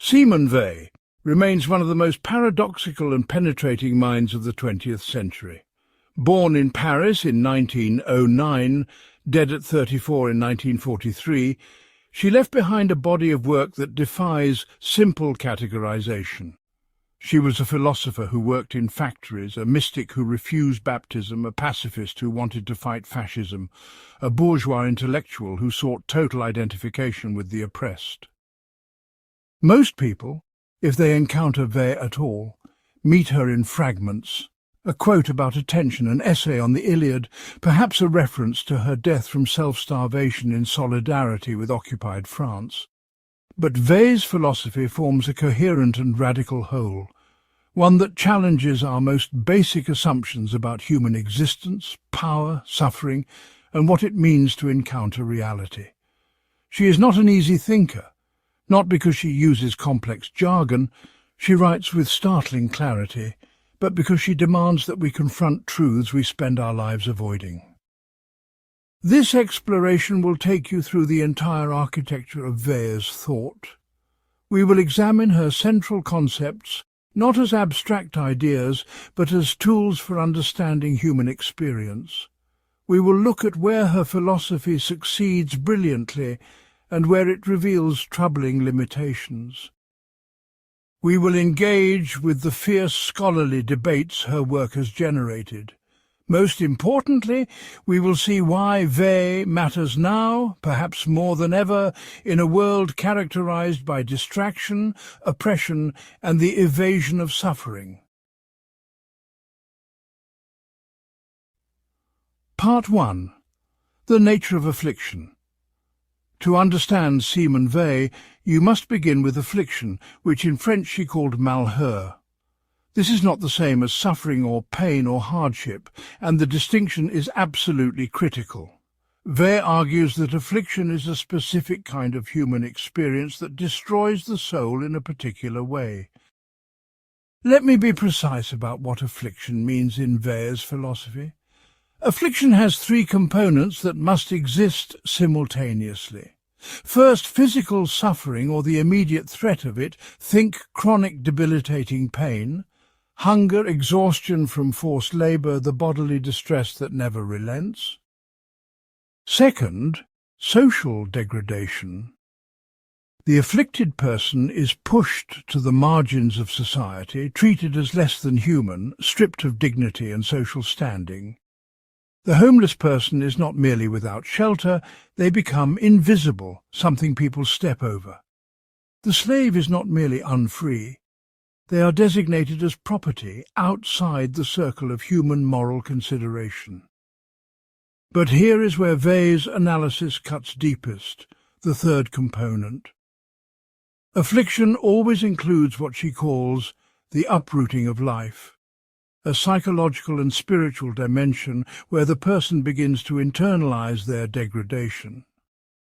Simone Weil remains one of the most paradoxical and penetrating minds of the 20th century. Born in Paris in 1909, dead at 34 in 1943, she left behind a body of work that defies simple categorization. She was a philosopher who worked in factories, a mystic who refused baptism, a pacifist who wanted to fight fascism, a bourgeois intellectual who sought total identification with the oppressed. Most people, if they encounter Weil at all, meet her in fragments, a quote about attention, an essay on the Iliad, perhaps a reference to her death from self-starvation in solidarity with occupied France. But Weil's philosophy forms a coherent and radical whole, one that challenges our most basic assumptions about human existence, power, suffering, and what it means to encounter reality. She is not an easy thinker, not because she uses complex jargon. She writes with startling clarity, but because she demands that we confront truths we spend our lives avoiding. This exploration will take you through the entire architecture of Weil's thought. We will examine her central concepts, not as abstract ideas, but as tools for understanding human experience. We will look at where her philosophy succeeds brilliantly and where it reveals troubling limitations. We will engage with the fierce scholarly debates her work has generated. Most importantly, we will see why Weil matters now, perhaps more than ever, in a world characterized by distraction, oppression, and the evasion of suffering. Part 1. The Nature of Affliction. To understand Simone Weil, you must begin with affliction, which in French she called malheur. This is not the same as suffering or pain or hardship, and the distinction is absolutely critical. Weil argues that affliction is a specific kind of human experience that destroys the soul in a particular way. Let me be precise about what affliction means in Weil's philosophy. Affliction has three components that must exist simultaneously. First, physical suffering or the immediate threat of it, think chronic debilitating pain. Hunger, exhaustion from forced labour, the bodily distress that never relents. Second, social degradation. The afflicted person is pushed to the margins of society, treated as less than human, stripped of dignity and social standing. The homeless person is not merely without shelter, they become invisible, something people step over. The slave is not merely unfree. They are designated as property outside the circle of human moral consideration. But here is where Weil's analysis cuts deepest, the third component. Affliction always includes what she calls the uprooting of life, a psychological and spiritual dimension where the person begins to internalize their degradation.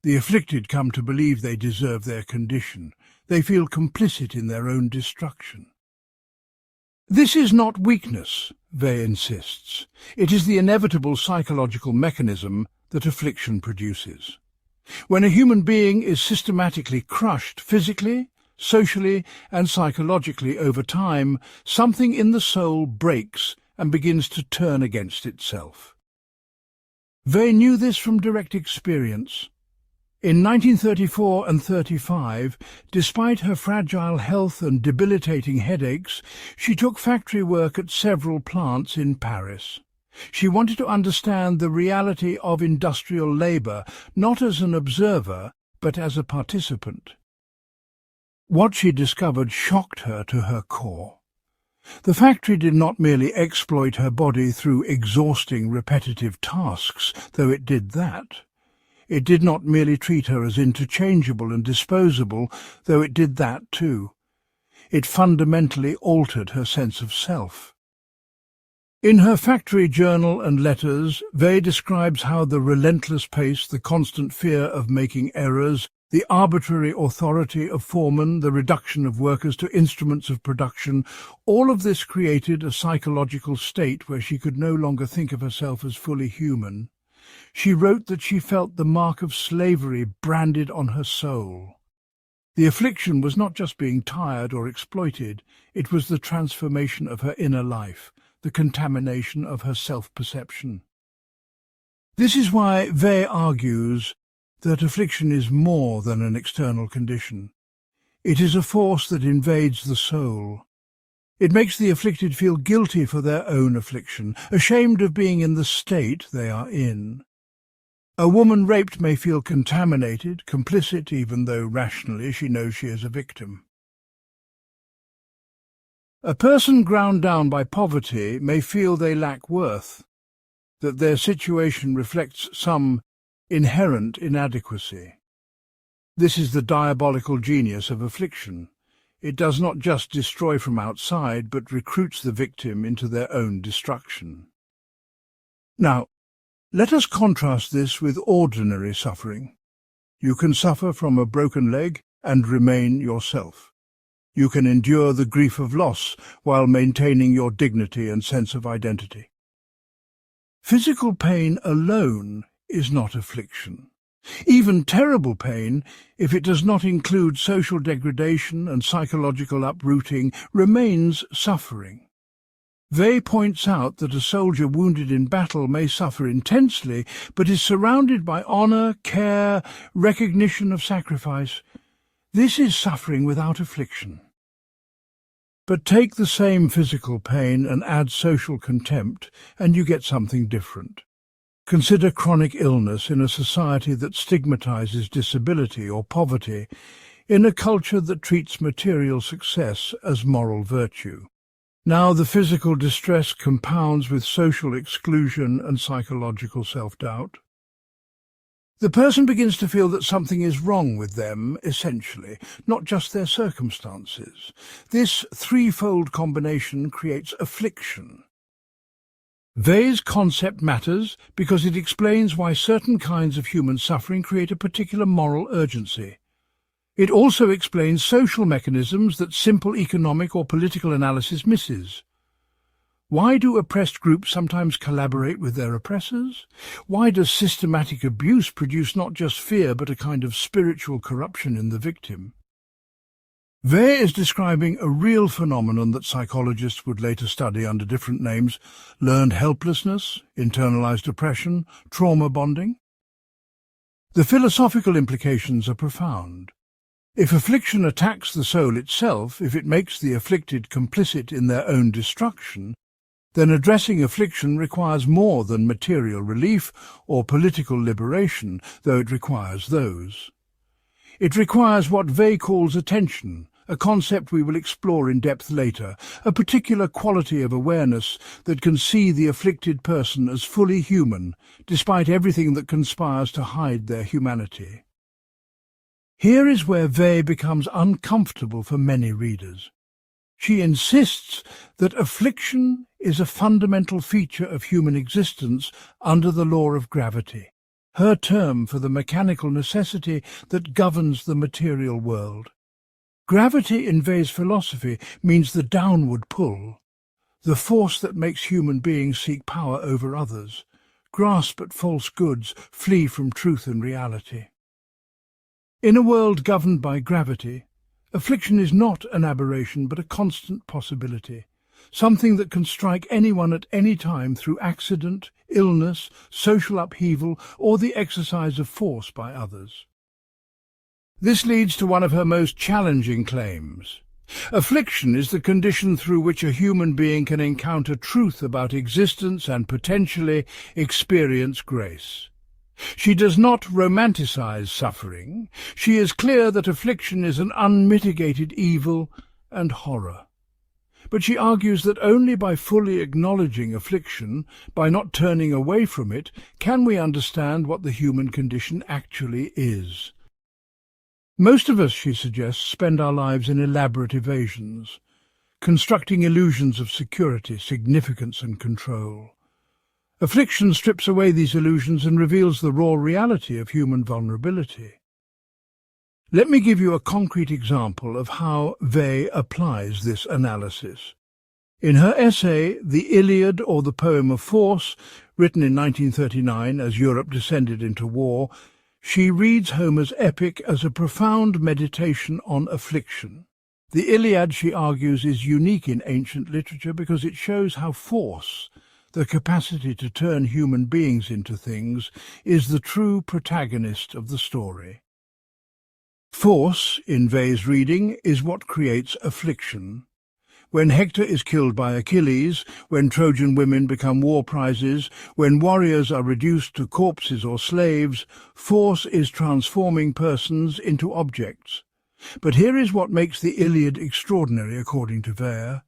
The afflicted come to believe they deserve their condition. They feel complicit in their own destruction. This is not weakness, Weil insists. It is the inevitable psychological mechanism that affliction produces. When a human being is systematically crushed physically, socially, and psychologically over time, something in the soul breaks and begins to turn against itself. Weil knew this from direct experience. In 1934 and 35, despite her fragile health and debilitating headaches, she took factory work at several plants in Paris. She wanted to understand the reality of industrial labour, not as an observer, but as a participant. What she discovered shocked her to her core. The factory did not merely exploit her body through exhausting repetitive tasks, though it did that. It did not merely treat her as interchangeable and disposable, though it did that too. It fundamentally altered her sense of self. In her factory journal and letters, Weil describes how the relentless pace, the constant fear of making errors, the arbitrary authority of foremen, the reduction of workers to instruments of production, all of this created a psychological state where she could no longer think of herself as fully human. She wrote that she felt the mark of slavery branded on her soul. The affliction was not just being tired or exploited, it was the transformation of her inner life, the contamination of her self-perception. This is why Weil argues that affliction is more than an external condition. It is a force that invades the soul. It makes the afflicted feel guilty for their own affliction, ashamed of being in the state they are in. A woman raped may feel contaminated, complicit, even though rationally she knows she is a victim. A person ground down by poverty may feel they lack worth, that their situation reflects some inherent inadequacy. This is the diabolical genius of affliction. It does not just destroy from outside, but recruits the victim into their own destruction. Now, let us contrast this with ordinary suffering. You can suffer from a broken leg and remain yourself. You can endure the grief of loss while maintaining your dignity and sense of identity. Physical pain alone is not affliction. Even terrible pain, if it does not include social degradation and psychological uprooting, remains suffering. Weil points out that a soldier wounded in battle may suffer intensely, but is surrounded by honor, care, recognition of sacrifice. This is suffering without affliction. But take the same physical pain and add social contempt, and you get something different. Consider chronic illness in a society that stigmatizes disability or poverty, in a culture that treats material success as moral virtue. Now the physical distress compounds with social exclusion and psychological self-doubt. The person begins to feel that something is wrong with them, essentially, not just their circumstances. This threefold combination creates affliction. Weil's concept matters because it explains why certain kinds of human suffering create a particular moral urgency. It also explains social mechanisms that simple economic or political analysis misses. Why do oppressed groups sometimes collaborate with their oppressors? Why does systematic abuse produce not just fear but a kind of spiritual corruption in the victim? Weil is describing a real phenomenon that psychologists would later study under different names: learned helplessness, internalized oppression, trauma bonding. The philosophical implications are profound. If affliction attacks the soul itself, if it makes the afflicted complicit in their own destruction, then addressing affliction requires more than material relief or political liberation, though it requires those. It requires what Weil calls attention, a concept we will explore in depth later, a particular quality of awareness that can see the afflicted person as fully human, despite everything that conspires to hide their humanity. Here is where Weil becomes uncomfortable for many readers. She insists that affliction is a fundamental feature of human existence under the law of gravity, her term for the mechanical necessity that governs the material world. Gravity in Weil's philosophy means the downward pull, the force that makes human beings seek power over others, grasp at false goods, flee from truth and reality. In a world governed by gravity, affliction is not an aberration but a constant possibility, something that can strike anyone at any time through accident, illness, social upheaval, or the exercise of force by others. This leads to one of her most challenging claims. Affliction is the condition through which a human being can encounter truth about existence and potentially experience grace. She does not romanticize suffering. She is clear that affliction is an unmitigated evil and horror. But she argues that only by fully acknowledging affliction, by not turning away from it, can we understand what the human condition actually is. Most of us, she suggests, spend our lives in elaborate evasions, constructing illusions of security, significance and control. Affliction strips away these illusions and reveals the raw reality of human vulnerability. Let me give you a concrete example of how Weil applies this analysis. In her essay, The Iliad or the Poem of Force, written in 1939 as Europe descended into war, She reads Homer's epic as a profound meditation on affliction. The Iliad, she argues, is unique in ancient literature because it shows how force, the capacity to turn human beings into things, is the true protagonist of the story. Force, in Weil's reading, is what creates affliction. When Hector is killed by Achilles, when Trojan women become war prizes, when warriors are reduced to corpses or slaves, force is transforming persons into objects. But here is what makes the Iliad extraordinary, according to Weil.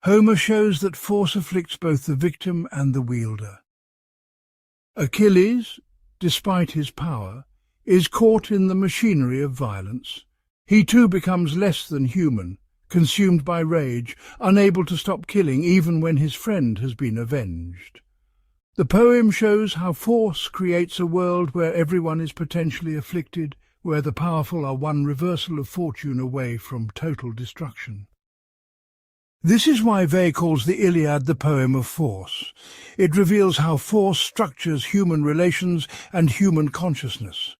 Homer shows that force afflicts both the victim and the wielder. Achilles, despite his power, is caught in the machinery of violence. He too becomes less than human, consumed by rage, unable to stop killing even when his friend has been avenged. The poem shows how force creates a world where everyone is potentially afflicted, where the powerful are one reversal of fortune away from total destruction. This is why Weil calls the Iliad the poem of force. It reveals how force structures human relations and human consciousness.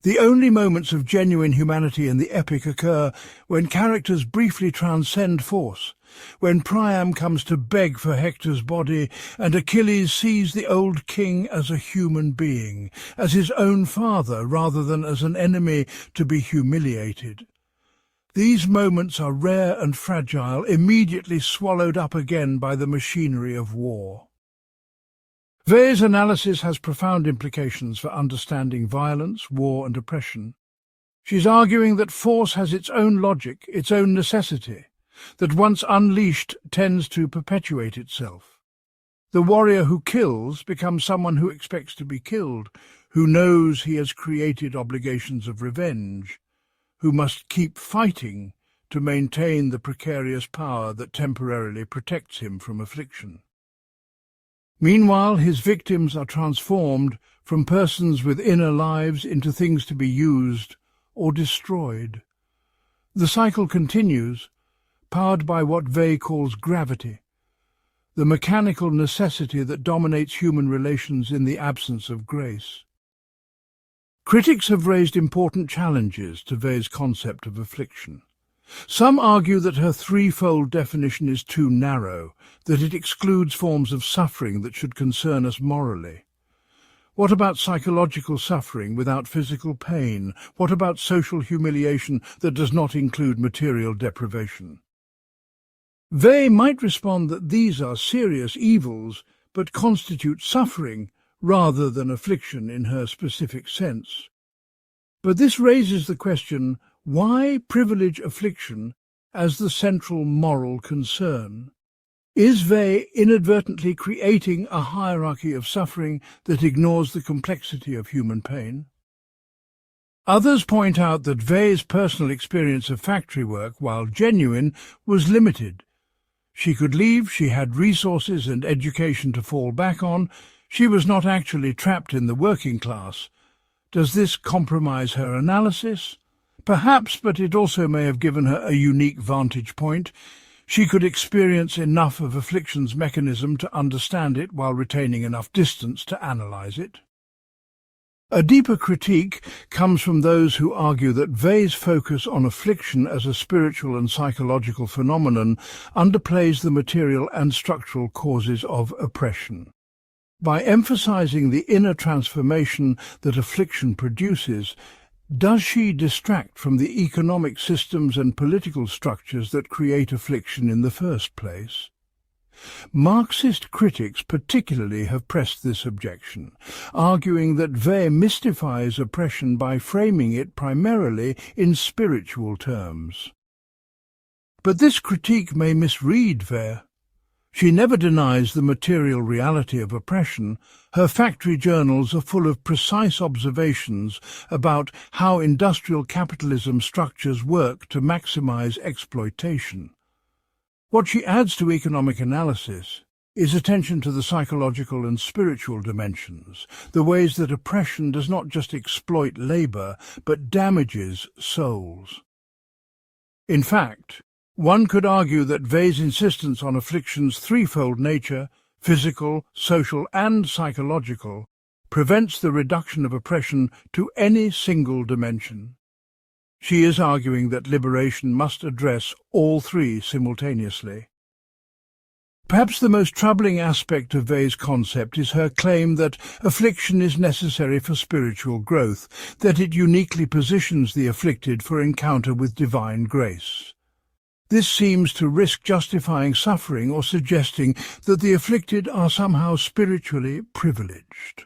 The only moments of genuine humanity in the epic occur when characters briefly transcend force, when Priam comes to beg for Hector's body and Achilles sees the old king as a human being, as his own father rather than as an enemy to be humiliated. These moments are rare and fragile, immediately swallowed up again by the machinery of war. Weil's analysis has profound implications for understanding violence, war and oppression. She's arguing that force has its own logic, its own necessity, that once unleashed tends to perpetuate itself. The warrior who kills becomes someone who expects to be killed, who knows he has created obligations of revenge, who must keep fighting to maintain the precarious power that temporarily protects him from affliction. Meanwhile, his victims are transformed from persons with inner lives into things to be used or destroyed. The cycle continues, powered by what Weil calls gravity, the mechanical necessity that dominates human relations in the absence of grace. Critics have raised important challenges to Weil's concept of affliction. Some argue that her threefold definition is too narrow, that it excludes forms of suffering that should concern us morally. What about psychological suffering without physical pain? What about social humiliation that does not include material deprivation? Weil might respond that these are serious evils, but constitute suffering rather than affliction in her specific sense. But this raises the question, why privilege affliction as the central moral concern? Is Weil inadvertently creating a hierarchy of suffering that ignores the complexity of human pain? Others point out that Weil's personal experience of factory work, while genuine, was limited. She could leave, she had resources and education to fall back on, she was not actually trapped in the working class. Does this compromise her analysis? Perhaps, but it also may have given her a unique vantage point. She could experience enough of affliction's mechanism to understand it while retaining enough distance to analyze it. A deeper critique comes from those who argue that Weil's focus on affliction as a spiritual and psychological phenomenon underplays the material and structural causes of oppression. By emphasizing the inner transformation that affliction produces, does she distract from the economic systems and political structures that create affliction in the first place? Marxist critics particularly have pressed this objection, arguing that Weil mystifies oppression by framing it primarily in spiritual terms. But this critique may misread Weil. She never denies the material reality of oppression. Her factory journals are full of precise observations about how industrial capitalism structures work to maximize exploitation. What she adds to economic analysis is attention to the psychological and spiritual dimensions, the ways that oppression does not just exploit labor, but damages souls. In fact, one could argue that Weil's insistence on affliction's threefold nature, physical, social and psychological, prevents the reduction of oppression to any single dimension. She is arguing that liberation must address all three simultaneously. Perhaps the most troubling aspect of Weil's concept is her claim that affliction is necessary for spiritual growth, that it uniquely positions the afflicted for encounter with divine grace. This seems to risk justifying suffering or suggesting that the afflicted are somehow spiritually privileged.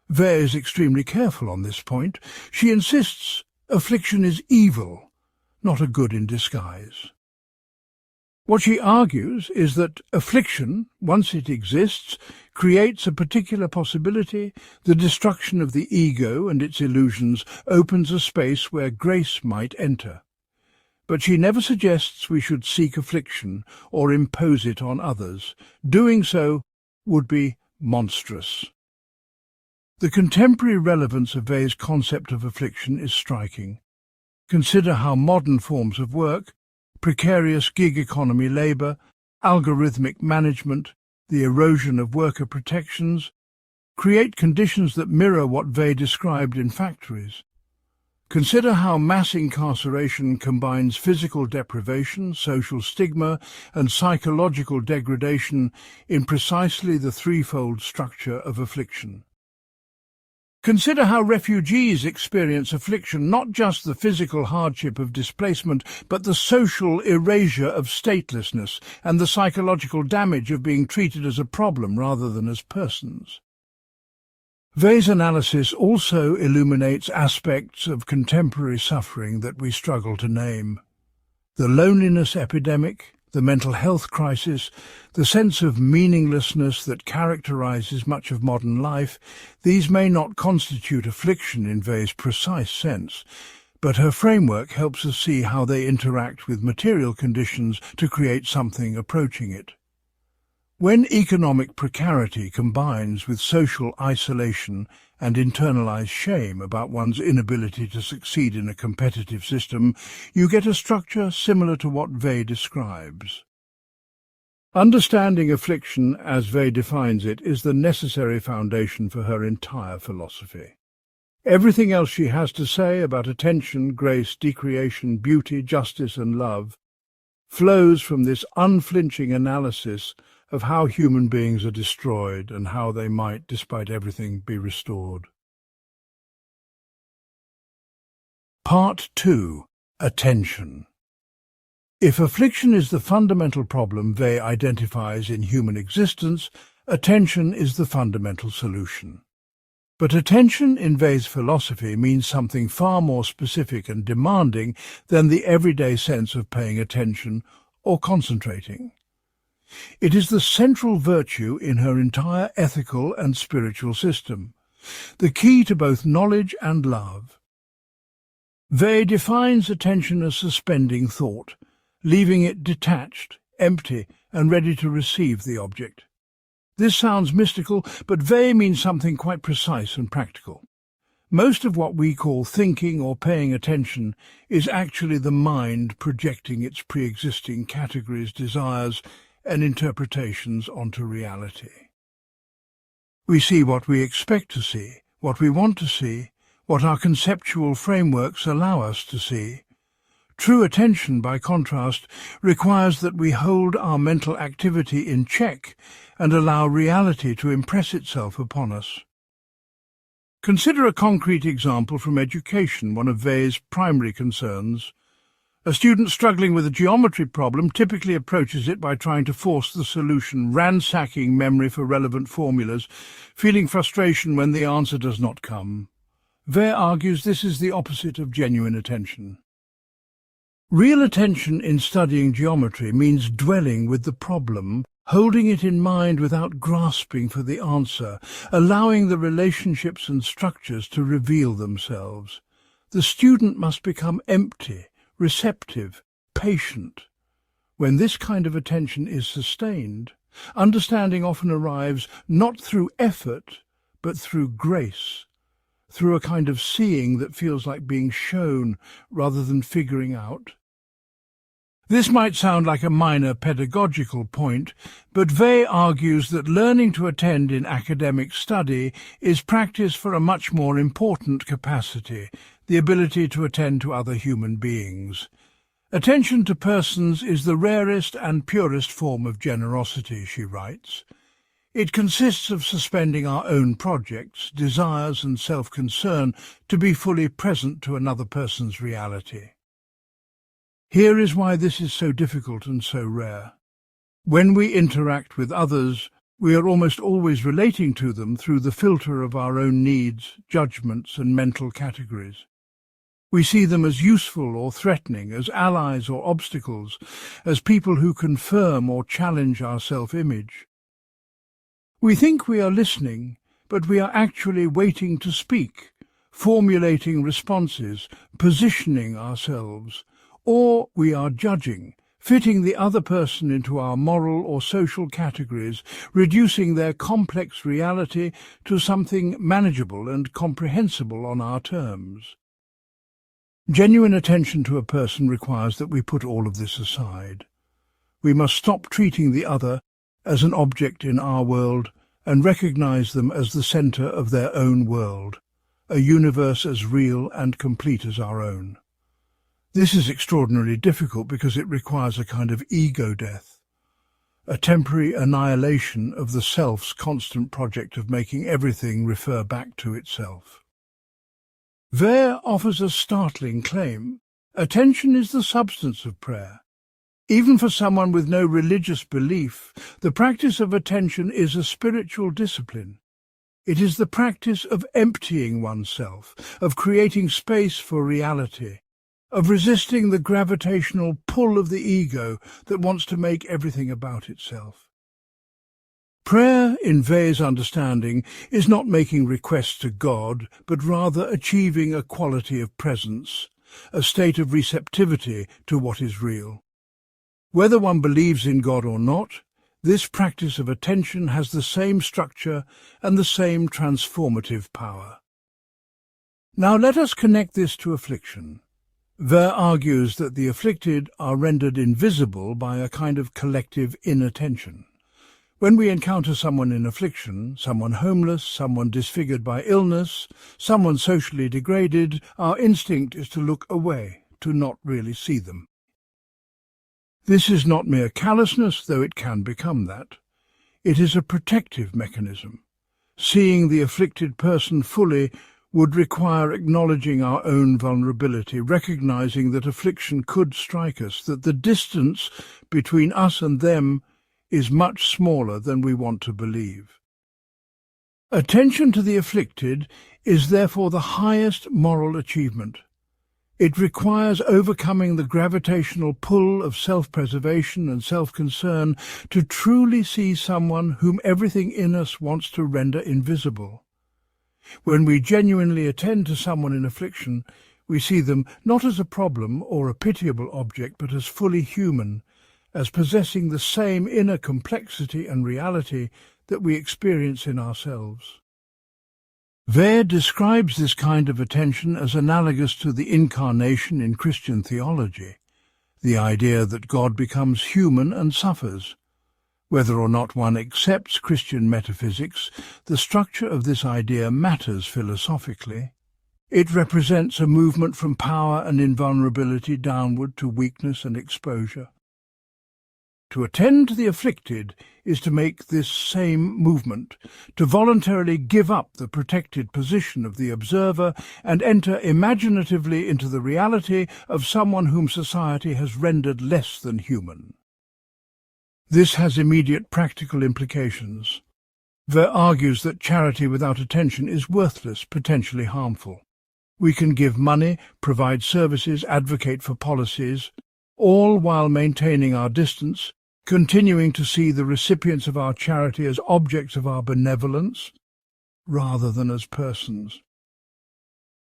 Weil is extremely careful on this point. She insists affliction is evil, not a good in disguise. What she argues is that affliction, once it exists, creates a particular possibility. The destruction of the ego and its illusions opens a space where grace might enter. But she never suggests we should seek affliction or impose it on others. Doing so would be monstrous. The contemporary relevance of Weil's concept of affliction is striking. Consider how modern forms of work, precarious gig economy labour, algorithmic management, the erosion of worker protections, create conditions that mirror what Weil described in factories. Consider how mass incarceration combines physical deprivation, social stigma, and psychological degradation in precisely the threefold structure of affliction. Consider how refugees experience affliction, not just the physical hardship of displacement, but the social erasure of statelessness and the psychological damage of being treated as a problem rather than as persons. Weil's analysis also illuminates aspects of contemporary suffering that we struggle to name. The loneliness epidemic, the mental health crisis, the sense of meaninglessness that characterizes much of modern life, these may not constitute affliction in Weil's precise sense, but her framework helps us see how they interact with material conditions to create something approaching it. When economic precarity combines with social isolation and internalized shame about one's inability to succeed in a competitive system, you get a structure similar to what Weil describes. Understanding affliction, as Weil defines it, is the necessary foundation for her entire philosophy. Everything else she has to say about attention, grace, decreation, beauty, justice, and love flows from this unflinching analysis of how human beings are destroyed and how they might, despite everything, be restored. Part 2. Attention. If affliction is the fundamental problem Weil identifies in human existence, attention is the fundamental solution. But attention in Weil's philosophy means something far more specific and demanding than the everyday sense of paying attention or concentrating. It is the central virtue in her entire ethical and spiritual system, the key to both knowledge and love. Weil defines attention as suspending thought, leaving it detached, empty, and ready to receive the object. This sounds mystical, but Weil means something quite precise and practical. Most of what we call thinking or paying attention is actually the mind projecting its pre-existing categories, desires, and interpretations onto reality. We see what we expect to see, what we want to see, what our conceptual frameworks allow us to see. True attention, by contrast, requires that we hold our mental activity in check and allow reality to impress itself upon us. Consider a concrete example from education, one of Weil's primary concerns. A student struggling with a geometry problem typically approaches it by trying to force the solution, ransacking memory for relevant formulas, feeling frustration when the answer does not come. Weil argues this is the opposite of genuine attention. Real attention in studying geometry means dwelling with the problem, holding it in mind without grasping for the answer, allowing the relationships and structures to reveal themselves. The student must become empty, receptive, patient. When this kind of attention is sustained, understanding often arrives not through effort, but through grace, through a kind of seeing that feels like being shown rather than figuring out. This might sound like a minor pedagogical point, but Weil argues that learning to attend in academic study is practice for a much more important capacity, the ability to attend to other human beings. Attention to persons is the rarest and purest form of generosity, she writes. It consists of suspending our own projects, desires and self-concern to be fully present to another person's reality. Here is why this is so difficult and so rare. When we interact with others, we are almost always relating to them through the filter of our own needs, judgments and mental categories. We see them as useful or threatening, as allies or obstacles, as people who confirm or challenge our self-image. We think we are listening, but we are actually waiting to speak, formulating responses, positioning ourselves. Or we are judging, fitting the other person into our moral or social categories, reducing their complex reality to something manageable and comprehensible on our terms. Genuine attention to a person requires that we put all of this aside. We must stop treating the other as an object in our world and recognize them as the center of their own world, a universe as real and complete as our own. This is extraordinarily difficult because it requires a kind of ego death, a temporary annihilation of the self's constant project of making everything refer back to itself. Weil offers a startling claim. Attention is the substance of prayer. Even for someone with no religious belief, the practice of attention is a spiritual discipline. It is the practice of emptying oneself, of creating space for reality, of resisting the gravitational pull of the ego that wants to make everything about itself. Prayer, in Weil's understanding, is not making requests to God, but rather achieving a quality of presence, a state of receptivity to what is real. Whether one believes in God or not, this practice of attention has the same structure and the same transformative power. Now let us connect this to affliction. Weil argues that the afflicted are rendered invisible by a kind of collective inattention. When we encounter someone in affliction, someone homeless, someone disfigured by illness, someone socially degraded, our instinct is to look away, to not really see them. This is not mere callousness, though it can become that. It is a protective mechanism. Seeing the afflicted person fully would require acknowledging our own vulnerability, recognizing that affliction could strike us, that the distance between us and them is much smaller than we want to believe. Attention to the afflicted is therefore the highest moral achievement. It requires overcoming the gravitational pull of self-preservation and self-concern to truly see someone whom everything in us wants to render invisible. When we genuinely attend to someone in affliction, we see them not as a problem or a pitiable object, but as fully human, as possessing the same inner complexity and reality that we experience in ourselves. Weil describes this kind of attention as analogous to the incarnation in Christian theology, the idea that God becomes human and suffers. Whether or not one accepts Christian metaphysics, the structure of this idea matters philosophically. It represents a movement from power and invulnerability downward to weakness and exposure. To attend to the afflicted is to make this same movement, to voluntarily give up the protected position of the observer and enter imaginatively into the reality of someone whom society has rendered less than human. This has immediate practical implications. Weil argues that charity without attention is worthless, potentially harmful. We can give money, provide services, advocate for policies, all while maintaining our distance, continuing to see the recipients of our charity as objects of our benevolence, rather than as persons.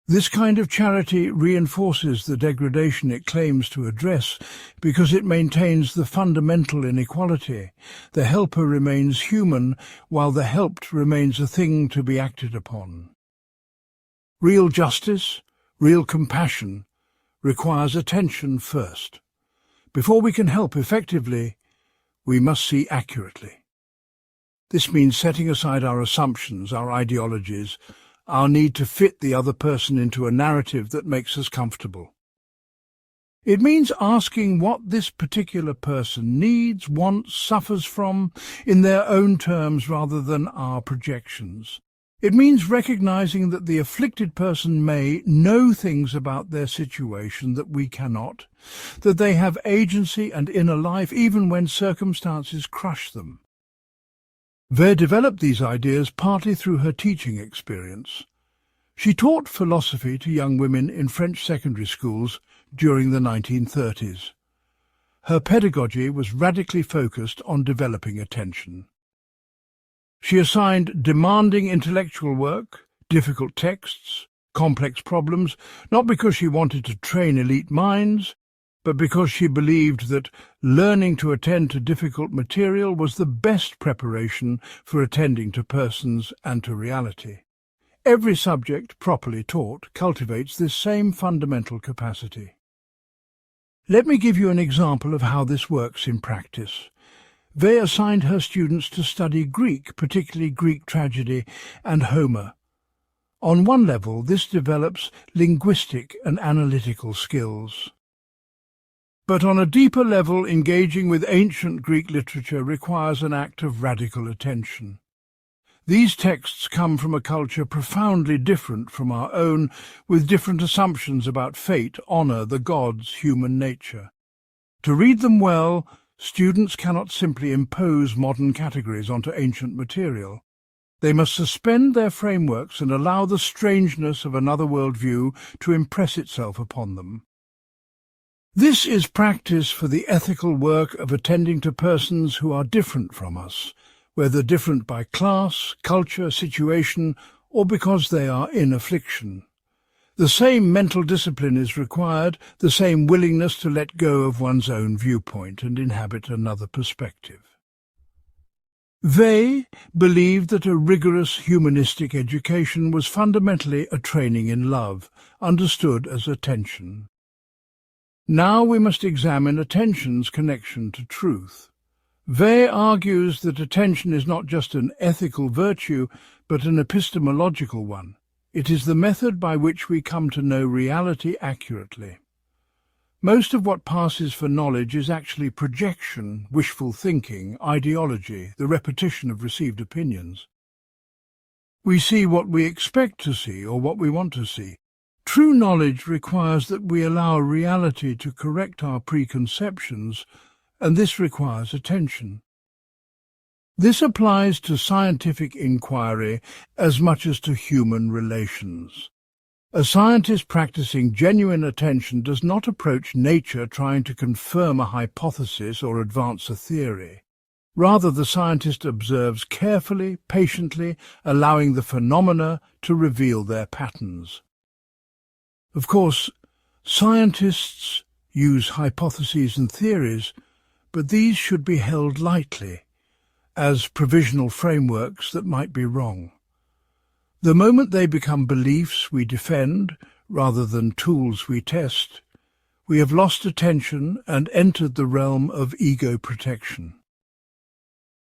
This kind of charity reinforces the degradation it claims to address because it maintains the fundamental inequality. The helper remains human, while the helped remains a thing to be acted upon. Real justice, real compassion, requires attention first. Before we can help effectively, we must see accurately. This means setting aside our assumptions, our ideologies, our need to fit the other person into a narrative that makes us comfortable. It means asking what this particular person needs, wants, suffers from, in their own terms rather than our projections. It means recognizing that the afflicted person may know things about their situation that we cannot, that they have agency and inner life even when circumstances crush them. Weil developed these ideas partly through her teaching experience. She taught philosophy to young women in French secondary schools during the 1930s. Her pedagogy was radically focused on developing attention. She assigned demanding intellectual work, difficult texts, complex problems, not because she wanted to train elite minds, but because she believed that learning to attend to difficult material was the best preparation for attending to persons and to reality. Every subject properly taught cultivates this same fundamental capacity. Let me give you an example of how this works in practice. Weil assigned her students to study Greek, particularly Greek tragedy and Homer. On one level, this develops linguistic and analytical skills. But on a deeper level, engaging with ancient Greek literature requires an act of radical attention. These texts come from a culture profoundly different from our own, with different assumptions about fate, honor, the gods, human nature. To read them well, students cannot simply impose modern categories onto ancient material. They must suspend their frameworks and allow the strangeness of another worldview to impress itself upon them. This is practice for the ethical work of attending to persons who are different from us, whether different by class, culture, situation, or because they are in affliction. The same mental discipline is required, the same willingness to let go of one's own viewpoint and inhabit another perspective. Weil believed that a rigorous humanistic education was fundamentally a training in love, understood as attention. Now we must examine attention's connection to truth. Weil argues that attention is not just an ethical virtue, but an epistemological one. It is the method by which we come to know reality accurately. Most of what passes for knowledge is actually projection, wishful thinking, ideology, the repetition of received opinions. We see what we expect to see or what we want to see. True knowledge requires that we allow reality to correct our preconceptions, and this requires attention. This applies to scientific inquiry as much as to human relations. A scientist practicing genuine attention does not approach nature trying to confirm a hypothesis or advance a theory. Rather, the scientist observes carefully, patiently, allowing the phenomena to reveal their patterns. Of course, scientists use hypotheses and theories, but these should be held lightly, as provisional frameworks that might be wrong. The moment they become beliefs we defend, rather than tools we test, we have lost attention and entered the realm of ego protection.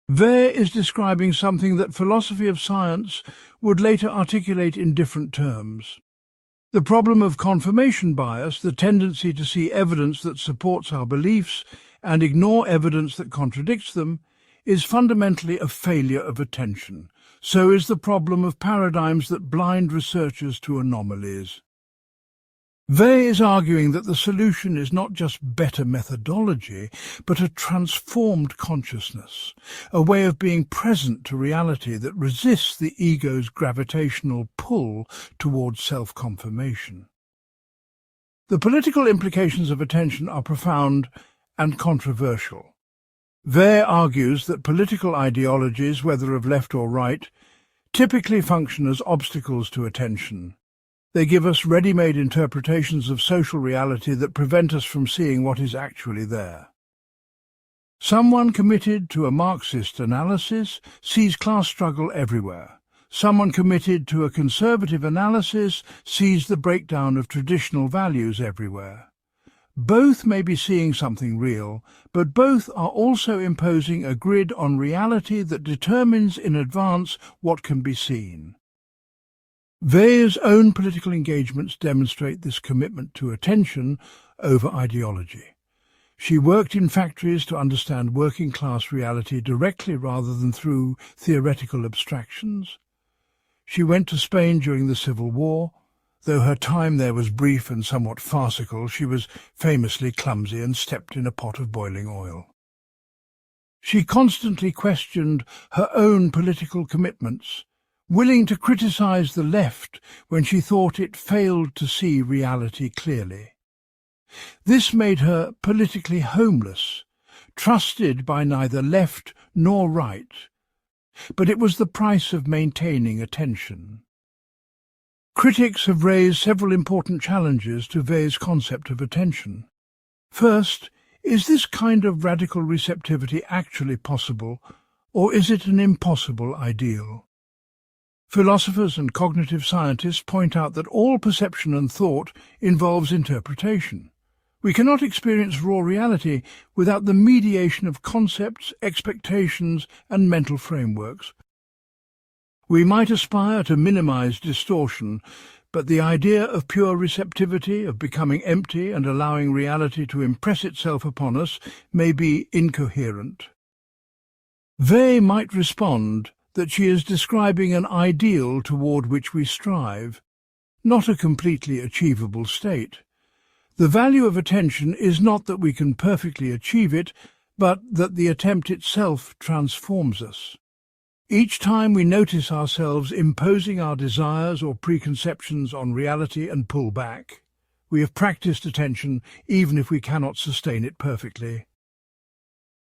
Weil is describing something that philosophy of science would later articulate in different terms. The problem of confirmation bias, the tendency to see evidence that supports our beliefs and ignore evidence that contradicts them, is fundamentally a failure of attention. So is the problem of paradigms that blind researchers to anomalies. Weil is arguing that the solution is not just better methodology, but a transformed consciousness, a way of being present to reality that resists the ego's gravitational pull towards self-confirmation. The political implications of attention are profound and controversial. Weil argues that political ideologies, whether of left or right, typically function as obstacles to attention. They give us ready-made interpretations of social reality that prevent us from seeing what is actually there. Someone committed to a Marxist analysis sees class struggle everywhere. Someone committed to a conservative analysis sees the breakdown of traditional values everywhere. Both may be seeing something real, but both are also imposing a grid on reality that determines in advance what can be seen. Weil's own political engagements demonstrate this commitment to attention over ideology. She worked in factories to understand working-class reality directly rather than through theoretical abstractions. She went to Spain during the Civil War. Though her time there was brief and somewhat farcical, she was famously clumsy and stepped in a pot of boiling oil. She constantly questioned her own political commitments, willing to criticize the left when she thought it failed to see reality clearly. This made her politically homeless, trusted by neither left nor right, but it was the price of maintaining attention. Critics have raised several important challenges to Weil's concept of attention. First, is this kind of radical receptivity actually possible, or is it an impossible ideal? Philosophers and cognitive scientists point out that all perception and thought involves interpretation. We cannot experience raw reality without the mediation of concepts, expectations, and mental frameworks. We might aspire to minimize distortion, but the idea of pure receptivity, of becoming empty and allowing reality to impress itself upon us, may be incoherent. Weil might respond that she is describing an ideal toward which we strive, not a completely achievable state. The value of attention is not that we can perfectly achieve it, but that the attempt itself transforms us. Each time we notice ourselves imposing our desires or preconceptions on reality and pull back, we have practiced attention even if we cannot sustain it perfectly.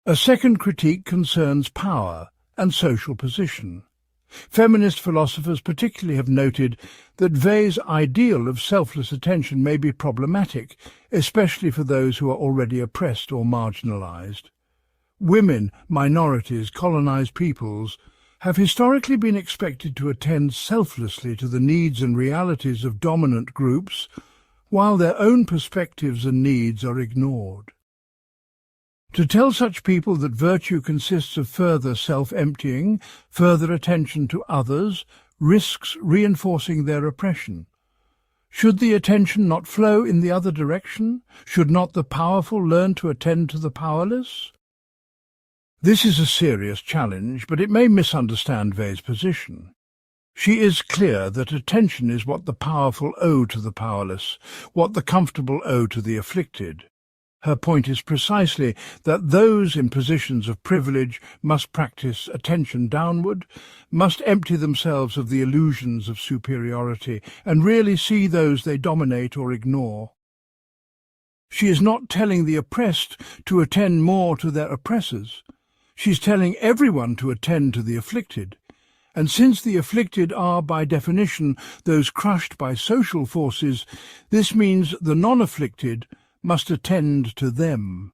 A second critique concerns power and social position. Feminist philosophers particularly have noted that Weil's ideal of selfless attention may be problematic, especially for those who are already oppressed or marginalized. Women, minorities, colonized peoples have historically been expected to attend selflessly to the needs and realities of dominant groups, while their own perspectives and needs are ignored. To tell such people that virtue consists of further self-emptying, further attention to others, risks reinforcing their oppression. Should the attention not flow in the other direction? Should not the powerful learn to attend to the powerless? This is a serious challenge, but it may misunderstand Weil's position. She is clear that attention is what the powerful owe to the powerless, what the comfortable owe to the afflicted. Her point is precisely that those in positions of privilege must practice attention downward, must empty themselves of the illusions of superiority, and really see those they dominate or ignore. She is not telling the oppressed to attend more to their oppressors. She's telling everyone to attend to the afflicted. And since the afflicted are, by definition, those crushed by social forces, this means the non-afflicted must attend to them.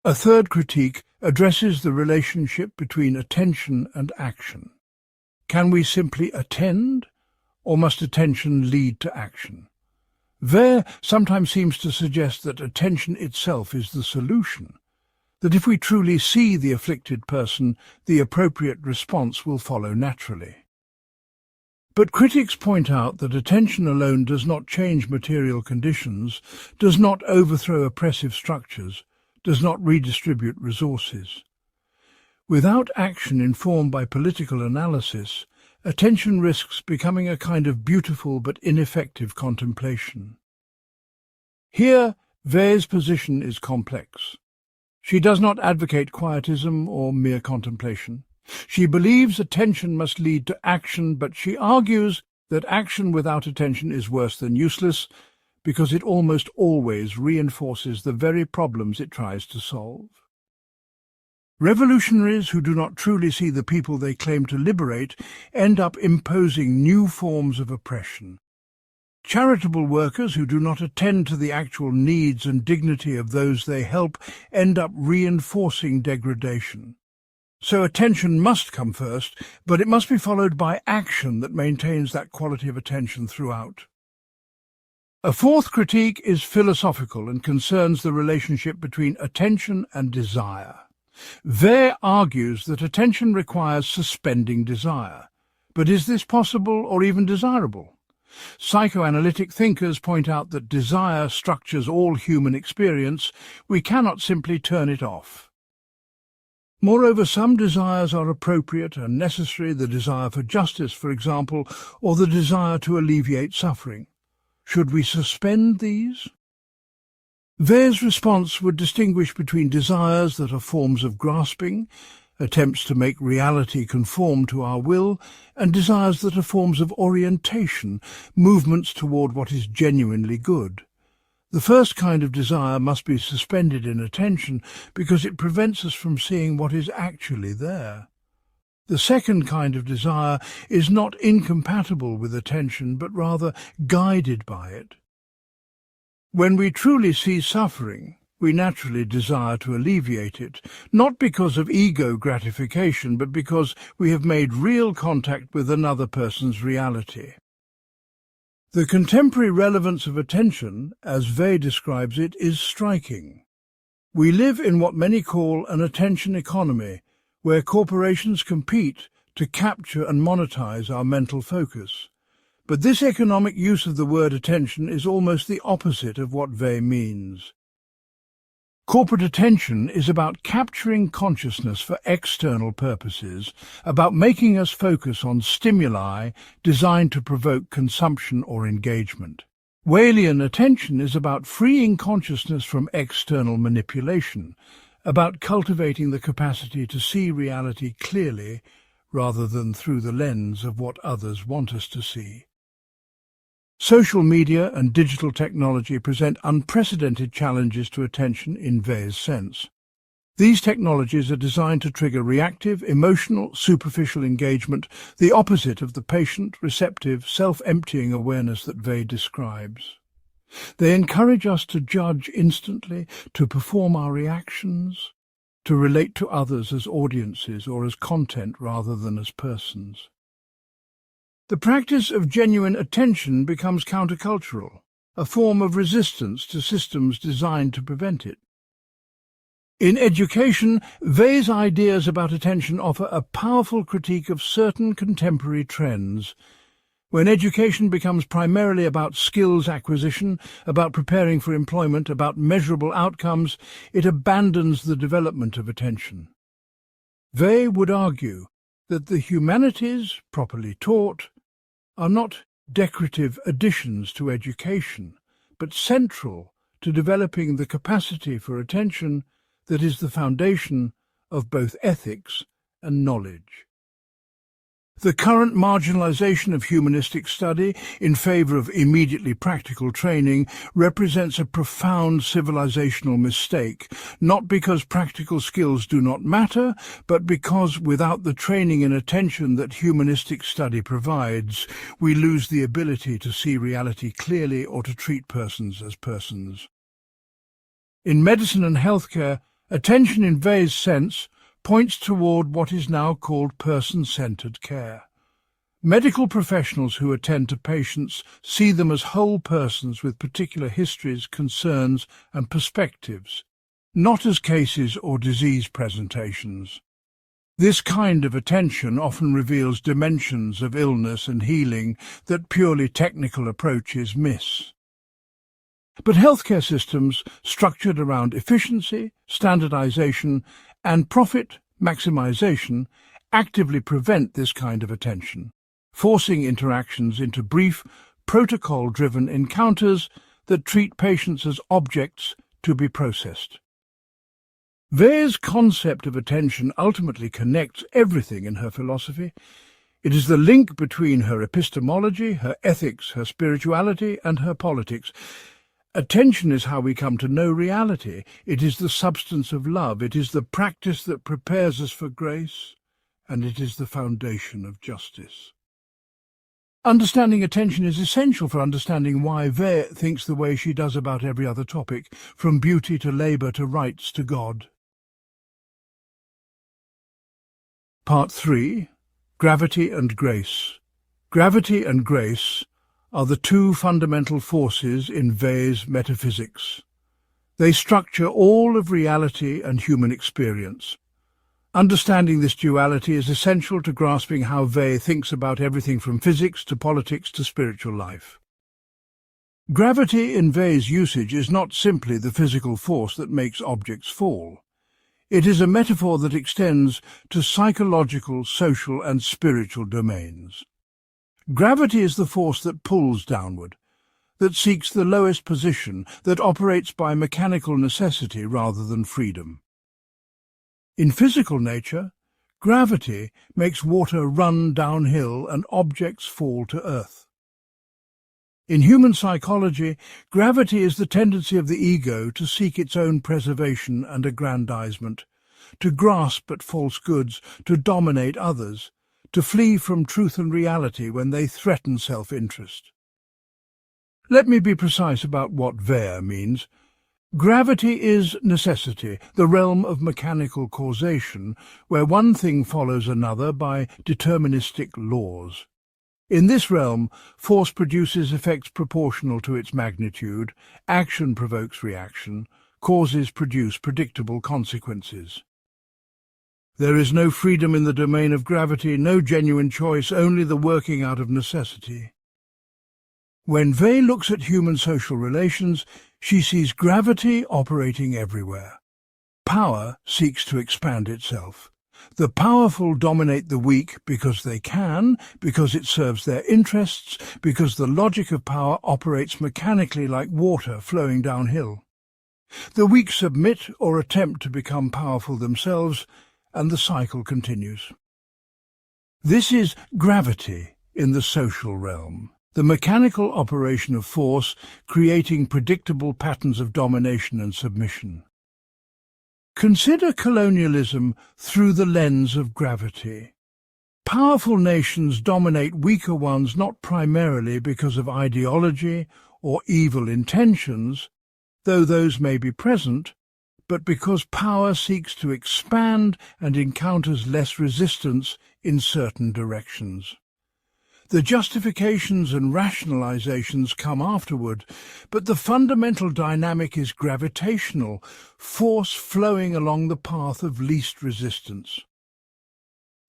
A third critique addresses the relationship between attention and action. Can we simply attend, or must attention lead to action? Weil sometimes seems to suggest that attention itself is the solution, that if we truly see the afflicted person, the appropriate response will follow naturally. But critics point out that attention alone does not change material conditions, does not overthrow oppressive structures, does not redistribute resources. Without action informed by political analysis, attention risks becoming a kind of beautiful but ineffective contemplation. Here, Weil's position is complex. She does not advocate quietism or mere contemplation. She believes attention must lead to action, but she argues that action without attention is worse than useless because it almost always reinforces the very problems it tries to solve. Revolutionaries who do not truly see the people they claim to liberate end up imposing new forms of oppression. Charitable workers who do not attend to the actual needs and dignity of those they help end up reinforcing degradation. So attention must come first, but it must be followed by action that maintains that quality of attention throughout. A fourth critique is philosophical and concerns the relationship between attention and desire. Weil argues that attention requires suspending desire. But is this possible or even desirable? Psychoanalytic thinkers point out that desire structures all human experience. We cannot simply turn it off. Moreover, some desires are appropriate and necessary, the desire for justice, for example, or the desire to alleviate suffering. Should we suspend these? Weil's response would distinguish between desires that are forms of grasping, attempts to make reality conform to our will, and desires that are forms of orientation, movements toward what is genuinely good. The first kind of desire must be suspended in attention because it prevents us from seeing what is actually there. The second kind of desire is not incompatible with attention, but rather guided by it. When we truly see suffering, we naturally desire to alleviate it, not because of ego gratification, but because we have made real contact with another person's reality. The contemporary relevance of attention, as Weil describes it, is striking. We live in what many call an attention economy, where corporations compete to capture and monetize our mental focus. But this economic use of the word attention is almost the opposite of what Weil means. Corporate attention is about capturing consciousness for external purposes, about making us focus on stimuli designed to provoke consumption or engagement. Whalian attention is about freeing consciousness from external manipulation, about cultivating the capacity to see reality clearly rather than through the lens of what others want us to see. Social media and digital technology present unprecedented challenges to attention in Weil's sense. These technologies are designed to trigger reactive, emotional, superficial engagement, the opposite of the patient, receptive, self-emptying awareness that Weil describes. They encourage us to judge instantly, to perform our reactions, to relate to others as audiences or as content rather than as persons. The practice of genuine attention becomes countercultural, a form of resistance to systems designed to prevent it. In education, Weil's ideas about attention offer a powerful critique of certain contemporary trends. When education becomes primarily about skills acquisition, about preparing for employment, about measurable outcomes, it abandons the development of attention. Weil would argue that the humanities, properly taught, are not decorative additions to education, but central to developing the capacity for attention that is the foundation of both ethics and knowledge. The current marginalization of humanistic study in favor of immediately practical training represents a profound civilizational mistake, not because practical skills do not matter, but because without the training in attention that humanistic study provides, we lose the ability to see reality clearly or to treat persons as persons. In medicine and healthcare, attention in Weil's sense points toward what is now called person-centered care. Medical professionals who attend to patients see them as whole persons with particular histories, concerns, and perspectives, not as cases or disease presentations. This kind of attention often reveals dimensions of illness and healing that purely technical approaches miss. But healthcare systems structured around efficiency, standardization, and profit maximization actively prevent this kind of attention, forcing interactions into brief, protocol-driven encounters that treat patients as objects to be processed. Weil's concept of attention ultimately connects everything in her philosophy. It is the link between her epistemology, her ethics, her spirituality, and her politics. Attention is how we come to know reality. It is the substance of love. It is the practice that prepares us for grace, and it is the foundation of justice. Understanding attention is essential for understanding why Weil thinks the way she does about every other topic, from beauty to labour to rights to God. Part 3. Gravity and Grace. Gravity and grace are the two fundamental forces in Weil's metaphysics. They structure all of reality and human experience. Understanding this duality is essential to grasping how Weil thinks about everything from physics to politics to spiritual life. Gravity in Weil's usage is not simply the physical force that makes objects fall. It is a metaphor that extends to psychological, social and spiritual domains. Gravity is the force that pulls downward, that seeks the lowest position, that operates by mechanical necessity rather than freedom. In physical nature, gravity makes water run downhill and objects fall to earth. In human psychology, gravity is the tendency of the ego to seek its own preservation and aggrandizement, to grasp at false goods, to dominate others, to flee from truth and reality when they threaten self-interest. Let me be precise about what Weil means. Gravity is necessity, the realm of mechanical causation, where one thing follows another by deterministic laws. In this realm, force produces effects proportional to its magnitude, action provokes reaction, causes produce predictable consequences. There is no freedom in the domain of gravity, no genuine choice, only the working out of necessity. When Weil looks at human social relations, she sees gravity operating everywhere. Power seeks to expand itself. The powerful dominate the weak because they can, because it serves their interests, because the logic of power operates mechanically like water flowing downhill. The weak submit or attempt to become powerful themselves, and the cycle continues. This is gravity in the social realm, the mechanical operation of force creating predictable patterns of domination and submission. Consider colonialism through the lens of gravity. Powerful nations dominate weaker ones not primarily because of ideology or evil intentions, though those may be present, but because power seeks to expand and encounters less resistance in certain directions. The justifications and rationalizations come afterward, but the fundamental dynamic is gravitational, force flowing along the path of least resistance.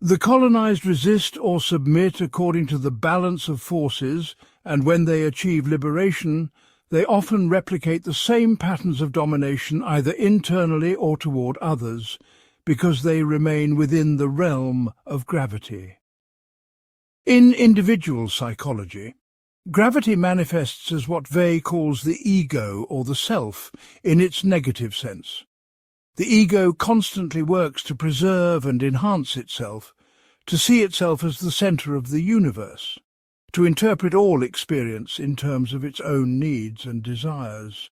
The colonized resist or submit according to the balance of forces, and when they achieve liberation, they often replicate the same patterns of domination either internally or toward others, because they remain within the realm of gravity. In individual psychology, gravity manifests as what Weil calls the ego or the self in its negative sense. The ego constantly works to preserve and enhance itself, to see itself as the center of the universe, to interpret all experience in terms of its own needs and desires.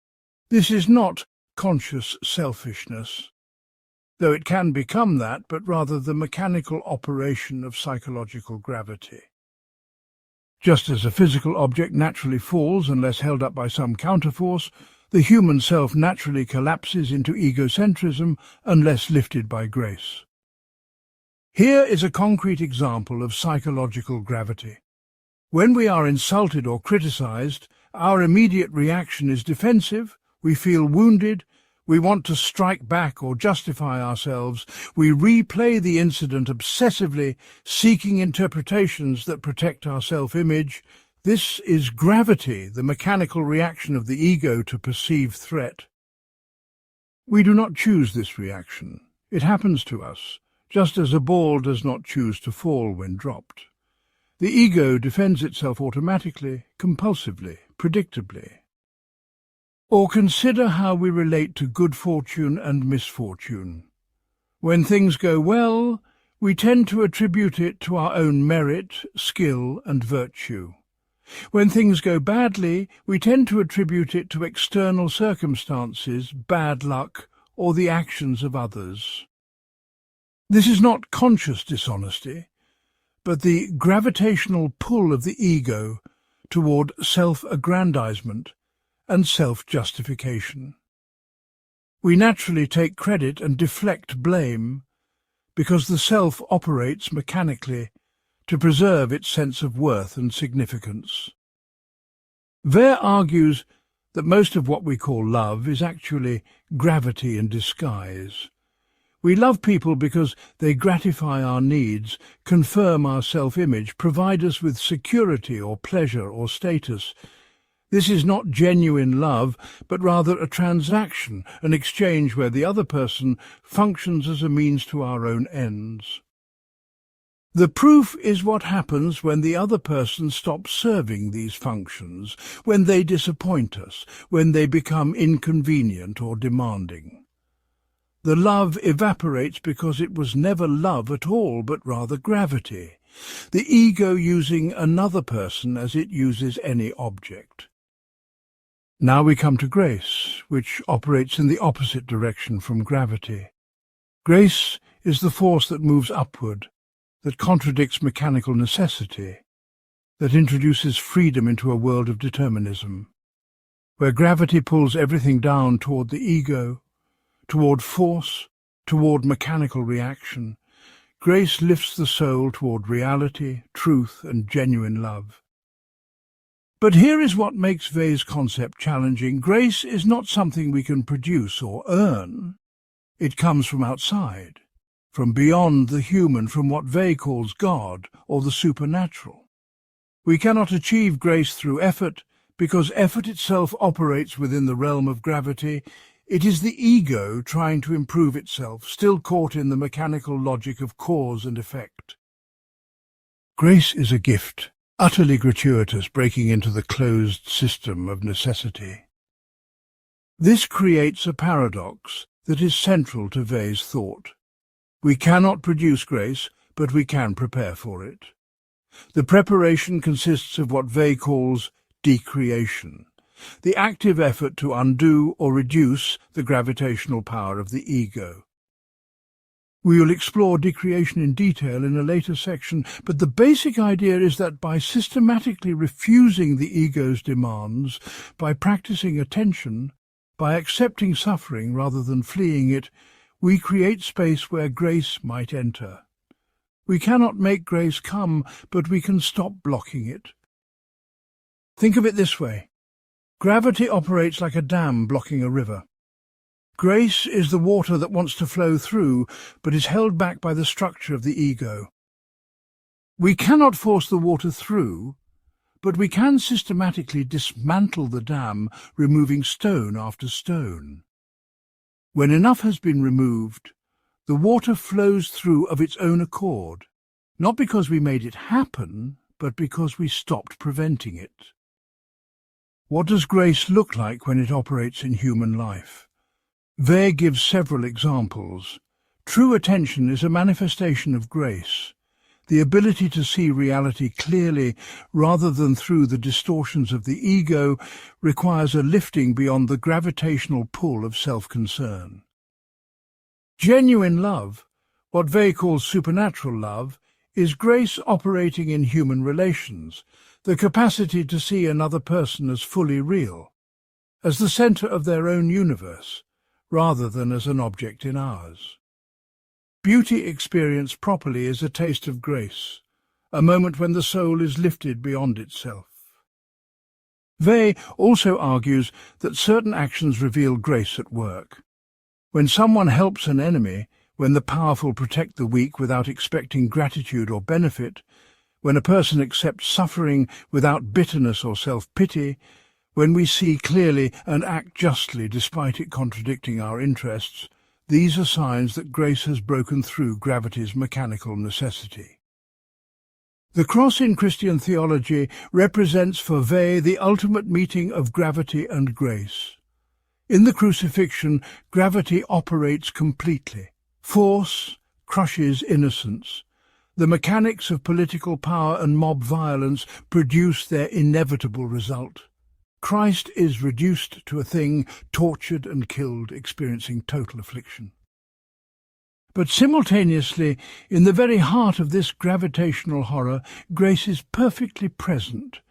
This is not conscious selfishness, though it can become that, but rather the mechanical operation of psychological gravity. Just as a physical object naturally falls unless held up by some counterforce, the human self naturally collapses into egocentrism unless lifted by grace. Here is a concrete example of psychological gravity. When we are insulted or criticized, our immediate reaction is defensive, we feel wounded, we want to strike back or justify ourselves. We replay the incident obsessively, seeking interpretations that protect our self-image. This is gravity, the mechanical reaction of the ego to perceived threat. We do not choose this reaction. It happens to us, just as a ball does not choose to fall when dropped. The ego defends itself automatically, compulsively, predictably. Or consider how we relate to good fortune and misfortune. When things go well, we tend to attribute it to our own merit, skill, and virtue. When things go badly, we tend to attribute it to external circumstances, bad luck, or the actions of others. This is not conscious dishonesty, but the gravitational pull of the ego toward self-aggrandizement and self-justification. We naturally take credit and deflect blame because the self operates mechanically to preserve its sense of worth and significance. Weil argues that most of what we call love is actually gravity in disguise. We love people because they gratify our needs, confirm our self-image, provide us with security or pleasure or status. This is not genuine love, but rather a transaction, an exchange where the other person functions as a means to our own ends. The proof is what happens when the other person stops serving these functions, when they disappoint us, when they become inconvenient or demanding. The love evaporates because it was never love at all, but rather gravity, the ego using another person as it uses any object. Now we come to grace, which operates in the opposite direction from gravity. Grace is the force that moves upward, that contradicts mechanical necessity, that introduces freedom into a world of determinism, where gravity pulls everything down toward the ego, toward force, toward mechanical reaction. Grace lifts the soul toward reality, truth, and genuine love. But here is what makes Weil's concept challenging. Grace is not something we can produce or earn. It comes from outside, from beyond the human, from what Weil calls God or the supernatural. We cannot achieve grace through effort, because effort itself operates within the realm of gravity. It is the ego trying to improve itself, still caught in the mechanical logic of cause and effect. Grace is a gift, utterly gratuitous, breaking into the closed system of necessity. This creates a paradox that is central to Weil's thought. We cannot produce grace, but we can prepare for it. The preparation consists of what Weil calls decreation, the active effort to undo or reduce the gravitational power of the ego. We will explore decreation in detail in a later section, but the basic idea is that by systematically refusing the ego's demands, by practicing attention, by accepting suffering rather than fleeing it, we create space where grace might enter. We cannot make grace come, but we can stop blocking it. Think of it this way. Gravity operates like a dam blocking a river. Grace is the water that wants to flow through, but is held back by the structure of the ego. We cannot force the water through, but we can systematically dismantle the dam, removing stone after stone. When enough has been removed, the water flows through of its own accord, not because we made it happen, but because we stopped preventing it. What does grace look like when it operates in human life? Weil gives several examples. True attention is a manifestation of grace. The ability to see reality clearly rather than through the distortions of the ego requires a lifting beyond the gravitational pull of self-concern. Genuine love, what Weil calls supernatural love, is grace operating in human relations, the capacity to see another person as fully real, as the center of their own universe, rather than as an object in ours. Beauty experienced properly is a taste of grace, a moment when the soul is lifted beyond itself. Weil also argues that certain actions reveal grace at work. When someone helps an enemy, when the powerful protect the weak without expecting gratitude or benefit, when a person accepts suffering without bitterness or self-pity, when we see clearly and act justly despite it contradicting our interests, these are signs that grace has broken through gravity's mechanical necessity. The cross in Christian theology represents for Weil the ultimate meeting of gravity and grace. In the crucifixion, gravity operates completely. Force crushes innocence. The mechanics of political power and mob violence produce their inevitable result. Christ is reduced to a thing tortured and killed, experiencing total affliction. But simultaneously, in the very heart of this gravitational horror, grace is perfectly present.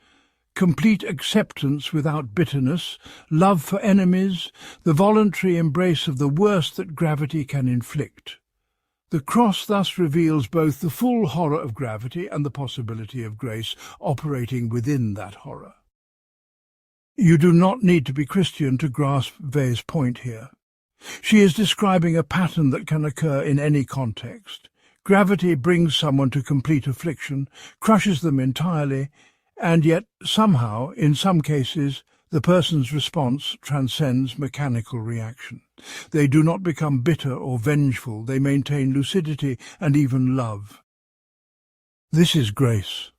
Complete acceptance without bitterness, love for enemies, the voluntary embrace of the worst that gravity can inflict. The cross thus reveals both the full horror of gravity and the possibility of grace operating within that horror. You do not need to be Christian to grasp Weil's point here. She is describing a pattern that can occur in any context. Gravity brings someone to complete affliction, crushes them entirely, and yet somehow, in some cases, the person's response transcends mechanical reaction. They do not become bitter or vengeful, they maintain lucidity and even love. This is grace,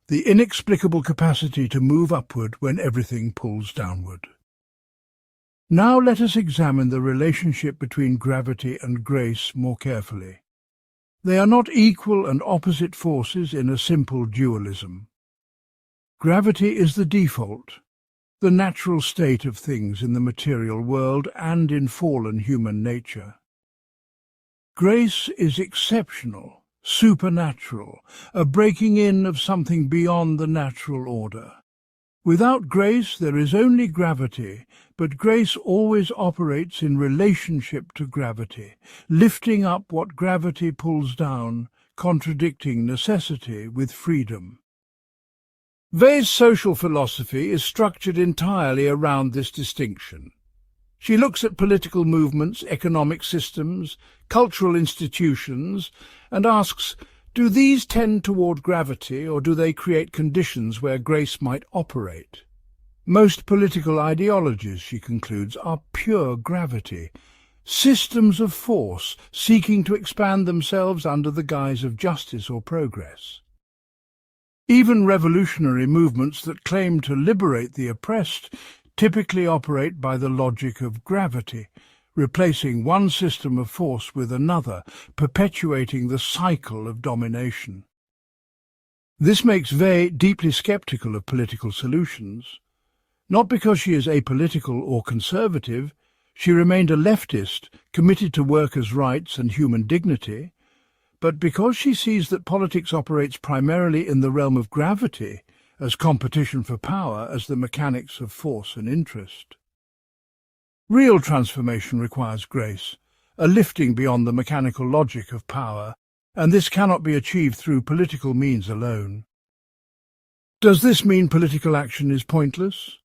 the inexplicable capacity to move upward when everything pulls downward. Now let us examine the relationship between gravity and grace more carefully. They are not equal and opposite forces in a simple dualism. Gravity is the default, the natural state of things in the material world and in fallen human nature. Grace is exceptional, supernatural, a breaking in of something beyond the natural order. Without grace there is only gravity, but grace always operates in relationship to gravity, lifting up what gravity pulls down, contradicting necessity with freedom. Weil's social philosophy is structured entirely around this distinction. She looks at political movements, economic systems, cultural institutions, and asks, do these tend toward gravity, or do they create conditions where grace might operate? Most political ideologies, she concludes, are pure gravity, systems of force seeking to expand themselves under the guise of justice or progress. Even revolutionary movements that claim to liberate the oppressed typically operate by the logic of gravity, replacing one system of force with another, perpetuating the cycle of domination. This makes Weil deeply skeptical of political solutions. Not because she is apolitical or conservative, she remained a leftist, committed to workers' rights and human dignity, but because she sees that politics operates primarily in the realm of gravity, as competition for power, as the mechanics of force and interest. Real transformation requires grace, a lifting beyond the mechanical logic of power, and this cannot be achieved through political means alone. Does this mean political action is pointless?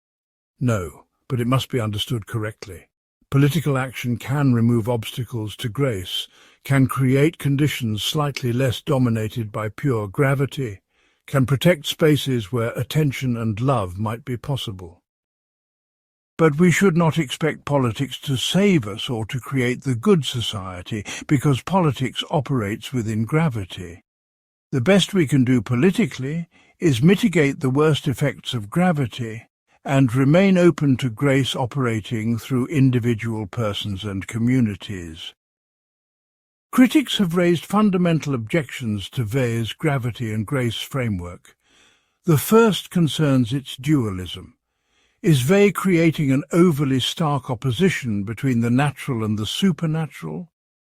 No, but it must be understood correctly. Political action can remove obstacles to grace, can create conditions slightly less dominated by pure gravity, can protect spaces where attention and love might be possible. But we should not expect politics to save us or to create the good society, because politics operates within gravity. The best we can do politically is mitigate the worst effects of gravity and remain open to grace operating through individual persons and communities. Critics have raised fundamental objections to Weil's gravity and grace framework. The first concerns its dualism. Is Weil creating an overly stark opposition between the natural and the supernatural,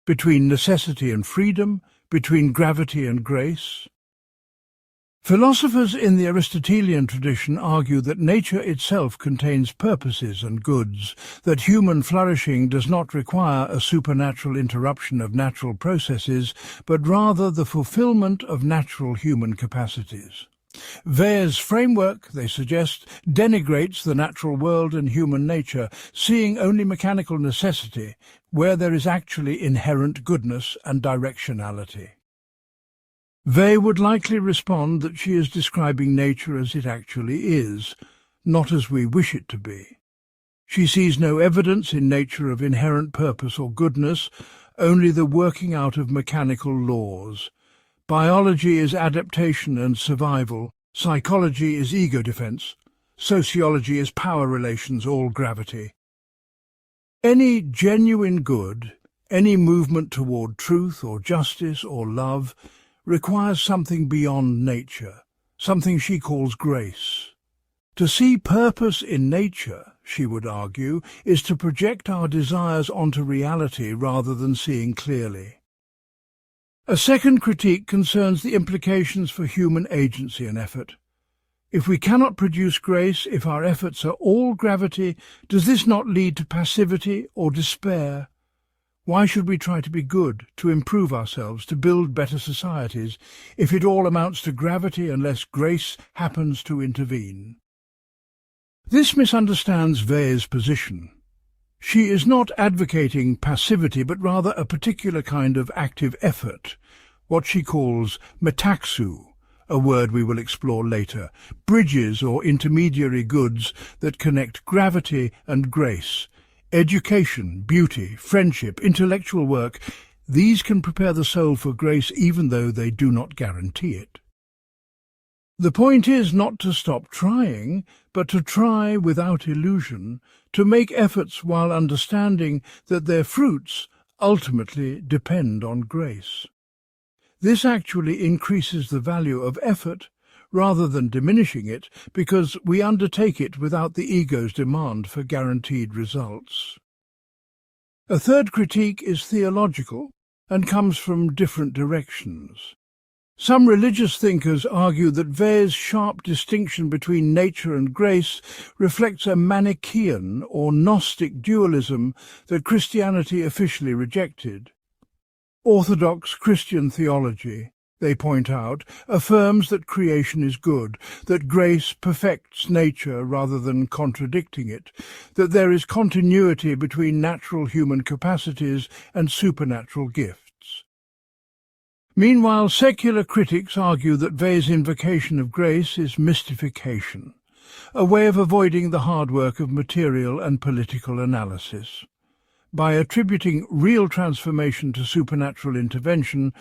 between necessity and freedom, between gravity and grace? Philosophers in the Aristotelian tradition argue that nature itself contains purposes and goods, that human flourishing does not require a supernatural interruption of natural processes, but rather the fulfillment of natural human capacities. Weil's framework, they suggest, denigrates the natural world and human nature, seeing only mechanical necessity where there is actually inherent goodness and directionality. Weil would likely respond that she is describing nature as it actually is, not as we wish it to be. She sees no evidence in nature of inherent purpose or goodness, only the working out of mechanical laws. Biology is adaptation and survival, psychology is ego defense, sociology is power relations, all gravity. Any genuine good, any movement toward truth or justice or love, requires something beyond nature, something she calls grace. To see purpose in nature, she would argue, is to project our desires onto reality rather than seeing clearly. A second critique concerns the implications for human agency and effort. If we cannot produce grace, if our efforts are all gravity, does this not lead to passivity or despair? Why should we try to be good, to improve ourselves, to build better societies, if it all amounts to gravity unless grace happens to intervene? This misunderstands Wei's position. She is not advocating passivity, but rather a particular kind of active effort, what she calls metaxou, a word we will explore later, bridges or intermediary goods that connect gravity and grace, education, beauty, friendship, intellectual work. These can prepare the soul for grace even though they do not guarantee it. The point is not to stop trying, but to try without illusion, to make efforts while understanding that their fruits ultimately depend on grace. This actually increases the value of effort rather than diminishing it, because we undertake it without the ego's demand for guaranteed results. A third critique is theological and comes from different directions. Some religious thinkers argue that Wei's sharp distinction between nature and grace reflects a Manichaean or Gnostic dualism that Christianity officially rejected. Orthodox Christian theology, they point out, affirms that creation is good, that grace perfects nature rather than contradicting it, that there is continuity between natural human capacities and supernatural gifts. Meanwhile, secular critics argue that Wei's invocation of grace is mystification, a way of avoiding the hard work of material and political analysis. By attributing real transformation to supernatural intervention,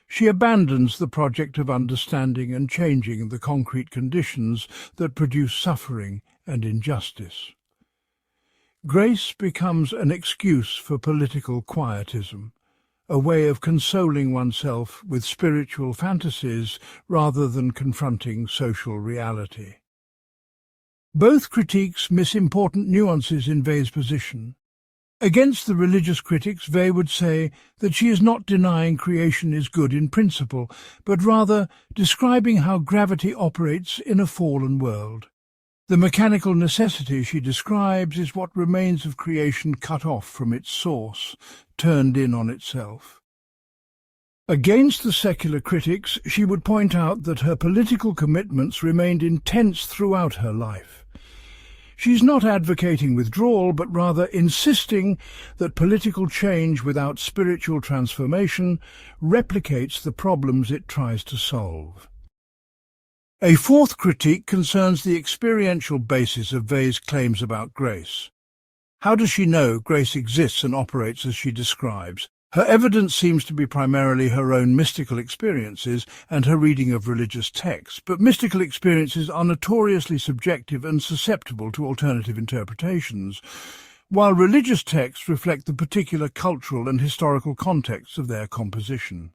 she abandons the project of understanding and changing the concrete conditions that produce suffering and injustice. Grace becomes an excuse for political quietism, a way of consoling oneself with spiritual fantasies rather than confronting social reality. Both critiques miss important nuances in Wei's position. Against the religious critics, Weil would say that she is not denying creation is good in principle, but rather describing how gravity operates in a fallen world. The mechanical necessity she describes is what remains of creation cut off from its source, turned in on itself. Against the secular critics, she would point out that her political commitments remained intense throughout her life. She's not advocating withdrawal, but rather insisting that political change without spiritual transformation replicates the problems it tries to solve. A fourth critique concerns the experiential basis of Wei's claims about grace. How does she know grace exists and operates as she describes? Her evidence seems to be primarily her own mystical experiences and her reading of religious texts, but mystical experiences are notoriously subjective and susceptible to alternative interpretations, while religious texts reflect the particular cultural and historical contexts of their composition.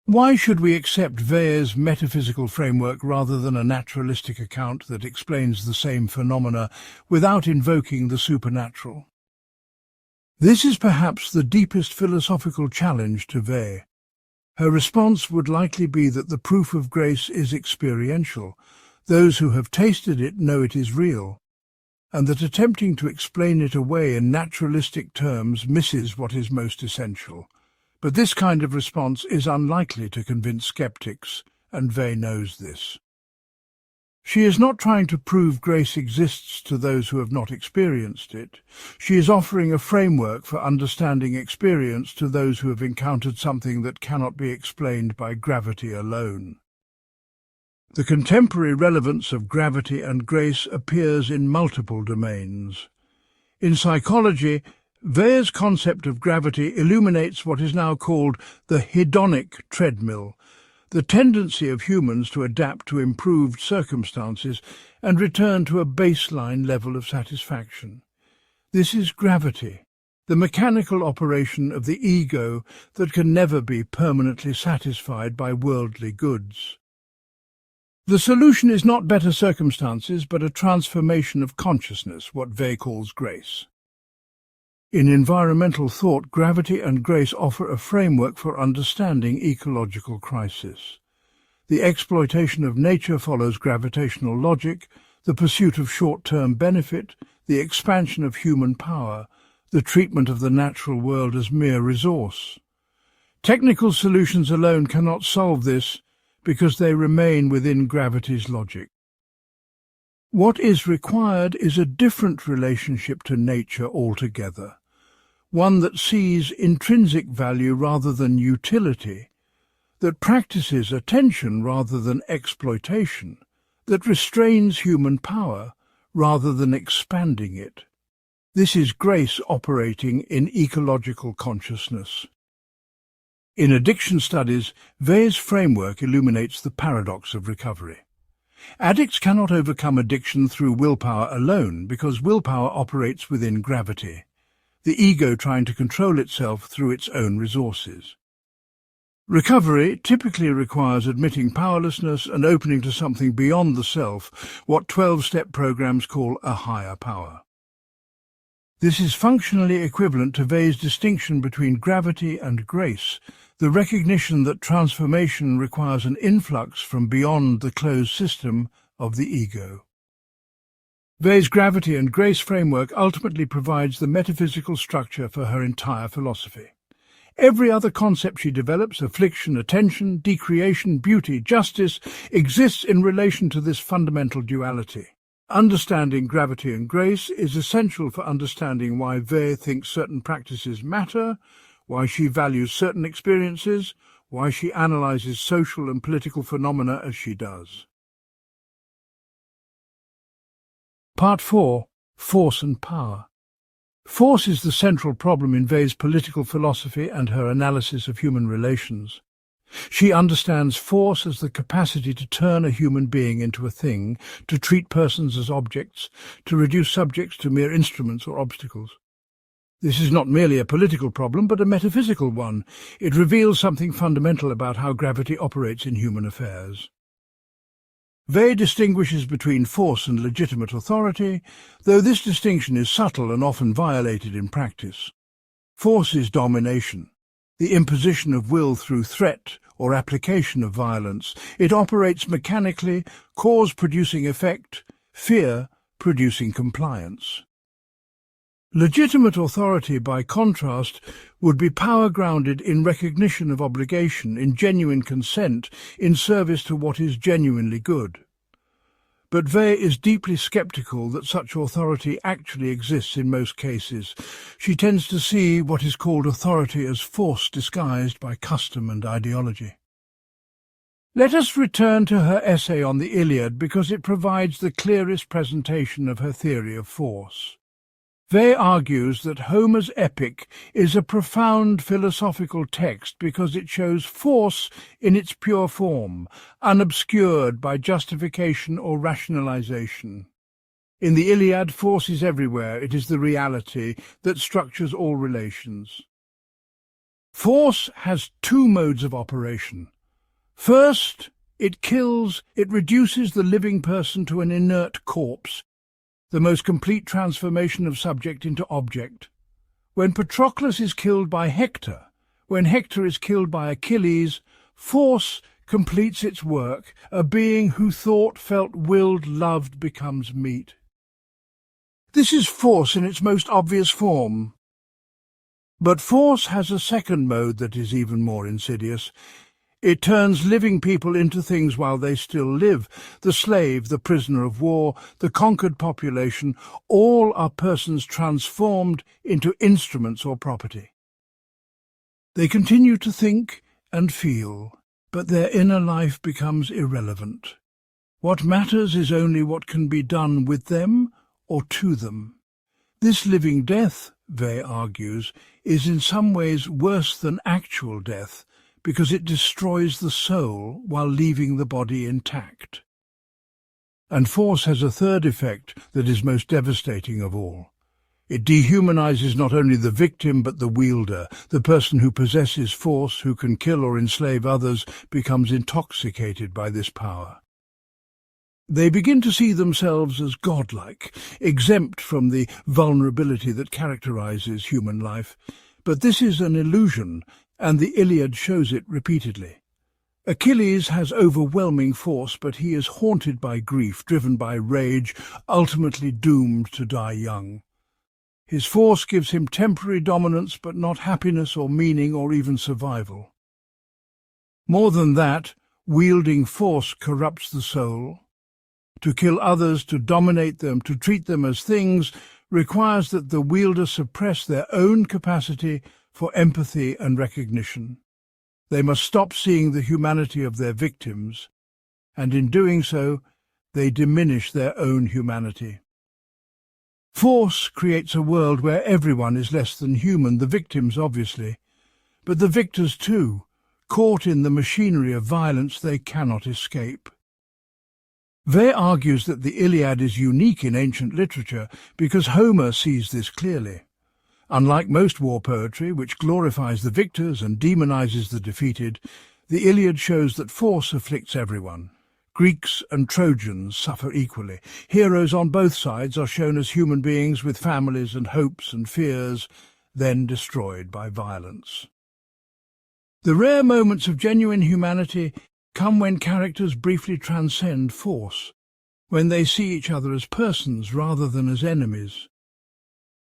Why should we accept Wei's metaphysical framework rather than a naturalistic account that explains the same phenomena without invoking the supernatural? This is perhaps the deepest philosophical challenge to Weil. Her response would likely be that the proof of grace is experiential. Those who have tasted it know it is real, and that attempting to explain it away in naturalistic terms misses what is most essential. But this kind of response is unlikely to convince skeptics, and Weil knows this. She is not trying to prove grace exists to those who have not experienced it. She is offering a framework for understanding experience to those who have encountered something that cannot be explained by gravity alone. The contemporary relevance of gravity and grace appears in multiple domains. In psychology, Weil's concept of gravity illuminates what is now called the hedonic treadmill, the tendency of humans to adapt to improved circumstances and return to a baseline level of satisfaction. This is gravity, the mechanical operation of the ego that can never be permanently satisfied by worldly goods. The solution is not better circumstances, but a transformation of consciousness, what Weil calls grace. In environmental thought, gravity and grace offer a framework for understanding ecological crisis. The exploitation of nature follows gravitational logic, the pursuit of short-term benefit, the expansion of human power, the treatment of the natural world as mere resource. Technical solutions alone cannot solve this because they remain within gravity's logic. What is required is a different relationship to nature altogether, one that sees intrinsic value rather than utility, that practices attention rather than exploitation, that restrains human power rather than expanding it. This is grace operating in ecological consciousness. In addiction studies, Weil's framework illuminates the paradox of recovery. Addicts cannot overcome addiction through willpower alone because willpower operates within gravity, the ego trying to control itself through its own resources. Recovery typically requires admitting powerlessness and opening to something beyond the self, what 12-step programs call a higher power. This is functionally equivalent to Weil's distinction between gravity and grace, the recognition that transformation requires an influx from beyond the closed system of the ego. Weil's gravity and grace framework ultimately provides the metaphysical structure for her entire philosophy. Every other concept she develops, affliction, attention, decreation, beauty, justice, exists in relation to this fundamental duality. Understanding gravity and grace is essential for understanding why Weil thinks certain practices matter, why she values certain experiences, why she analyzes social and political phenomena as she does. Part 4. Force and Power. Force is the central problem in Weil's political philosophy and her analysis of human relations. She understands force as the capacity to turn a human being into a thing, to treat persons as objects, to reduce subjects to mere instruments or obstacles. This is not merely a political problem, but a metaphysical one. It reveals something fundamental about how gravity operates in human affairs. Weil distinguishes between force and legitimate authority, though this distinction is subtle and often violated in practice. Force is domination, the imposition of will through threat or application of violence. It operates mechanically, cause producing effect, fear producing compliance. Legitimate authority, by contrast, would be power grounded in recognition of obligation, in genuine consent, in service to what is genuinely good. But Weil is deeply skeptical that such authority actually exists in most cases. She tends to see what is called authority as force disguised by custom and ideology. Let us return to her essay on the Iliad because it provides the clearest presentation of her theory of force. Weil argues that Homer's epic is a profound philosophical text because it shows force in its pure form, unobscured by justification or rationalization. In the Iliad, force is everywhere. It is the reality that structures all relations. Force has two modes of operation. First, it kills, it reduces the living person to an inert corpse, the most complete transformation of subject into object. When Patroclus is killed by Hector, when Hector is killed by Achilles, force completes its work. A being who thought, felt, willed, loved becomes meat. This is force in its most obvious form. But force has a second mode that is even more insidious. It turns living people into things while they still live. The slave, the prisoner of war, the conquered population, all are persons transformed into instruments or property. They continue to think and feel, but their inner life becomes irrelevant. What matters is only what can be done with them or to them. This living death, Weil argues, is in some ways worse than actual death, because it destroys the soul while leaving the body intact. And force has a third effect that is most devastating of all. It dehumanizes not only the victim but the wielder. The person who possesses force, who can kill or enslave others, becomes intoxicated by this power. They begin to see themselves as godlike, exempt from the vulnerability that characterizes human life. But this is an illusion, and the Iliad shows it repeatedly. Achilles has overwhelming force, but he is haunted by grief, driven by rage, ultimately doomed to die young. His force gives him temporary dominance, but not happiness or meaning or even survival. More than that, wielding force corrupts the soul. To kill others, to dominate them, to treat them as things, requires that the wielder suppress their own capacity for empathy and recognition. They must stop seeing the humanity of their victims, and in doing so, they diminish their own humanity. Force creates a world where everyone is less than human, the victims obviously, but the victors too, caught in the machinery of violence they cannot escape. Weil argues that the Iliad is unique in ancient literature because Homer sees this clearly. Unlike most war poetry, which glorifies the victors and demonizes the defeated, the Iliad shows that force afflicts everyone. Greeks and Trojans suffer equally. Heroes on both sides are shown as human beings with families and hopes and fears, then destroyed by violence. The rare moments of genuine humanity come when characters briefly transcend force, when they see each other as persons rather than as enemies.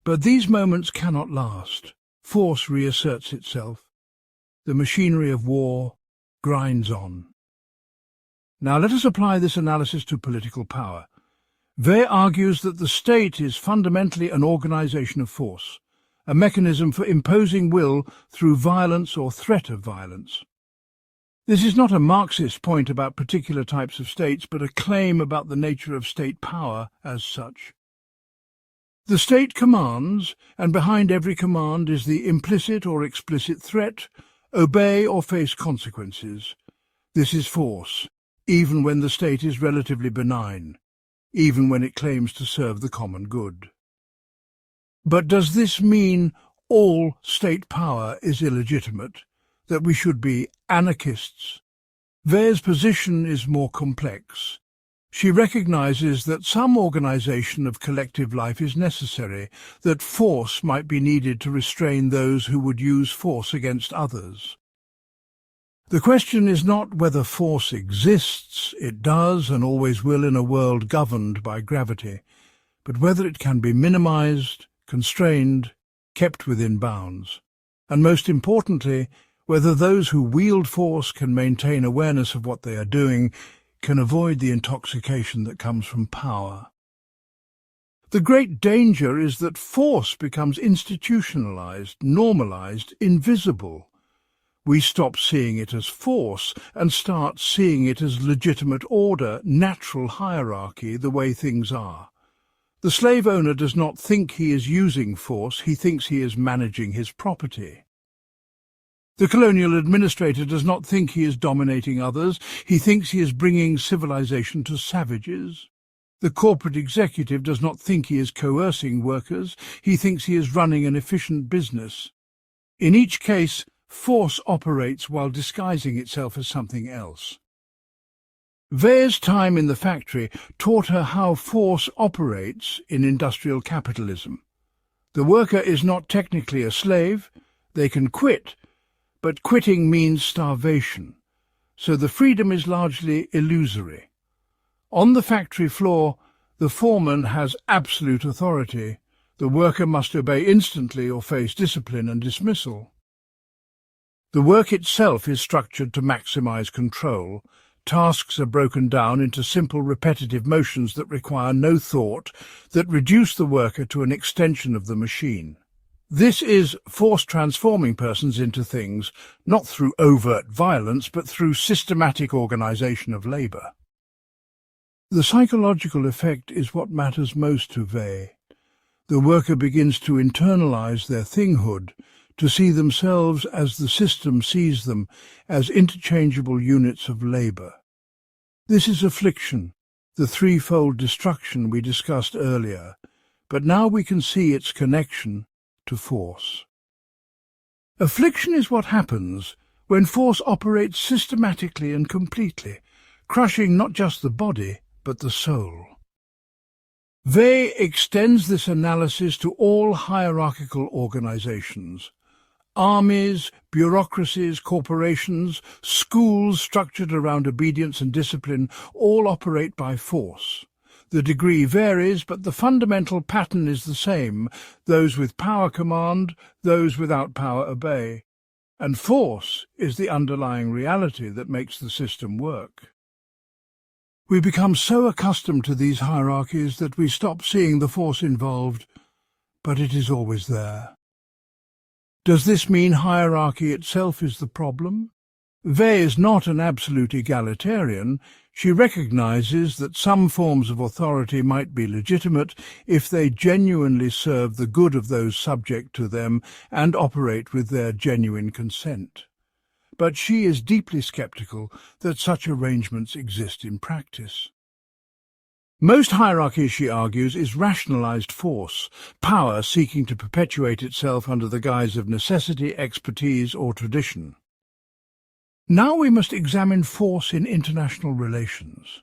But these moments cannot last. Force reasserts itself. The machinery of war grinds on. Now let us apply this analysis to political power. Weil argues that the state is fundamentally an organization of force, a mechanism for imposing will through violence or threat of violence. This is not a Marxist point about particular types of states, but a claim about the nature of state power as such. The state commands, and behind every command is the implicit or explicit threat: obey or face consequences. This is force, even when the state is relatively benign, even when it claims to serve the common good. But does this mean all state power is illegitimate, that we should be anarchists? Weil's position is more complex. She recognizes that some organization of collective life is necessary, that force might be needed to restrain those who would use force against others. The question is not whether force exists, it does and always will in a world governed by gravity, but whether it can be minimized, constrained, kept within bounds, and most importantly, whether those who wield force can maintain awareness of what they are doing, can avoid the intoxication that comes from power. The great danger is that force becomes institutionalized, normalized, invisible. We stop seeing it as force and start seeing it as legitimate order, natural hierarchy, the way things are. The slave owner does not think he is using force, he thinks he is managing his property. The colonial administrator does not think he is dominating others, he thinks he is bringing civilization to savages. The corporate executive does not think he is coercing workers, he thinks he is running an efficient business. In each case, force operates while disguising itself as something else. Weil's time in the factory taught her how force operates in industrial capitalism. The worker is not technically a slave, they can quit, but quitting means starvation, so the freedom is largely illusory. On the factory floor, the foreman has absolute authority. The worker must obey instantly or face discipline and dismissal. The work itself is structured to maximize control. Tasks are broken down into simple repetitive motions that require no thought, that reduce the worker to an extension of the machine. This is force transforming persons into things, not through overt violence, but through systematic organization of labor. The psychological effect is what matters most to Weil. The worker begins to internalize their thinghood, to see themselves as the system sees them, as interchangeable units of labor. This is affliction, the threefold destruction we discussed earlier, but now we can see its connection to force. Affliction is what happens when force operates systematically and completely, crushing not just the body, but the soul. Weil extends this analysis to all hierarchical organizations. Armies, bureaucracies, corporations, schools structured around obedience and discipline all operate by force. The degree varies, but the fundamental pattern is the same. Those with power command, those without power obey. And force is the underlying reality that makes the system work. We become so accustomed to these hierarchies that we stop seeing the force involved, but it is always there. Does this mean hierarchy itself is the problem? Weil is not an absolute egalitarian. She recognizes that some forms of authority might be legitimate if they genuinely serve the good of those subject to them and operate with their genuine consent. But she is deeply skeptical that such arrangements exist in practice. Most hierarchy, she argues, is rationalized force, power seeking to perpetuate itself under the guise of necessity, expertise, or tradition. Now we must examine force in international relations.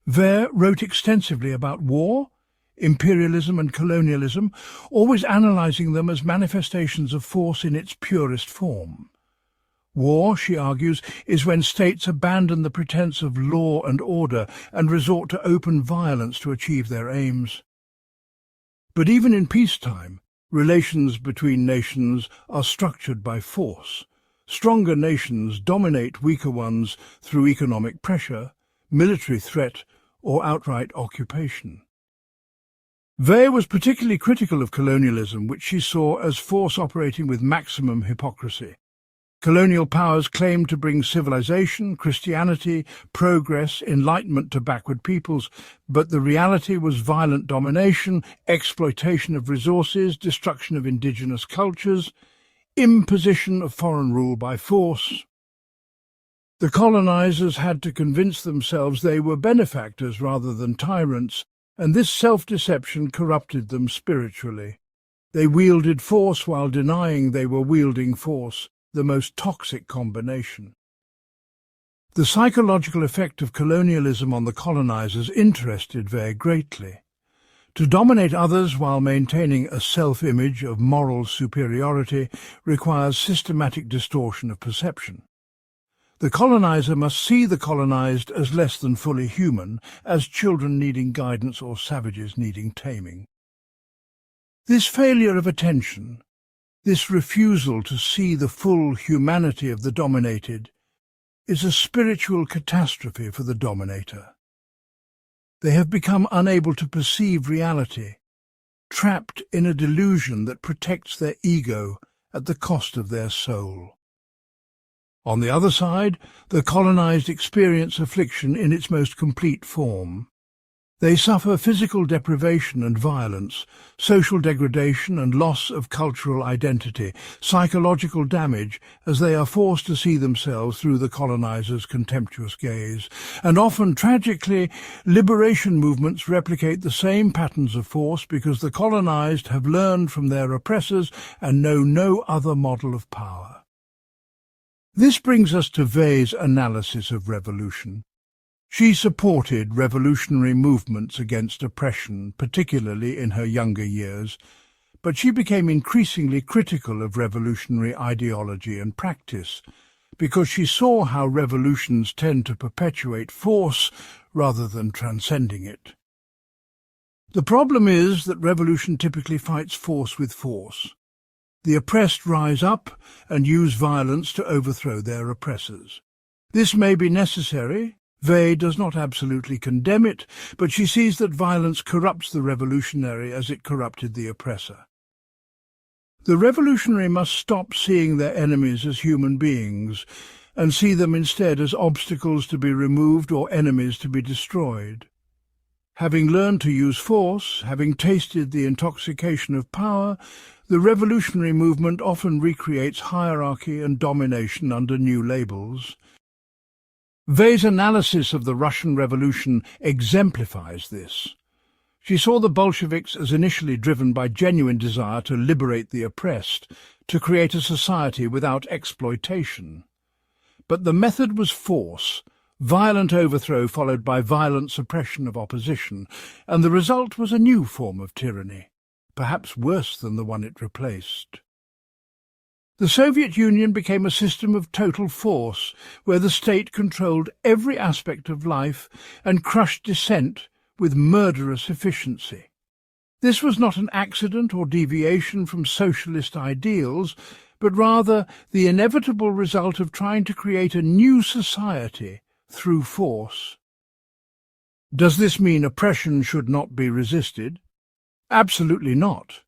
Weil wrote extensively about war, imperialism and colonialism, always analyzing them as manifestations of force in its purest form. War, she argues, is when states abandon the pretense of law and order and resort to open violence to achieve their aims. But even in peacetime, relations between nations are structured by force. Stronger nations dominate weaker ones through economic pressure, military threat, or outright occupation. Weil was particularly critical of colonialism, which she saw as force operating with maximum hypocrisy. Colonial powers claimed to bring civilization, Christianity, progress, enlightenment to backward peoples, but the reality was violent domination, exploitation of resources, destruction of indigenous cultures, imposition of foreign rule by force. The colonizers had to convince themselves they were benefactors rather than tyrants, and this self-deception corrupted them spiritually. They wielded force while denying they were wielding force, the most toxic combination. The psychological effect of colonialism on the colonizers interested Weil greatly. To dominate others while maintaining a self-image of moral superiority requires systematic distortion of perception. The colonizer must see the colonized as less than fully human, as children needing guidance or savages needing taming. This failure of attention, this refusal to see the full humanity of the dominated, is a spiritual catastrophe for the dominator. They have become unable to perceive reality, trapped in a delusion that protects their ego at the cost of their soul. On the other side, the colonized experience affliction in its most complete form. They suffer physical deprivation and violence, social degradation and loss of cultural identity, psychological damage as they are forced to see themselves through the colonizer's contemptuous gaze. And often, tragically, liberation movements replicate the same patterns of force because the colonized have learned from their oppressors and know no other model of power. This brings us to Weil's analysis of revolution. She supported revolutionary movements against oppression, particularly in her younger years, but she became increasingly critical of revolutionary ideology and practice because she saw how revolutions tend to perpetuate force rather than transcending it. The problem is that revolution typically fights force with force. The oppressed rise up and use violence to overthrow their oppressors. This may be necessary. Weil does not absolutely condemn it, but she sees that violence corrupts the revolutionary as it corrupted the oppressor. The revolutionary must stop seeing their enemies as human beings and see them instead as obstacles to be removed or enemies to be destroyed. Having learned to use force, having tasted the intoxication of power, the revolutionary movement often recreates hierarchy and domination under new labels. Weil's analysis of the Russian Revolution exemplifies this. She saw the Bolsheviks as initially driven by genuine desire to liberate the oppressed, to create a society without exploitation. But the method was force, violent overthrow followed by violent suppression of opposition, and the result was a new form of tyranny, perhaps worse than the one it replaced. The Soviet Union became a system of total force, where the state controlled every aspect of life and crushed dissent with murderous efficiency. This was not an accident or deviation from socialist ideals, but rather the inevitable result of trying to create a new society through force. Does this mean oppression should not be resisted? Absolutely not.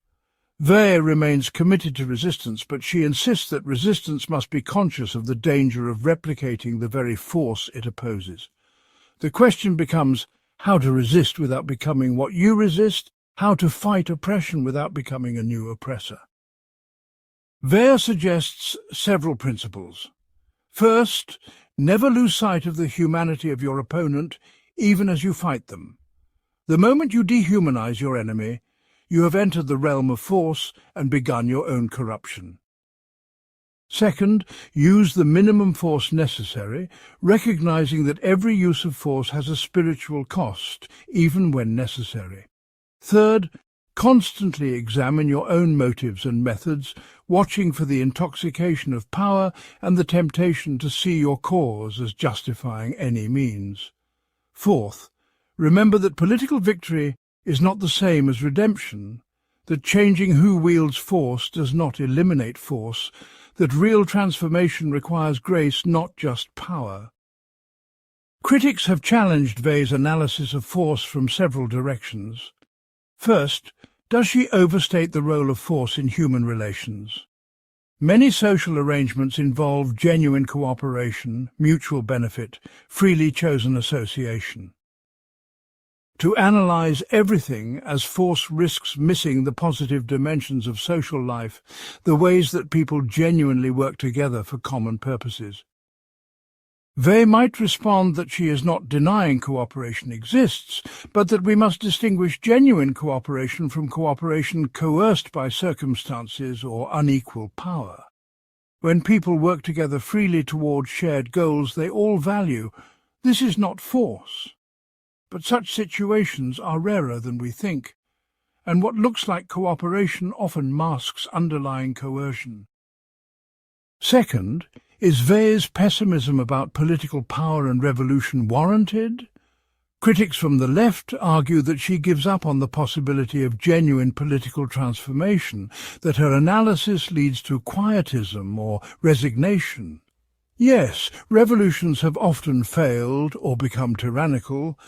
Weil remains committed to resistance, but she insists that resistance must be conscious of the danger of replicating the very force it opposes. The question becomes how to resist without becoming what you resist, how to fight oppression without becoming a new oppressor. Weil suggests several principles. First, never lose sight of the humanity of your opponent, even as you fight them. The moment you dehumanize your enemy, you have entered the realm of force and begun your own corruption. Second, use the minimum force necessary, recognizing that every use of force has a spiritual cost, even when necessary. Third, constantly examine your own motives and methods, watching for the intoxication of power and the temptation to see your cause as justifying any means. Fourth, remember that political victory is not the same as redemption, that changing who wields force does not eliminate force, that real transformation requires grace, not just power. Critics have challenged Weil's analysis of force from several directions. First, does she overstate the role of force in human relations? Many social arrangements involve genuine cooperation, mutual benefit, freely chosen association. To analyze everything as force risks missing the positive dimensions of social life, the ways that people genuinely work together for common purposes. Weil might respond that she is not denying cooperation exists, but that we must distinguish genuine cooperation from cooperation coerced by circumstances or unequal power. When people work together freely toward shared goals they all value, this is not force. But such situations are rarer than we think, and what looks like cooperation often masks underlying coercion. Second, is Weil's pessimism about political power and revolution warranted? Critics from the left argue that she gives up on the possibility of genuine political transformation, that her analysis leads to quietism or resignation. Yes, revolutions have often failed or become tyrannical,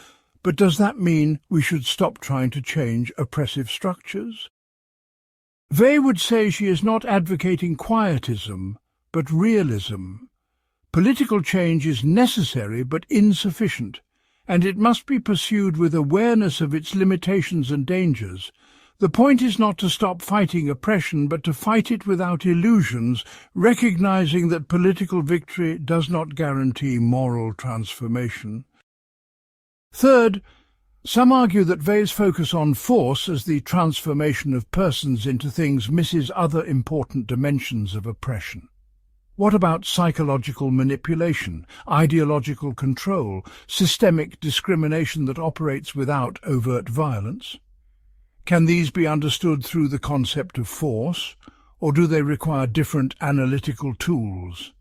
but does that mean we should stop trying to change oppressive structures? Weil would say she is not advocating quietism, but realism. Political change is necessary but insufficient, and it must be pursued with awareness of its limitations and dangers. The point is not to stop fighting oppression, but to fight it without illusions, recognizing that political victory does not guarantee moral transformation. Third, some argue that Weil's focus on force as the transformation of persons into things misses other important dimensions of oppression. What about psychological manipulation, ideological control, systemic discrimination that operates without overt violence? Can these be understood through the concept of force, or do they require different analytical tools?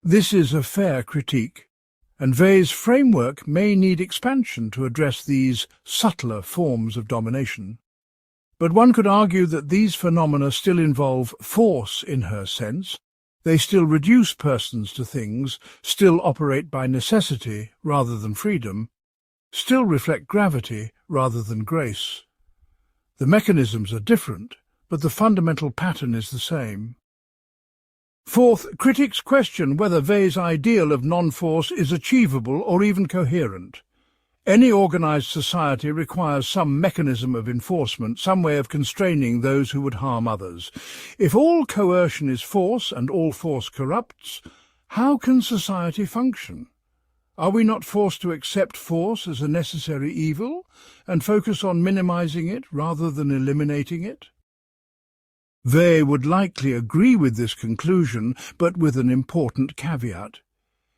This is a fair critique, and Weil's framework may need expansion to address these subtler forms of domination. But one could argue that these phenomena still involve force in her sense. They still reduce persons to things, still operate by necessity rather than freedom, still reflect gravity rather than grace. The mechanisms are different, but the fundamental pattern is the same. Fourth, critics question whether Weil's ideal of non-force is achievable or even coherent. Any organized society requires some mechanism of enforcement, some way of constraining those who would harm others. If all coercion is force and all force corrupts, how can society function? Are we not forced to accept force as a necessary evil and focus on minimizing it rather than eliminating it? Weil would likely agree with this conclusion, but with an important caveat.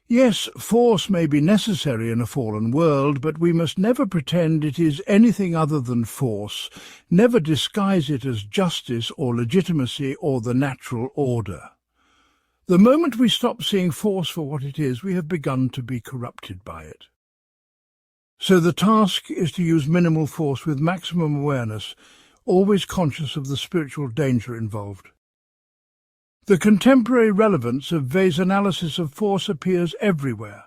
Yes, force may be necessary in a fallen world, but we must never pretend it is anything other than force, never disguise it as justice or legitimacy or the natural order. The moment we stop seeing force for what it is, we have begun to be corrupted by it. So the task is to use minimal force with maximum awareness, always conscious of the spiritual danger involved. The contemporary relevance of Weil's analysis of force appears everywhere.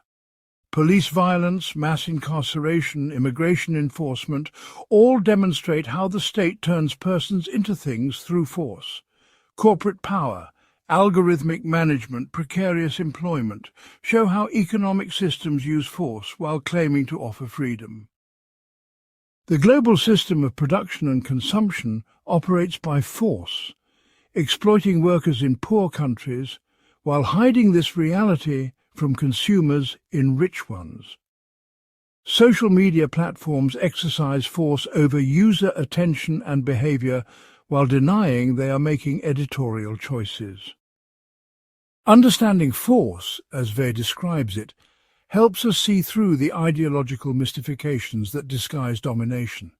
Police violence, mass incarceration, immigration enforcement all demonstrate how the state turns persons into things through force. Corporate power, algorithmic management, precarious employment show how economic systems use force while claiming to offer freedom. The global system of production and consumption operates by force, exploiting workers in poor countries while hiding this reality from consumers in rich ones. Social media platforms exercise force over user attention and behavior while denying they are making editorial choices. Understanding force, as Weil describes it, helps us see through the ideological mystifications that disguise domination.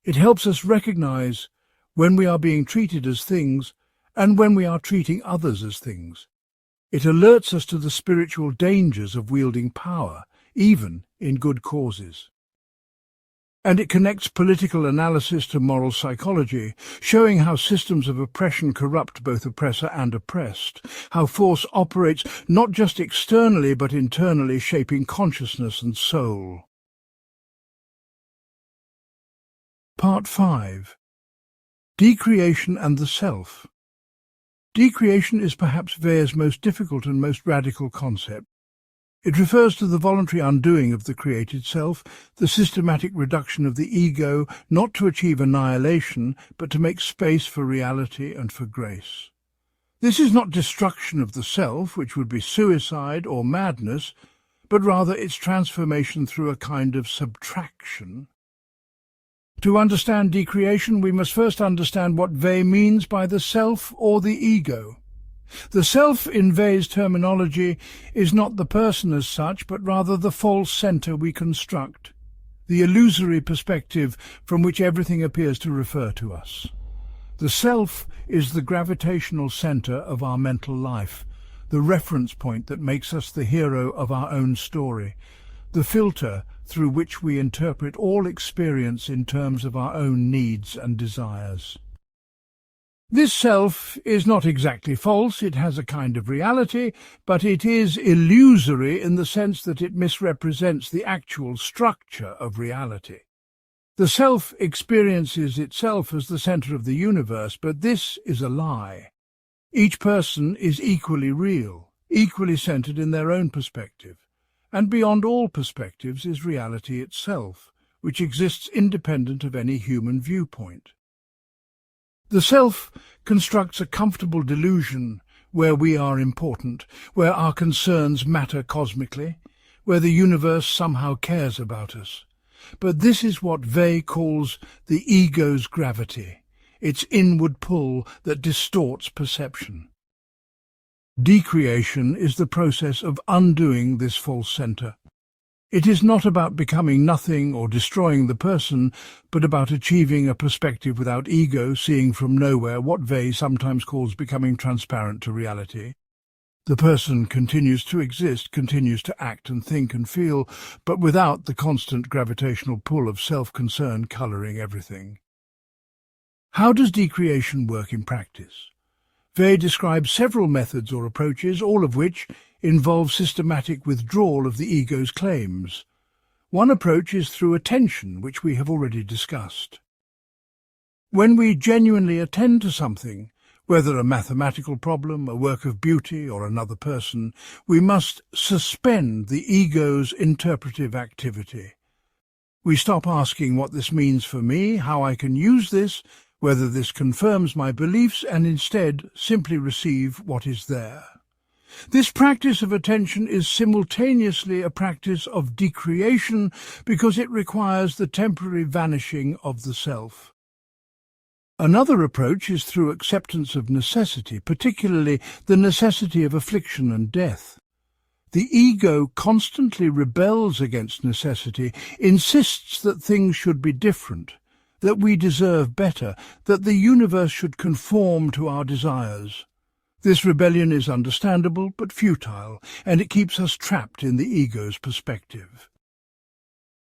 It helps us recognize when we are being treated as things and when we are treating others as things. It alerts us to the spiritual dangers of wielding power, even in good causes. And it connects political analysis to moral psychology, showing how systems of oppression corrupt both oppressor and oppressed, how force operates not just externally but internally, shaping consciousness and soul. Part 5. Decreation and the Self. Decreation is perhaps Weil's most difficult and most radical concept. It refers to the voluntary undoing of the created self, the systematic reduction of the ego, not to achieve annihilation, but to make space for reality and for grace. This is not destruction of the self, which would be suicide or madness, but rather its transformation through a kind of subtraction. To understand decreation, we must first understand what Weil means by the self or the ego. The self, in Weil's terminology, is not the person as such, but rather the false centre we construct, the illusory perspective from which everything appears to refer to us. The self is the gravitational centre of our mental life, the reference point that makes us the hero of our own story, the filter through which we interpret all experience in terms of our own needs and desires. This self is not exactly false, it has a kind of reality, but it is illusory in the sense that it misrepresents the actual structure of reality. The self experiences itself as the centre of the universe, but this is a lie. Each person is equally real, equally centred in their own perspective, and beyond all perspectives is reality itself, which exists independent of any human viewpoint. The self constructs a comfortable delusion where we are important, where our concerns matter cosmically, where the universe somehow cares about us. But this is what Weil calls the ego's gravity, its inward pull that distorts perception. Decreation is the process of undoing this false centre. It is not about becoming nothing or destroying the person, but about achieving a perspective without ego, seeing from nowhere, what Weil sometimes calls becoming transparent to reality. The person continues to exist, continues to act and think and feel, but without the constant gravitational pull of self-concern colouring everything. How does decreation work in practice? Weil describes several methods or approaches, all of which involve systematic withdrawal of the ego's claims. One approach is through attention, which we have already discussed. When we genuinely attend to something, whether a mathematical problem, a work of beauty, or another person, we must suspend the ego's interpretive activity. We stop asking what this means for me, how I can use this, whether this confirms my beliefs, and instead simply receive what is there. This practice of attention is simultaneously a practice of decreation because it requires the temporary vanishing of the self. Another approach is through acceptance of necessity, particularly the necessity of affliction and death. The ego constantly rebels against necessity, insists that things should be different, that we deserve better, that the universe should conform to our desires. This rebellion is understandable but futile, and it keeps us trapped in the ego's perspective.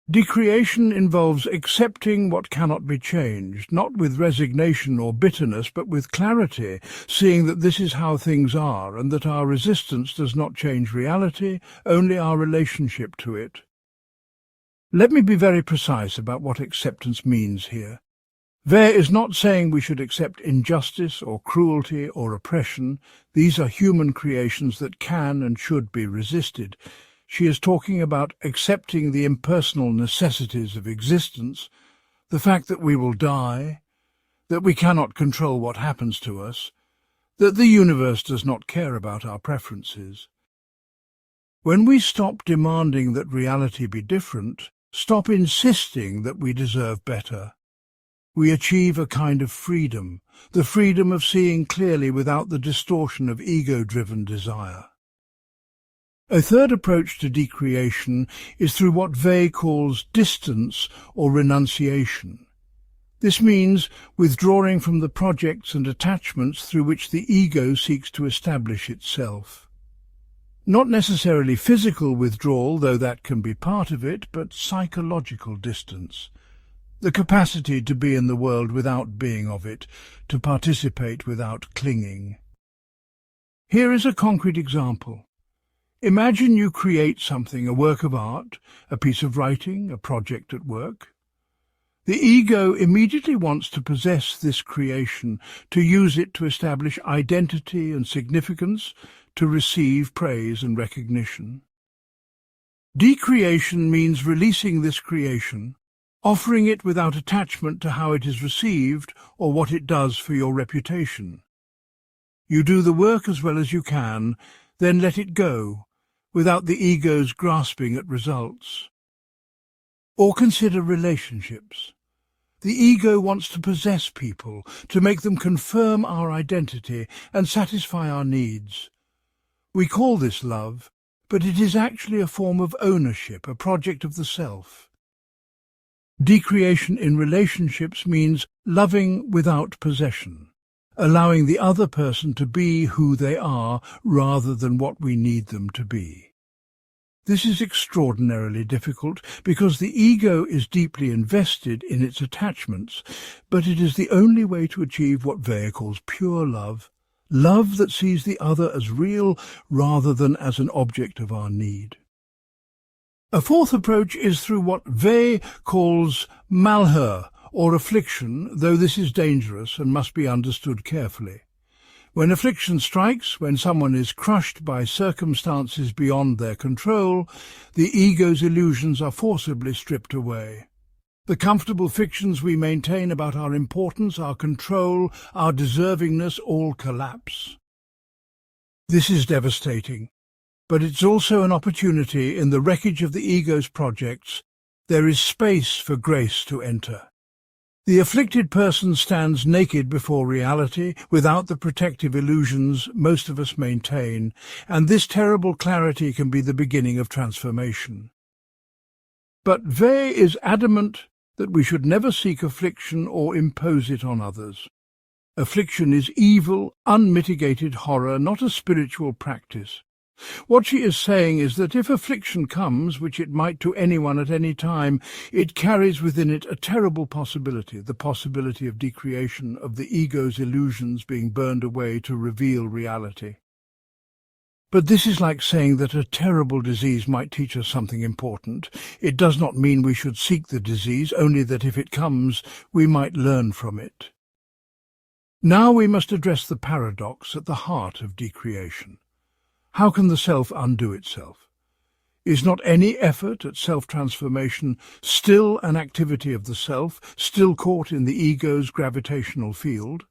Decreation involves accepting what cannot be changed, not with resignation or bitterness, but with clarity, seeing that this is how things are and that our resistance does not change reality, only our relationship to it. Let me be very precise about what acceptance means here. Weil is not saying we should accept injustice or cruelty or oppression. These are human creations that can and should be resisted. She is talking about accepting the impersonal necessities of existence, the fact that we will die, that we cannot control what happens to us, that the universe does not care about our preferences. When we stop demanding that reality be different, stop insisting that we deserve better, we achieve a kind of freedom, the freedom of seeing clearly without the distortion of ego-driven desire. A third approach to decreation is through what Weil calls distance or renunciation. This means withdrawing from the projects and attachments through which the ego seeks to establish itself. Not necessarily physical withdrawal, though that can be part of it, but psychological distance. The capacity to be in the world without being of it, to participate without clinging. Here is a concrete example. Imagine you create something, a work of art, a piece of writing, a project at work. The ego immediately wants to possess this creation, to use it to establish identity and significance, to receive praise and recognition. Decreation means releasing this creation, offering it without attachment to how it is received or what it does for your reputation. You do the work as well as you can, then let it go, without the ego's grasping at results. Or consider relationships. The ego wants to possess people, to make them confirm our identity and satisfy our needs. We call this love, but it is actually a form of ownership, a project of the self. Decreation in relationships means loving without possession, allowing the other person to be who they are rather than what we need them to be. This is extraordinarily difficult because the ego is deeply invested in its attachments, but it is the only way to achieve what Weil calls pure love, love that sees the other as real rather than as an object of our need. A fourth approach is through what Weil calls malheur, or affliction, though this is dangerous and must be understood carefully. When affliction strikes, when someone is crushed by circumstances beyond their control, the ego's illusions are forcibly stripped away. The comfortable fictions we maintain about our importance, our control, our deservingness all collapse. This is devastating, but it's also an opportunity. In the wreckage of the ego's projects, there is space for grace to enter. The afflicted person stands naked before reality, without the protective illusions most of us maintain, and this terrible clarity can be the beginning of transformation. But Weil is adamant that we should never seek affliction or impose it on others. Affliction is evil, unmitigated horror, not a spiritual practice. What she is saying is that if affliction comes, which it might to anyone at any time, it carries within it a terrible possibility, the possibility of decreation, of the ego's illusions being burned away to reveal reality. But this is like saying that a terrible disease might teach us something important. It does not mean we should seek the disease, only that if it comes, we might learn from it. Now we must address the paradox at the heart of decreation. How can the self undo itself? Is not any effort at self-transformation still an activity of the self, still caught in the ego's gravitational field?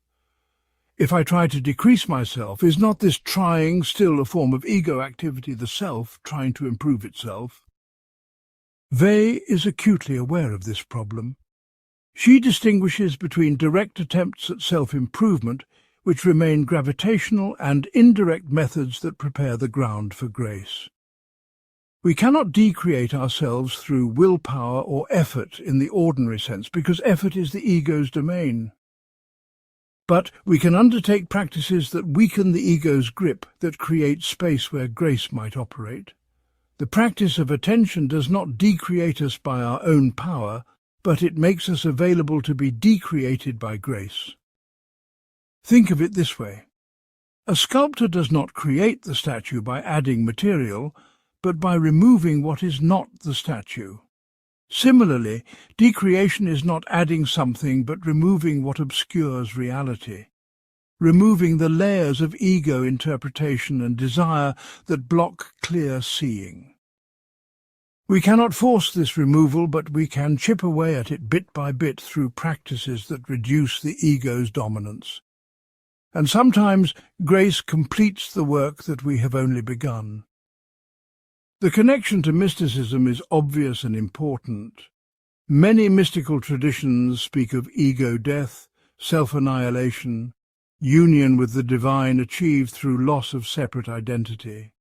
If I try to decrease myself, is not this trying still a form of ego activity, the self trying to improve itself? Weil is acutely aware of this problem. She distinguishes between direct attempts at self-improvement, which remain gravitational, and indirect methods that prepare the ground for grace. We cannot decreate ourselves through willpower or effort in the ordinary sense, because effort is the ego's domain. But we can undertake practices that weaken the ego's grip, that create space where grace might operate. The practice of attention does not decreate us by our own power, but it makes us available to be decreated by grace. Think of it this way. A sculptor does not create the statue by adding material, but by removing what is not the statue. Similarly, decreation is not adding something but removing what obscures reality, removing the layers of ego interpretation and desire that block clear seeing. We cannot force this removal, but we can chip away at it bit by bit through practices that reduce the ego's dominance. And sometimes grace completes the work that we have only begun. The connection to mysticism is obvious and important. Many mystical traditions speak of ego death, self-annihilation, union with the divine achieved through loss of separate identity.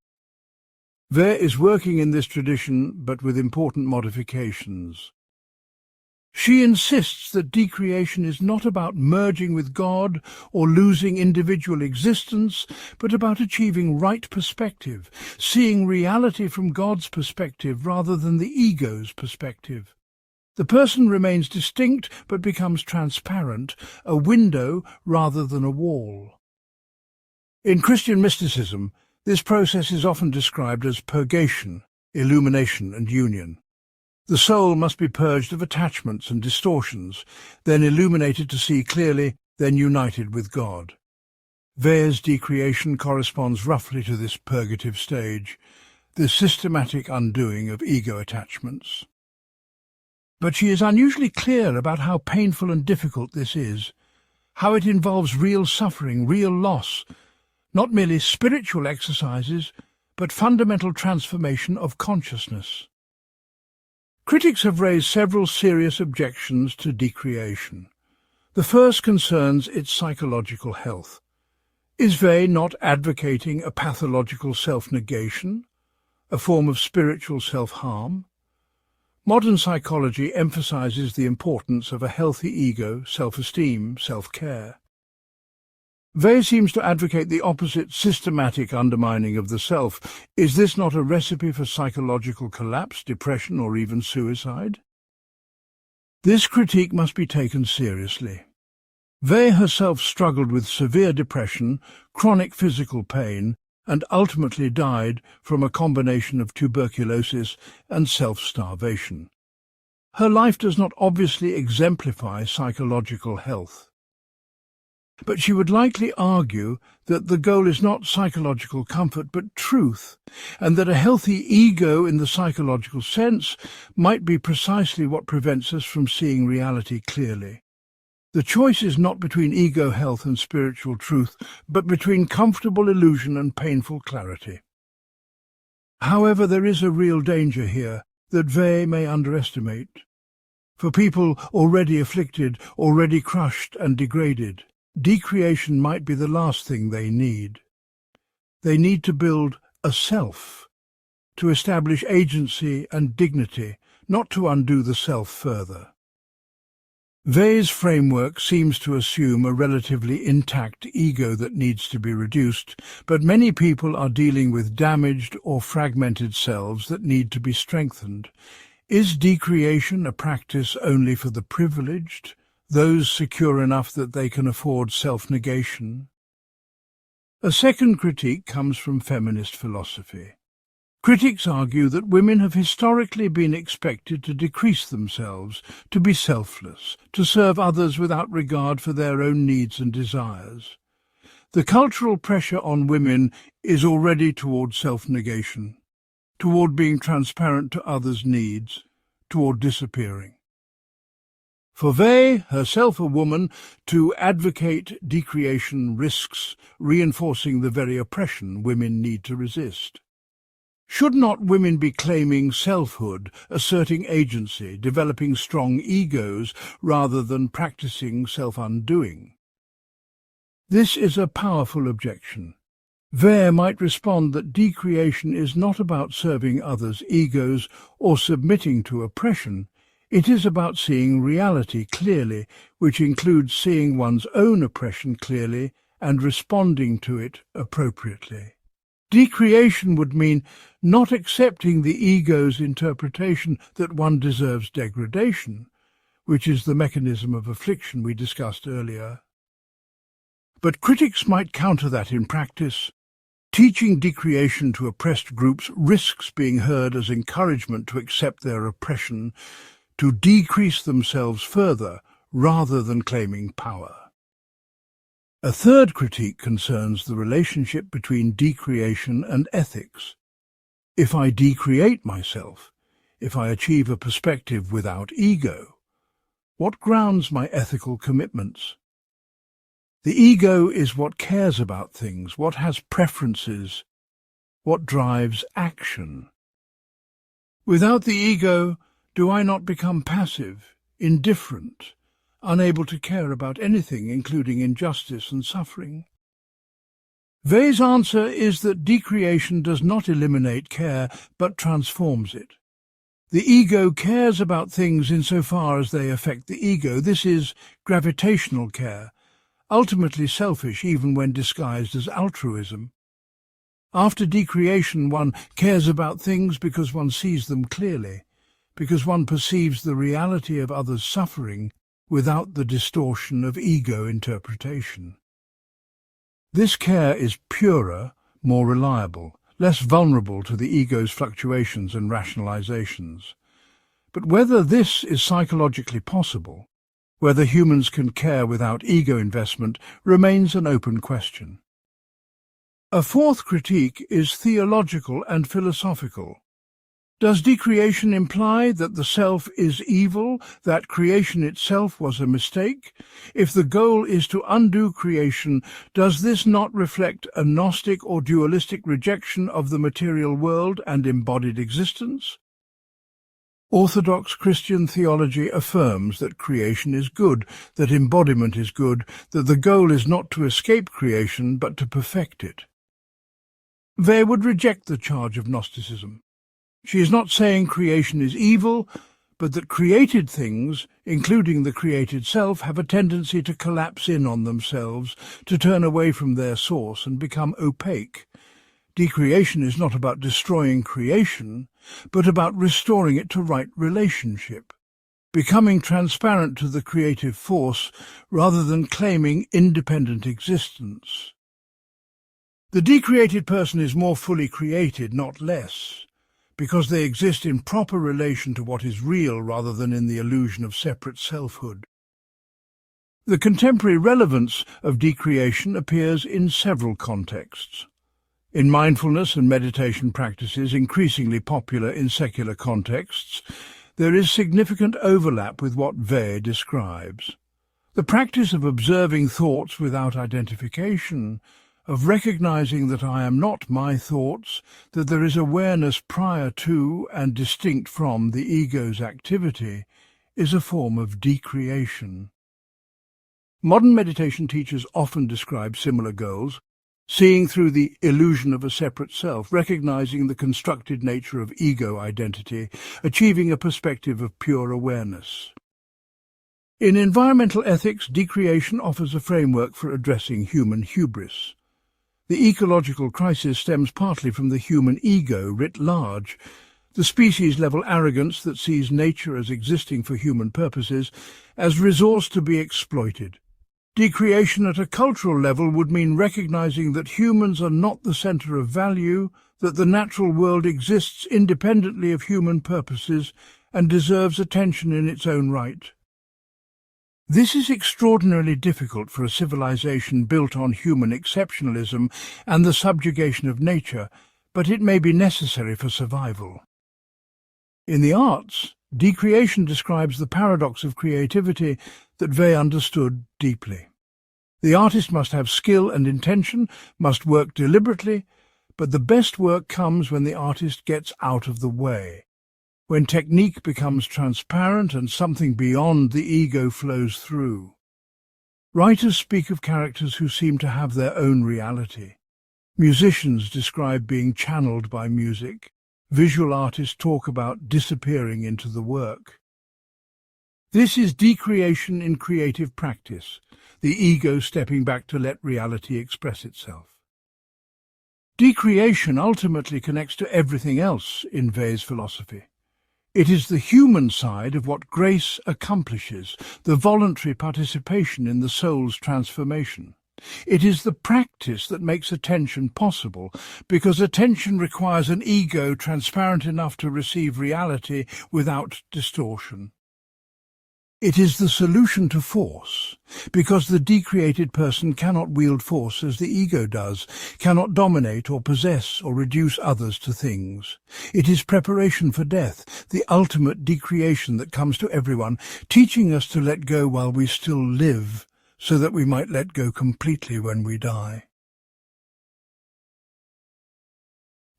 Weil is working in this tradition, but with important modifications. She insists that decreation is not about merging with God or losing individual existence, but about achieving right perspective, seeing reality from God's perspective rather than the ego's perspective. The person remains distinct but becomes transparent, a window rather than a wall. In Christian mysticism, this process is often described as purgation, illumination and union. The soul must be purged of attachments and distortions, then illuminated to see clearly, then united with God. Weil's decreation corresponds roughly to this purgative stage, the systematic undoing of ego attachments. But she is unusually clear about how painful and difficult this is, how it involves real suffering, real loss, not merely spiritual exercises, but fundamental transformation of consciousness. Critics have raised several serious objections to decreation. The first concerns its psychological health. Is Weil not advocating a pathological self-negation, a form of spiritual self-harm? Modern psychology emphasizes the importance of a healthy ego, self-esteem, self-care. Weil seems to advocate the opposite, systematic undermining of the self. Is this not a recipe for psychological collapse, depression, or even suicide? This critique must be taken seriously. Weil herself struggled with severe depression, chronic physical pain, and ultimately died from a combination of tuberculosis and self-starvation. Her life does not obviously exemplify psychological health. But she would likely argue that the goal is not psychological comfort but truth, and that a healthy ego in the psychological sense might be precisely what prevents us from seeing reality clearly. The choice is not between ego health and spiritual truth, but between comfortable illusion and painful clarity. However, there is a real danger here that Weil may underestimate. For people already afflicted, already crushed and degraded, decreation might be the last thing they need. They need to build a self, to establish agency and dignity, not to undo the self further. Weil's framework seems to assume a relatively intact ego that needs to be reduced, but many people are dealing with damaged or fragmented selves that need to be strengthened. Is decreation a practice only for the privileged, those secure enough that they can afford self-negation? A second critique comes from feminist philosophy. Critics argue that women have historically been expected to decrease themselves, to be selfless, to serve others without regard for their own needs and desires. The cultural pressure on women is already toward self-negation, toward being transparent to others' needs, toward disappearing. For Weil, herself a woman, to advocate decreation risks reinforcing the very oppression women need to resist. Should not women be claiming selfhood, asserting agency, developing strong egos, rather than practicing self-undoing? This is a powerful objection. Weil might respond that decreation is not about serving others' egos or submitting to oppression. It is about seeing reality clearly, which includes seeing one's own oppression clearly and responding to it appropriately. Decreation would mean not accepting the ego's interpretation that one deserves degradation, which is the mechanism of affliction we discussed earlier. But critics might counter that in practice. Teaching decreation to oppressed groups risks being heard as encouragement to accept their oppression, to decrease themselves further rather than claiming power. A third critique concerns the relationship between decreation and ethics. If I decreate myself, if I achieve a perspective without ego, what grounds my ethical commitments? The ego is what cares about things, what has preferences, what drives action. Without the ego, do I not become passive, indifferent, unable to care about anything, including injustice and suffering? Weil's answer is that decreation does not eliminate care, but transforms it. The ego cares about things insofar as they affect the ego. This is gravitational care, ultimately selfish even when disguised as altruism. After decreation, one cares about things because one sees them clearly, because one perceives the reality of others' suffering without the distortion of ego interpretation. This care is purer, more reliable, less vulnerable to the ego's fluctuations and rationalizations. But whether this is psychologically possible, whether humans can care without ego investment, remains an open question. A fourth critique is theological and philosophical. Does decreation imply that the self is evil, that creation itself was a mistake? If the goal is to undo creation, does this not reflect a Gnostic or dualistic rejection of the material world and embodied existence? Orthodox Christian theology affirms that creation is good, that embodiment is good, that the goal is not to escape creation but to perfect it. Weil would reject the charge of Gnosticism. She is not saying creation is evil, but that created things, including the created self, have a tendency to collapse in on themselves, to turn away from their source and become opaque. Decreation is not about destroying creation, but about restoring it to right relationship, becoming transparent to the creative force rather than claiming independent existence. The decreated person is more fully created, not less, because they exist in proper relation to what is real rather than in the illusion of separate selfhood. The contemporary relevance of decreation appears in several contexts. In mindfulness and meditation practices, increasingly popular in secular contexts, there is significant overlap with what Weil describes. The practice of observing thoughts without identification, of recognizing that I am not my thoughts, that there is awareness prior to and distinct from the ego's activity, is a form of decreation. Modern meditation teachers often describe similar goals, seeing through the illusion of a separate self, recognizing the constructed nature of ego identity, achieving a perspective of pure awareness. In environmental ethics, decreation offers a framework for addressing human hubris. The ecological crisis stems partly from the human ego writ large, the species-level arrogance that sees nature as existing for human purposes, as resource to be exploited. Decreation at a cultural level would mean recognizing that humans are not the center of value, that the natural world exists independently of human purposes and deserves attention in its own right. This is extraordinarily difficult for a civilization built on human exceptionalism and the subjugation of nature, but it may be necessary for survival. In the arts, decreation describes the paradox of creativity that Weil understood deeply. The artist must have skill and intention, must work deliberately, but the best work comes when the artist gets out of the way, when technique becomes transparent and something beyond the ego flows through. Writers speak of characters who seem to have their own reality. Musicians describe being channeled by music. Visual artists talk about disappearing into the work. This is decreation in creative practice, the ego stepping back to let reality express itself. Decreation ultimately connects to everything else in Wei's philosophy. It is the human side of what grace accomplishes, the voluntary participation in the soul's transformation. It is the practice that makes attention possible, because attention requires an ego transparent enough to receive reality without distortion. It is the solution to force, because the decreated person cannot wield force as the ego does, cannot dominate or possess or reduce others to things. It is preparation for death, the ultimate decreation that comes to everyone, teaching us to let go while we still live, so that we might let go completely when we die.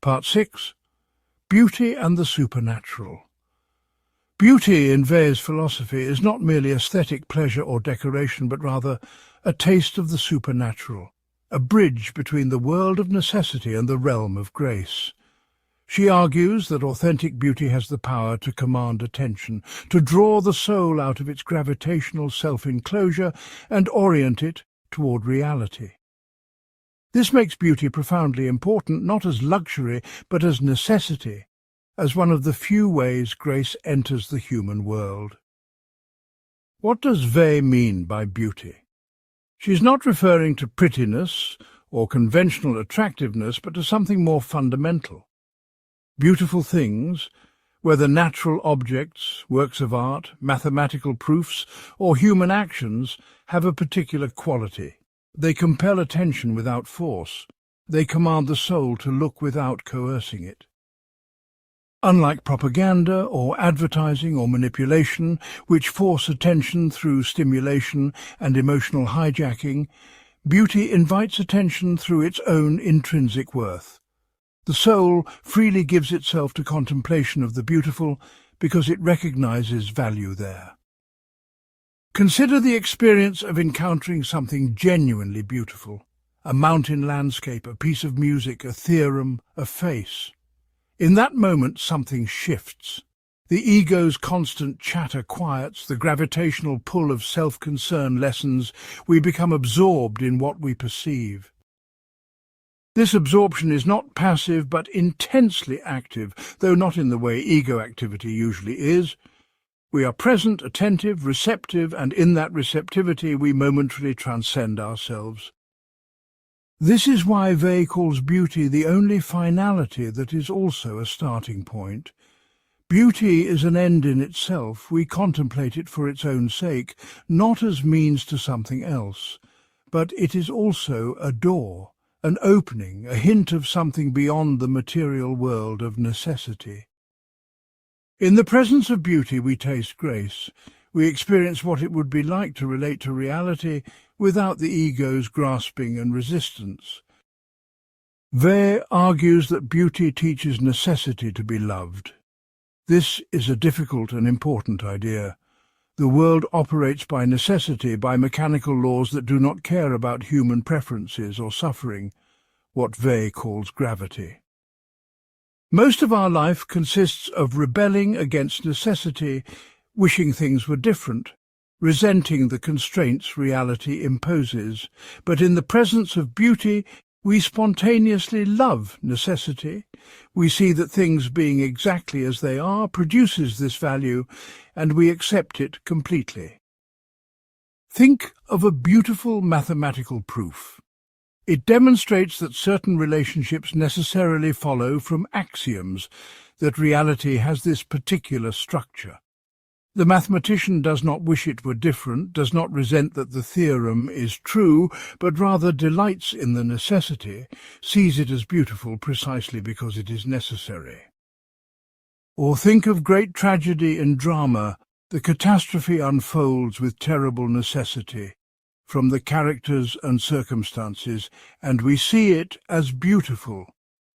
Part 6. Beauty and the Supernatural. Beauty in Wei's philosophy is not merely aesthetic pleasure or decoration, but rather a taste of the supernatural, a bridge between the world of necessity and the realm of grace. She argues that authentic beauty has the power to command attention, to draw the soul out of its gravitational self-enclosure and orient it toward reality. This makes beauty profoundly important, not as luxury, but as necessity, as one of the few ways grace enters the human world. What does Weil mean by beauty? She's not referring to prettiness or conventional attractiveness, but to something more fundamental. Beautiful things, whether natural objects, works of art, mathematical proofs, or human actions, have a particular quality. They compel attention without force. They command the soul to look without coercing it. Unlike propaganda or advertising or manipulation, which force attention through stimulation and emotional hijacking, beauty invites attention through its own intrinsic worth. The soul freely gives itself to contemplation of the beautiful because it recognizes value there. Consider the experience of encountering something genuinely beautiful, a mountain landscape, a piece of music, a theorem, a face. In that moment, something shifts. The ego's constant chatter quiets, the gravitational pull of self-concern lessens, we become absorbed in what we perceive. This absorption is not passive but intensely active, though not in the way ego activity usually is. We are present, attentive, receptive, and in that receptivity we momentarily transcend ourselves. This is why Weil calls beauty the only finality that is also a starting point. Beauty is an end in itself. We contemplate it for its own sake, not as means to something else. But it is also a door, an opening, a hint of something beyond the material world of necessity. In the presence of beauty we taste grace. We experience what it would be like to relate to reality without the ego's grasping and resistance. Weil argues that beauty teaches necessity to be loved. This is a difficult and important idea. The world operates by necessity, by mechanical laws that do not care about human preferences or suffering, what Weil calls gravity. Most of our life consists of rebelling against necessity, wishing things were different, resenting the constraints reality imposes. But in the presence of beauty, we spontaneously love necessity. We see that things being exactly as they are produces this value, and we accept it completely. Think of a beautiful mathematical proof. It demonstrates that certain relationships necessarily follow from axioms, that reality has this particular structure. The mathematician does not wish it were different, does not resent that the theorem is true, but rather delights in the necessity, sees it as beautiful precisely because it is necessary. Or think of great tragedy and drama. The catastrophe unfolds with terrible necessity from the characters and circumstances, and we see it as beautiful,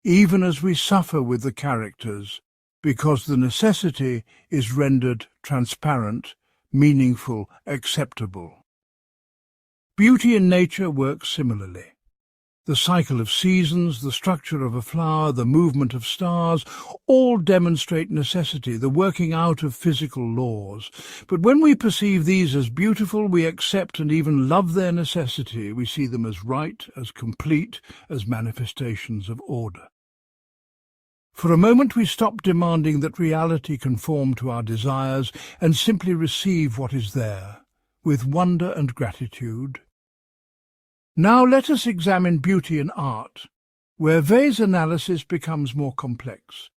even as we suffer with the characters, because the necessity is rendered transparent, meaningful, acceptable. Beauty in nature works similarly. The cycle of seasons, the structure of a flower, the movement of stars, all demonstrate necessity, the working out of physical laws. But when we perceive these as beautiful, we accept and even love their necessity. We see them as right, as complete, as manifestations of order. For a moment we stop demanding that reality conform to our desires and simply receive what is there, with wonder and gratitude. Now let us examine beauty in art, where Weil's analysis becomes more complex.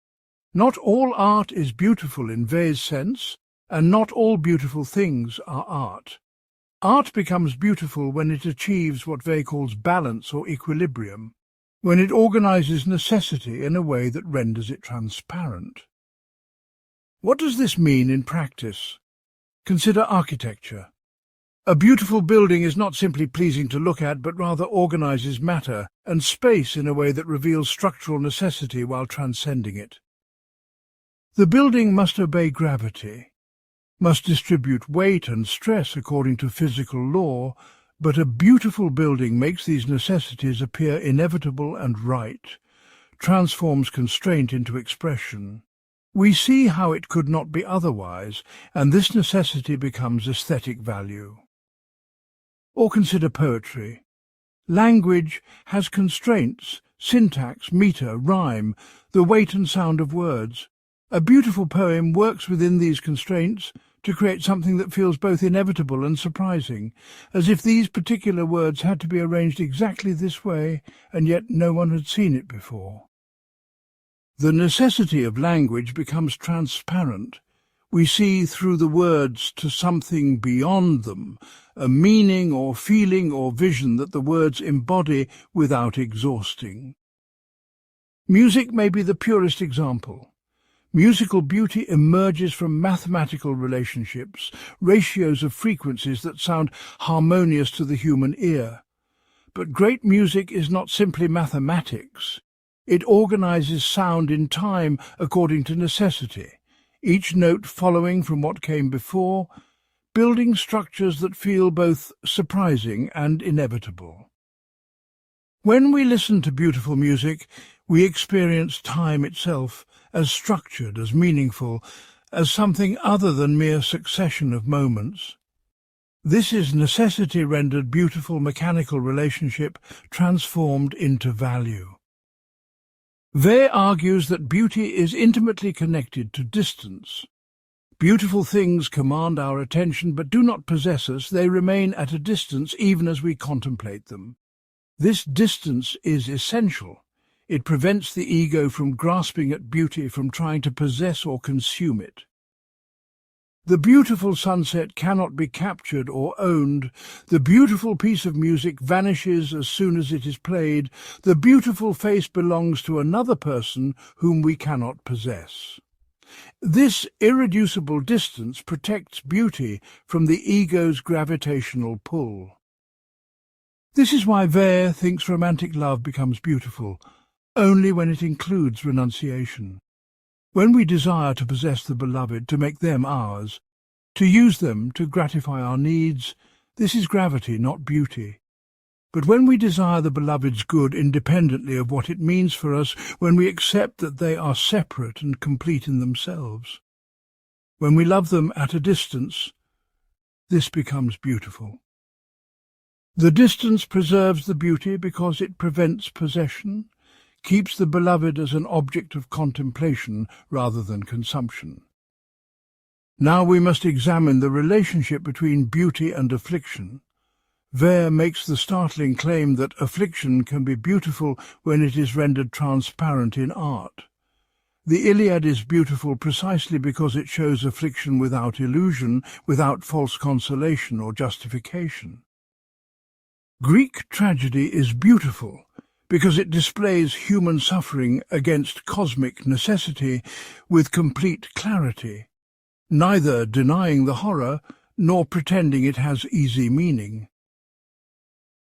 Not all art is beautiful in Weil's sense, and not all beautiful things are art. Art becomes beautiful when it achieves what Weil calls balance or equilibrium, when it organizes necessity in a way that renders it transparent. What does this mean in practice? Consider architecture. A beautiful building is not simply pleasing to look at, but rather organizes matter and space in a way that reveals structural necessity while transcending it. The building must obey gravity, must distribute weight and stress according to physical law, but a beautiful building makes these necessities appear inevitable and right, transforms constraint into expression. We see how it could not be otherwise, and this necessity becomes aesthetic value. Or consider poetry. Language has constraints, syntax, meter, rhyme, the weight and sound of words. A beautiful poem works within these constraints to create something that feels both inevitable and surprising, as if these particular words had to be arranged exactly this way, and yet no one had seen it before. The necessity of language becomes transparent. We see through the words to something beyond them, a meaning or feeling or vision that the words embody without exhausting. Music may be the purest example. Musical beauty emerges from mathematical relationships, ratios of frequencies that sound harmonious to the human ear. But great music is not simply mathematics. It organizes sound in time according to necessity, each note following from what came before, building structures that feel both surprising and inevitable. When we listen to beautiful music, we experience time itself as structured, as meaningful, as something other than mere succession of moments. This is necessity rendered beautiful mechanical relationship transformed into value. Weil argues that beauty is intimately connected to distance. Beautiful things command our attention but do not possess us. They remain at a distance even as we contemplate them. This distance is essential. It prevents the ego from grasping at beauty, from trying to possess or consume it. The beautiful sunset cannot be captured or owned. The beautiful piece of music vanishes as soon as it is played. The beautiful face belongs to another person whom we cannot possess. This irreducible distance protects beauty from the ego's gravitational pull. This is why Weil thinks romantic love becomes beautiful only when it includes renunciation. When we desire to possess the beloved, to make them ours, to use them to gratify our needs, this is gravity, not beauty. But when we desire the beloved's good independently of what it means for us, when we accept that they are separate and complete in themselves, when we love them at a distance, this becomes beautiful. The distance preserves the beauty because it prevents possession, keeps the beloved as an object of contemplation rather than consumption. Now we must examine the relationship between beauty and affliction. Weil makes the startling claim that affliction can be beautiful when it is rendered transparent in art. The Iliad is beautiful precisely because it shows affliction without illusion, without false consolation or justification. Greek tragedy is beautiful because it displays human suffering against cosmic necessity with complete clarity, neither denying the horror nor pretending it has easy meaning.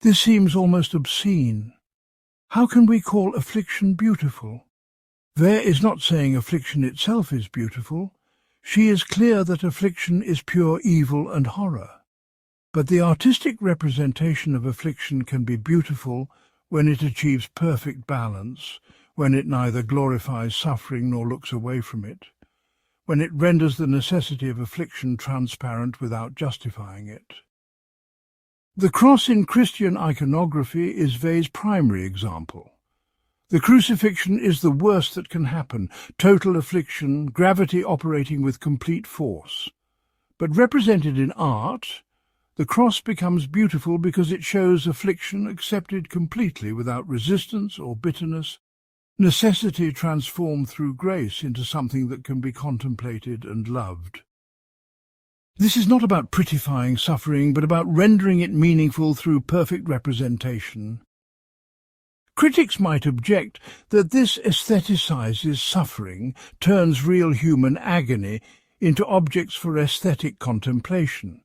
This seems almost obscene. How can we call affliction beautiful? Weil is not saying affliction itself is beautiful. She is clear that affliction is pure evil and horror. But the artistic representation of affliction can be beautiful when it achieves perfect balance, when it neither glorifies suffering nor looks away from it, when it renders the necessity of affliction transparent without justifying it. The cross in Christian iconography is Weil's primary example. The crucifixion is the worst that can happen, total affliction, gravity operating with complete force. But represented in art, the cross becomes beautiful because it shows affliction accepted completely without resistance or bitterness, necessity transformed through grace into something that can be contemplated and loved. This is not about prettifying suffering, but about rendering it meaningful through perfect representation. Critics might object that this aestheticizes suffering, turns real human agony into objects for aesthetic contemplation.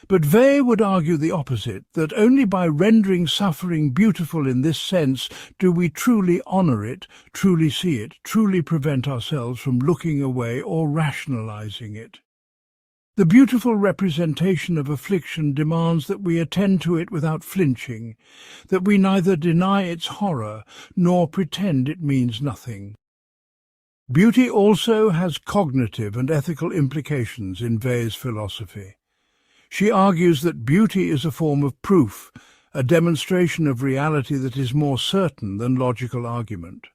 But Weil would argue the opposite, that only by rendering suffering beautiful in this sense do we truly honour it, truly see it, truly prevent ourselves from looking away or rationalizing it. The beautiful representation of affliction demands that we attend to it without flinching, that we neither deny its horror nor pretend it means nothing. Beauty also has cognitive and ethical implications in Weil's philosophy. She argues that beauty is a form of proof, a demonstration of reality that is more certain than logical argument.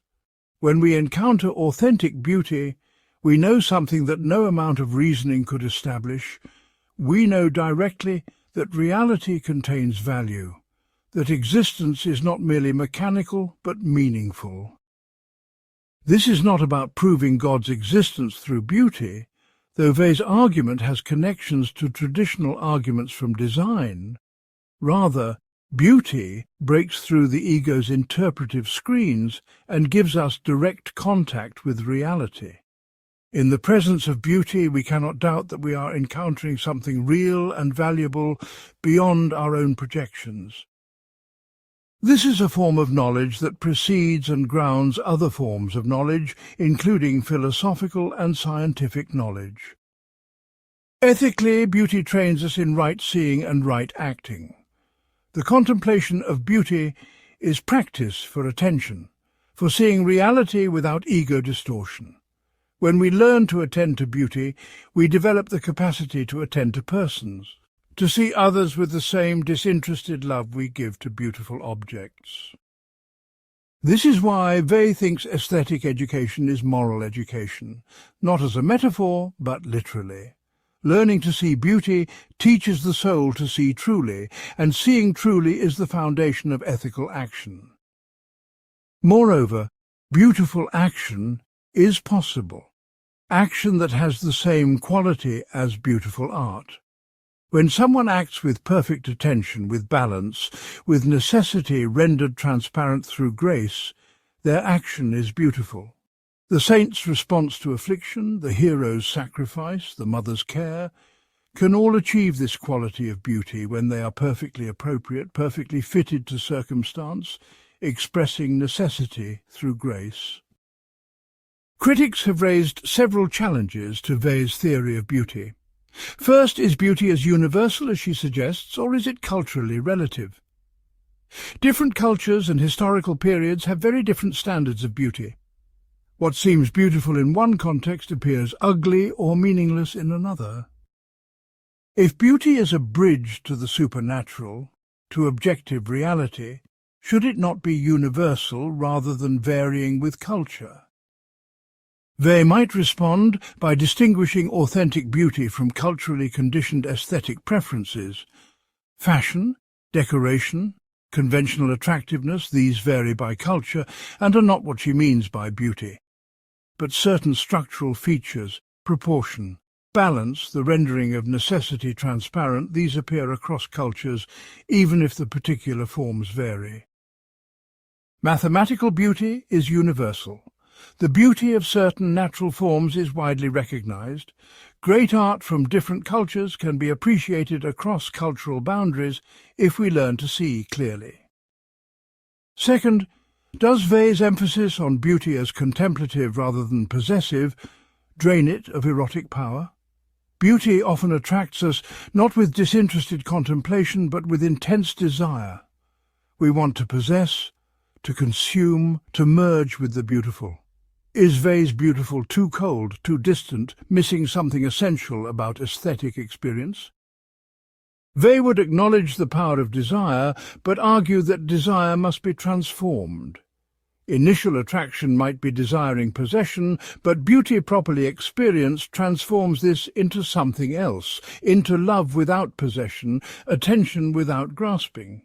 When we encounter authentic beauty, we know something that no amount of reasoning could establish. We know directly that reality contains value, that existence is not merely mechanical but meaningful. This is not about proving God's existence through beauty, though Weil's argument has connections to traditional arguments from design. Rather, beauty breaks through the ego's interpretive screens and gives us direct contact with reality. In the presence of beauty, we cannot doubt that we are encountering something real and valuable beyond our own projections. This is a form of knowledge that precedes and grounds other forms of knowledge, including philosophical and scientific knowledge. Ethically, beauty trains us in right seeing and right acting. The contemplation of beauty is practice for attention, for seeing reality without ego distortion. When we learn to attend to beauty, we develop the capacity to attend to persons, to see others with the same disinterested love we give to beautiful objects. This is why Weil thinks aesthetic education is moral education, not as a metaphor, but literally. Learning to see beauty teaches the soul to see truly, and seeing truly is the foundation of ethical action. Moreover, beautiful action is possible, action that has the same quality as beautiful art. When someone acts with perfect attention, with balance, with necessity rendered transparent through grace, their action is beautiful. The saint's response to affliction, the hero's sacrifice, the mother's care, can all achieve this quality of beauty when they are perfectly appropriate, perfectly fitted to circumstance, expressing necessity through grace. Critics have raised several challenges to Weil's theory of beauty. First, is beauty as universal as she suggests, or is it culturally relative? Different cultures and historical periods have very different standards of beauty. What seems beautiful in one context appears ugly or meaningless in another. If beauty is a bridge to the supernatural, to objective reality, should it not be universal rather than varying with culture? They might respond by distinguishing authentic beauty from culturally conditioned aesthetic preferences. Fashion, decoration, conventional attractiveness, these vary by culture and are not what she means by beauty. But certain structural features, proportion, balance, the rendering of necessity transparent, these appear across cultures, even if the particular forms vary. Mathematical beauty is universal. The beauty of certain natural forms is widely recognized. Great art from different cultures can be appreciated across cultural boundaries if we learn to see clearly. Second, does Weil's emphasis on beauty as contemplative rather than possessive drain it of erotic power? Beauty often attracts us not with disinterested contemplation but with intense desire. We want to possess, to consume, to merge with the beautiful. Is vase beautiful too cold, too distant, missing something essential about aesthetic experience? Weil would acknowledge the power of desire, but argue that desire must be transformed. Initial attraction might be desiring possession, but beauty properly experienced transforms this into something else, into love without possession, attention without grasping.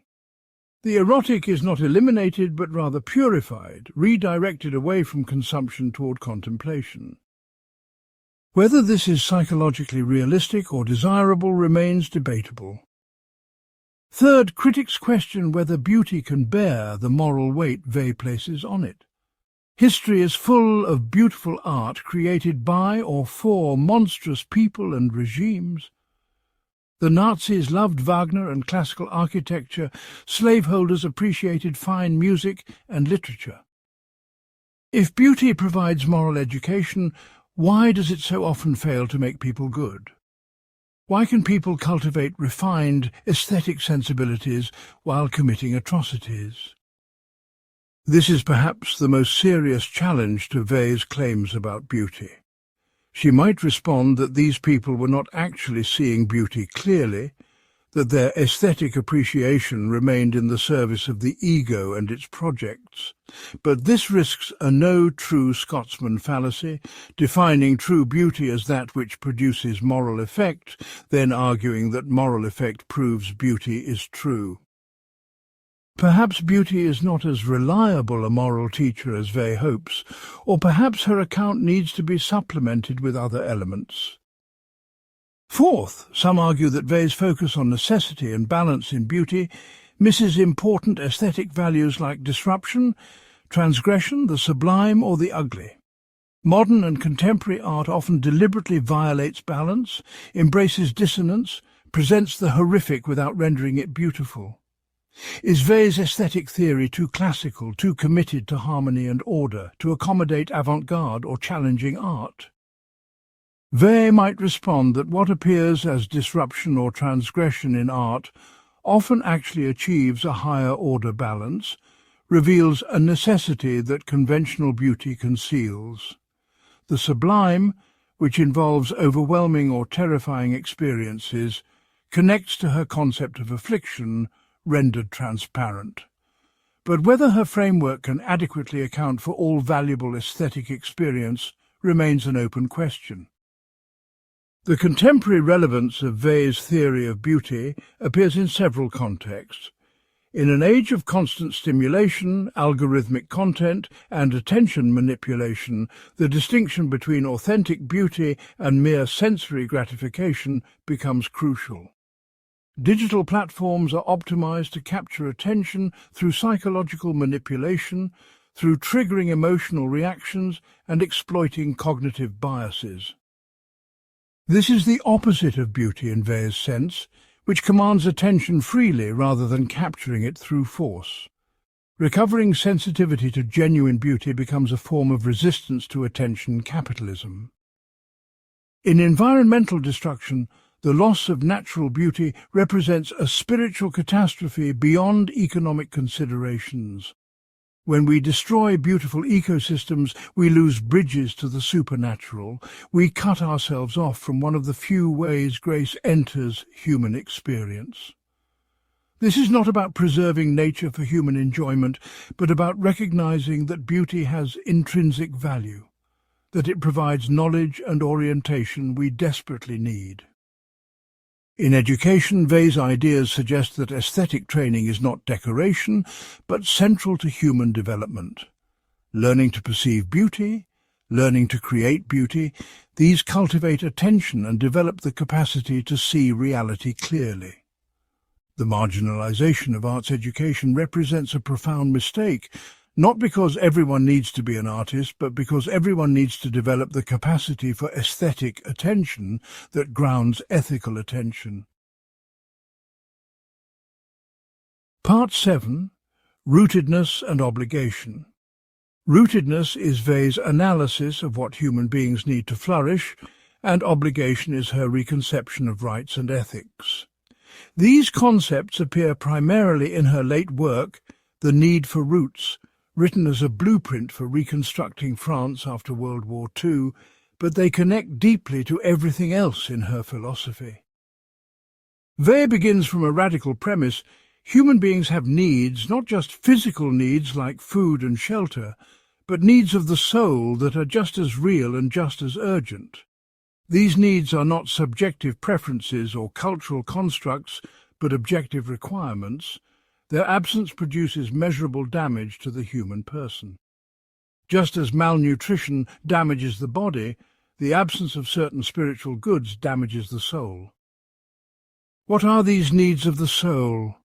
The erotic is not eliminated, but rather purified, redirected away from consumption toward contemplation. Whether this is psychologically realistic or desirable remains debatable. Third, critics question whether beauty can bear the moral weight Weil places on it. History is full of beautiful art created by or for monstrous people and regimes. The Nazis loved Wagner and classical architecture. Slaveholders appreciated fine music and literature. If beauty provides moral education, why does it so often fail to make people good? Why can people cultivate refined, aesthetic sensibilities while committing atrocities? This is perhaps the most serious challenge to Weil's claims about beauty. She might respond that these people were not actually seeing beauty clearly, that their aesthetic appreciation remained in the service of the ego and its projects. But this risks a no true Scotsman fallacy, defining true beauty as that which produces moral effect, then arguing that moral effect proves beauty is true. Perhaps beauty is not as reliable a moral teacher as Weil hopes, or perhaps her account needs to be supplemented with other elements. Fourth, some argue that Weil's focus on necessity and balance in beauty misses important aesthetic values like disruption, transgression, the sublime or the ugly. Modern and contemporary art often deliberately violates balance, embraces dissonance, presents the horrific without rendering it beautiful. Is Weil's aesthetic theory too classical, too committed to harmony and order, to accommodate avant-garde or challenging art? Weil might respond that what appears as disruption or transgression in art often actually achieves a higher-order balance, reveals a necessity that conventional beauty conceals. The sublime, which involves overwhelming or terrifying experiences, connects to her concept of affliction, rendered transparent. But whether her framework can adequately account for all valuable aesthetic experience remains an open question. The contemporary relevance of Weil's theory of beauty appears in several contexts. In an age of constant stimulation, algorithmic content, and attention manipulation, the distinction between authentic beauty and mere sensory gratification becomes crucial. Digital platforms are optimized to capture attention through psychological manipulation, through triggering emotional reactions and exploiting cognitive biases. This is the opposite of beauty in Weil's sense, which commands attention freely rather than capturing it through force. Recovering sensitivity to genuine beauty becomes a form of resistance to attention capitalism. In environmental destruction, the loss of natural beauty represents a spiritual catastrophe beyond economic considerations. When we destroy beautiful ecosystems, we lose bridges to the supernatural. We cut ourselves off from one of the few ways grace enters human experience. This is not about preserving nature for human enjoyment, but about recognizing that beauty has intrinsic value, that it provides knowledge and orientation we desperately need. In education, Weil's ideas suggest that aesthetic training is not decoration, but central to human development. Learning to perceive beauty, learning to create beauty, these cultivate attention and develop the capacity to see reality clearly. The marginalization of arts education represents a profound mistake, not because everyone needs to be an artist, but because everyone needs to develop the capacity for aesthetic attention that grounds ethical attention. Part 7. Rootedness and Obligation. Rootedness is Weil's analysis of what human beings need to flourish, and obligation is her reconception of rights and ethics. These concepts appear primarily in her late work, The Need for Roots, written as a blueprint for reconstructing France after World War II, but they connect deeply to everything else in her philosophy. Weil begins from a radical premise: human beings have needs, not just physical needs like food and shelter, but needs of the soul that are just as real and just as urgent. These needs are not subjective preferences or cultural constructs, but objective requirements. Their absence produces measurable damage to the human person. Just as malnutrition damages the body, the absence of certain spiritual goods damages the soul. What are these needs of the soul?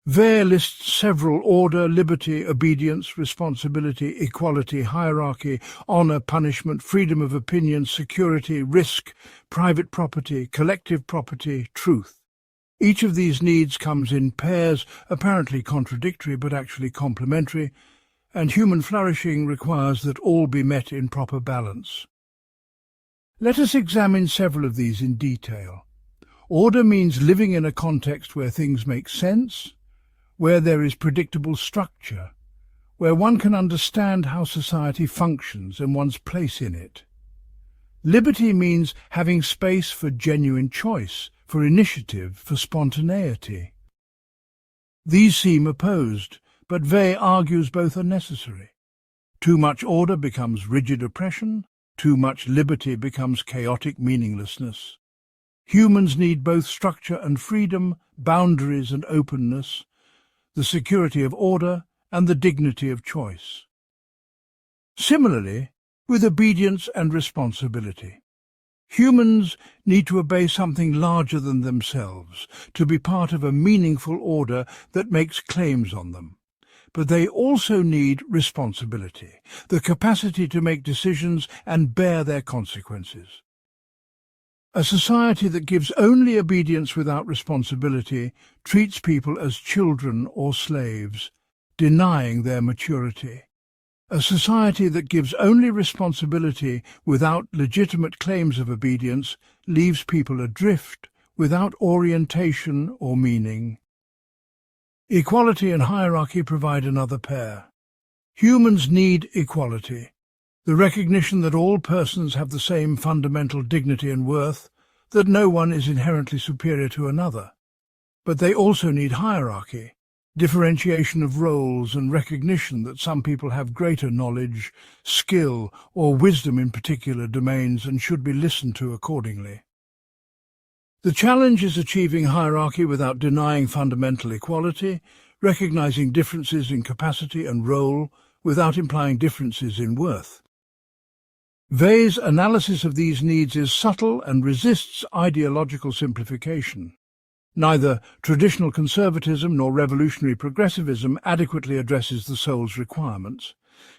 Weil lists several: order, liberty, obedience, responsibility, equality, hierarchy, honor, punishment, freedom of opinion, security, risk, private property, collective property, truth. Each of these needs comes in pairs, apparently contradictory but actually complementary, and human flourishing requires that all be met in proper balance. Let us examine several of these in detail. Order means living in a context where things make sense, where there is predictable structure, where one can understand how society functions and one's place in it. Liberty means having space for genuine choice, for initiative, for spontaneity. These seem opposed, but Weil argues both are necessary. Too much order becomes rigid oppression, too much liberty becomes chaotic meaninglessness. Humans need both structure and freedom, boundaries and openness, the security of order and the dignity of choice. Similarly, with obedience and responsibility. Humans need to obey something larger than themselves, to be part of a meaningful order that makes claims on them. But they also need responsibility, the capacity to make decisions and bear their consequences. A society that gives only obedience without responsibility treats people as children or slaves, denying their maturity. A society that gives only responsibility without legitimate claims of obedience leaves people adrift, without orientation or meaning. Equality and hierarchy provide another pair. Humans need equality, the recognition that all persons have the same fundamental dignity and worth, that no one is inherently superior to another. But they also need hierarchy, differentiation of roles and recognition that some people have greater knowledge, skill, or wisdom in particular domains and should be listened to accordingly. The challenge is achieving hierarchy without denying fundamental equality, recognizing differences in capacity and role without implying differences in worth. Weil's analysis of these needs is subtle and resists ideological simplification. Neither traditional conservatism nor revolutionary progressivism adequately addresses the soul's requirements.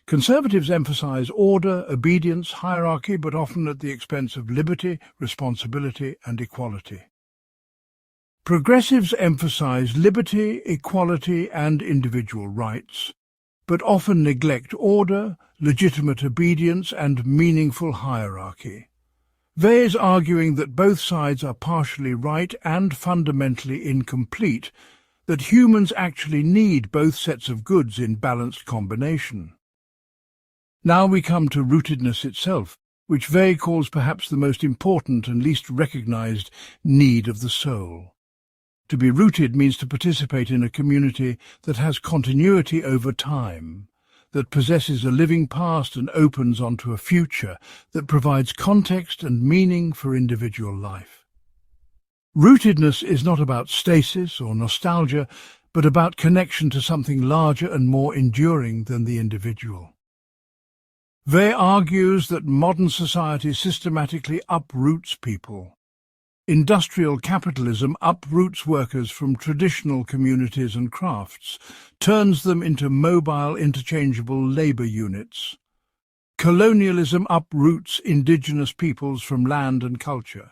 Conservatives emphasize order, obedience, hierarchy, but often at the expense of liberty, responsibility, and equality. Progressives emphasize liberty, equality, and individual rights, but often neglect order, legitimate obedience, and meaningful hierarchy. Weil is arguing that both sides are partially right and fundamentally incomplete, that humans actually need both sets of goods in balanced combination. Now we come to rootedness itself, which Weil calls perhaps the most important and least recognized need of the soul. To be rooted means to participate in a community that has continuity over time, that possesses a living past and opens onto a future, that provides context and meaning for individual life. Rootedness is not about stasis or nostalgia, but about connection to something larger and more enduring than the individual. Weil argues that modern society systematically uproots people. Industrial capitalism uproots workers from traditional communities and crafts, turns them into mobile, interchangeable labour units. Colonialism uproots indigenous peoples from land and culture.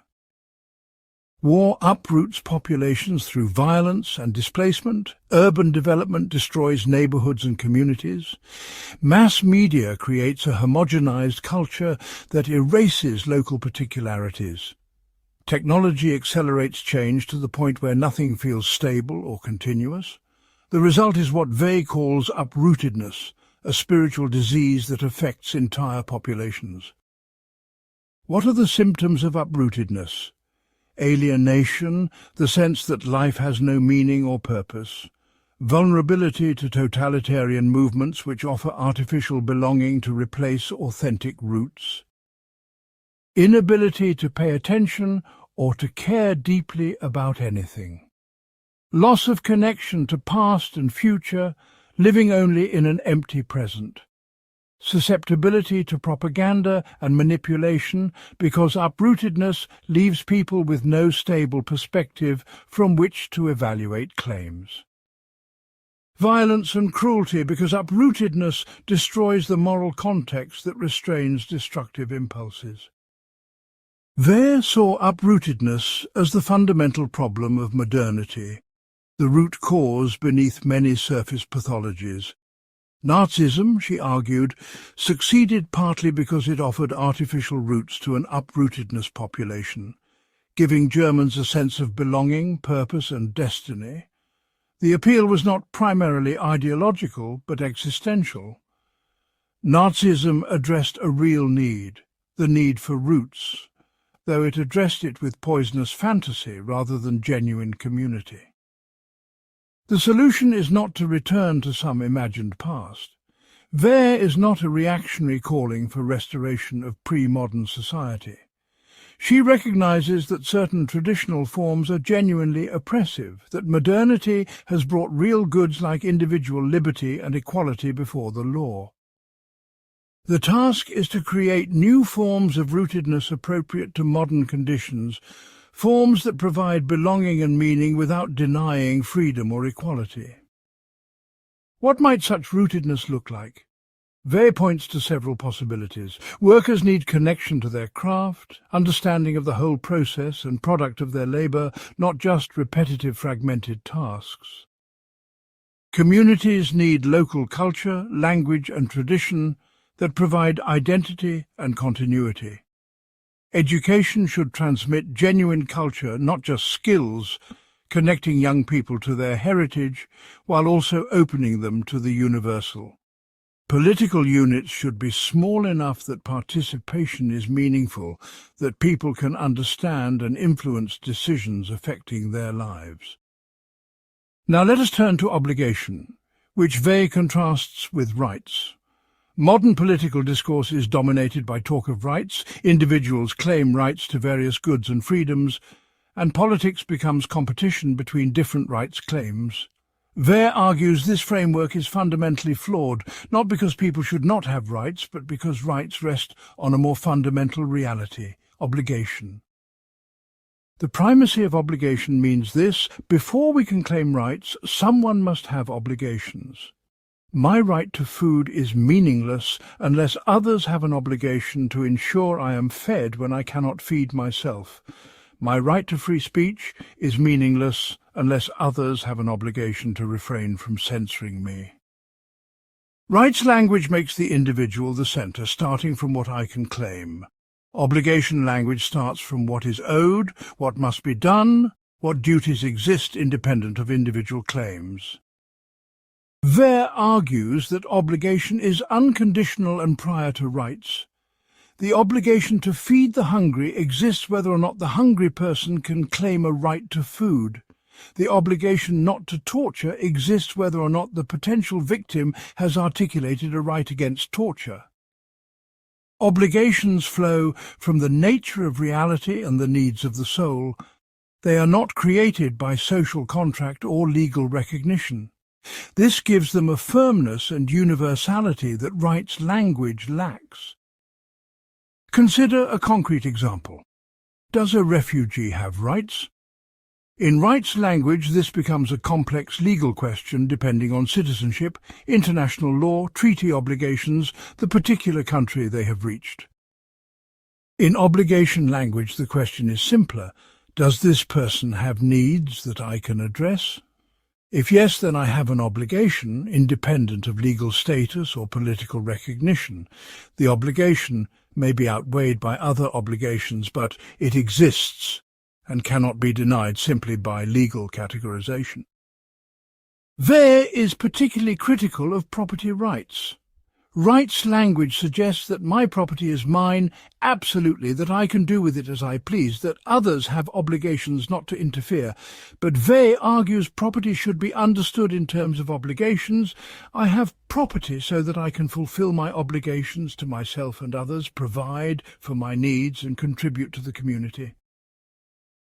War uproots populations through violence and displacement. Urban development destroys neighbourhoods and communities. Mass media creates a homogenized culture that erases local particularities. Technology accelerates change to the point where nothing feels stable or continuous. The result is what Weil calls uprootedness, a spiritual disease that affects entire populations. What are the symptoms of uprootedness? Alienation, the sense that life has no meaning or purpose. Vulnerability to totalitarian movements which offer artificial belonging to replace authentic roots. Inability to pay attention or to care deeply about anything. Loss of connection to past and future, living only in an empty present. Susceptibility to propaganda and manipulation because uprootedness leaves people with no stable perspective from which to evaluate claims. Violence and cruelty because uprootedness destroys the moral context that restrains destructive impulses. Weil saw uprootedness as the fundamental problem of modernity, the root cause beneath many surface pathologies. Nazism, she argued, succeeded partly because it offered artificial roots to an uprootedness population, giving Germans a sense of belonging, purpose and destiny. The appeal was not primarily ideological, but existential. Nazism addressed a real need, the need for roots, though it addressed it with poisonous fantasy rather than genuine community. The solution is not to return to some imagined past. Weil is not a reactionary calling for restoration of pre-modern society. She recognizes that certain traditional forms are genuinely oppressive, that modernity has brought real goods like individual liberty and equality before the law. The task is to create new forms of rootedness appropriate to modern conditions, forms that provide belonging and meaning without denying freedom or equality. What might such rootedness look like? Weil points to several possibilities. Workers need connection to their craft, understanding of the whole process and product of their labour, not just repetitive fragmented tasks. Communities need local culture, language and tradition that provide identity and continuity. Education should transmit genuine culture, not just skills, connecting young people to their heritage while also opening them to the universal. Political units should be small enough that participation is meaningful, that people can understand and influence decisions affecting their lives. Now let us turn to obligation, which Weil contrasts with rights. Modern political discourse is dominated by talk of rights, individuals claim rights to various goods and freedoms, and politics becomes competition between different rights claims. Weil argues this framework is fundamentally flawed, not because people should not have rights, but because rights rest on a more fundamental reality, obligation. The primacy of obligation means this: before we can claim rights, someone must have obligations. My right to food is meaningless unless others have an obligation to ensure I am fed when I cannot feed myself. My right to free speech is meaningless unless others have an obligation to refrain from censoring me. Rights language makes the individual the centre, starting from what I can claim. Obligation language starts from what is owed, what must be done, what duties exist independent of individual claims. Weil argues that obligation is unconditional and prior to rights. The obligation to feed the hungry exists whether or not the hungry person can claim a right to food. The obligation not to torture exists whether or not the potential victim has articulated a right against torture. Obligations flow from the nature of reality and the needs of the soul. They are not created by social contract or legal recognition. This gives them a firmness and universality that rights language lacks. Consider a concrete example. Does a refugee have rights? In rights language, this becomes a complex legal question depending on citizenship, international law, treaty obligations, the particular country they have reached. In obligation language, the question is simpler. Does this person have needs that I can address? If yes, then I have an obligation, independent of legal status or political recognition. The obligation may be outweighed by other obligations, but it exists and cannot be denied simply by legal categorization. Weil is particularly critical of property rights. Rights language suggests that my property is mine, absolutely, that I can do with it as I please, that others have obligations not to interfere. But Weil argues property should be understood in terms of obligations. I have property so that I can fulfill my obligations to myself and others, provide for my needs and contribute to the community.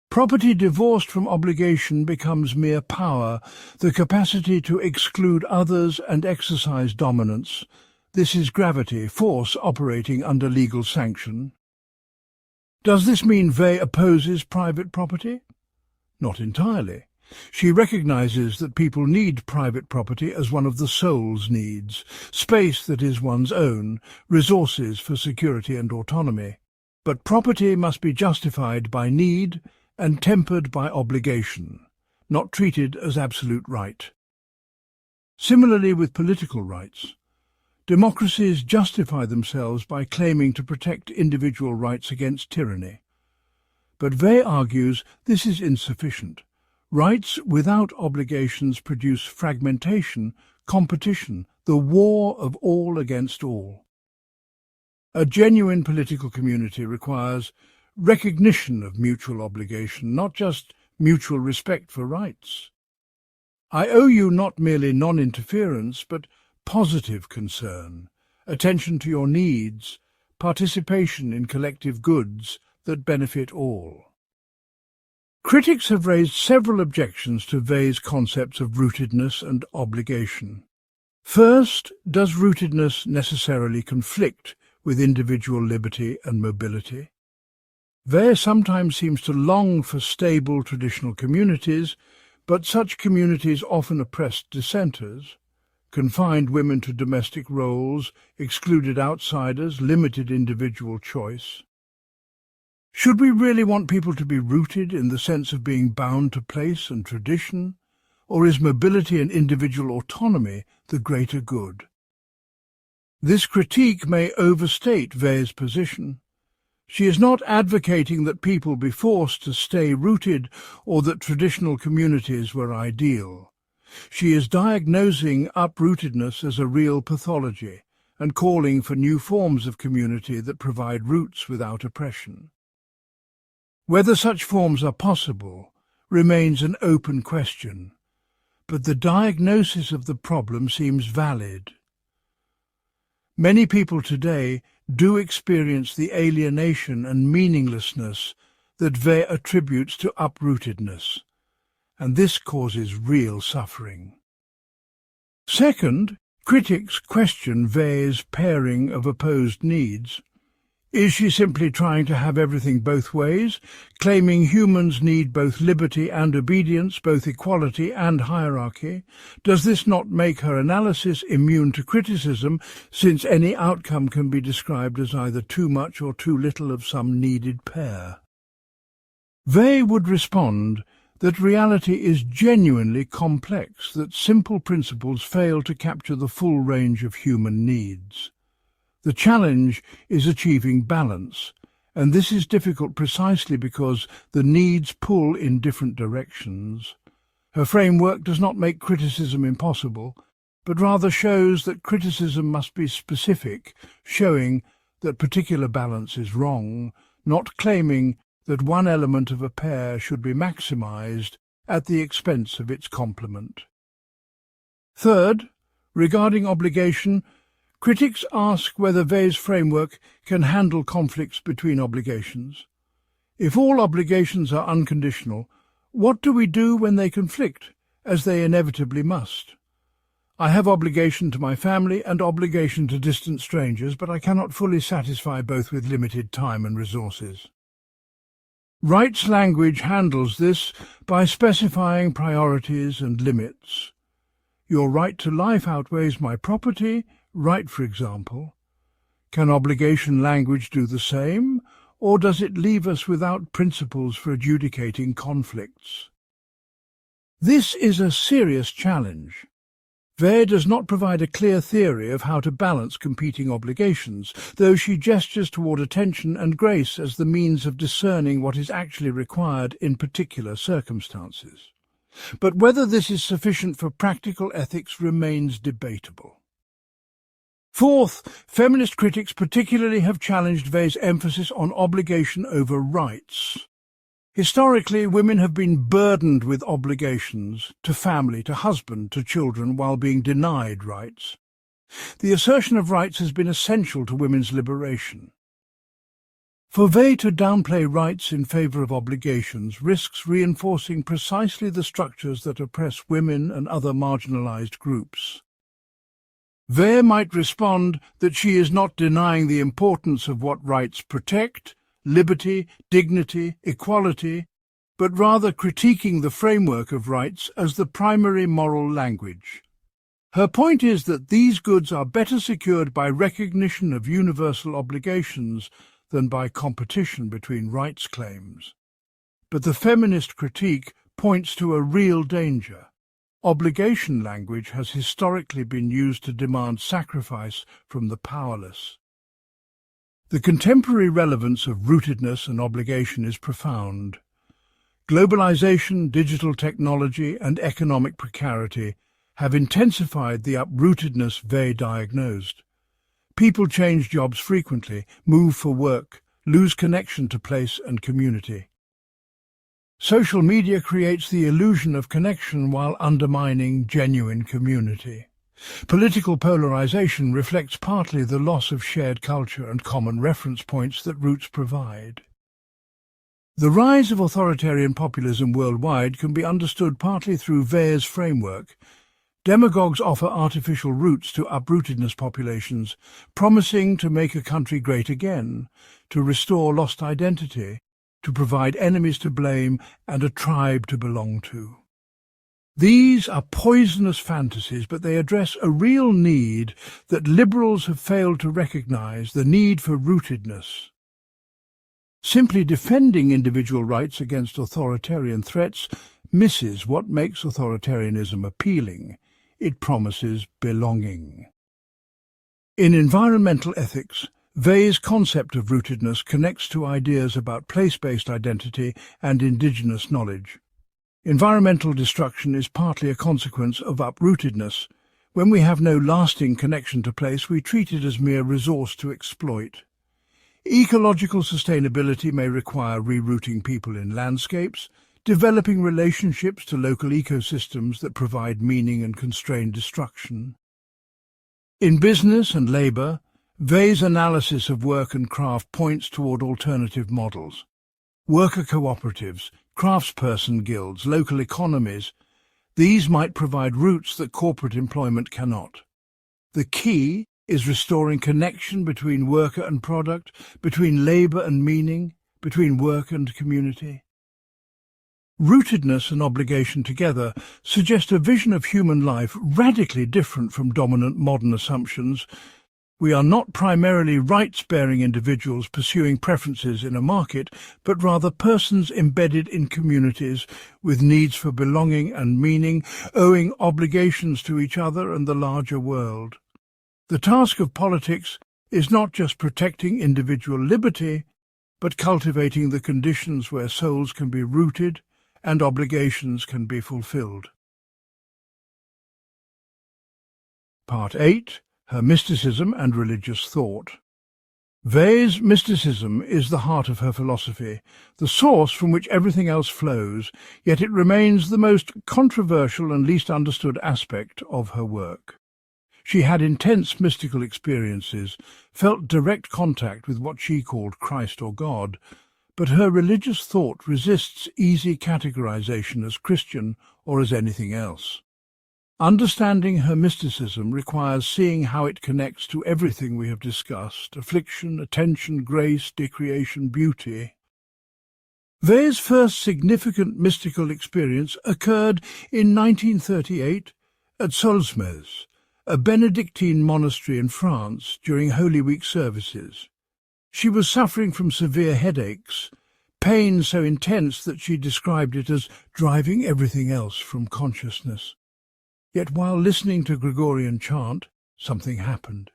Property divorced from obligation becomes mere power, the capacity to exclude others and exercise dominance. This is gravity, force operating under legal sanction. Does this mean Weil opposes private property? Not entirely. She recognizes that people need private property as one of the soul's needs, space that is one's own, resources for security and autonomy. But property must be justified by need and tempered by obligation, not treated as absolute right. Similarly with political rights, democracies justify themselves by claiming to protect individual rights against tyranny. But Weil argues this is insufficient. Rights without obligations produce fragmentation, competition, the war of all against all. A genuine political community requires recognition of mutual obligation, not just mutual respect for rights. I owe you not merely non-interference, but positive concern, attention to your needs, participation in collective goods that benefit all. Critics have raised several objections to Weil's concepts of rootedness and obligation. First, does rootedness necessarily conflict with individual liberty and mobility? Weil sometimes seems to long for stable traditional communities, but such communities often oppressed dissenters, confined women to domestic roles, excluded outsiders, limited individual choice. Should we really want people to be rooted in the sense of being bound to place and tradition, or is mobility and individual autonomy the greater good? This critique may overstate Weil's position. She is not advocating that people be forced to stay rooted or that traditional communities were ideal. She is diagnosing uprootedness as a real pathology and calling for new forms of community that provide roots without oppression. Whether such forms are possible remains an open question, but the diagnosis of the problem seems valid. Many people today do experience the alienation and meaninglessness that Weil attributes to uprootedness, and this causes real suffering. Second, critics question Weil's pairing of opposed needs. Is she simply trying to have everything both ways, claiming humans need both liberty and obedience, both equality and hierarchy? Does this not make her analysis immune to criticism, since any outcome can be described as either too much or too little of some needed pair? Weil would respond that reality is genuinely complex, that simple principles fail to capture the full range of human needs. The challenge is achieving balance, and this is difficult precisely because the needs pull in different directions. Her framework does not make criticism impossible, but rather shows that criticism must be specific, showing that particular balance is wrong, not claiming that one element of a pair should be maximized at the expense of its complement. Third, regarding obligation, critics ask whether Weil's framework can handle conflicts between obligations. If all obligations are unconditional, what do we do when they conflict, as they inevitably must? I have obligation to my family and obligation to distant strangers, but I cannot fully satisfy both with limited time and resources. Rights language handles this by specifying priorities and limits. Your right to life outweighs my property, right, for example. Can obligation language do the same, or does it leave us without principles for adjudicating conflicts? This is a serious challenge. Weil does not provide a clear theory of how to balance competing obligations, though she gestures toward attention and grace as the means of discerning what is actually required in particular circumstances. But whether this is sufficient for practical ethics remains debatable. Fourth, feminist critics particularly have challenged Weil's emphasis on obligation over rights. Historically, women have been burdened with obligations to family, to husband, to children, while being denied rights. The assertion of rights has been essential to women's liberation. For Weil to downplay rights in favour of obligations risks reinforcing precisely the structures that oppress women and other marginalised groups. Weil might respond that she is not denying the importance of what rights protect, liberty, dignity, equality, but rather critiquing the framework of rights as the primary moral language. Her point is that these goods are better secured by recognition of universal obligations than by competition between rights claims. But the feminist critique points to a real danger. Obligation language has historically been used to demand sacrifice from the powerless. The contemporary relevance of rootedness and obligation is profound. Globalization, digital technology, and economic precarity have intensified the uprootedness Weil diagnosed. People change jobs frequently, move for work, lose connection to place and community. Social media creates the illusion of connection while undermining genuine community. Political polarization reflects partly the loss of shared culture and common reference points that roots provide. The rise of authoritarian populism worldwide can be understood partly through Weil's framework. Demagogues offer artificial roots to uprootedness populations, promising to make a country great again, to restore lost identity, to provide enemies to blame and a tribe to belong to. These are poisonous fantasies, but they address a real need that liberals have failed to recognize, the need for rootedness. Simply defending individual rights against authoritarian threats misses what makes authoritarianism appealing. It promises belonging. In environmental ethics, Weil's concept of rootedness connects to ideas about place-based identity and indigenous knowledge. Environmental destruction is partly a consequence of uprootedness. When we have no lasting connection to place, we treat it as mere resource to exploit. Ecological sustainability may require rerouting people in landscapes, developing relationships to local ecosystems that provide meaning and constrain destruction. In business and labour, Weil's analysis of work and craft points toward alternative models. Worker cooperatives, craftsperson guilds, local economies, these might provide routes that corporate employment cannot. The key is restoring connection between worker and product, between labour and meaning, between work and community. Rootedness and obligation together suggest a vision of human life radically different from dominant modern assumptions. We are not primarily rights-bearing individuals pursuing preferences in a market, but rather persons embedded in communities with needs for belonging and meaning, owing obligations to each other and the larger world. The task of politics is not just protecting individual liberty, but cultivating the conditions where souls can be rooted and obligations can be fulfilled. Part 8. Her mysticism and religious thought. Weil's mysticism is the heart of her philosophy, the source from which everything else flows, yet it remains the most controversial and least understood aspect of her work. She had intense mystical experiences, felt direct contact with what she called Christ or God, but her religious thought resists easy categorization as Christian or as anything else. Understanding her mysticism requires seeing how it connects to everything we have discussed: affliction, attention, grace, decreation, beauty. Weil's first significant mystical experience occurred in 1938 at Solesmes, a Benedictine monastery in France, during Holy Week services. She was suffering from severe headaches, pain so intense that she described it as driving everything else from consciousness. Yet while listening to Gregorian chant, something happened.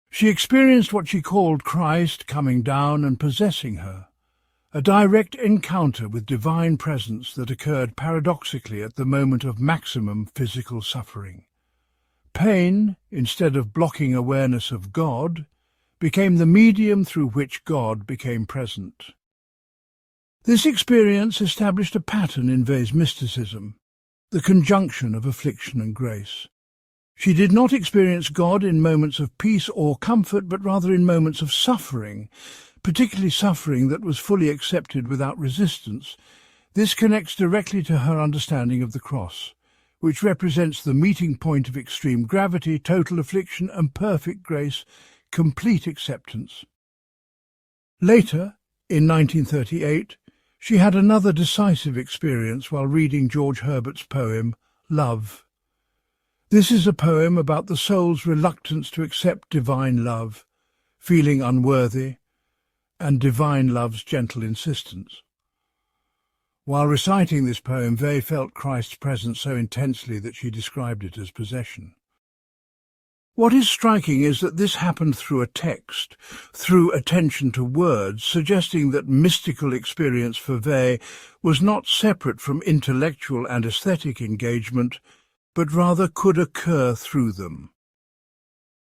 She experienced what she called Christ coming down and possessing her, a direct encounter with divine presence that occurred paradoxically at the moment of maximum physical suffering. Pain, instead of blocking awareness of God, became the medium through which God became present. This experience established a pattern in Weil's mysticism, the conjunction of affliction and grace. She did not experience God in moments of peace or comfort, but rather in moments of suffering, particularly suffering that was fully accepted without resistance. This connects directly to her understanding of the cross, which represents the meeting point of extreme gravity, total affliction, and perfect grace, complete acceptance. Later, in 1938, she had another decisive experience while reading George Herbert's poem, Love. This is a poem about the soul's reluctance to accept divine love, feeling unworthy, and divine love's gentle insistence. While reciting this poem, Weil felt Christ's presence so intensely that she described it as possession. What is striking is that this happened through a text, through attention to words, suggesting that mystical experience for Weil was not separate from intellectual and aesthetic engagement, but rather could occur through them.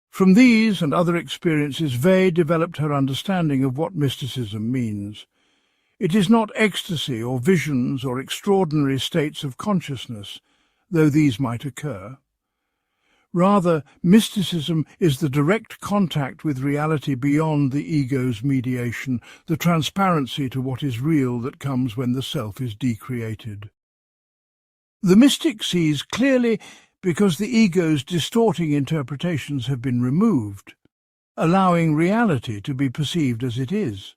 From these and other experiences, Weil developed her understanding of what mysticism means. It is not ecstasy or visions or extraordinary states of consciousness, though these might occur. Rather, mysticism is the direct contact with reality beyond the ego's mediation, the transparency to what is real that comes when the self is decreated. The mystic sees clearly because the ego's distorting interpretations have been removed, allowing reality to be perceived as it is.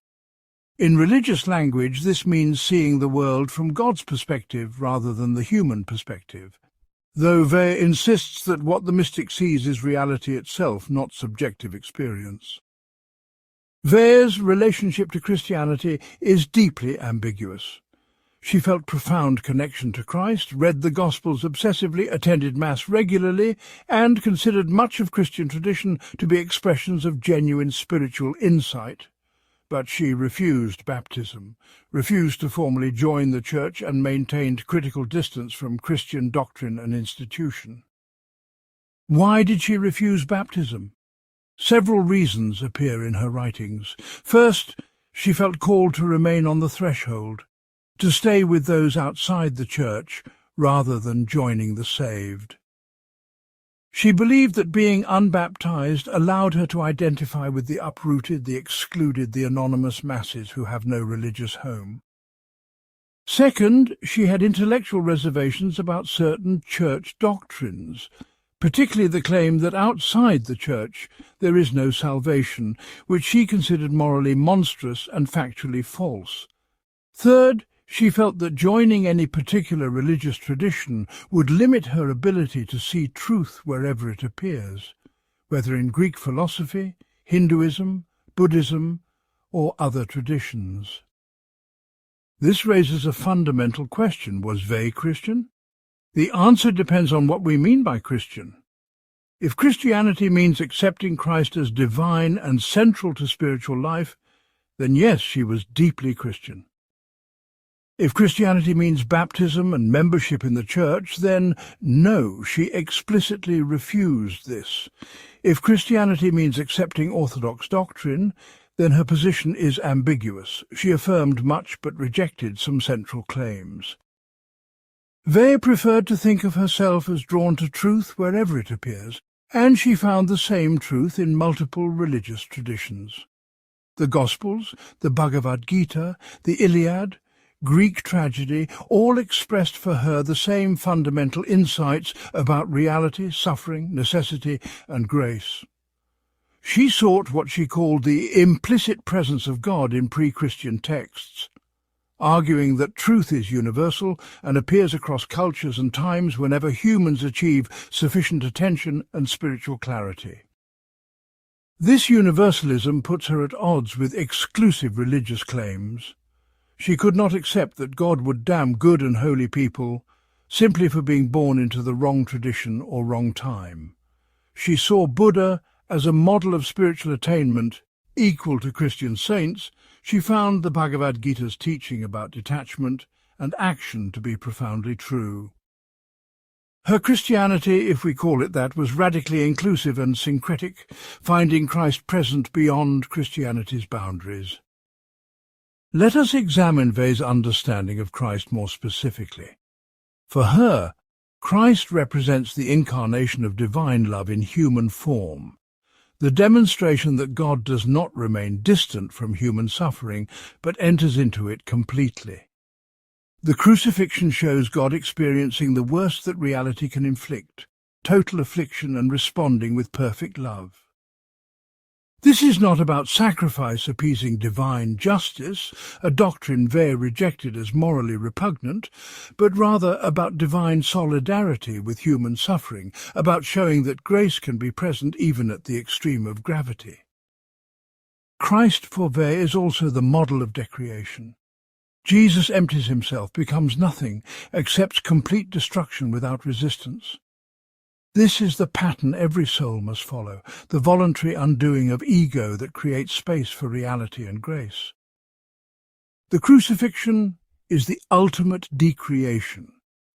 In religious language, this means seeing the world from God's perspective rather than the human perspective, though Weil insists that what the mystic sees is reality itself, not subjective experience. Weil's relationship to Christianity is deeply ambiguous. She felt profound connection to Christ, read the Gospels obsessively, attended Mass regularly, and considered much of Christian tradition to be expressions of genuine spiritual insight. But she refused baptism, refused to formally join the Church, and maintained critical distance from Christian doctrine and institution. Why did she refuse baptism? Several reasons appear in her writings. First, she felt called to remain on the threshold, to stay with those outside the Church rather than joining the saved. She believed that being unbaptized allowed her to identify with the uprooted, the excluded, the anonymous masses who have no religious home. Second, she had intellectual reservations about certain Church doctrines, particularly the claim that outside the Church there is no salvation, which she considered morally monstrous and factually false. Third, she felt that joining any particular religious tradition would limit her ability to see truth wherever it appears, whether in Greek philosophy, Hinduism, Buddhism, or other traditions. This raises a fundamental question. Was Weil Christian? The answer depends on what we mean by Christian. If Christianity means accepting Christ as divine and central to spiritual life, then yes, she was deeply Christian. If Christianity means baptism and membership in the Church, then no, she explicitly refused this. If Christianity means accepting Orthodox doctrine, then her position is ambiguous. She affirmed much but rejected some central claims. Weil preferred to think of herself as drawn to truth wherever it appears, and she found the same truth in multiple religious traditions. The Gospels, the Bhagavad Gita, the Iliad, Greek tragedy, all expressed for her the same fundamental insights about reality, suffering, necessity, and grace. She sought what she called the implicit presence of God in pre-Christian texts, arguing that truth is universal and appears across cultures and times whenever humans achieve sufficient attention and spiritual clarity. This universalism puts her at odds with exclusive religious claims. She could not accept that God would damn good and holy people simply for being born into the wrong tradition or wrong time. She saw Buddha as a model of spiritual attainment equal to Christian saints. She found the Bhagavad Gita's teaching about detachment and action to be profoundly true. Her Christianity, if we call it that, was radically inclusive and syncretic, finding Christ present beyond Christianity's boundaries. Let us examine Weil's understanding of Christ more specifically. For her, Christ represents the incarnation of divine love in human form, the demonstration that God does not remain distant from human suffering, but enters into it completely. The crucifixion shows God experiencing the worst that reality can inflict, total affliction, and responding with perfect love. This is not about sacrifice appeasing divine justice, a doctrine Weil rejected as morally repugnant, but rather about divine solidarity with human suffering, about showing that grace can be present even at the extreme of gravity. Christ for Weil is also the model of decreation. Jesus empties himself, becomes nothing, accepts complete destruction without resistance. This is the pattern every soul must follow, the voluntary undoing of ego that creates space for reality and grace. The crucifixion is the ultimate decreation,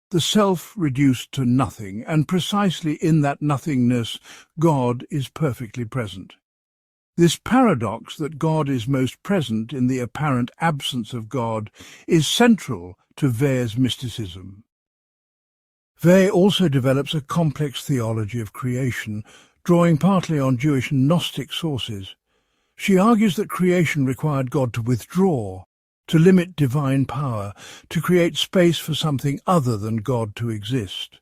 the self reduced to nothing, and precisely in that nothingness God is perfectly present. This paradox that God is most present in the apparent absence of God is central to Weil's mysticism. Weil also develops a complex theology of creation, drawing partly on Jewish Gnostic sources. She argues that creation required God to withdraw, to limit divine power, to create space for something other than God to exist.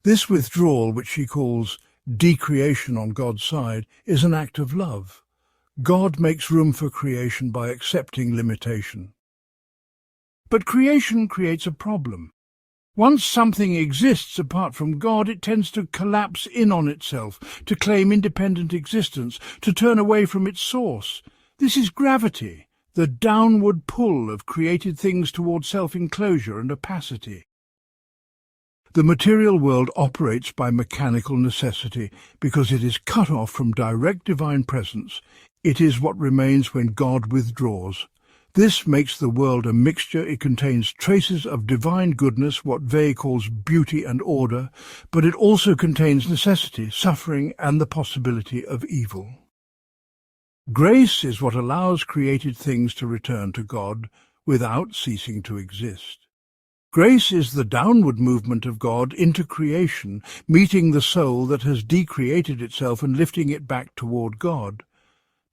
This withdrawal, which she calls decreation on God's side, is an act of love. God makes room for creation by accepting limitation. But creation creates a problem. Once something exists apart from God, it tends to collapse in on itself, to claim independent existence, to turn away from its source. This is gravity, the downward pull of created things toward self-enclosure and opacity. The material world operates by mechanical necessity because it is cut off from direct divine presence. It is what remains when God withdraws. This makes the world a mixture. It contains traces of divine goodness, what Weil calls beauty and order, but it also contains necessity, suffering, and the possibility of evil. Grace is what allows created things to return to God without ceasing to exist. Grace is the downward movement of God into creation, meeting the soul that has decreated itself and lifting it back toward God.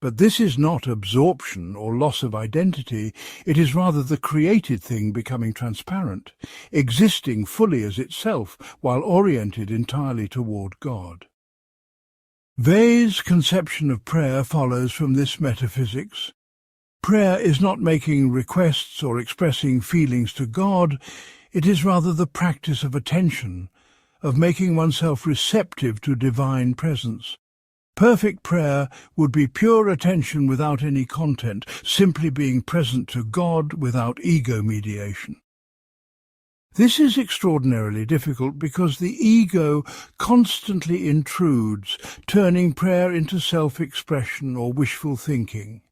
But this is not absorption or loss of identity, it is rather the created thing becoming transparent, existing fully as itself while oriented entirely toward God. Weil's conception of prayer follows from this metaphysics. Prayer is not making requests or expressing feelings to God, it is rather the practice of attention, of making oneself receptive to divine presence. Perfect prayer would be pure attention without any content, simply being present to God without ego mediation. This is extraordinarily difficult because the ego constantly intrudes, turning prayer into self-expression or wishful thinking.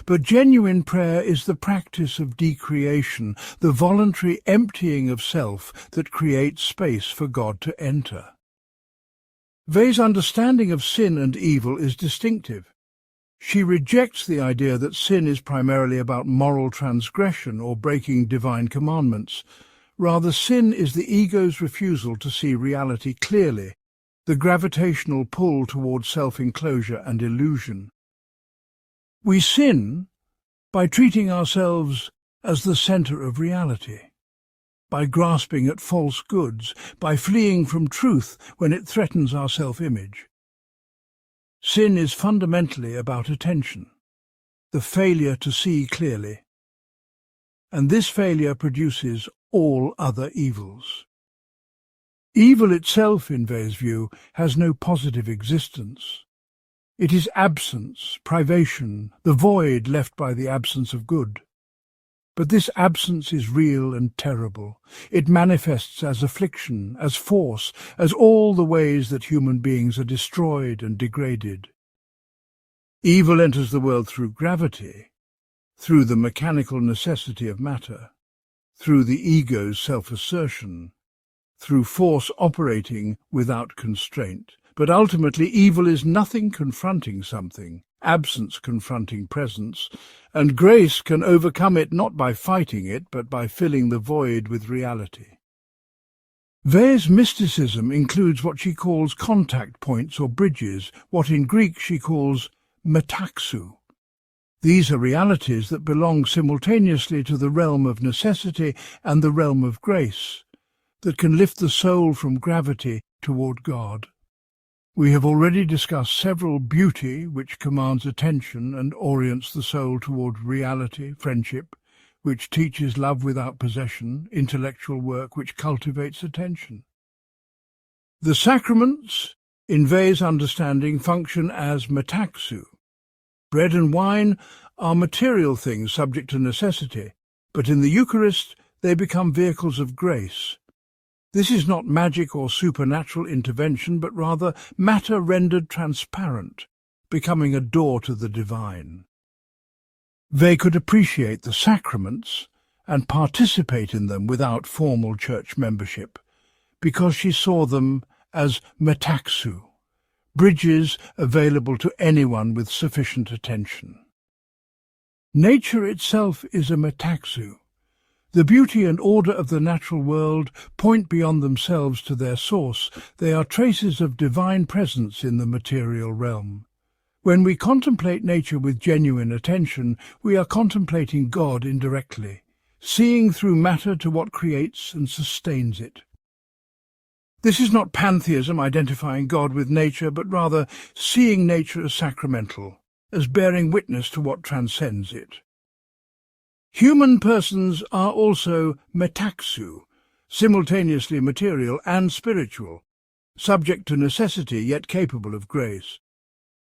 But genuine prayer is the practice of decreation, the voluntary emptying of self that creates space for God to enter. Weil's understanding of sin and evil is distinctive. She rejects the idea that sin is primarily about moral transgression or breaking divine commandments. Rather, sin is the ego's refusal to see reality clearly, the gravitational pull towards self-enclosure and illusion. We sin by treating ourselves as the center of reality, by grasping at false goods, by fleeing from truth when it threatens our self-image. Sin is fundamentally about attention, the failure to see clearly, and this failure produces all other evils. Evil itself, in Weil's view, has no positive existence. It is absence, privation, the void left by the absence of good. But this absence is real and terrible. It manifests as affliction, as force, as all the ways that human beings are destroyed and degraded. Evil enters the world through gravity, through the mechanical necessity of matter, through the ego's self-assertion, through force operating without constraint. But ultimately, evil is nothing confronting something, absence confronting presence, and grace can overcome it not by fighting it, but by filling the void with reality. Weil's mysticism includes what she calls contact points or bridges, what in Greek she calls metaxou. These are realities that belong simultaneously to the realm of necessity and the realm of grace, that can lift the soul from gravity toward God. We have already discussed several: beauty, which commands attention and orients the soul toward reality; friendship, which teaches love without possession; intellectual work, which cultivates attention. The sacraments, in Weil's understanding, function as metaxou. Bread and wine are material things subject to necessity, but in the Eucharist they become vehicles of grace. This is not magic or supernatural intervention, but rather matter rendered transparent, becoming a door to the divine. Weil could appreciate the sacraments and participate in them without formal church membership, because she saw them as metaxou, bridges available to anyone with sufficient attention. Nature itself is a metaxou. The beauty and order of the natural world point beyond themselves to their source. They are traces of divine presence in the material realm. When we contemplate nature with genuine attention, we are contemplating God indirectly, seeing through matter to what creates and sustains it. This is not pantheism identifying God with nature, but rather seeing nature as sacramental, as bearing witness to what transcends it. Human persons are also metaxou, simultaneously material and spiritual, subject to necessity yet capable of grace.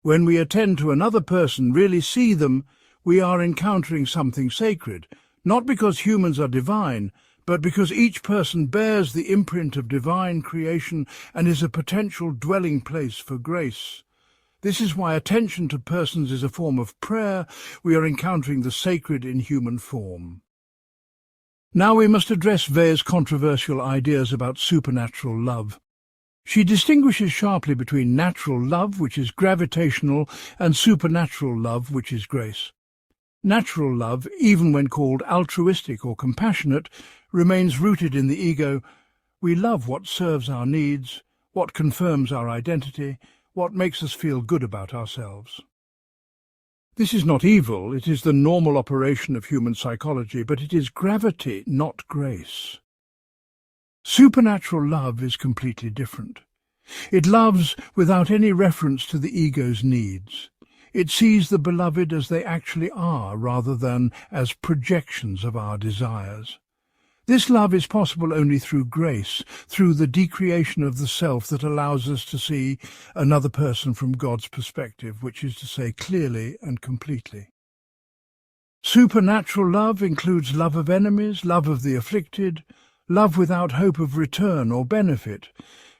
When we attend to another person, really see them, we are encountering something sacred, not because humans are divine, but because each person bears the imprint of divine creation and is a potential dwelling place for grace. This is why attention to persons is a form of prayer. We are encountering the sacred in human form. Now we must address Weil's controversial ideas about supernatural love. She distinguishes sharply between natural love, which is gravitational, and supernatural love, which is grace. Natural love, even when called altruistic or compassionate, remains rooted in the ego. We love what serves our needs, what confirms our identity, what makes us feel good about ourselves. This is not evil, it is the normal operation of human psychology, but it is gravity, not grace. Supernatural love is completely different. It loves without any reference to the ego's needs. It sees the beloved as they actually are, rather than as projections of our desires. This love is possible only through grace, through the decreation of the self that allows us to see another person from God's perspective, which is to say clearly and completely. Supernatural love includes love of enemies, love of the afflicted, love without hope of return or benefit,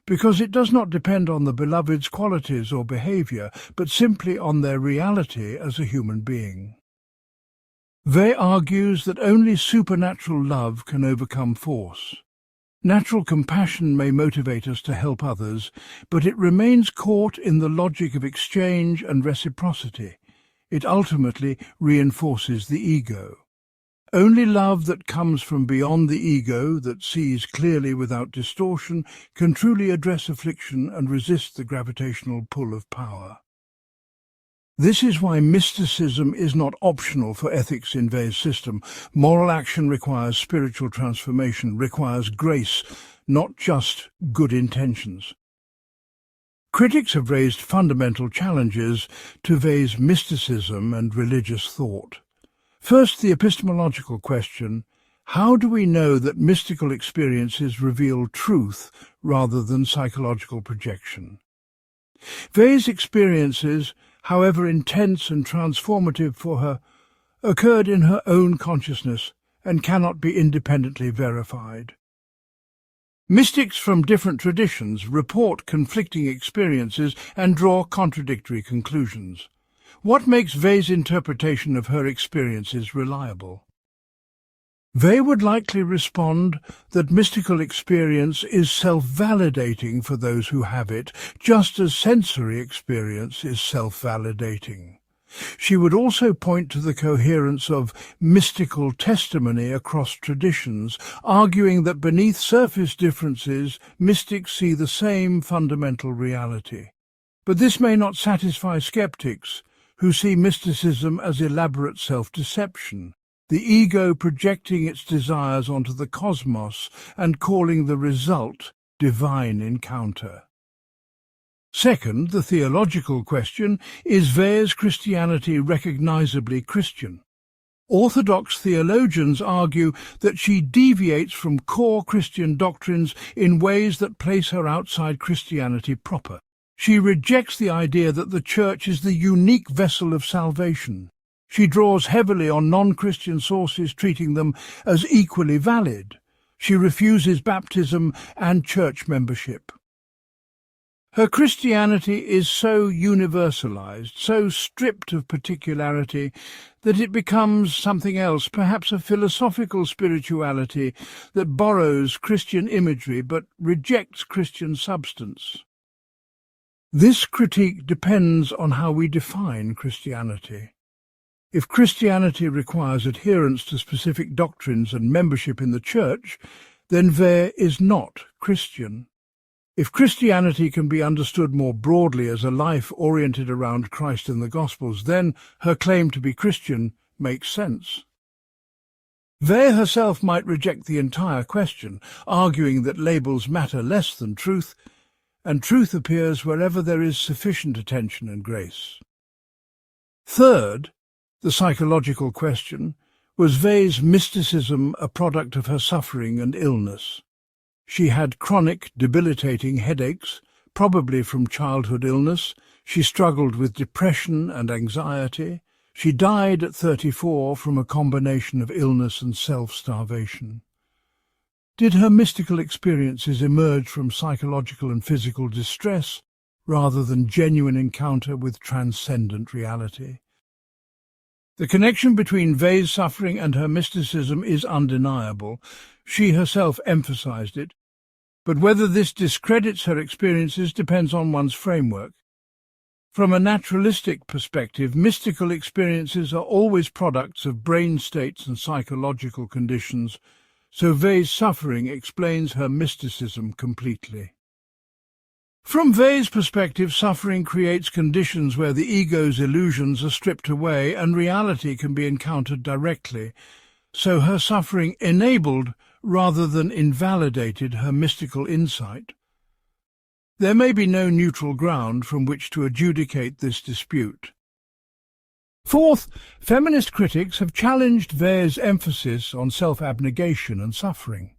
because it does not depend on the beloved's qualities or behavior, but simply on their reality as a human being. Weil argues that only supernatural love can overcome force. Natural compassion may motivate us to help others, but it remains caught in the logic of exchange and reciprocity. It ultimately reinforces the ego. Only love that comes from beyond the ego, that sees clearly without distortion, can truly address affliction and resist the gravitational pull of power. This is why mysticism is not optional for ethics in Weil's system. Moral action requires spiritual transformation, requires grace, not just good intentions. Critics have raised fundamental challenges to Weil's mysticism and religious thought. First, the epistemological question: how do we know that mystical experiences reveal truth rather than psychological projection? Weil's experiences, however intense and transformative for her, occurred in her own consciousness and cannot be independently verified. Mystics from different traditions report conflicting experiences and draw contradictory conclusions. What makes Weil's interpretation of her experiences reliable? They would likely respond that mystical experience is self-validating for those who have it, just as sensory experience is self-validating. She would also point to the coherence of mystical testimony across traditions, arguing that beneath surface differences, mystics see the same fundamental reality. But this may not satisfy skeptics, who see mysticism as elaborate self-deception, the ego projecting its desires onto the cosmos and calling the result divine encounter. Second, the theological question, is Weih's Christianity recognizably Christian? Orthodox theologians argue that she deviates from core Christian doctrines in ways that place her outside Christianity proper. She rejects the idea that the Church is the unique vessel of salvation. She draws heavily on non-Christian sources, treating them as equally valid. She refuses baptism and church membership. Her Christianity is so universalized, so stripped of particularity, that it becomes something else, perhaps a philosophical spirituality that borrows Christian imagery but rejects Christian substance. This critique depends on how we define Christianity. If Christianity requires adherence to specific doctrines and membership in the Church, then Weih is not Christian. If Christianity can be understood more broadly as a life oriented around Christ in the Gospels, then her claim to be Christian makes sense. Weih herself might reject the entire question, arguing that labels matter less than truth, and truth appears wherever there is sufficient attention and grace. Third, the psychological question, was Weih's mysticism a product of her suffering and illness? She had chronic, debilitating headaches, probably from childhood illness. She struggled with depression and anxiety. She died at 34 from a combination of illness and self-starvation. Did her mystical experiences emerge from psychological and physical distress rather than genuine encounter with transcendent reality? The connection between Weih's suffering and her mysticism is undeniable. She herself emphasized it. But whether this discredits her experiences depends on one's framework. From a naturalistic perspective, mystical experiences are always products of brain states and psychological conditions, so Weih's suffering explains her mysticism completely. From Weih's perspective, suffering creates conditions where the ego's illusions are stripped away and reality can be encountered directly, so her suffering enabled rather than invalidated her mystical insight. There may be no neutral ground from which to adjudicate this dispute. Fourth, feminist critics have challenged Weih's emphasis on self-abnegation and suffering.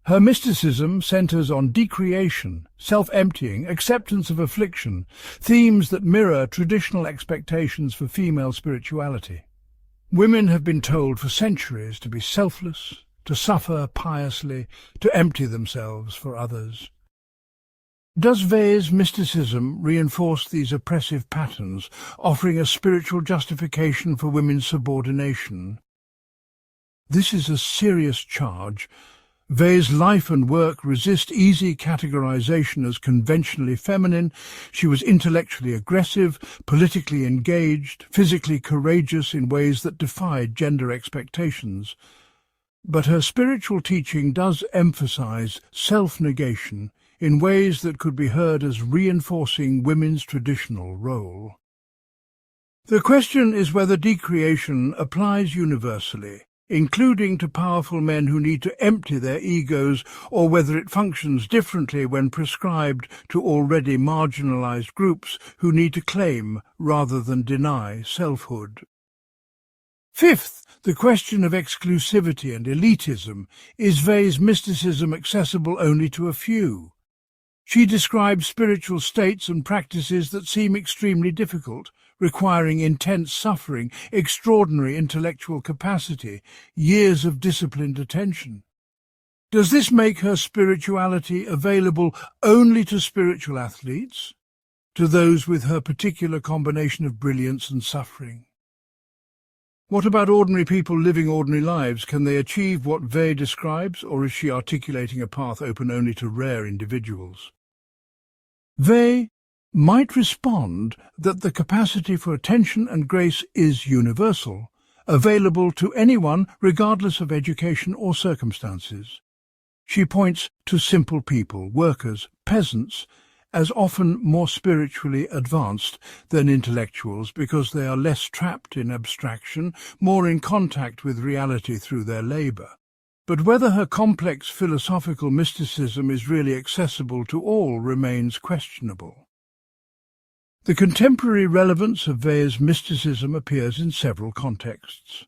Her mysticism centers on decreation, self-emptying, acceptance of affliction, themes that mirror traditional expectations for female spirituality. Women have been told for centuries to be selfless, to suffer piously, to empty themselves for others. Does Weih's mysticism reinforce these oppressive patterns, offering a spiritual justification for women's subordination? This is a serious charge. Weih's life and work resist easy categorization as conventionally feminine. She was intellectually aggressive, politically engaged, physically courageous in ways that defied gender expectations. But her spiritual teaching does emphasize self-negation in ways that could be heard as reinforcing women's traditional role. The question is whether decreation applies universally, including to powerful men who need to empty their egos, or whether it functions differently when prescribed to already marginalized groups who need to claim rather than deny selfhood. Fifth, the question of exclusivity and elitism. Is Weih's mysticism accessible only to a few? She describes spiritual states and practices that seem extremely difficult, requiring intense suffering, extraordinary intellectual capacity, years of disciplined attention. Does this make her spirituality available only to spiritual athletes, to those with her particular combination of brilliance and suffering? What about ordinary people living ordinary lives? Can they achieve what Weil describes, or is she articulating a path open only to rare individuals? Weil might respond that the capacity for attention and grace is universal, available to anyone regardless of education or circumstances. She points to simple people, workers, peasants, as often more spiritually advanced than intellectuals because they are less trapped in abstraction, more in contact with reality through their labour. But whether her complex philosophical mysticism is really accessible to all remains questionable. The contemporary relevance of Weil's mysticism appears in several contexts.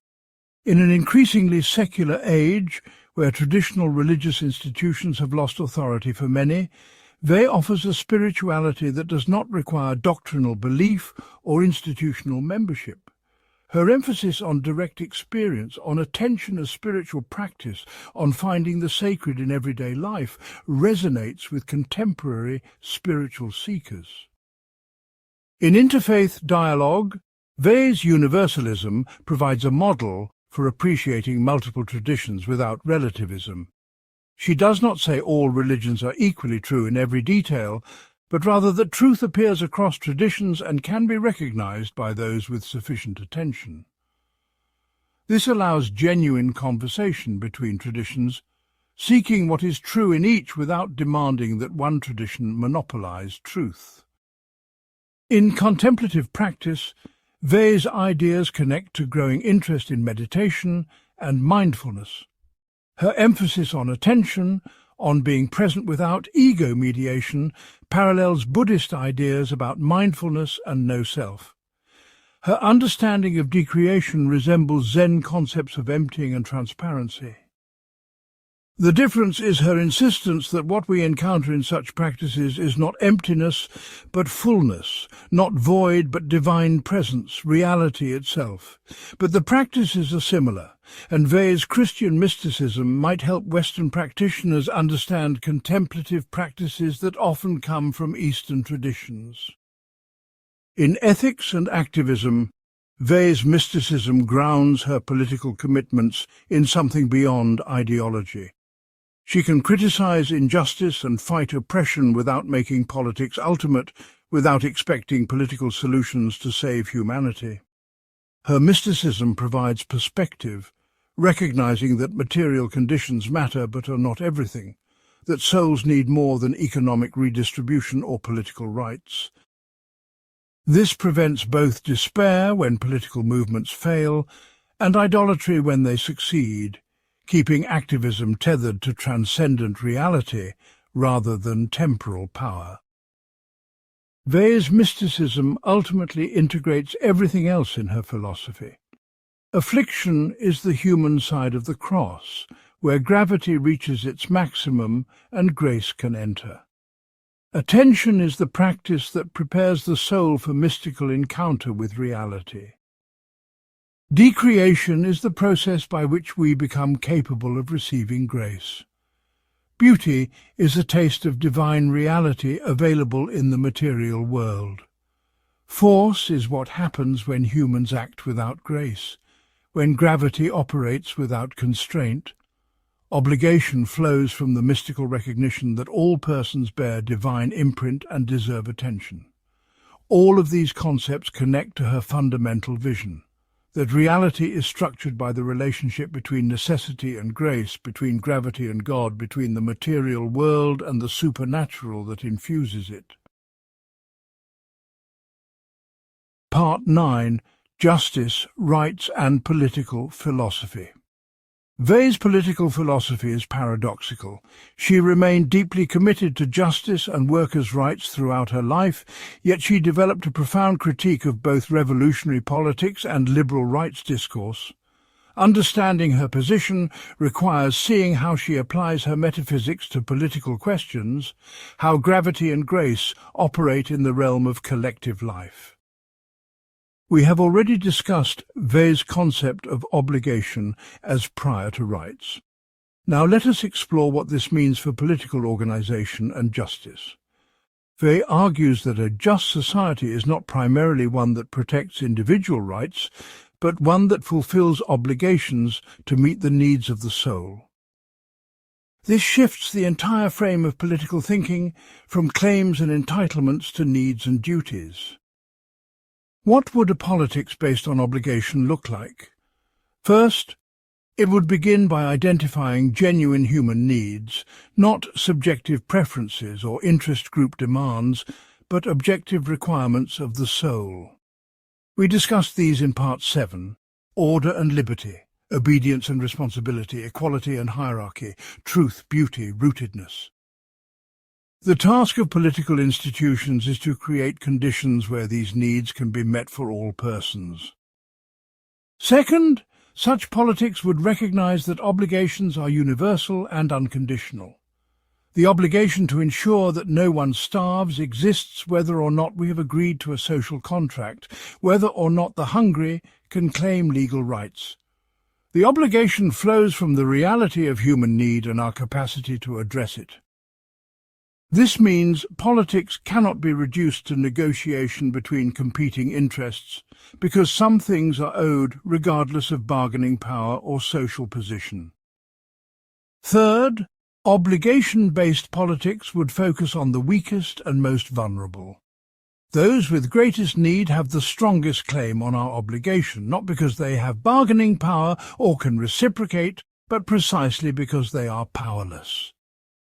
In an increasingly secular age, where traditional religious institutions have lost authority for many, Weil offers a spirituality that does not require doctrinal belief or institutional membership. Her emphasis on direct experience, on attention as spiritual practice, on finding the sacred in everyday life, resonates with contemporary spiritual seekers. In interfaith dialogue, Weil's universalism provides a model for appreciating multiple traditions without relativism. She does not say all religions are equally true in every detail, but rather that truth appears across traditions and can be recognized by those with sufficient attention. This allows genuine conversation between traditions, seeking what is true in each without demanding that one tradition monopolize truth. In contemplative practice, Weil's ideas connect to growing interest in meditation and mindfulness. Her emphasis on attention, on being present without ego mediation, parallels Buddhist ideas about mindfulness and no-self. Her understanding of decreation resembles Zen concepts of emptying and transparency. The difference is her insistence that what we encounter in such practices is not emptiness, but fullness, not void, but divine presence, reality itself. But the practices are similar, and Weil's Christian mysticism might help Western practitioners understand contemplative practices that often come from Eastern traditions. In ethics and activism, Weil's mysticism grounds her political commitments in something beyond ideology. She can criticize injustice and fight oppression without making politics ultimate, without expecting political solutions to save humanity. Her mysticism provides perspective, recognizing that material conditions matter but are not everything, that souls need more than economic redistribution or political rights. This prevents both despair when political movements fail and idolatry when they succeed, keeping activism tethered to transcendent reality rather than temporal power. Weil's mysticism ultimately integrates everything else in her philosophy. Affliction is the human side of the cross, where gravity reaches its maximum and grace can enter. Attention is the practice that prepares the soul for mystical encounter with reality. Decreation is the process by which we become capable of receiving grace. Beauty is a taste of divine reality available in the material world. Force is what happens when humans act without grace, when gravity operates without constraint. Obligation flows from the mystical recognition that all persons bear divine imprint and deserve attention. All of these concepts connect to her fundamental vision, that reality is structured by the relationship between necessity and grace, between gravity and God, between the material world and the supernatural that infuses it. Part 9. Justice, Rights and Political Philosophy. Weil's political philosophy is paradoxical. She remained deeply committed to justice and workers' rights throughout her life, yet she developed a profound critique of both revolutionary politics and liberal rights discourse. Understanding her position requires seeing how she applies her metaphysics to political questions, how gravity and grace operate in the realm of collective life. We have already discussed Weil's concept of obligation as prior to rights. Now let us explore what this means for political organization and justice. Weil argues that a just society is not primarily one that protects individual rights, but one that fulfills obligations to meet the needs of the soul. This shifts the entire frame of political thinking from claims and entitlements to needs and duties. What would a politics based on obligation look like? First, it would begin by identifying genuine human needs, not subjective preferences or interest group demands, but objective requirements of the soul. We discussed these in Part 7, Order and Liberty, Obedience and Responsibility, Equality and Hierarchy, Truth, Beauty, Rootedness. The task of political institutions is to create conditions where these needs can be met for all persons. Second, such politics would recognize that obligations are universal and unconditional. The obligation to ensure that no one starves exists whether or not we have agreed to a social contract, whether or not the hungry can claim legal rights. The obligation flows from the reality of human need and our capacity to address it. This means politics cannot be reduced to negotiation between competing interests, because some things are owed regardless of bargaining power or social position. Third, obligation-based politics would focus on the weakest and most vulnerable. Those with greatest need have the strongest claim on our obligation, not because they have bargaining power or can reciprocate, but precisely because they are powerless.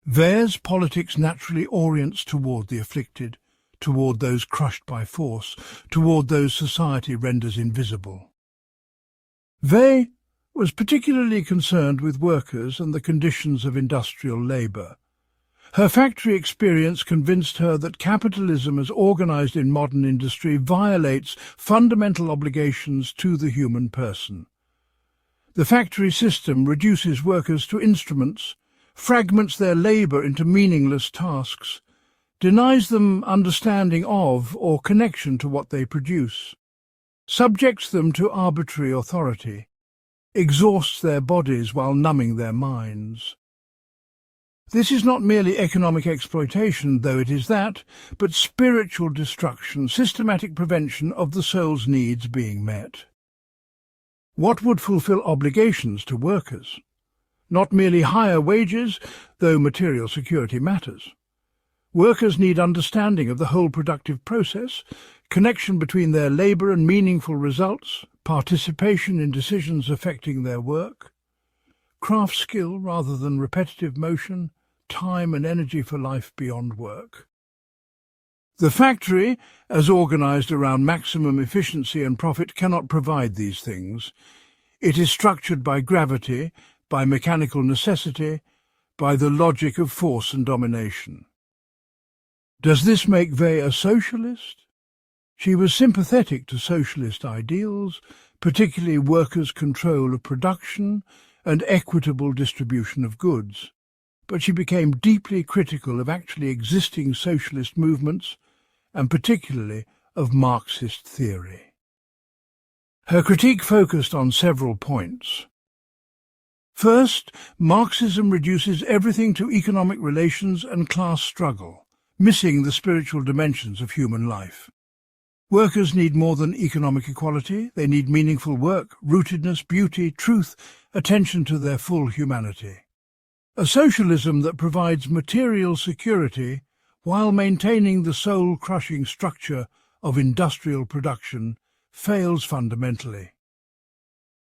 Weil's politics naturally orients toward the afflicted, toward those crushed by force, toward those society renders invisible. Weil was particularly concerned with workers and the conditions of industrial labour. Her factory experience convinced her that capitalism as organised in modern industry violates fundamental obligations to the human person. The factory system reduces workers to instruments, fragments their labour into meaningless tasks, denies them understanding of or connection to what they produce, subjects them to arbitrary authority, exhausts their bodies while numbing their minds. This is not merely economic exploitation, though it is that, but spiritual destruction, systematic prevention of the soul's needs being met. What would fulfill obligations to workers? Not merely higher wages, though material security matters. Workers need understanding of the whole productive process, connection between their labour and meaningful results, participation in decisions affecting their work, craft skill rather than repetitive motion, time and energy for life beyond work. The factory, as organised around maximum efficiency and profit, cannot provide these things. It is structured by gravity, by mechanical necessity, by the logic of force and domination. Does this make Weil a socialist? She was sympathetic to socialist ideals, particularly workers' control of production and equitable distribution of goods, but she became deeply critical of actually existing socialist movements and particularly of Marxist theory. Her critique focused on several points. First, Marxism reduces everything to economic relations and class struggle, missing the spiritual dimensions of human life. Workers need more than economic equality. They need meaningful work, rootedness, beauty, truth, attention to their full humanity. A socialism that provides material security while maintaining the soul-crushing structure of industrial production fails fundamentally.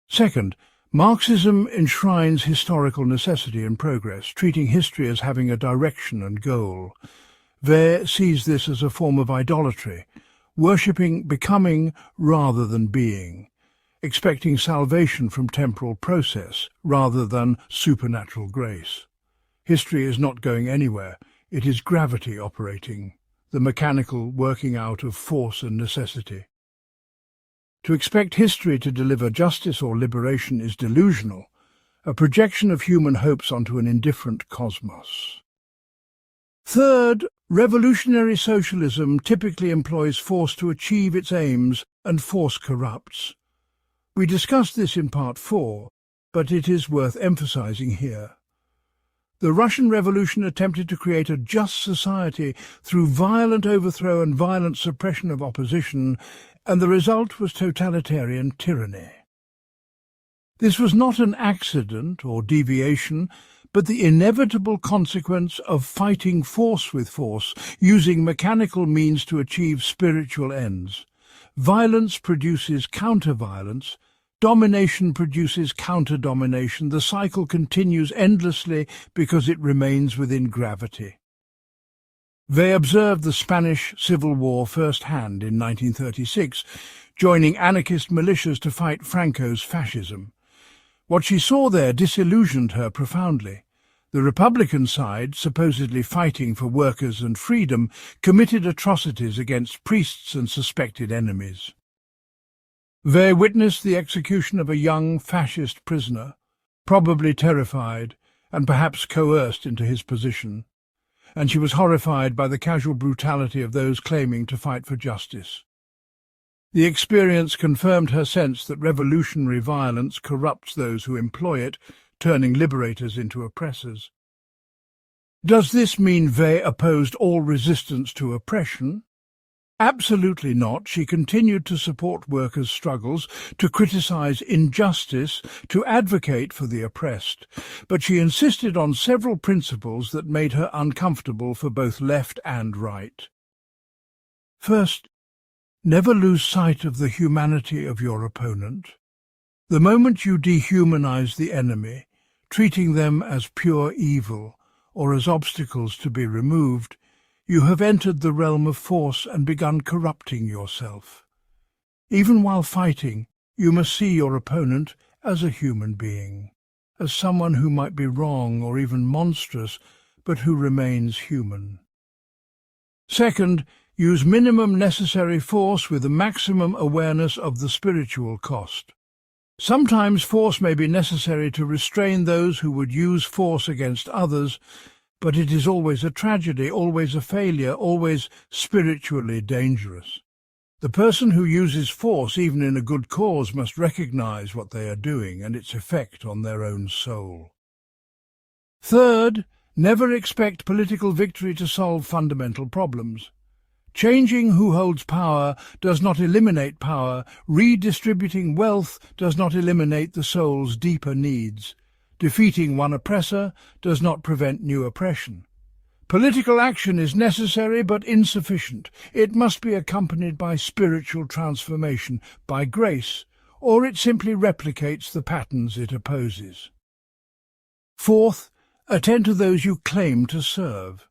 Second, Marxism enshrines historical necessity and progress, treating history as having a direction and goal. Weil sees this as a form of idolatry, worshipping becoming rather than being, expecting salvation from temporal process rather than supernatural grace. History is not going anywhere. It is gravity operating, the mechanical working out of force and necessity. To expect history to deliver justice or liberation is delusional, a projection of human hopes onto an indifferent cosmos. Third, revolutionary socialism typically employs force to achieve its aims, and force corrupts. We discussed this in Part 4, but it is worth emphasizing here. The Russian Revolution attempted to create a just society through violent overthrow and violent suppression of opposition, and the result was totalitarian tyranny. This was not an accident or deviation, but the inevitable consequence of fighting force with force, using mechanical means to achieve spiritual ends. Violence produces counter-violence, domination produces counter-domination. The cycle continues endlessly because it remains within gravity. They observed the Spanish Civil War firsthand in 1936, joining anarchist militias to fight Franco's fascism. What she saw there disillusioned her profoundly. The Republican side, supposedly fighting for workers and freedom, committed atrocities against priests and suspected enemies. They witnessed the execution of a young fascist prisoner, probably terrified and perhaps coerced into his position, and she was horrified by the casual brutality of those claiming to fight for justice. The experience confirmed her sense that revolutionary violence corrupts those who employ it, turning liberators into oppressors. Does this mean they opposed all resistance to oppression? Absolutely not. She continued to support workers' struggles, to criticize injustice, to advocate for the oppressed, but she insisted on several principles that made her uncomfortable for both left and right. First, never lose sight of the humanity of your opponent. The moment you dehumanize the enemy, treating them as pure evil or as obstacles to be removed, you have entered the realm of force and begun corrupting yourself. Even while fighting, you must see your opponent as a human being, as someone who might be wrong or even monstrous, but who remains human. Second, use minimum necessary force with a maximum awareness of the spiritual cost. Sometimes force may be necessary to restrain those who would use force against others, but it is always a tragedy, always a failure, always spiritually dangerous. The person who uses force, even in a good cause, must recognize what they are doing and its effect on their own soul. Third, never expect political victory to solve fundamental problems. Changing who holds power does not eliminate power. Redistributing wealth does not eliminate the soul's deeper needs. Defeating one oppressor does not prevent new oppression. Political action is necessary but insufficient. It must be accompanied by spiritual transformation, by grace, or it simply replicates the patterns it opposes. Fourth, attend to those you claim to serve.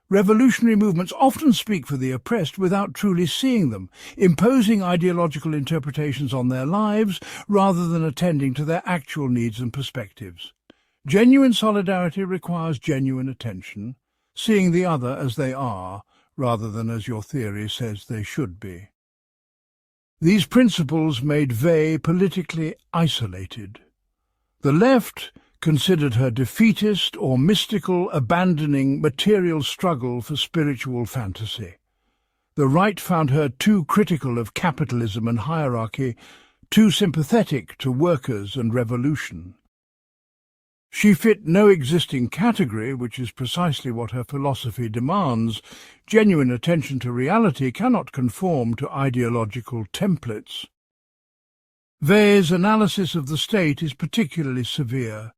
Revolutionary movements often speak for the oppressed without truly seeing them, imposing ideological interpretations on their lives rather than attending to their actual needs and perspectives. Genuine solidarity requires genuine attention, seeing the other as they are rather than as your theory says they should be. These principles made Weil politically isolated. The left considered her defeatist or mystical, abandoning material struggle for spiritual fantasy. The right found her too critical of capitalism and hierarchy, too sympathetic to workers and revolution. She fit no existing category, which is precisely what her philosophy demands. Genuine attention to reality cannot conform to ideological templates. Weil's analysis of the state is particularly severe.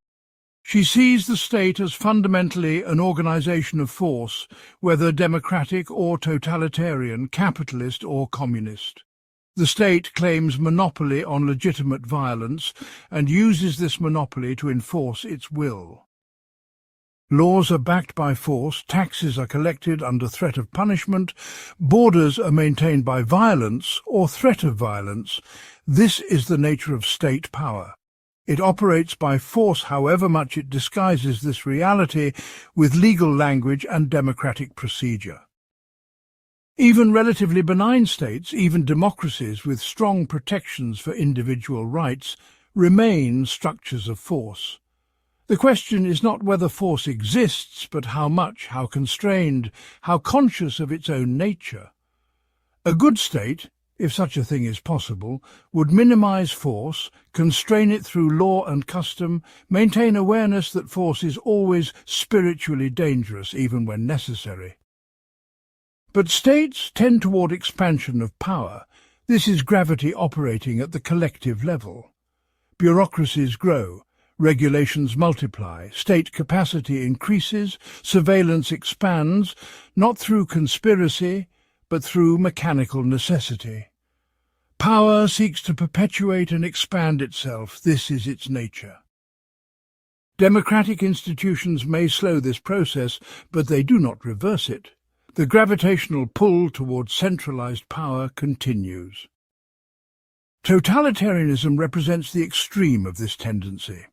She sees the state as fundamentally an organization of force, whether democratic or totalitarian, capitalist or communist. The state claims monopoly on legitimate violence and uses this monopoly to enforce its will. Laws are backed by force, taxes are collected under threat of punishment, borders are maintained by violence or threat of violence. This is the nature of state power. It operates by force, however much it disguises this reality with legal language and democratic procedure. Even relatively benign states, even democracies with strong protections for individual rights, remain structures of force. The question is not whether force exists, but how much, how constrained, how conscious of its own nature. A good state, if such a thing is possible, would minimize force, constrain it through law and custom, maintain awareness that force is always spiritually dangerous, even when necessary. But states tend toward expansion of power. This is gravity operating at the collective level. Bureaucracies grow, regulations multiply, state capacity increases, surveillance expands, not through conspiracy, but through mechanical necessity. Power seeks to perpetuate and expand itself. This is its nature. Democratic institutions may slow this process, but they do not reverse it. The gravitational pull towards centralized power continues. Totalitarianism represents the extreme of this tendency,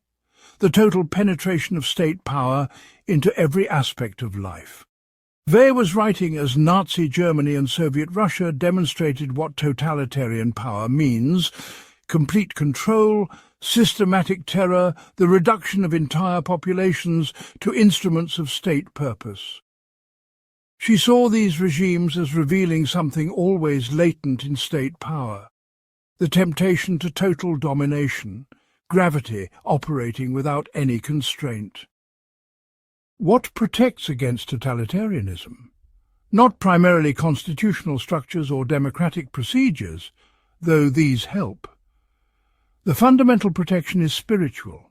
the total penetration of state power into every aspect of life. Weil was writing as Nazi Germany and Soviet Russia demonstrated what totalitarian power means: complete control, systematic terror, the reduction of entire populations to instruments of state purpose. She saw these regimes as revealing something always latent in state power: the temptation to total domination, gravity operating without any constraint. What protects against totalitarianism? Not primarily constitutional structures or democratic procedures, though these help. The fundamental protection is spiritual.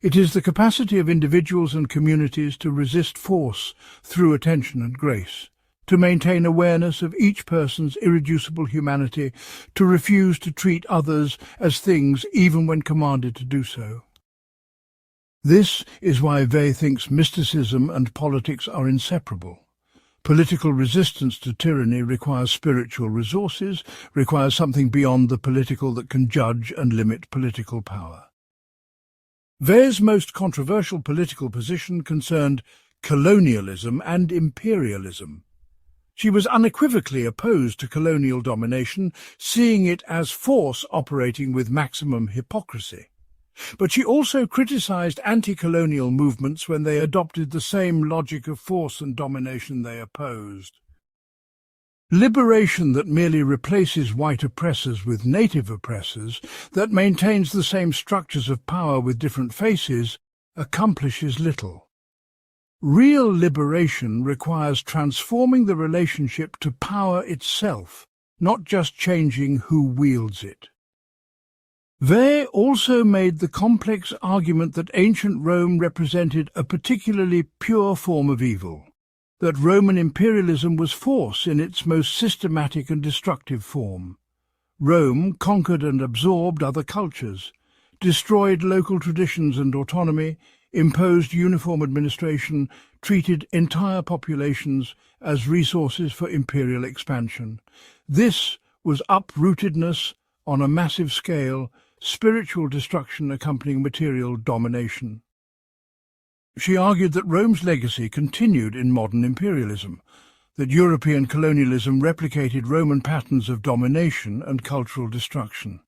It is the capacity of individuals and communities to resist force through attention and grace, to maintain awareness of each person's irreducible humanity, to refuse to treat others as things even when commanded to do so. This is why Weil thinks mysticism and politics are inseparable. Political resistance to tyranny requires spiritual resources, requires something beyond the political that can judge and limit political power. Weil's most controversial political position concerned colonialism and imperialism. She was unequivocally opposed to colonial domination, seeing it as force operating with maximum hypocrisy. But she also criticized anti-colonial movements when they adopted the same logic of force and domination they opposed. Liberation that merely replaces white oppressors with native oppressors, that maintains the same structures of power with different faces, accomplishes little. Real liberation requires transforming the relationship to power itself, not just changing who wields it. Weil also made the complex argument that ancient Rome represented a particularly pure form of evil, that Roman imperialism was force in its most systematic and destructive form. Rome conquered and absorbed other cultures, destroyed local traditions and autonomy, imposed uniform administration, treated entire populations as resources for imperial expansion. This was uprootedness on a massive scale, spiritual destruction accompanying material domination. She argued that Rome's legacy continued in modern imperialism, that European colonialism replicated Roman patterns of domination and cultural destruction.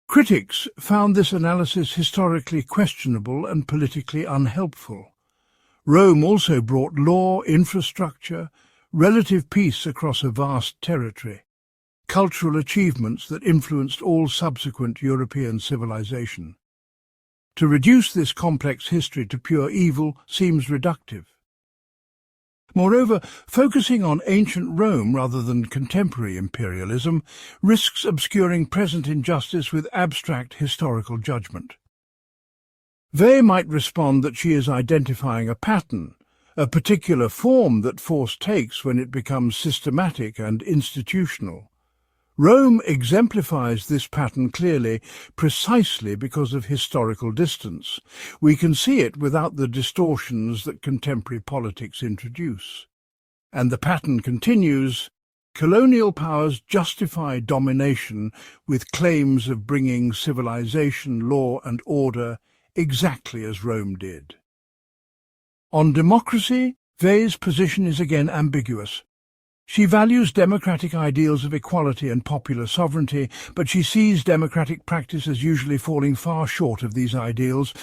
Critics found this analysis historically questionable and politically unhelpful. Rome also brought law, infrastructure, relative peace across a vast territory, cultural achievements that influenced all subsequent European civilization. To reduce this complex history to pure evil seems reductive. Moreover, focusing on ancient Rome rather than contemporary imperialism risks obscuring present injustice with abstract historical judgment. Weil might respond that she is identifying a pattern, a particular form that force takes when it becomes systematic and institutional. Rome exemplifies this pattern clearly, precisely because of historical distance. We can see it without the distortions that contemporary politics introduce. And the pattern continues. Colonial powers justify domination with claims of bringing civilization, law and order, exactly as Rome did. On democracy, Weil's position is again ambiguous. She values democratic ideals of equality and popular sovereignty, but she sees democratic practice as usually falling far short of these ideals.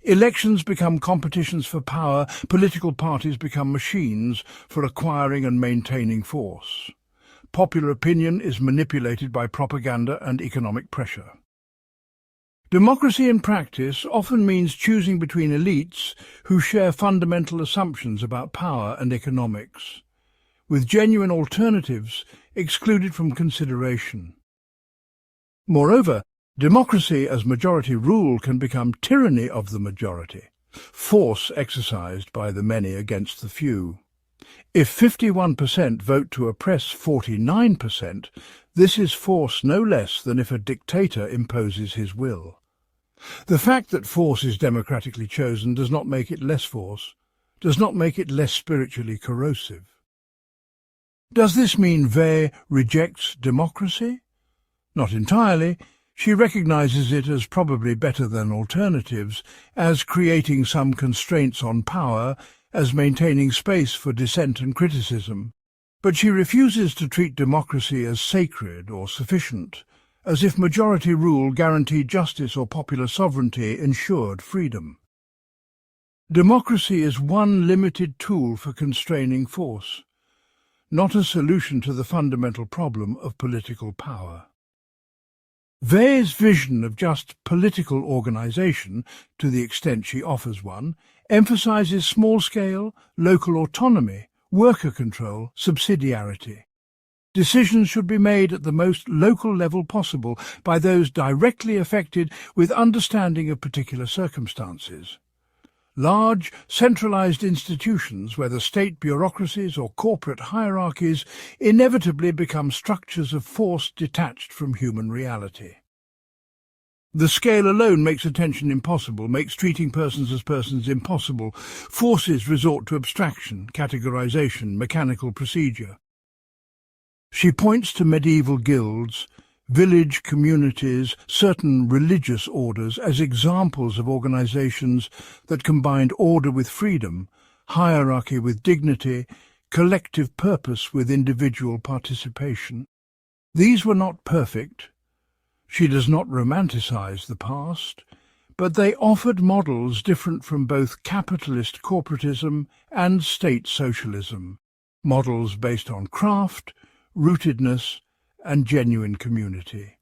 Elections become competitions for power, political parties become machines for acquiring and maintaining force. Popular opinion is manipulated by propaganda and economic pressure. Democracy in practice often means choosing between elites who share fundamental assumptions about power and economics. with genuine alternatives excluded from consideration. Moreover, democracy as majority rule can become tyranny of the majority, force exercised by the many against the few. If 51% vote to oppress 49%, this is force no less than if a dictator imposes his will. The fact that force is democratically chosen does not make it less force, does not make it less spiritually corrosive. Does this mean Weil rejects democracy? Not entirely. She recognizes it as probably better than alternatives, as creating some constraints on power, as maintaining space for dissent and criticism. But she refuses to treat democracy as sacred or sufficient, as if majority rule guaranteed justice or popular sovereignty ensured freedom. Democracy is one limited tool for constraining force, not a solution to the fundamental problem of political power. Weil's vision of just political organization, to the extent she offers one, emphasizes small-scale, local autonomy, worker control, subsidiarity. Decisions should be made at the most local level possible by those directly affected with understanding of particular circumstances. Large, centralized institutions, whether state bureaucracies or corporate hierarchies, inevitably become structures of force detached from human reality. The scale alone makes attention impossible, makes treating persons as persons impossible. Forces resort to abstraction, categorization, mechanical procedure. She points to medieval guilds, village communities, certain religious orders as examples of organizations that combined order with freedom, hierarchy with dignity, collective purpose with individual participation. These were not perfect. She does not romanticize the past, but they offered models different from both capitalist corporatism and state socialism, models based on craft, rootedness, and genuine community.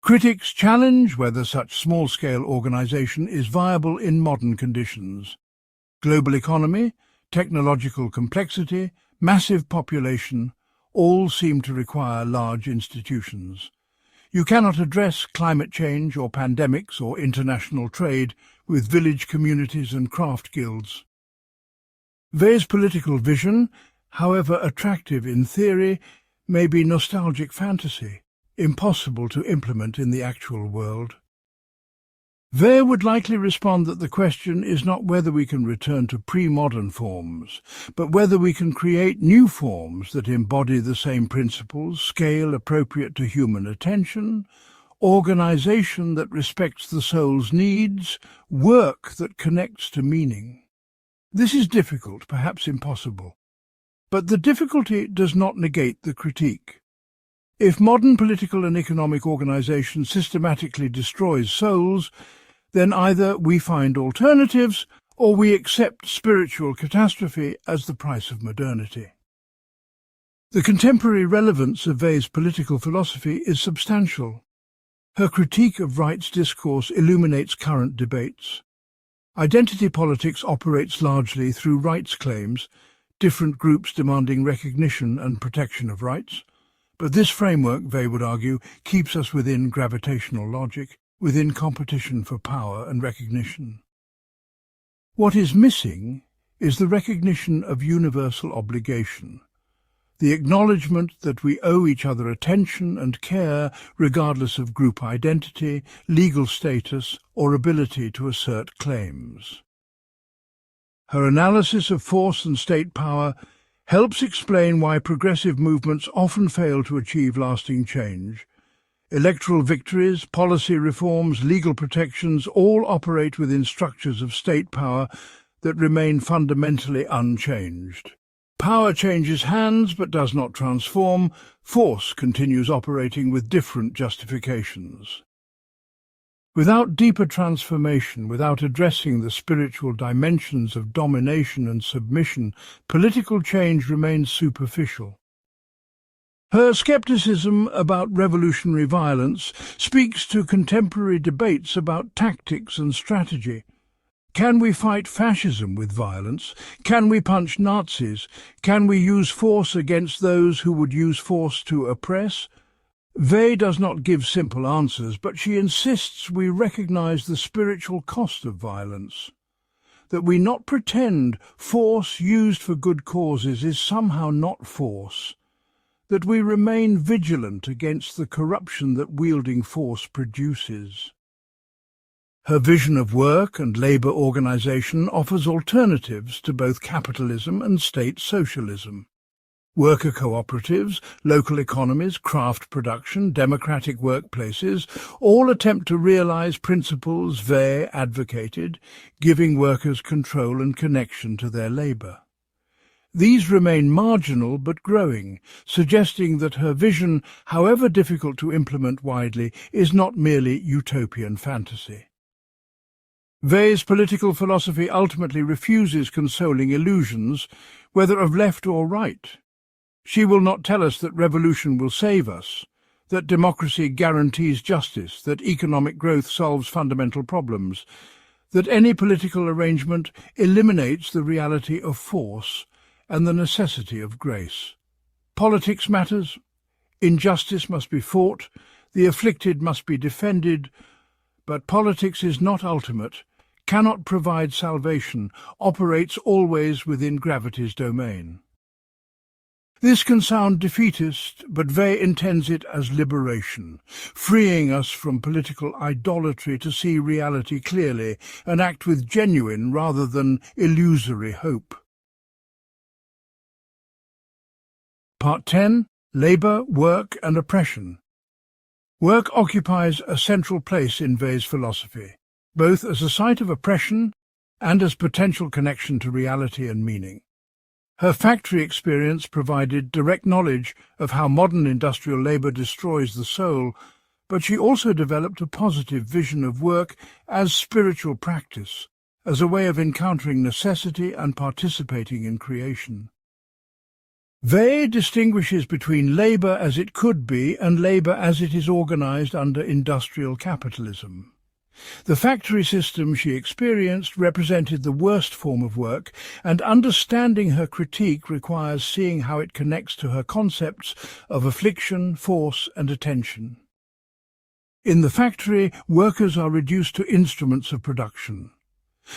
Critics challenge whether such small-scale organization is viable in modern conditions. Global economy, technological complexity, massive population, all seem to require large institutions. You cannot address climate change or pandemics or international trade with village communities and craft guilds. Weil's political vision, however attractive in theory, may be nostalgic fantasy, impossible to implement in the actual world. Weil would likely respond that the question is not whether we can return to pre-modern forms, but whether we can create new forms that embody the same principles, scale appropriate to human attention, organization that respects the soul's needs, work that connects to meaning. This is difficult, perhaps impossible. But the difficulty does not negate the critique. If modern political and economic organization systematically destroys souls, then either we find alternatives or we accept spiritual catastrophe as the price of modernity. The contemporary relevance of Weil's political philosophy is substantial. Her critique of rights discourse illuminates current debates. Identity politics operates largely through rights claims, different groups demanding recognition and protection of rights. But this framework, Weil would argue, keeps us within gravitational logic, within competition for power and recognition. What is missing is the recognition of universal obligation, the acknowledgement that we owe each other attention and care regardless of group identity, legal status, or ability to assert claims. Her analysis of force and state power helps explain why progressive movements often fail to achieve lasting change. Electoral victories, policy reforms, legal protections all operate within structures of state power that remain fundamentally unchanged. Power changes hands but does not transform. Force continues operating with different justifications. Without deeper transformation, without addressing the spiritual dimensions of domination and submission, political change remains superficial. Her skepticism about revolutionary violence speaks to contemporary debates about tactics and strategy. Can we fight fascism with violence? Can we punch Nazis? Can we use force against those who would use force to oppress? Weil does not give simple answers, but she insists we recognize the spiritual cost of violence, that we not pretend force used for good causes is somehow not force, that we remain vigilant against the corruption that wielding force produces. Her vision of work and labour organisation offers alternatives to both capitalism and state socialism. Worker cooperatives, local economies, craft production, democratic workplaces all attempt to realise principles Weil advocated, giving workers control and connection to their labour. These remain marginal but growing, suggesting that her vision, however difficult to implement widely, is not merely utopian fantasy. Weil's political philosophy ultimately refuses consoling illusions, whether of left or right. She will not tell us that revolution will save us, that democracy guarantees justice, that economic growth solves fundamental problems, that any political arrangement eliminates the reality of force and the necessity of grace. Politics matters, injustice must be fought, the afflicted must be defended, but politics is not ultimate, cannot provide salvation, operates always within gravity's domain. This can sound defeatist, but Weil intends it as liberation, freeing us from political idolatry to see reality clearly and act with genuine rather than illusory hope. Part 10. Labour, Work and Oppression. Work occupies a central place in Weil's philosophy, both as a site of oppression and as potential connection to reality and meaning. Her factory experience provided direct knowledge of how modern industrial labour destroys the soul, but she also developed a positive vision of work as spiritual practice, as a way of encountering necessity and participating in creation. Weil distinguishes between labour as it could be and labour as it is organised under industrial capitalism. The factory system she experienced represented the worst form of work, and understanding her critique requires seeing how it connects to her concepts of affliction, force and attention. In the factory, workers are reduced to instruments of production.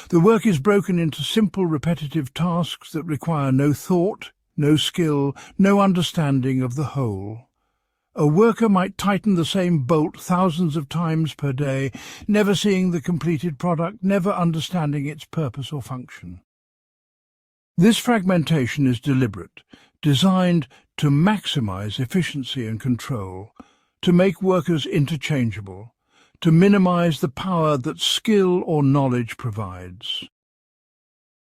The work is broken into simple repetitive tasks that require no thought, no skill, no understanding of the whole. A worker might tighten the same bolt thousands of times per day, never seeing the completed product, never understanding its purpose or function. This fragmentation is deliberate, designed to maximize efficiency and control, to make workers interchangeable, to minimize the power that skill or knowledge provides.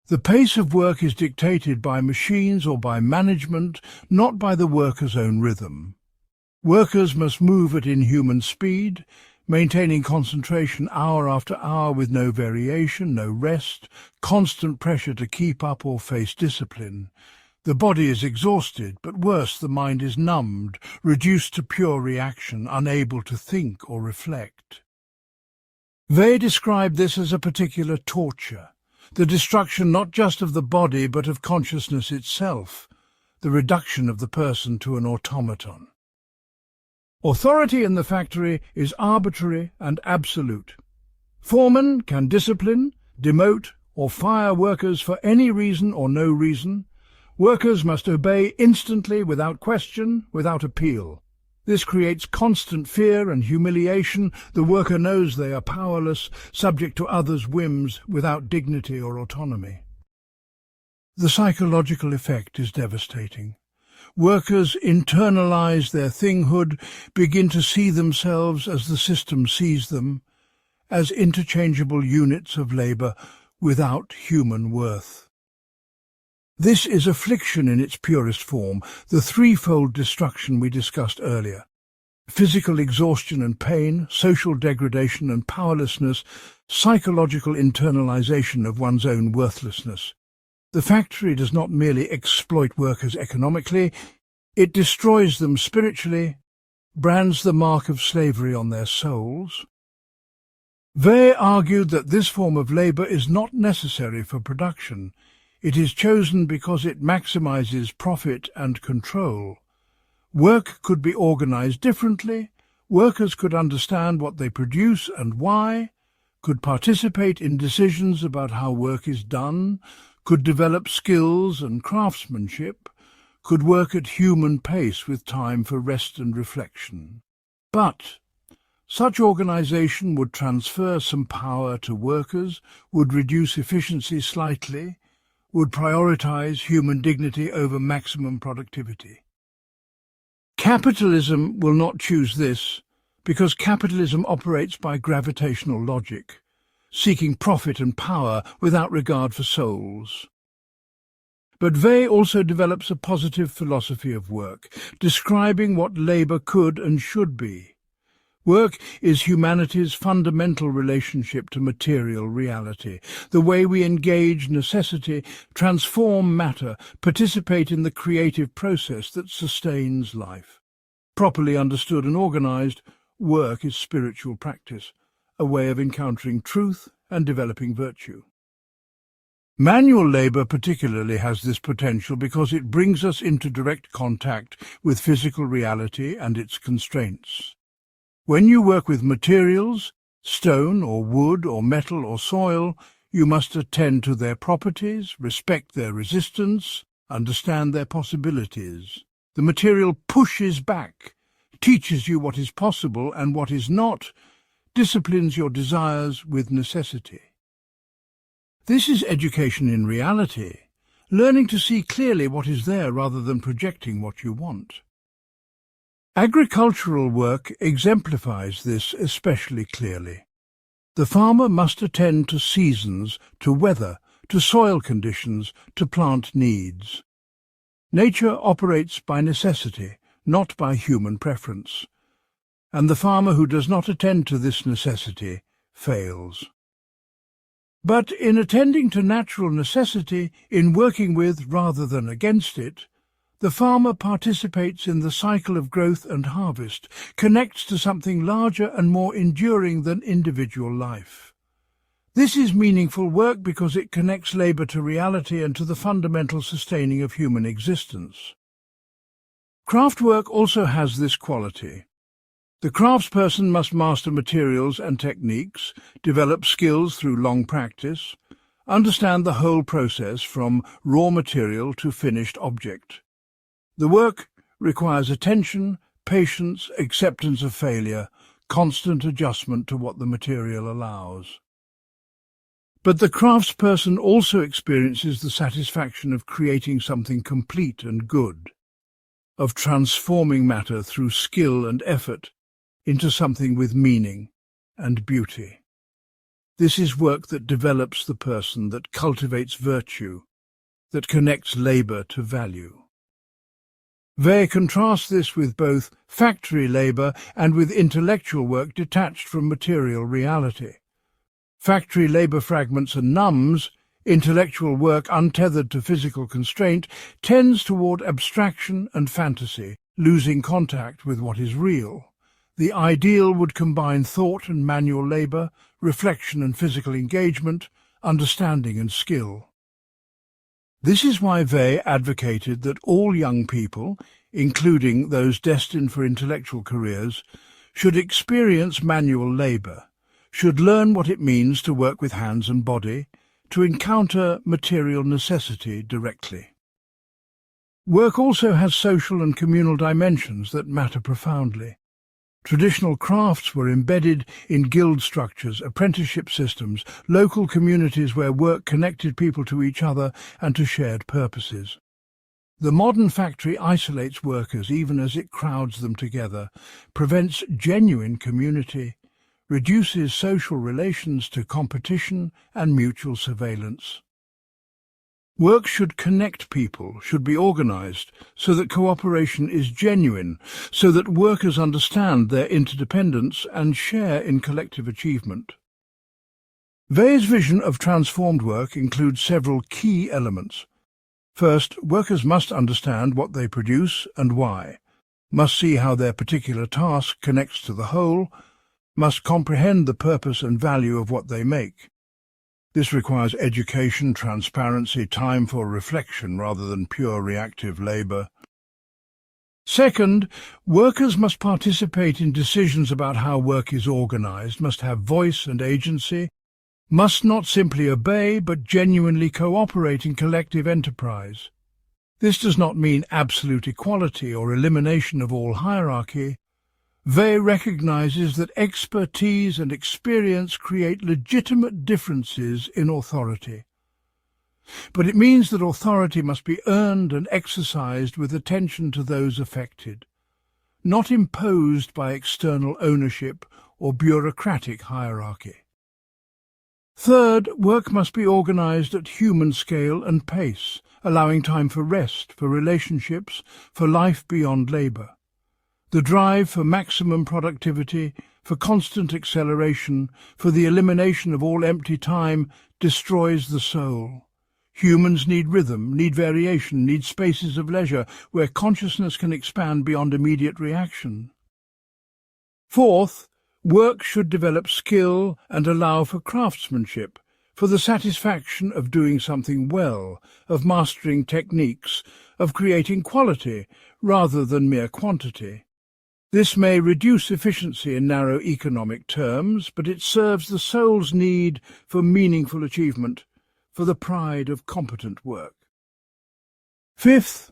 The pace of work is dictated by machines or by management, not by the worker's own rhythm. Workers must move at inhuman speed, maintaining concentration hour after hour with no variation, no rest, constant pressure to keep up or face discipline. The body is exhausted, but worse, the mind is numbed, reduced to pure reaction, unable to think or reflect. Weil described this as a particular torture, the destruction not just of the body but of consciousness itself, the reduction of the person to an automaton. Authority in the factory is arbitrary and absolute. Foremen can discipline, demote, or fire workers for any reason or no reason. Workers must obey instantly, without question, without appeal. This creates constant fear and humiliation. The worker knows they are powerless, subject to others' whims, without dignity or autonomy. The psychological effect is devastating. Workers internalize their thinghood, begin to see themselves as the system sees them, as interchangeable units of labour without human worth. This is affliction in its purest form, the threefold destruction we discussed earlier. Physical exhaustion and pain, social degradation and powerlessness, psychological internalization of one's own worthlessness. The factory does not merely exploit workers economically, it destroys them spiritually, brands the mark of slavery on their souls. Weil argued that this form of labour is not necessary for production. It is chosen because it maximizes profit and control. Work could be organized differently. Workers could understand what they produce and why, could participate in decisions about how work is done, could develop skills and craftsmanship, could work at human pace with time for rest and reflection. But such organization would transfer some power to workers, would reduce efficiency slightly, would prioritize human dignity over maximum productivity. Capitalism will not choose this because capitalism operates by gravitational logic, seeking profit and power without regard for souls. But Weil also develops a positive philosophy of work, describing what labour could and should be. Work is humanity's fundamental relationship to material reality, the way we engage necessity, transform matter, participate in the creative process that sustains life. Properly understood and organized, work is spiritual practice, a way of encountering truth and developing virtue. Manual labour particularly has this potential because it brings us into direct contact with physical reality and its constraints. When you work with materials, stone or wood or metal or soil, you must attend to their properties, respect their resistance, understand their possibilities. The material pushes back, teaches you what is possible and what is not, disciplines your desires with necessity. This is education in reality, learning to see clearly what is there rather than projecting what you want. Agricultural work exemplifies this especially clearly. The farmer must attend to seasons, to weather, to soil conditions, to plant needs. Nature operates by necessity, not by human preference, and the farmer who does not attend to this necessity fails. But in attending to natural necessity, in working with rather than against it, the farmer participates in the cycle of growth and harvest, connects to something larger and more enduring than individual life. This is meaningful work because it connects labour to reality and to the fundamental sustaining of human existence. Craft work also has this quality. The craftsperson must master materials and techniques, develop skills through long practice, understand the whole process from raw material to finished object. The work requires attention, patience, acceptance of failure, constant adjustment to what the material allows. But the craftsperson also experiences the satisfaction of creating something complete and good, of transforming matter through skill and effort into something with meaning and beauty. This is work that develops the person, that cultivates virtue, that connects labour to value. Weil contrasts this with both factory labour and with intellectual work detached from material reality. Factory labour fragments and numbs, intellectual work untethered to physical constraint, tends toward abstraction and fantasy, losing contact with what is real. The ideal would combine thought and manual labour, reflection and physical engagement, understanding and skill. This is why Weil advocated that all young people, including those destined for intellectual careers, should experience manual labour, should learn what it means to work with hands and body, to encounter material necessity directly. Work also has social and communal dimensions that matter profoundly. Traditional crafts were embedded in guild structures, apprenticeship systems, local communities where work connected people to each other and to shared purposes. The modern factory isolates workers even as it crowds them together, prevents genuine community, reduces social relations to competition and mutual surveillance. Work should connect people, should be organised, so that cooperation is genuine, so that workers understand their interdependence and share in collective achievement. Weil's vision of transformed work includes several key elements. First, workers must understand what they produce and why, must see how their particular task connects to the whole, must comprehend the purpose and value of what they make. This requires education, transparency, time for reflection rather than pure reactive labour. Second, workers must participate in decisions about how work is organised, must have voice and agency, must not simply obey but genuinely cooperate in collective enterprise. This does not mean absolute equality or elimination of all hierarchy. Weil recognizes that expertise and experience create legitimate differences in authority. But it means that authority must be earned and exercised with attention to those affected, not imposed by external ownership or bureaucratic hierarchy. Third, work must be organized at human scale and pace, allowing time for rest, for relationships, for life beyond labor. The drive for maximum productivity, for constant acceleration, for the elimination of all empty time destroys the soul. Humans need rhythm, need variation, need spaces of leisure where consciousness can expand beyond immediate reaction. Fourth, work should develop skill and allow for craftsmanship, for the satisfaction of doing something well, of mastering techniques, of creating quality rather than mere quantity. This may reduce efficiency in narrow economic terms, but it serves the soul's need for meaningful achievement, for the pride of competent work. Fifth,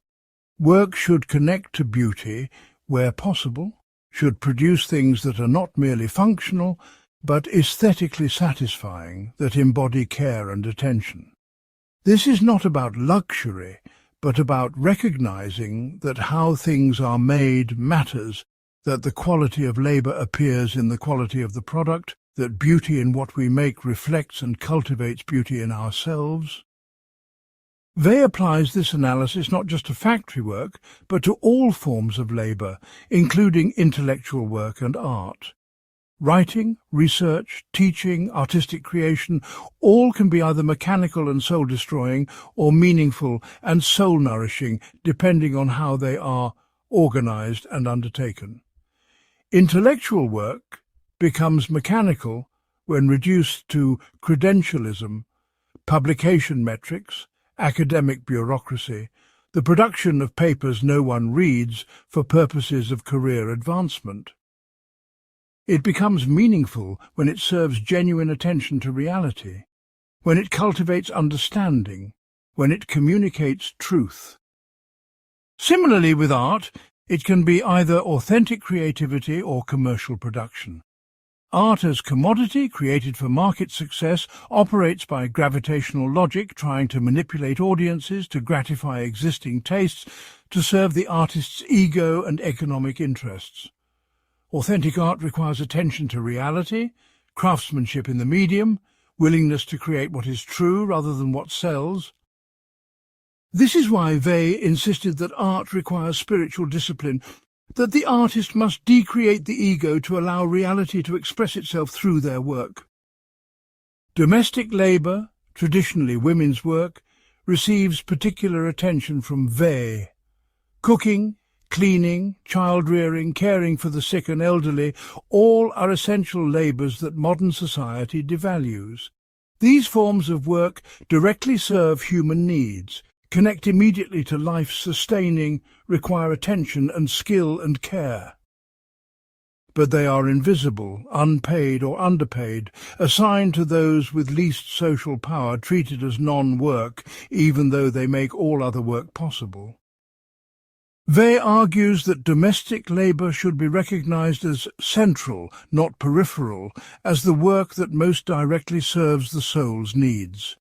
work should connect to beauty where possible, should produce things that are not merely functional, but aesthetically satisfying, that embody care and attention. This is not about luxury, but about recognizing that how things are made matters, that the quality of labor appears in the quality of the product, that beauty in what we make reflects and cultivates beauty in ourselves. Weil applies this analysis not just to factory work, but to all forms of labor, including intellectual work and art. Writing, research, teaching, artistic creation, all can be either mechanical and soul-destroying or meaningful and soul-nourishing, depending on how they are organized and undertaken. Intellectual work becomes mechanical when reduced to credentialism, publication metrics, academic bureaucracy, the production of papers no one reads for purposes of career advancement. It becomes meaningful when it serves genuine attention to reality, when it cultivates understanding, when it communicates truth. Similarly with art, it can be either authentic creativity or commercial production. Art as commodity, created for market success, operates by gravitational logic, trying to manipulate audiences, to gratify existing tastes, to serve the artist's ego and economic interests. Authentic art requires attention to reality, craftsmanship in the medium, willingness to create what is true rather than what sells. This is why Weil insisted that art requires spiritual discipline, that the artist must decreate the ego to allow reality to express itself through their work. Domestic labour, traditionally women's work, receives particular attention from Weil. Cooking, cleaning, child-rearing, caring for the sick and elderly, all are essential labours that modern society devalues. These forms of work directly serve human needs, connect immediately to life sustaining, require attention and skill and care. But they are invisible, unpaid or underpaid, assigned to those with least social power, treated as non-work, even though they make all other work possible. Weil argues that domestic labour should be recognised as central, not peripheral, as the work that most directly serves the soul's needs.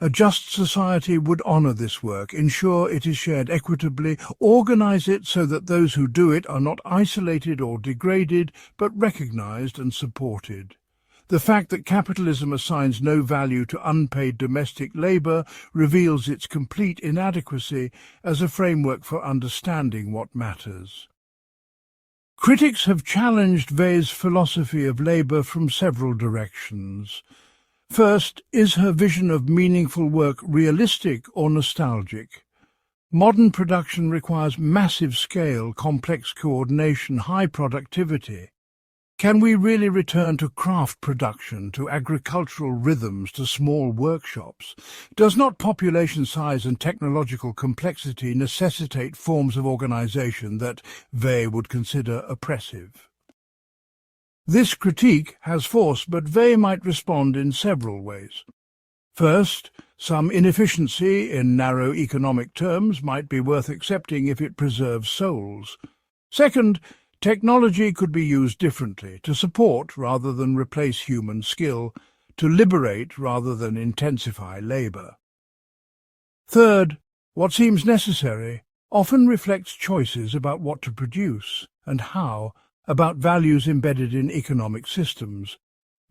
A just society would honour this work, ensure it is shared equitably, organise it so that those who do it are not isolated or degraded, but recognised and supported. The fact that capitalism assigns no value to unpaid domestic labour reveals its complete inadequacy as a framework for understanding what matters. Critics have challenged Weil's philosophy of labour from several directions. First, is her vision of meaningful work realistic or nostalgic? Modern production requires massive scale, complex coordination, high productivity. Can we really return to craft production, to agricultural rhythms, to small workshops? Does not population size and technological complexity necessitate forms of organization that Weil would consider oppressive? This critique has force, but Weil might respond in several ways. First, some inefficiency in narrow economic terms might be worth accepting if it preserves souls. Second, technology could be used differently, to support rather than replace human skill, to liberate rather than intensify labour. Third, what seems necessary often reflects choices about what to produce and how, about values embedded in economic systems.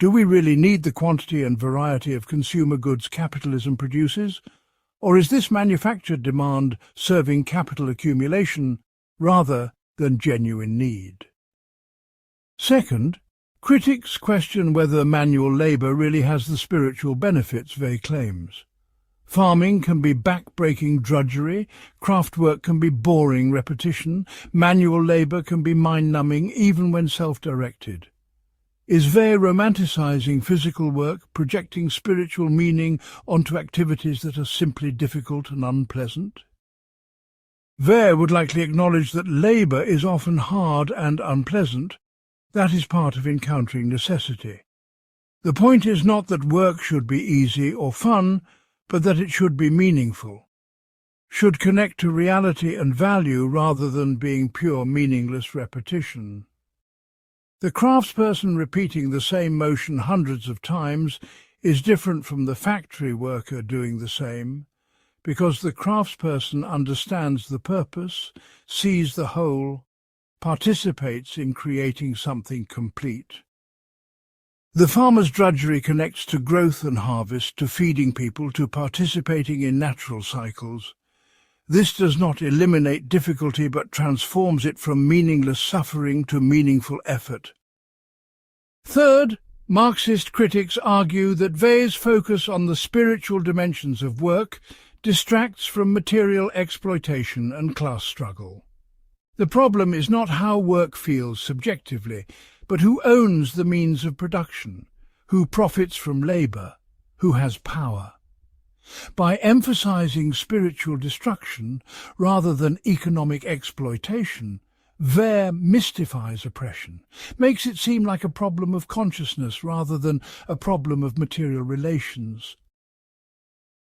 Do we really need the quantity and variety of consumer goods capitalism produces? Or is this manufactured demand serving capital accumulation rather than genuine need? Second, critics question whether manual labour really has the spiritual benefits Weil claims. Farming can be back-breaking drudgery, craft work can be boring repetition, manual labour can be mind-numbing even when self-directed. Is Weil romanticizing physical work, projecting spiritual meaning onto activities that are simply difficult and unpleasant? Weil would likely acknowledge that labour is often hard and unpleasant. That is part of encountering necessity. The point is not that work should be easy or fun, but that it should be meaningful, should connect to reality and value rather than being pure meaningless repetition. The craftsperson repeating the same motion hundreds of times is different from the factory worker doing the same, because the craftsperson understands the purpose, sees the whole, participates in creating something complete. The farmer's drudgery connects to growth and harvest, to feeding people, to participating in natural cycles. This does not eliminate difficulty but transforms it from meaningless suffering to meaningful effort. Third, Marxist critics argue that Weil's focus on the spiritual dimensions of work distracts from material exploitation and class struggle. The problem is not how work feels subjectively, but who owns the means of production, who profits from labour, who has power. By emphasizing spiritual destruction rather than economic exploitation, Weil mystifies oppression, makes it seem like a problem of consciousness rather than a problem of material relations.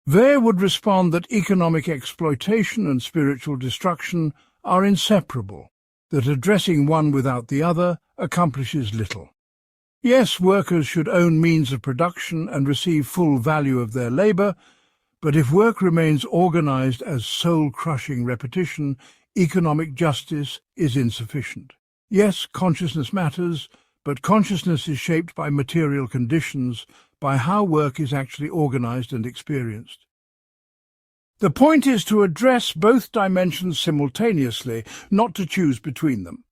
Weil would respond that economic exploitation and spiritual destruction are inseparable, that addressing one without the other accomplishes little. Yes, workers should own means of production and receive full value of their labour, but if work remains organised as soul-crushing repetition, economic justice is insufficient. Yes, consciousness matters, but consciousness is shaped by material conditions, by how work is actually organised and experienced. The point is to address both dimensions simultaneously, not to choose between them.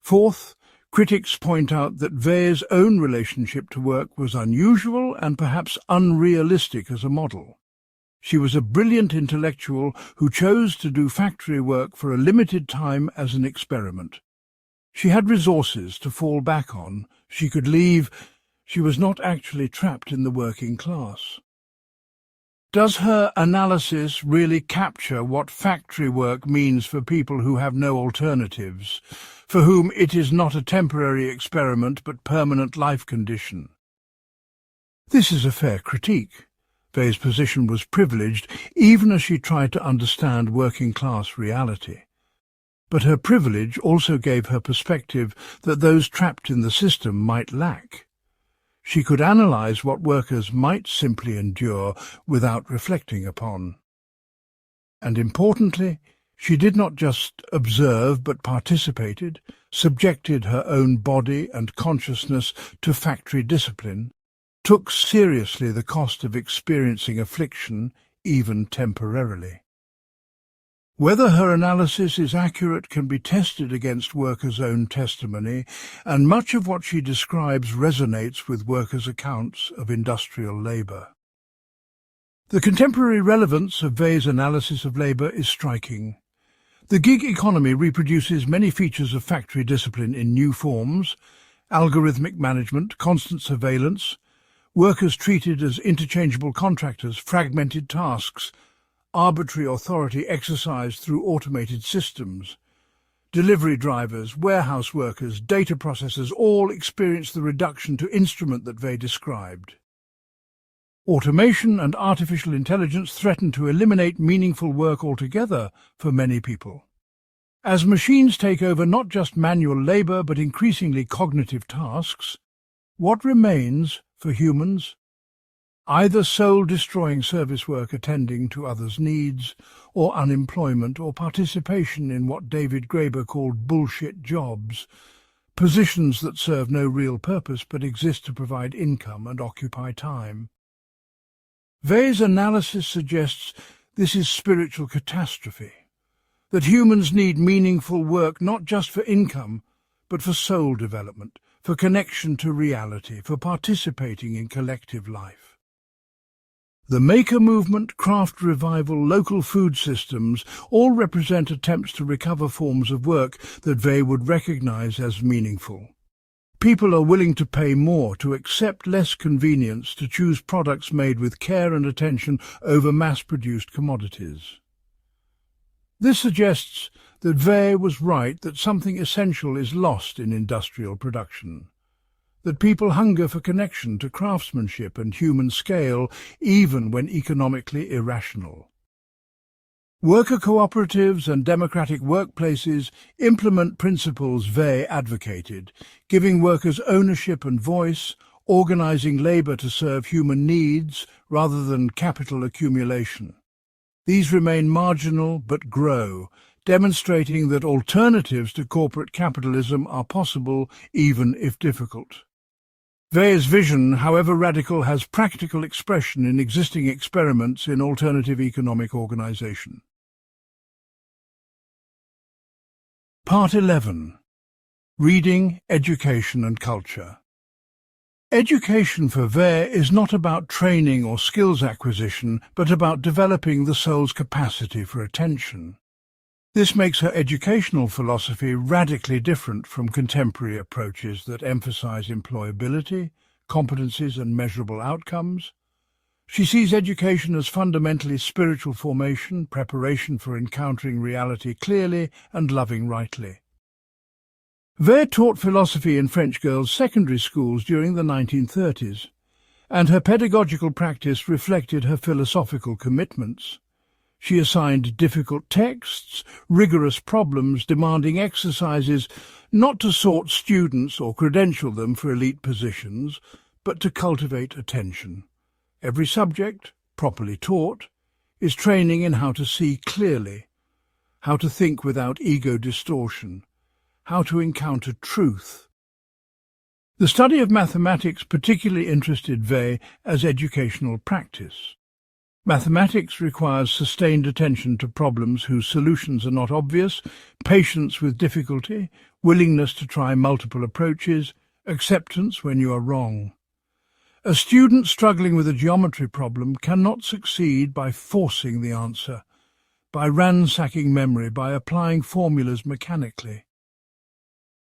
Fourth, critics point out that Weil's own relationship to work was unusual and perhaps unrealistic as a model. She was a brilliant intellectual who chose to do factory work for a limited time as an experiment. She had resources to fall back on. She could leave. She was not actually trapped in the working class. Does her analysis really capture what factory work means for people who have no alternatives, for whom it is not a temporary experiment but permanent life condition? This is a fair critique. Weil's position was privileged, even as she tried to understand working-class reality. But her privilege also gave her perspective that those trapped in the system might lack. She could analyse what workers might simply endure without reflecting upon. And importantly, she did not just observe but participated, subjected her own body and consciousness to factory discipline, took seriously the cost of experiencing affliction, even temporarily. Whether her analysis is accurate can be tested against workers' own testimony, and much of what she describes resonates with workers' accounts of industrial labour. The contemporary relevance of Weil's analysis of labour is striking. The gig economy reproduces many features of factory discipline in new forms: algorithmic management, constant surveillance, workers treated as interchangeable contractors, fragmented tasks, arbitrary authority exercised through automated systems. Delivery drivers, warehouse workers, data processors all experience the reduction to instrument that Weil described. Automation and artificial intelligence threaten to eliminate meaningful work altogether for many people. As machines take over not just manual labor but increasingly cognitive tasks, what remains for humans? Either soul-destroying service work attending to others' needs, or unemployment or participation in what David Graeber called bullshit jobs, positions that serve no real purpose but exist to provide income and occupy time. Weil's analysis suggests this is spiritual catastrophe, that humans need meaningful work not just for income, but for soul development, for connection to reality, for participating in collective life. The maker movement, craft revival, local food systems all represent attempts to recover forms of work that Weil would recognize as meaningful. People are willing to pay more, to accept less convenience, to choose products made with care and attention over mass-produced commodities. This suggests that Weil was right that something essential is lost in industrial production, that people hunger for connection to craftsmanship and human scale, even when economically irrational. Worker cooperatives and democratic workplaces implement principles Weil advocated, giving workers ownership and voice, organizing labor to serve human needs rather than capital accumulation. These remain marginal but grow, demonstrating that alternatives to corporate capitalism are possible even if difficult. Weil's vision, however radical, has practical expression in existing experiments in alternative economic organization. Part 11. Reading, Education and Culture. Education for Weil is not about training or skills acquisition, but about developing the soul's capacity for attention. This makes her educational philosophy radically different from contemporary approaches that emphasize employability, competencies and measurable outcomes. She sees education as fundamentally spiritual formation, preparation for encountering reality clearly and loving rightly. Weil taught philosophy in French girls' secondary schools during the 1930s, and her pedagogical practice reflected her philosophical commitments. She assigned difficult texts, rigorous problems demanding exercises, not to sort students or credential them for elite positions, but to cultivate attention. Every subject, properly taught, is training in how to see clearly, how to think without ego distortion, how to encounter truth. The study of mathematics particularly interested Weil as educational practice. Mathematics requires sustained attention to problems whose solutions are not obvious, patience with difficulty, willingness to try multiple approaches, acceptance when you are wrong. A student struggling with a geometry problem cannot succeed by forcing the answer, by ransacking memory, by applying formulas mechanically.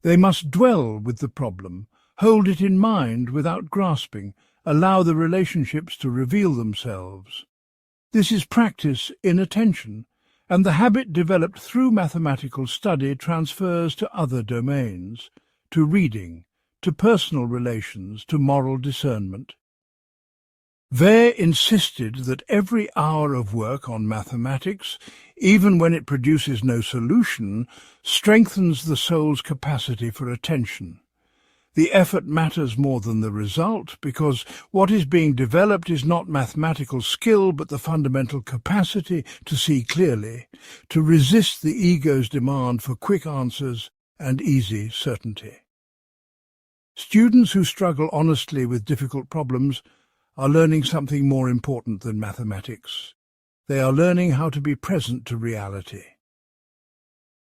They must dwell with the problem, hold it in mind without grasping, allow the relationships to reveal themselves. This is practice in attention, and the habit developed through mathematical study transfers to other domains, to reading, to personal relations, to moral discernment. Weil insisted that every hour of work on mathematics, even when it produces no solution, strengthens the soul's capacity for attention. The effort matters more than the result, because what is being developed is not mathematical skill but the fundamental capacity to see clearly, to resist the ego's demand for quick answers and easy certainty. Students who struggle honestly with difficult problems are learning something more important than mathematics. They are learning how to be present to reality.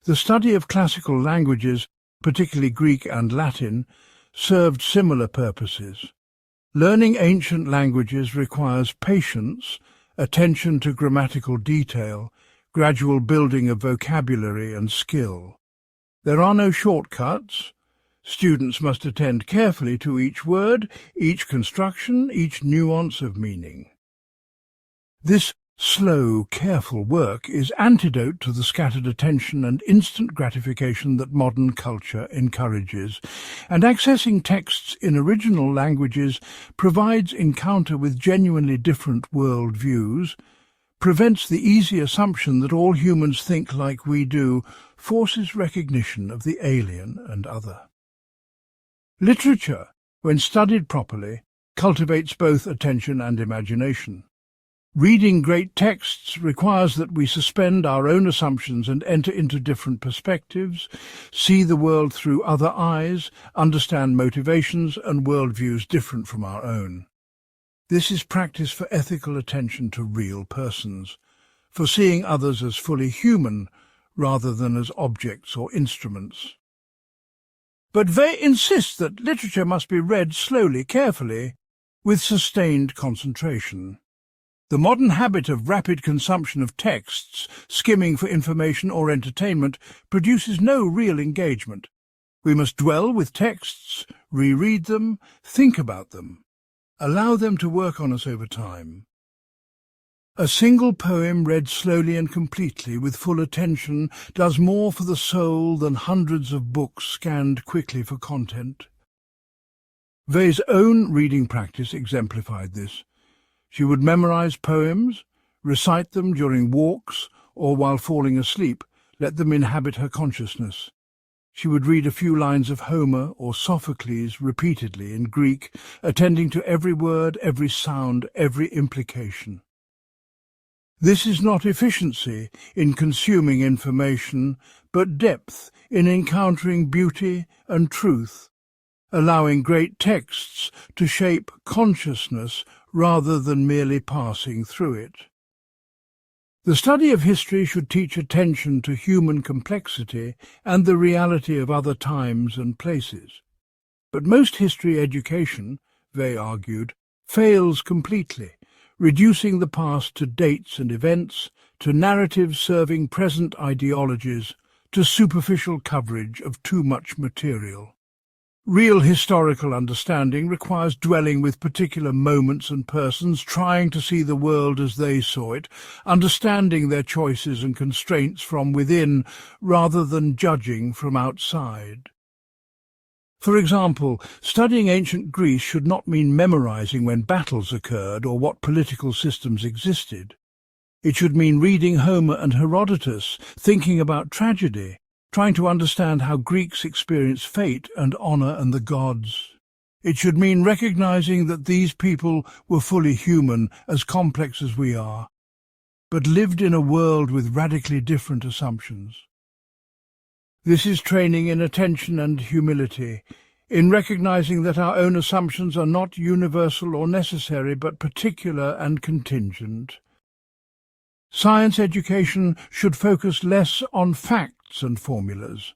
The study of classical languages, particularly Greek and Latin, served similar purposes. Learning ancient languages requires patience, attention to grammatical detail, gradual building of vocabulary and skill. There are no shortcuts. Students must attend carefully to each word, each construction, each nuance of meaning. This slow, careful work is antidote to the scattered attention and instant gratification that modern culture encourages, and accessing texts in original languages provides encounter with genuinely different world views, prevents the easy assumption that all humans think like we do, forces recognition of the alien and other. Literature, when studied properly, cultivates both attention and imagination. Reading great texts requires that we suspend our own assumptions and enter into different perspectives, see the world through other eyes, understand motivations and worldviews different from our own. This is practice for ethical attention to real persons, for seeing others as fully human rather than as objects or instruments. But Weil insists that literature must be read slowly, carefully, with sustained concentration. The modern habit of rapid consumption of texts, skimming for information or entertainment, produces no real engagement. We must dwell with texts, reread them, think about them, allow them to work on us over time. A single poem read slowly and completely with full attention does more for the soul than hundreds of books scanned quickly for content. Weil's own reading practice exemplified this. She would memorize poems, recite them during walks or while falling asleep, let them inhabit her consciousness. She would read a few lines of Homer or Sophocles repeatedly in Greek, attending to every word, every sound, every implication. This is not efficiency in consuming information, but depth in encountering beauty and truth, allowing great texts to shape consciousness rather than merely passing through it. The study of history should teach attention to human complexity and the reality of other times and places. But most history education, Weil argued, fails completely, reducing the past to dates and events, to narratives serving present ideologies, to superficial coverage of too much material. Real historical understanding requires dwelling with particular moments and persons, trying to see the world as they saw it, understanding their choices and constraints from within rather than judging from outside. For example, studying ancient Greece should not mean memorizing when battles occurred or what political systems existed. It should mean reading Homer and Herodotus, thinking about tragedy, trying to understand how Greeks experience fate and honor and the gods. It should mean recognizing that these people were fully human, as complex as we are, but lived in a world with radically different assumptions. This is training in attention and humility, in recognizing that our own assumptions are not universal or necessary, but particular and contingent. Science education should focus less on facts and formulas,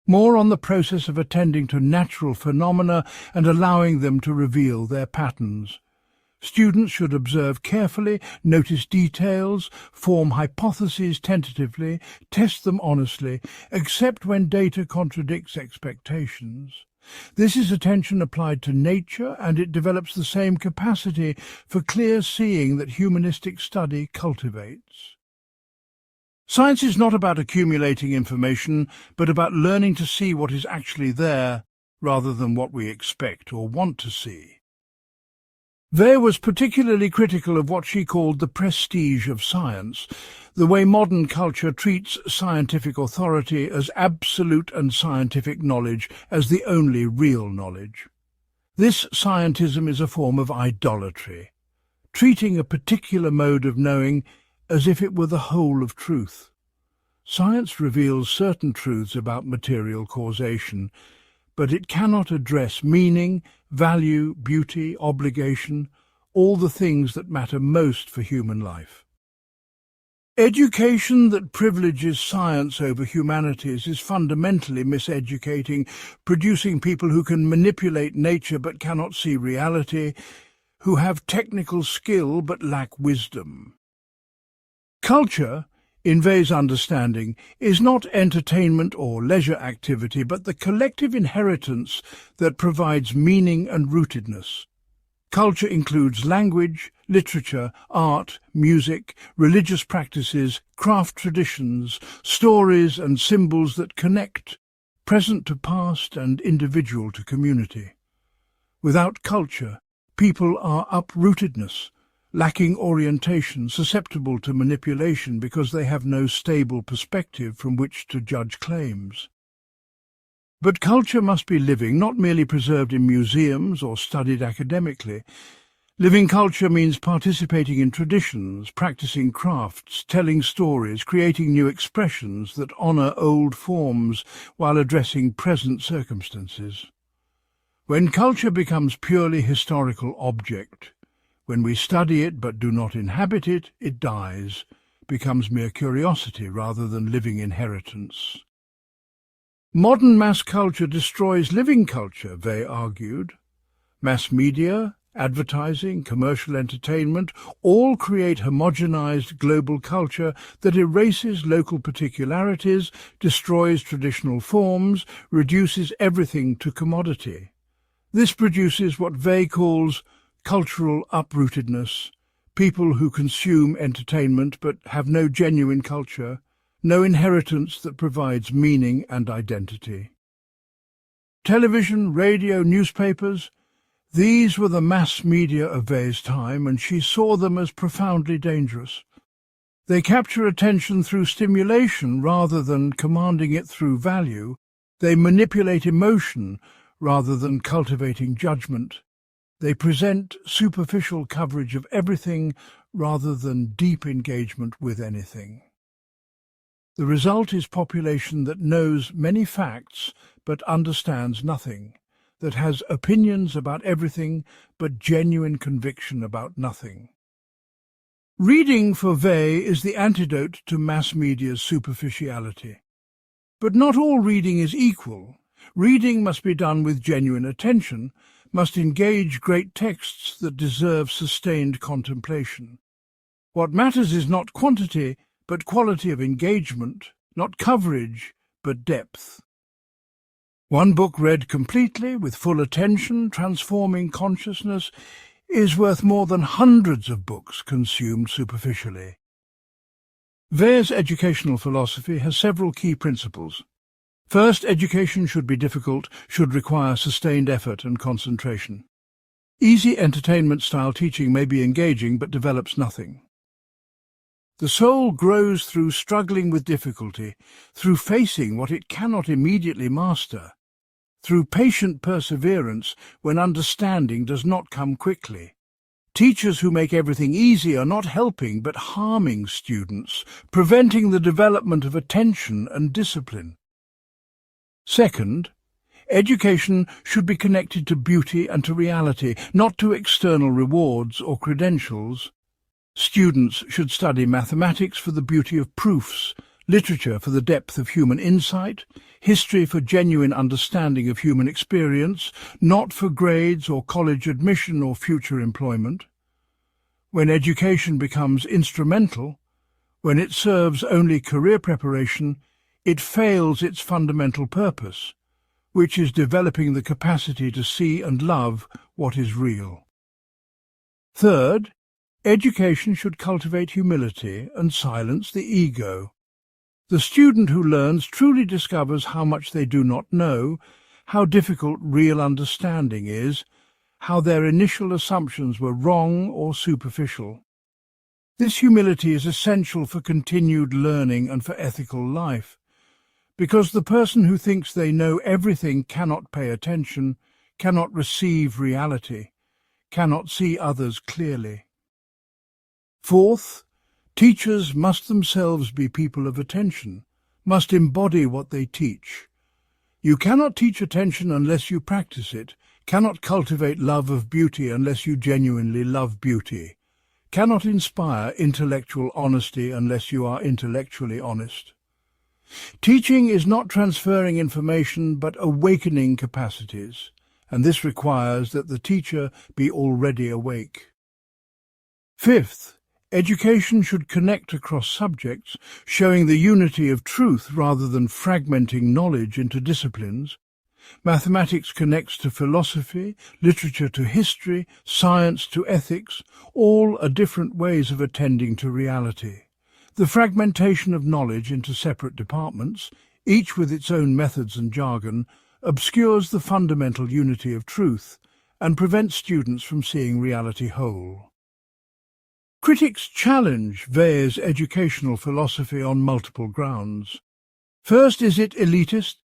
more on the process of attending to natural phenomena and allowing them to reveal their patterns. Students should observe carefully, notice details, form hypotheses tentatively, test them honestly, except when data contradicts expectations. This is attention applied to nature, and it develops the same capacity for clear seeing that humanistic study cultivates. Science is not about accumulating information, but about learning to see what is actually there, rather than what we expect or want to see. Weil was particularly critical of what she called the prestige of science, the way modern culture treats scientific authority as absolute and scientific knowledge as the only real knowledge. This scientism is a form of idolatry, treating a particular mode of knowing as if it were the whole of truth. Science reveals certain truths about material causation, but it cannot address meaning, value, beauty, obligation, all the things that matter most for human life. Education that privileges science over humanities is fundamentally miseducating, producing people who can manipulate nature but cannot see reality, who have technical skill but lack wisdom. Culture in Wei's understanding, is not entertainment or leisure activity, but the collective inheritance that provides meaning and rootedness. Culture includes language, literature, art, music, religious practices, craft traditions, stories and symbols that connect, present to past and individual to community. Without culture, people are uprootedness, lacking orientation, susceptible to manipulation because they have no stable perspective from which to judge claims. But culture must be living, not merely preserved in museums or studied academically. Living culture means participating in traditions, practicing crafts, telling stories, creating new expressions that honour old forms while addressing present circumstances. When culture becomes purely historical object, when we study it but do not inhabit it, it dies, becomes mere curiosity rather than living inheritance. Modern mass culture destroys living culture, Weil argued. Mass media, advertising, commercial entertainment all create homogenized global culture that erases local particularities, destroys traditional forms, reduces everything to commodity. This produces what Weil calls cultural uprootedness, people who consume entertainment but have no genuine culture, no inheritance that provides meaning and identity. Television, radio, newspapers, these were the mass media of Weil's time, and she saw them as profoundly dangerous. They capture attention through stimulation rather than commanding it through value. They manipulate emotion rather than cultivating judgment. They present superficial coverage of everything rather than deep engagement with anything. The result is population that knows many facts but understands nothing, that has opinions about everything but genuine conviction about nothing. Reading for Weil is the antidote to mass media's superficiality. But not all reading is equal. Reading must be done with genuine attention, must engage great texts that deserve sustained contemplation. What matters is not quantity, but quality of engagement, not coverage, but depth. One book read completely, with full attention, transforming consciousness, is worth more than hundreds of books consumed superficially. Weil's educational philosophy has several key principles. First, education should be difficult, should require sustained effort and concentration. Easy entertainment-style teaching may be engaging but develops nothing. The soul grows through struggling with difficulty, through facing what it cannot immediately master, through patient perseverance when understanding does not come quickly. Teachers who make everything easy are not helping but harming students, preventing the development of attention and discipline. Second, education should be connected to beauty and to reality, not to external rewards or credentials. Students should study mathematics for the beauty of proofs, literature for the depth of human insight, history for genuine understanding of human experience, not for grades or college admission or future employment. When education becomes instrumental, when it serves only career preparation, it fails its fundamental purpose, which is developing the capacity to see and love what is real. Third, education should cultivate humility and silence the ego. The student who learns truly discovers how much they do not know, how difficult real understanding is, how their initial assumptions were wrong or superficial. This humility is essential for continued learning and for ethical life, because the person who thinks they know everything cannot pay attention, cannot receive reality, cannot see others clearly. Fourth, teachers must themselves be people of attention, must embody what they teach. You cannot teach attention unless you practice it, cannot cultivate love of beauty unless you genuinely love beauty, cannot inspire intellectual honesty unless you are intellectually honest. Teaching is not transferring information but awakening capacities, and this requires that the teacher be already awake. Fifth, Education should connect across subjects, showing the unity of truth rather than fragmenting knowledge into disciplines. Mathematics connects to philosophy, literature to history, science to ethics, all are different ways of attending to reality. The fragmentation of knowledge into separate departments, each with its own methods and jargon, obscures the fundamental unity of truth and prevents students from seeing reality whole. Critics challenge Weil's educational philosophy on multiple grounds. First, is it elitist?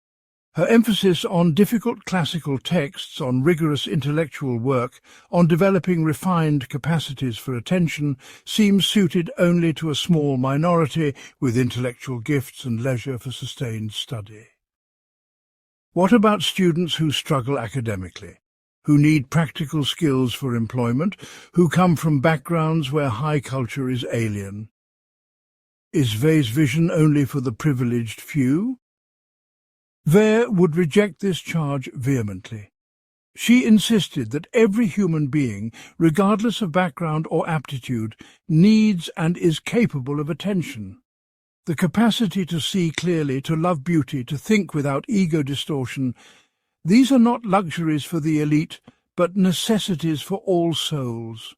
Her emphasis on difficult classical texts, on rigorous intellectual work, on developing refined capacities for attention, seems suited only to a small minority with intellectual gifts and leisure for sustained study. What about students who struggle academically, who need practical skills for employment, who come from backgrounds where high culture is alien? Is Weil's vision only for the privileged few? Weil would reject this charge vehemently. She insisted that every human being, regardless of background or aptitude, needs and is capable of attention. The capacity to see clearly, to love beauty, to think without ego distortion, these are not luxuries for the elite, but necessities for all souls.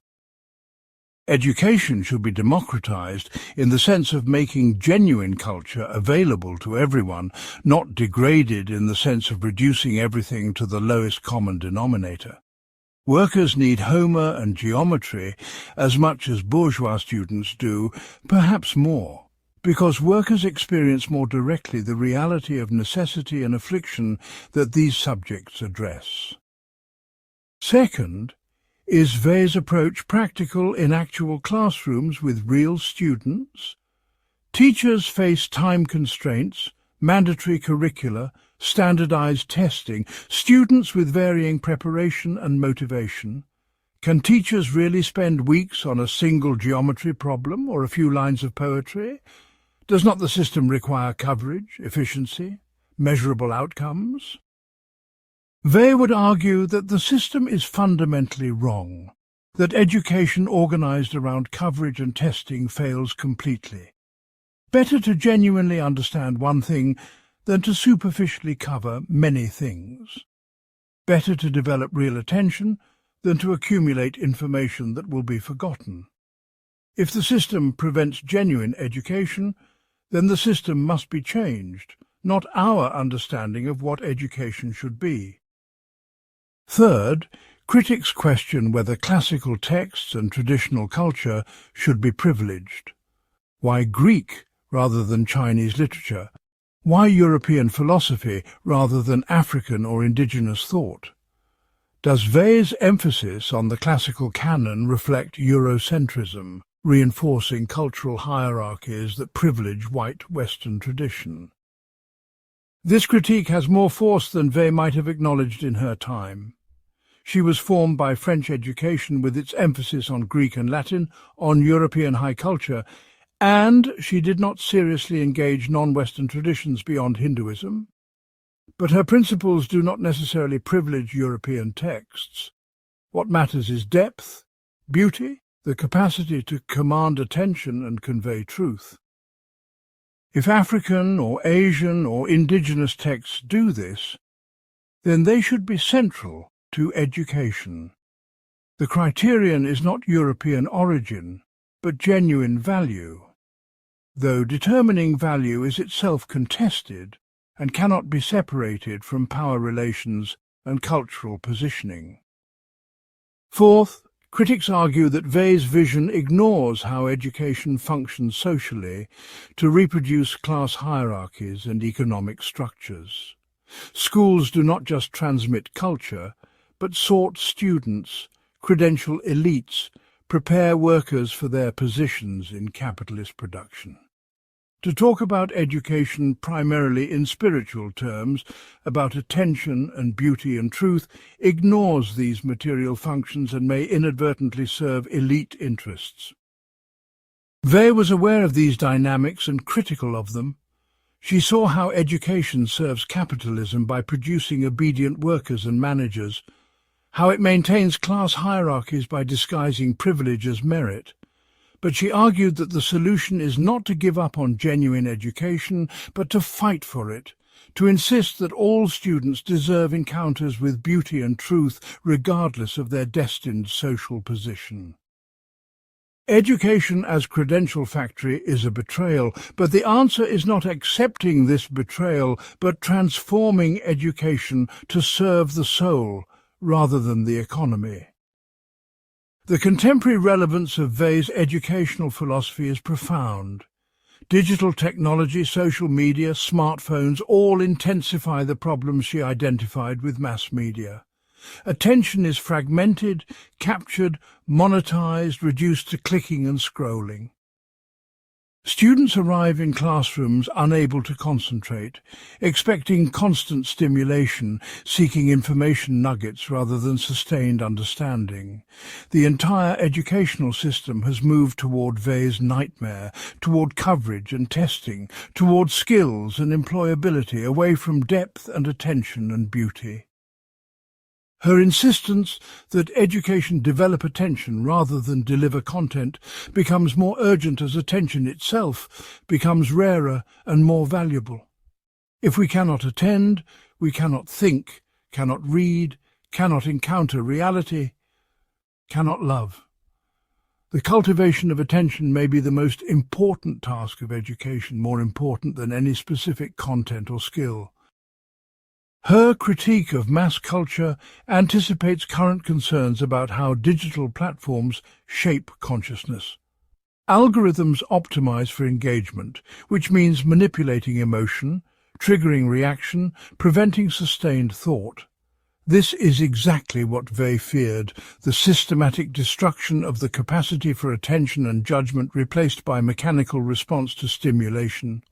Education should be democratized in the sense of making genuine culture available to everyone, not degraded in the sense of reducing everything to the lowest common denominator. Workers need Homer and geometry as much as bourgeois students do, perhaps more, because workers experience more directly the reality of necessity and affliction that these subjects address. Second, is Weil's approach practical in actual classrooms with real students? Teachers face time constraints, mandatory curricula, standardized testing, students with varying preparation and motivation. Can teachers really spend weeks on a single geometry problem or a few lines of poetry? Does not the system require coverage, efficiency, measurable outcomes? Weil would argue that the system is fundamentally wrong, that education organized around coverage and testing fails completely. Better to genuinely understand one thing than to superficially cover many things. Better to develop real attention than to accumulate information that will be forgotten. If the system prevents genuine education, then the system must be changed, not our understanding of what education should be. Third, critics question whether classical texts and traditional culture should be privileged. Why Greek rather than Chinese literature? Why European philosophy rather than African or indigenous thought? Does Weil's emphasis on the classical canon reflect Eurocentrism, reinforcing cultural hierarchies that privilege white Western tradition? This critique has more force than Weil might have acknowledged in her time. She was formed by French education with its emphasis on Greek and Latin, on European high culture, and she did not seriously engage non-Western traditions beyond Hinduism. But her principles do not necessarily privilege European texts. What matters is depth, beauty, the capacity to command attention and convey truth. If African or Asian or indigenous texts do this, then they should be central to education. The criterion is not European origin, but genuine value, though determining value is itself contested and cannot be separated from power relations and cultural positioning. Fourth, critics argue that Weil's vision ignores how education functions socially to reproduce class hierarchies and economic structures. Schools do not just transmit culture, but sort students, credential elites, prepare workers for their positions in capitalist production. To talk about education primarily in spiritual terms, about attention and beauty and truth, ignores these material functions and may inadvertently serve elite interests. Weil was aware of these dynamics and critical of them. She saw how education serves capitalism by producing obedient workers and managers, how it maintains class hierarchies by disguising privilege as merit, But she argued that the solution is not to give up on genuine education, but to fight for it, to insist that all students deserve encounters with beauty and truth regardless of their destined social position. Education as credential factory is a betrayal, but the answer is not accepting this betrayal, but transforming education to serve the soul rather than the economy. The contemporary relevance of Weil's educational philosophy is profound. Digital technology, social media, smartphones all intensify the problems she identified with mass media. Attention is fragmented, captured, monetized, reduced to clicking and scrolling. Students arrive in classrooms unable to concentrate, expecting constant stimulation, seeking information nuggets rather than sustained understanding. The entire educational system has moved toward Weil's nightmare, toward coverage and testing, toward skills and employability, away from depth and attention and beauty. Her insistence that education develop attention rather than deliver content becomes more urgent as attention itself becomes rarer and more valuable. If we cannot attend, we cannot think, cannot read, cannot encounter reality, cannot love. The cultivation of attention may be the most important task of education, more important than any specific content or skill. Her critique of mass culture anticipates current concerns about how digital platforms shape consciousness. Algorithms optimize for engagement, which means manipulating emotion, triggering reaction, preventing sustained thought. This is exactly what Weil feared, the systematic destruction of the capacity for attention and judgment replaced by mechanical response to stimulation.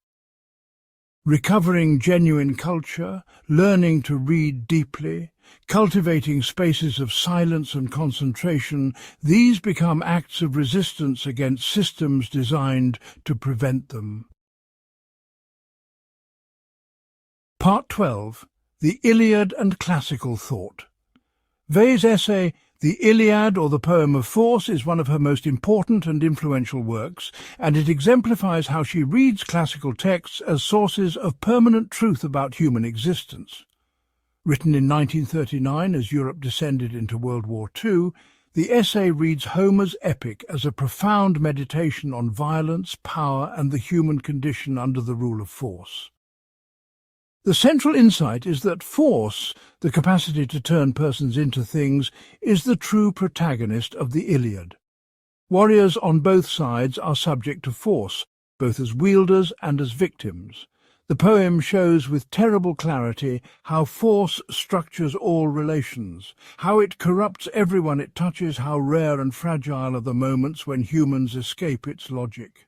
Recovering genuine culture, learning to read deeply, cultivating spaces of silence and concentration, these become acts of resistance against systems designed to prevent them. Part 12. The Iliad and Classical Thought. Weil's essay, The Iliad, or the Poem of Force, is one of her most important and influential works, and it exemplifies how she reads classical texts as sources of permanent truth about human existence. Written in 1939 as Europe descended into World War II, the essay reads Homer's epic as a profound meditation on violence, power, and the human condition under the rule of force. The central insight is that force, the capacity to turn persons into things, is the true protagonist of the Iliad. Warriors on both sides are subject to force, both as wielders and as victims. The poem shows with terrible clarity how force structures all relations, how it corrupts everyone it touches, how rare and fragile are the moments when humans escape its logic.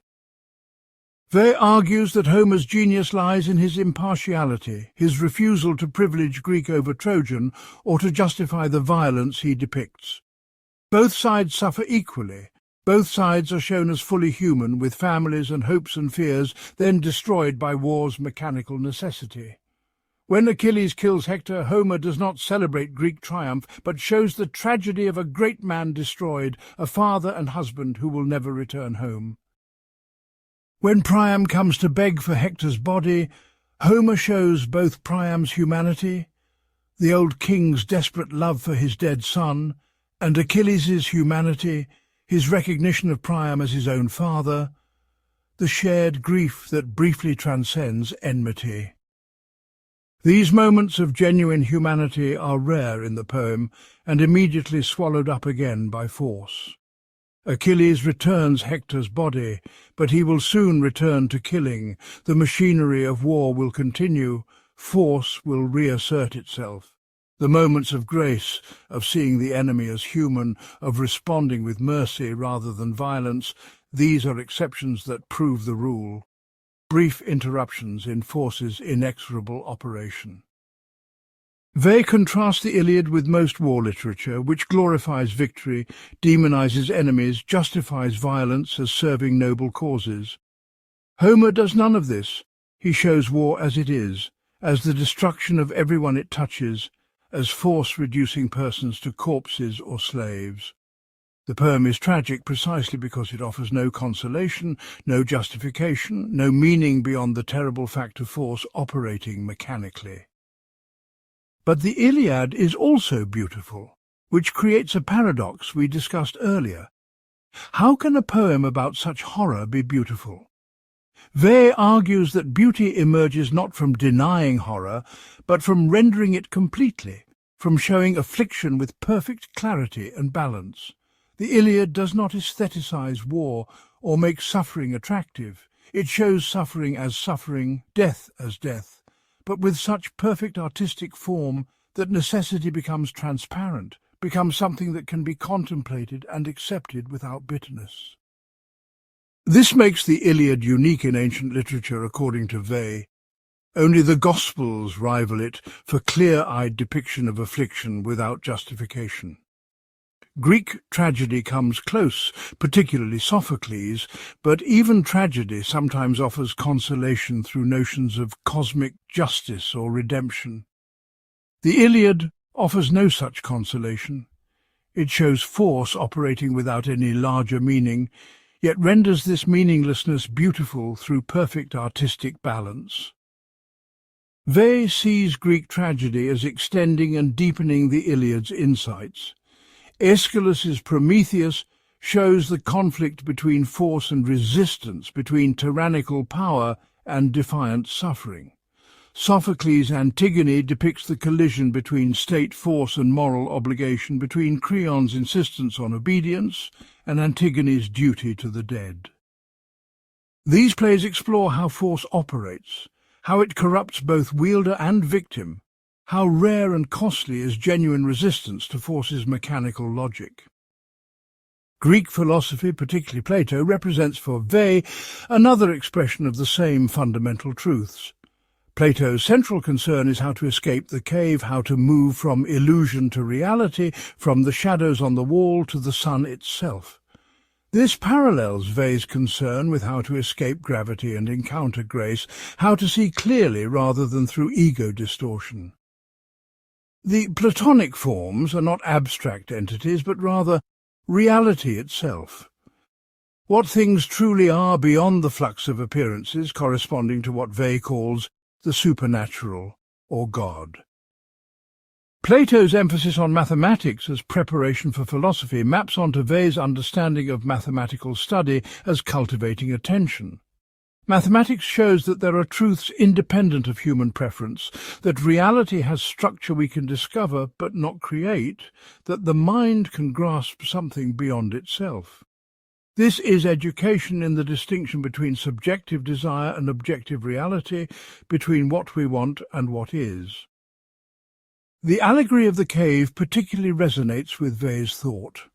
Weil argues that Homer's genius lies in his impartiality, his refusal to privilege Greek over Trojan or to justify the violence he depicts. Both sides suffer equally. Both sides are shown as fully human, with families and hopes and fears then destroyed by war's mechanical necessity. When Achilles kills Hector, Homer does not celebrate Greek triumph, but shows the tragedy of a great man destroyed, a father and husband who will never return home. When Priam comes to beg for Hector's body, Homer shows both Priam's humanity, the old king's desperate love for his dead son, and Achilles' humanity, his recognition of Priam as his own father, the shared grief that briefly transcends enmity. These moments of genuine humanity are rare in the poem and immediately swallowed up again by force. Achilles returns Hector's body, but he will soon return to killing. The machinery of war will continue. Force will reassert itself. The moments of grace, of seeing the enemy as human, of responding with mercy rather than violence, these are exceptions that prove the rule. Brief interruptions in force's inexorable operation. Weil contrasts the Iliad with most war literature, which glorifies victory, demonizes enemies, justifies violence as serving noble causes. Homer does none of this. He shows war as it is, as the destruction of everyone it touches, as force reducing persons to corpses or slaves. The poem is tragic precisely because it offers no consolation, no justification, no meaning beyond the terrible fact of force operating mechanically. But the Iliad is also beautiful, which creates a paradox we discussed earlier. How can a poem about such horror be beautiful? Weil argues that beauty emerges not from denying horror, but from rendering it completely, from showing affliction with perfect clarity and balance. The Iliad does not aestheticize war or make suffering attractive. It shows suffering, death as death, but with such perfect artistic form that necessity becomes transparent, becomes something that can be contemplated and accepted without bitterness. This makes the Iliad unique in ancient literature, according to Weil. Only the Gospels rival it for clear-eyed depiction of affliction without justification. Greek tragedy comes close, particularly Sophocles, but even tragedy sometimes offers consolation through notions of cosmic justice or redemption. The Iliad offers no such consolation. It shows force operating without any larger meaning, yet renders this meaninglessness beautiful through perfect artistic balance. Weil sees Greek tragedy as extending and deepening the Iliad's insights. Aeschylus's Prometheus shows the conflict between force and resistance, between tyrannical power and defiant suffering. Sophocles' Antigone depicts the collision between state force and moral obligation, between Creon's insistence on obedience and Antigone's duty to the dead. These plays explore how force operates, how it corrupts both wielder and victim, how rare and costly is genuine resistance to force's mechanical logic. Greek philosophy, particularly Plato, represents for Weil another expression of the same fundamental truths. Plato's central concern is how to escape the cave, how to move from illusion to reality, from the shadows on the wall to the sun itself. This parallels Weil's concern with how to escape gravity and encounter grace, how to see clearly rather than through ego distortion. The Platonic forms are not abstract entities, but rather reality itself. What things truly are beyond the flux of appearances, corresponding to what Weil calls the supernatural or God. Plato's emphasis on mathematics as preparation for philosophy maps onto Weil's understanding of mathematical study as cultivating attention. Mathematics shows that there are truths independent of human preference, that reality has structure we can discover but not create, that the mind can grasp something beyond itself. This is education in the distinction between subjective desire and objective reality, between what we want and what is. The allegory of the cave particularly resonates with Weil's thought.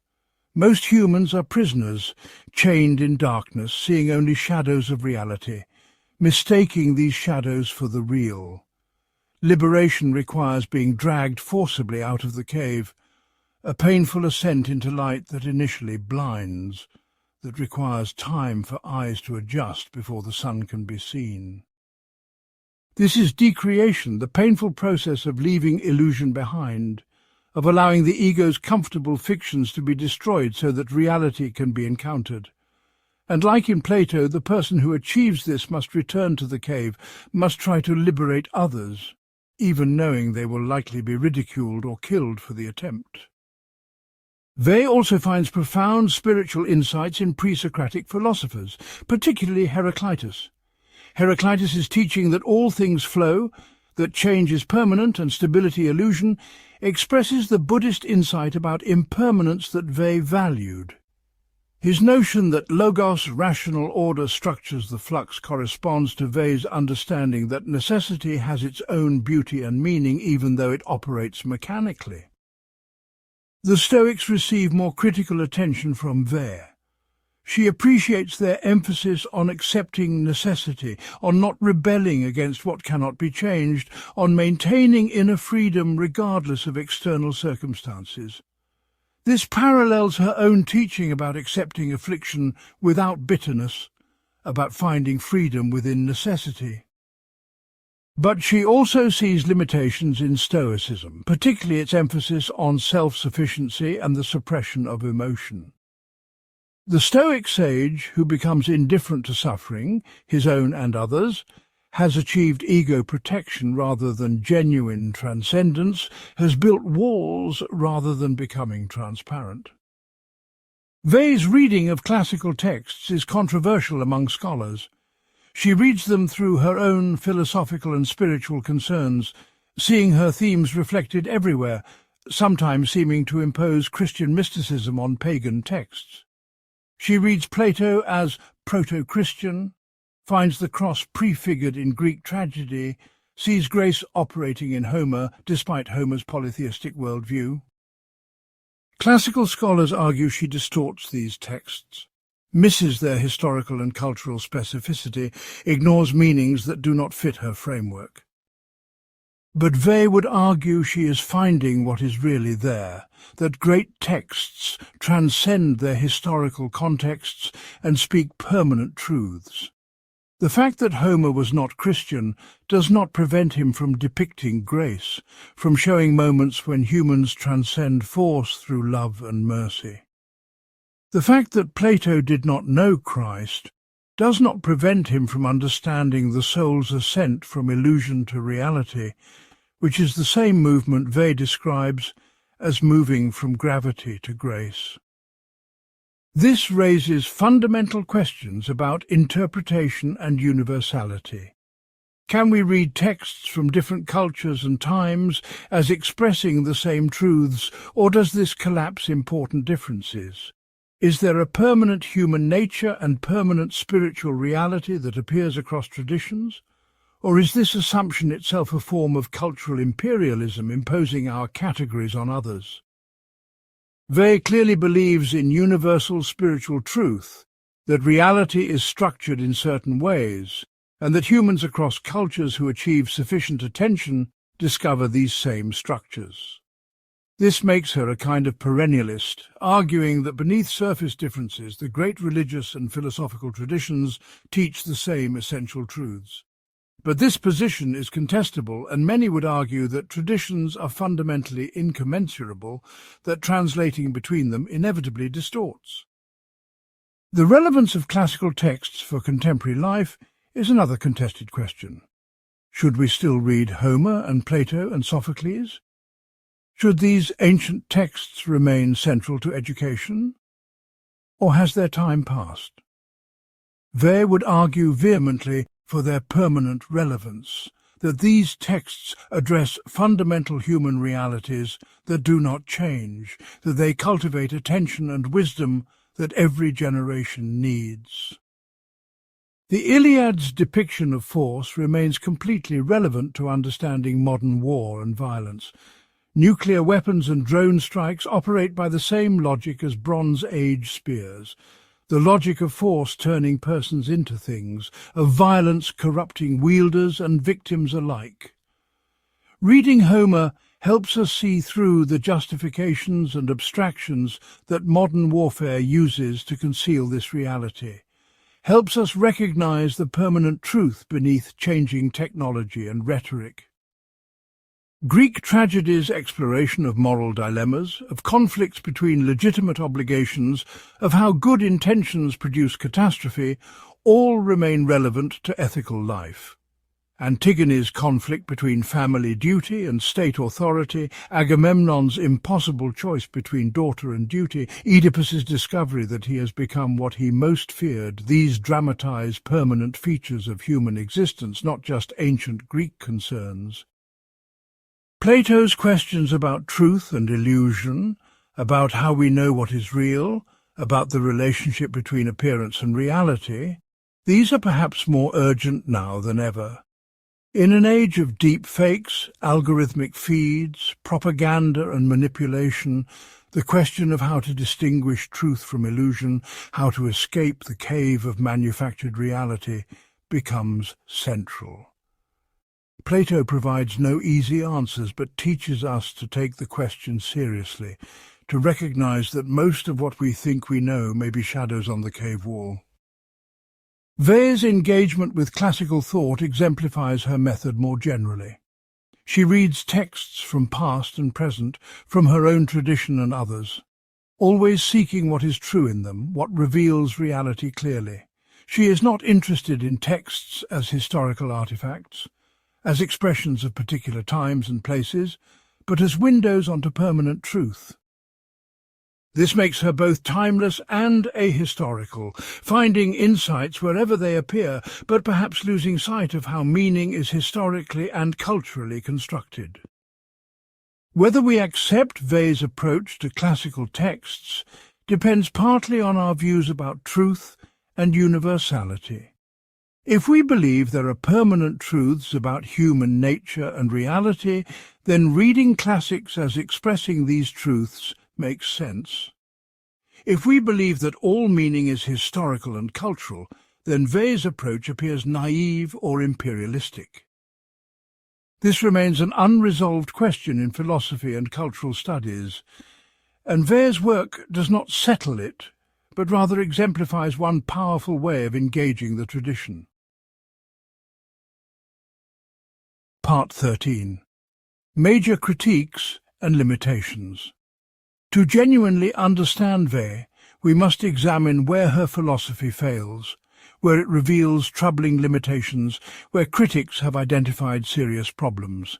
Most humans are prisoners, chained in darkness, seeing only shadows of reality, mistaking these shadows for the real. Liberation requires being dragged forcibly out of the cave, a painful ascent into light that initially blinds, that requires time for eyes to adjust before the sun can be seen. This is decreation, the painful process of leaving illusion behind, of allowing the ego's comfortable fictions to be destroyed so that reality can be encountered. And like in Plato, the person who achieves this must return to the cave, must try to liberate others, even knowing they will likely be ridiculed or killed for the attempt. Weil also finds profound spiritual insights in pre-Socratic philosophers, particularly Heraclitus. Heraclitus is teaching that all things flow, that change is permanent and stability illusion, expresses the Buddhist insight about impermanence that Weil valued. His notion that logos, rational order, structures the flux corresponds to Weil's understanding that necessity has its own beauty and meaning even though it operates mechanically. The Stoics receive more critical attention from Weil. She appreciates their emphasis on accepting necessity, on not rebelling against what cannot be changed, on maintaining inner freedom regardless of external circumstances. This parallels her own teaching about accepting affliction without bitterness, about finding freedom within necessity. But she also sees limitations in Stoicism, particularly its emphasis on self-sufficiency and the suppression of emotion. The Stoic sage, who becomes indifferent to suffering, his own and others, has achieved ego protection rather than genuine transcendence, has built walls rather than becoming transparent. Weil's reading of classical texts is controversial among scholars. She reads them through her own philosophical and spiritual concerns, seeing her themes reflected everywhere, sometimes seeming to impose Christian mysticism on pagan texts. She reads Plato as proto-Christian, finds the cross prefigured in Greek tragedy, sees grace operating in Homer despite Homer's polytheistic worldview. Classical scholars argue she distorts these texts, misses their historical and cultural specificity, ignores meanings that do not fit her framework. But Weil would argue she is finding what is really there, that great texts transcend their historical contexts and speak permanent truths. The fact that Homer was not Christian does not prevent him from depicting grace, from showing moments when humans transcend force through love and mercy. The fact that Plato did not know Christ does not prevent him from understanding the soul's ascent from illusion to reality, which is the same movement Weil describes as moving from gravity to grace. This raises fundamental questions about interpretation and universality. Can we read texts from different cultures and times as expressing the same truths, or does this collapse important differences? Is there a permanent human nature and permanent spiritual reality that appears across traditions? Or is this assumption itself a form of cultural imperialism imposing our categories on others? Weil clearly believes in universal spiritual truth, that reality is structured in certain ways, and that humans across cultures who achieve sufficient attention discover these same structures. This makes her a kind of perennialist, arguing that beneath surface differences, the great religious and philosophical traditions teach the same essential truths. But this position is contestable, and many would argue that traditions are fundamentally incommensurable, that translating between them inevitably distorts. The relevance of classical texts for contemporary life is another contested question. Should we still read Homer and Plato and Sophocles? Should these ancient texts remain central to education? Or has their time passed? Weil would argue vehemently for their permanent relevance, that these texts address fundamental human realities that do not change, that they cultivate attention and wisdom that every generation needs. The Iliad's depiction of force remains completely relevant to understanding modern war and violence. Nuclear weapons and drone strikes operate by the same logic as Bronze Age spears, the logic of force turning persons into things, of violence corrupting wielders and victims alike. Reading Homer helps us see through the justifications and abstractions that modern warfare uses to conceal this reality, helps us recognize the permanent truth beneath changing technology and rhetoric. Greek tragedy's exploration of moral dilemmas, of conflicts between legitimate obligations, of how good intentions produce catastrophe, all remain relevant to ethical life. Antigone's conflict between family duty and state authority, Agamemnon's impossible choice between daughter and duty, Oedipus's discovery that he has become what he most feared, these dramatize permanent features of human existence, not just ancient Greek concerns. Plato's questions about truth and illusion, about how we know what is real, about the relationship between appearance and reality, these are perhaps more urgent now than ever. In an age of deep fakes, algorithmic feeds, propaganda and manipulation, the question of how to distinguish truth from illusion, how to escape the cave of manufactured reality, becomes central. Plato provides no easy answers, but teaches us to take the question seriously, to recognize that most of what we think we know may be shadows on the cave wall. Weil's engagement with classical thought exemplifies her method more generally. She reads texts from past and present, from her own tradition and others. always seeking what is true in them, what reveals reality clearly. She is not interested in texts as historical artifacts, as expressions of particular times and places, but as windows onto permanent truth. This makes her both timeless and ahistorical, finding insights wherever they appear, but perhaps losing sight of how meaning is historically and culturally constructed. Whether we accept Weil's approach to classical texts depends partly on our views about truth and universality. If we believe there are permanent truths about human nature and reality, then reading classics as expressing these truths makes sense. If we believe that all meaning is historical and cultural, then Weil's approach appears naive or imperialistic. This remains an unresolved question in philosophy and cultural studies, and Weil's work does not settle it, but rather exemplifies one powerful way of engaging the tradition. Part 13. Major Critiques and Limitations. To genuinely understand Weil, we must examine where her philosophy fails, where it reveals troubling limitations, where critics have identified serious problems.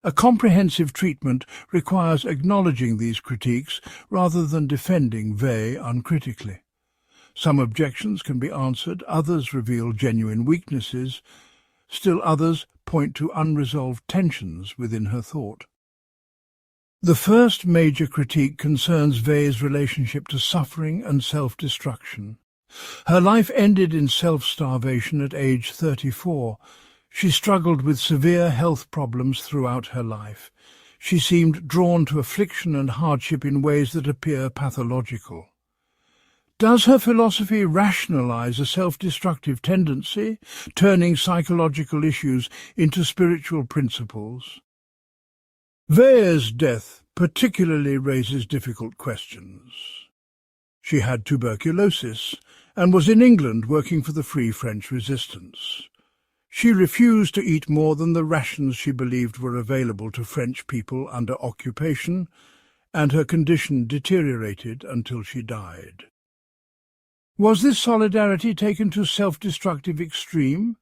A comprehensive treatment requires acknowledging these critiques rather than defending Weil uncritically. Some objections can be answered, others reveal genuine weaknesses, still others point to unresolved tensions within her thought. The first major critique concerns Weil's relationship to suffering and self-destruction. Her life ended in self-starvation at age 34. She struggled with severe health problems throughout her life. She seemed drawn to affliction and hardship in ways that appear pathological. Does her philosophy rationalize a self-destructive tendency, turning psychological issues into spiritual principles? Weil's death particularly raises difficult questions. She had tuberculosis and was in England working for the Free French Resistance. She refused to eat more than the rations she believed were available to French people under occupation, and her condition deteriorated until she died. Was this solidarity taken to self-destructive extreme?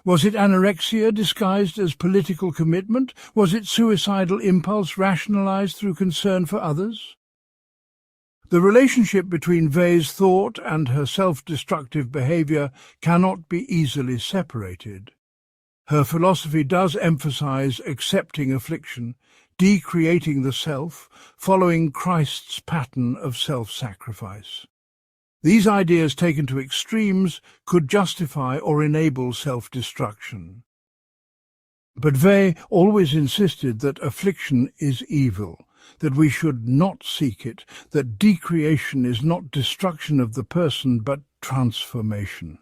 Was it anorexia disguised as political commitment? Was it suicidal impulse rationalized through concern for others? The relationship between Weil's thought and her self-destructive behavior cannot be easily separated. Her philosophy does emphasize accepting affliction, decreating the self, following Christ's pattern of self-sacrifice. These ideas taken to extremes could justify or enable self-destruction. But Weil always insisted that affliction is evil, that we should not seek it, that decreation is not destruction of the person but transformation.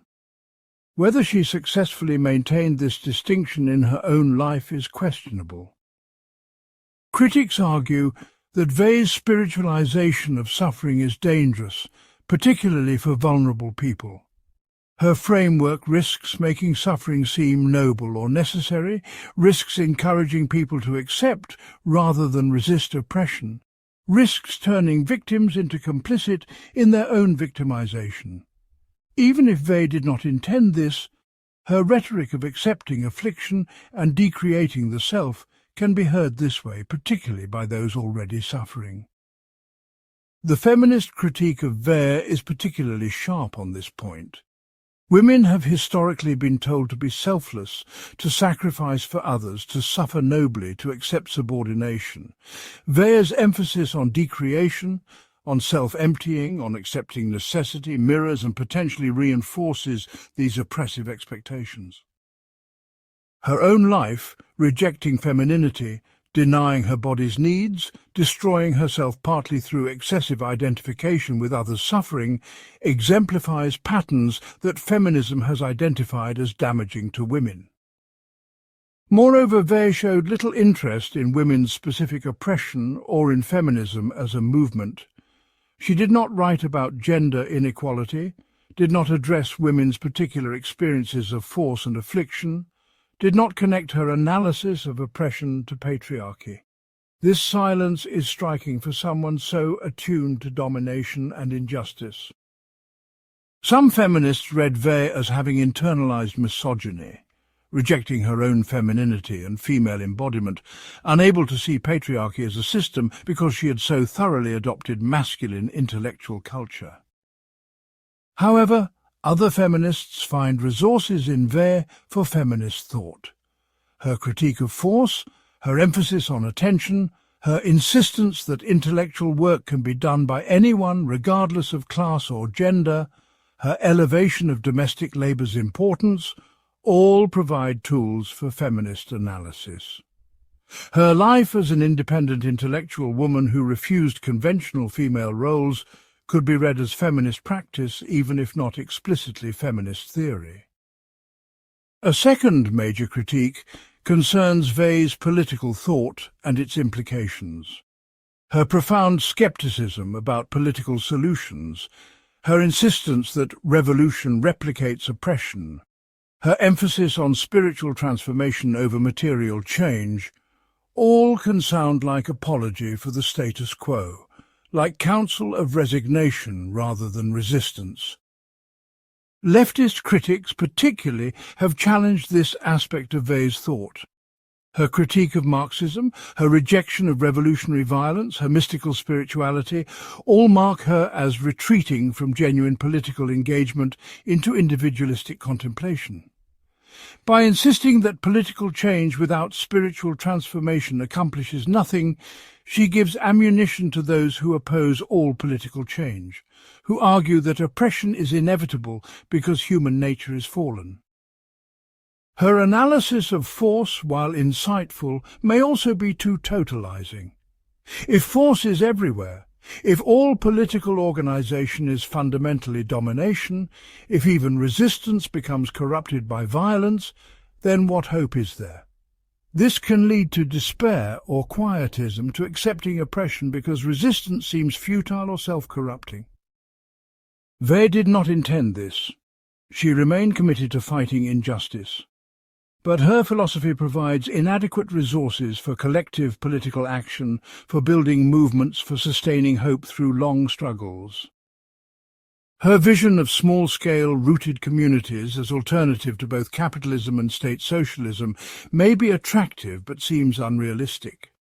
Whether she successfully maintained this distinction in her own life is questionable. Critics argue that Weil's spiritualization of suffering is dangerous, particularly for vulnerable people. Her framework risks making suffering seem noble or necessary, risks encouraging people to accept rather than resist oppression, risks turning victims into complicit in their own victimization. Even if Weil did not intend this, her rhetoric of accepting affliction and decreating the self can be heard this way, particularly by those already suffering. The feminist critique of Weil is particularly sharp on this point. Women have historically been told to be selfless, to sacrifice for others, to suffer nobly, to accept subordination. Weil's emphasis on decreation, on self-emptying, on accepting necessity, mirrors and potentially reinforces these oppressive expectations. Her own life, rejecting femininity, denying her body's needs, destroying herself partly through excessive identification with others' suffering, exemplifies patterns that feminism has identified as damaging to women. Moreover, Weil showed little interest in women's specific oppression or in feminism as a movement. She did not write about gender inequality, did not address women's particular experiences of force and affliction, did not connect her analysis of oppression to patriarchy. This silence is striking for someone so attuned to domination and injustice. Some feminists read Weil as having internalized misogyny, rejecting her own femininity and female embodiment, unable to see patriarchy as a system because she had so thoroughly adopted masculine intellectual culture. However, other feminists find resources in Weil for feminist thought. Her critique of force, her emphasis on attention, her insistence that intellectual work can be done by anyone regardless of class or gender, her elevation of domestic labour's importance, all provide tools for feminist analysis. Her life as an independent intellectual woman who refused conventional female roles could be read as feminist practice, even if not explicitly feminist theory. A second major critique concerns Weil's political thought and its implications. Her profound skepticism about political solutions, her insistence that revolution replicates oppression, her emphasis on spiritual transformation over material change, all can sound like apology for the status quo, like counsel of resignation rather than resistance. Leftist critics particularly have challenged this aspect of Weil's thought. Her critique of Marxism, her rejection of revolutionary violence, her mystical spirituality, all mark her as retreating from genuine political engagement into individualistic contemplation. By insisting that political change without spiritual transformation accomplishes nothing, she gives ammunition to those who oppose all political change, who argue that oppression is inevitable because human nature is fallen. Her analysis of force, while insightful, may also be too totalizing. If force is everywhere, if all political organization is fundamentally domination, if even resistance becomes corrupted by violence, then what hope is there? This can lead to despair or quietism, to accepting oppression because resistance seems futile or self-corrupting. Weil did not intend this. She remained committed to fighting injustice. But her philosophy provides inadequate resources for collective political action, for building movements, for sustaining hope through long struggles. Her vision of small-scale, rooted communities as alternative to both capitalism and state socialism may be attractive but seems unrealistic.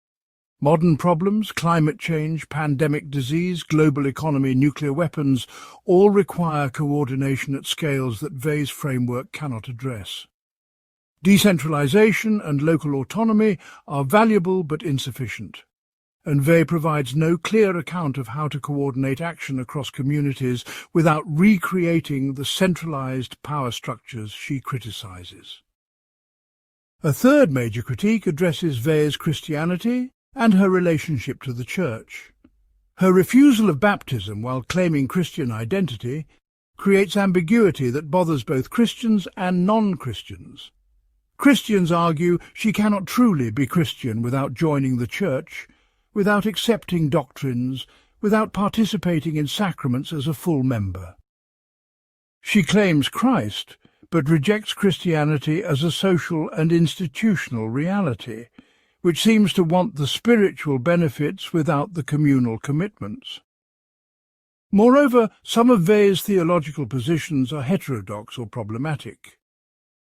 Modern problems, climate change, pandemic disease, global economy, nuclear weapons, all require coordination at scales that Weil's framework cannot address. Decentralization and local autonomy are valuable but insufficient, and Weil provides no clear account of how to coordinate action across communities without recreating the centralized power structures she criticizes. A third major critique addresses Weil's Christianity and her relationship to the Church. Her refusal of baptism while claiming Christian identity creates ambiguity that bothers both Christians and non-Christians. Christians argue she cannot truly be Christian without joining the Church, without accepting doctrines, without participating in sacraments as a full member. She claims Christ, but rejects Christianity as a social and institutional reality, which seems to want the spiritual benefits without the communal commitments. Moreover, some of Weil's theological positions are heterodox or problematic.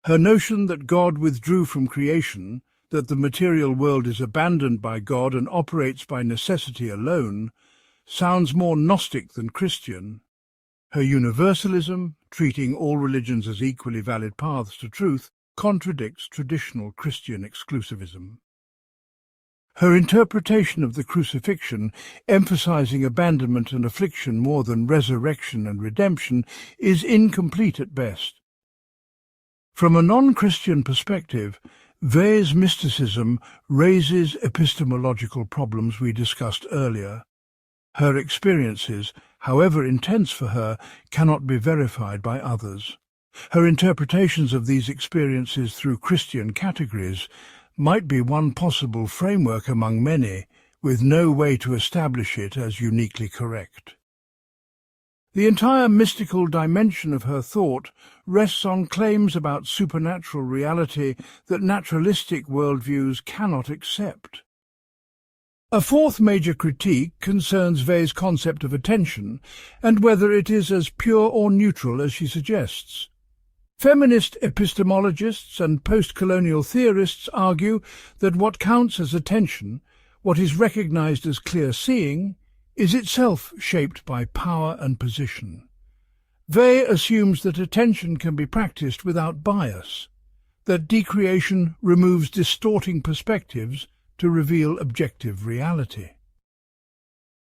Her notion that God withdrew from creation, that the material world is abandoned by God and operates by necessity alone, sounds more Gnostic than Christian. Her universalism, treating all religions as equally valid paths to truth, contradicts traditional Christian exclusivism. Her interpretation of the crucifixion, emphasizing abandonment and affliction more than resurrection and redemption, is incomplete at best. From a non-Christian perspective, Weil's mysticism raises epistemological problems we discussed earlier. Her experiences, however intense for her, cannot be verified by others. Her interpretations of these experiences through Christian categories might be one possible framework among many, with no way to establish it as uniquely correct. The entire mystical dimension of her thought rests on claims about supernatural reality that naturalistic worldviews cannot accept. A fourth major critique concerns Weil's concept of attention and whether it is as pure or neutral as she suggests. Feminist epistemologists and post-colonial theorists argue that what counts as attention, what is recognized as clear seeing, is itself shaped by power and position. Weil assumes that attention can be practiced without bias, that decreation removes distorting perspectives to reveal objective reality.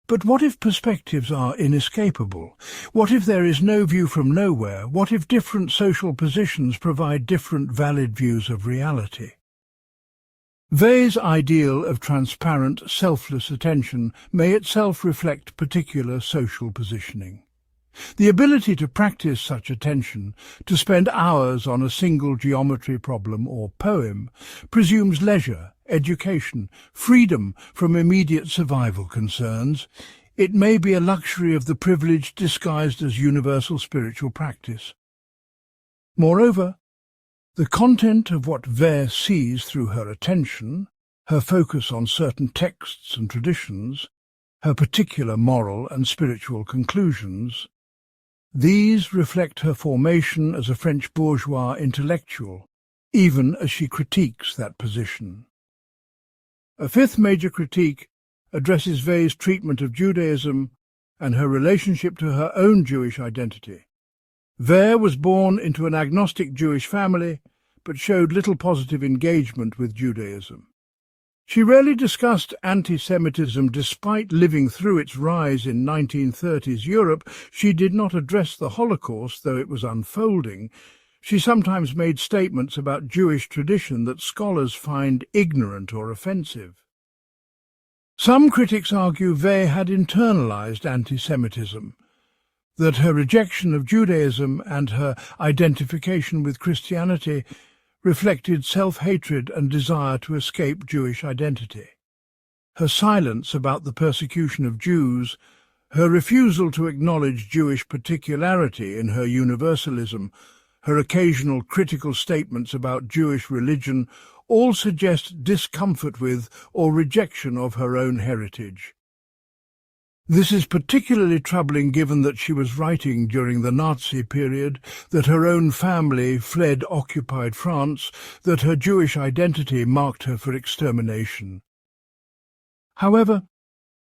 But what if perspectives are inescapable? What if there is no view from nowhere? What if different social positions provide different valid views of reality? Weil's ideal of transparent, selfless attention may itself reflect particular social positioning. The ability to practice such attention, to spend hours on a single geometry problem or poem, presumes leisure, education, freedom from immediate survival concerns. It may be a luxury of the privileged disguised as universal spiritual practice. Moreover, the content of what Weil sees through her attention, her focus on certain texts and traditions, her particular moral and spiritual conclusions, these reflect her formation as a French bourgeois intellectual, even as she critiques that position. A fifth major critique addresses Weil's treatment of Judaism and her relationship to her own Jewish identity. Weil was born into an agnostic Jewish family, but showed little positive engagement with Judaism. She rarely discussed anti-Semitism despite living through its rise in 1930s Europe. She did not address the Holocaust, though it was unfolding. She sometimes made statements about Jewish tradition that scholars find ignorant or offensive. Some critics argue Weil had internalized anti-Semitism, that her rejection of Judaism and her identification with Christianity reflected self-hatred and desire to escape Jewish identity. Her silence about the persecution of Jews, her refusal to acknowledge Jewish particularity in her universalism, her occasional critical statements about Jewish religion all suggest discomfort with or rejection of her own heritage. This is particularly troubling given that she was writing during the Nazi period, that her own family fled occupied France, that her Jewish identity marked her for extermination. However,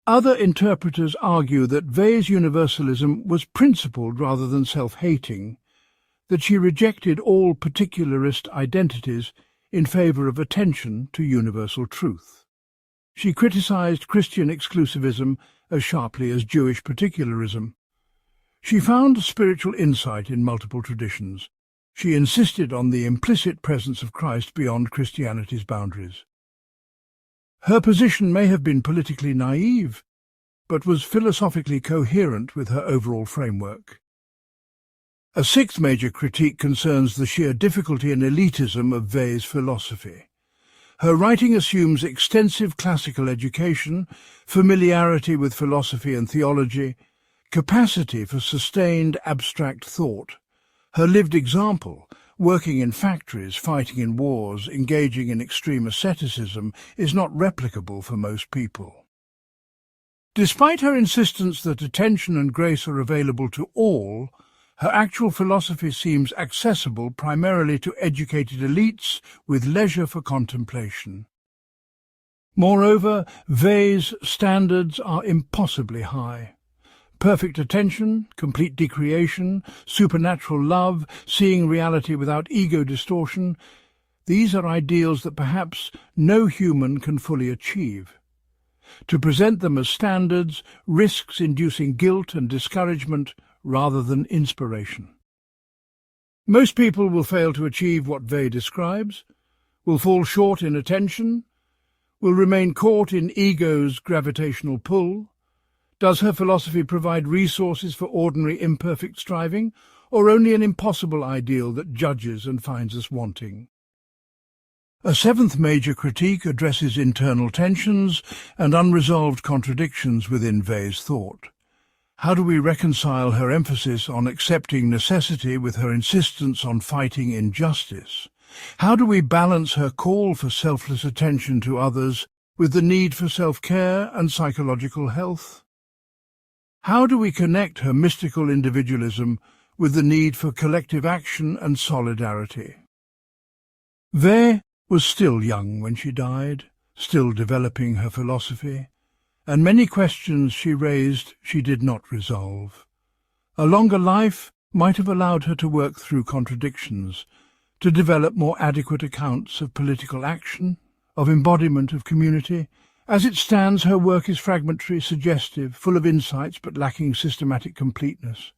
other interpreters argue that Weil's universalism was principled rather than self-hating, that she rejected all particularist identities in favour of attention to universal truth. She criticised Christian exclusivism as sharply as Jewish particularism. She found spiritual insight in multiple traditions. She insisted on the implicit presence of Christ beyond Christianity's boundaries. Her position may have been politically naive, but was philosophically coherent with her overall framework. A sixth major critique concerns the sheer difficulty and elitism of Weil's philosophy. Her writing assumes extensive classical education, familiarity with philosophy and theology, capacity for sustained abstract thought. Her lived example, working in factories, fighting in wars, engaging in extreme asceticism, is not replicable for most people. Despite her insistence that attention and grace are available to all, her actual philosophy seems accessible primarily to educated elites with leisure for contemplation. Moreover, Weil's standards are impossibly high. Perfect attention, complete decreation, supernatural love, seeing reality without ego distortion, these are ideals that perhaps no human can fully achieve. To present them as standards risks inducing guilt and discouragement rather than inspiration. Most people will fail to achieve what Weil describes, will fall short in attention, will remain caught in ego's gravitational pull. Does her philosophy provide resources for ordinary imperfect striving, or only an impossible ideal that judges and finds us wanting? A seventh major critique addresses internal tensions and unresolved contradictions within Weil's thought. How do we reconcile her emphasis on accepting necessity with her insistence on fighting injustice? How do we balance her call for selfless attention to others with the need for self-care and psychological health? How do we connect her mystical individualism with the need for collective action and solidarity? Weil was still young when she died, still developing her philosophy, and many questions she raised she did not resolve. A longer life might have allowed her to work through contradictions, to develop more adequate accounts of political action, of embodiment of community. As it stands, her work is fragmentary, suggestive, full of insights but lacking systematic completeness.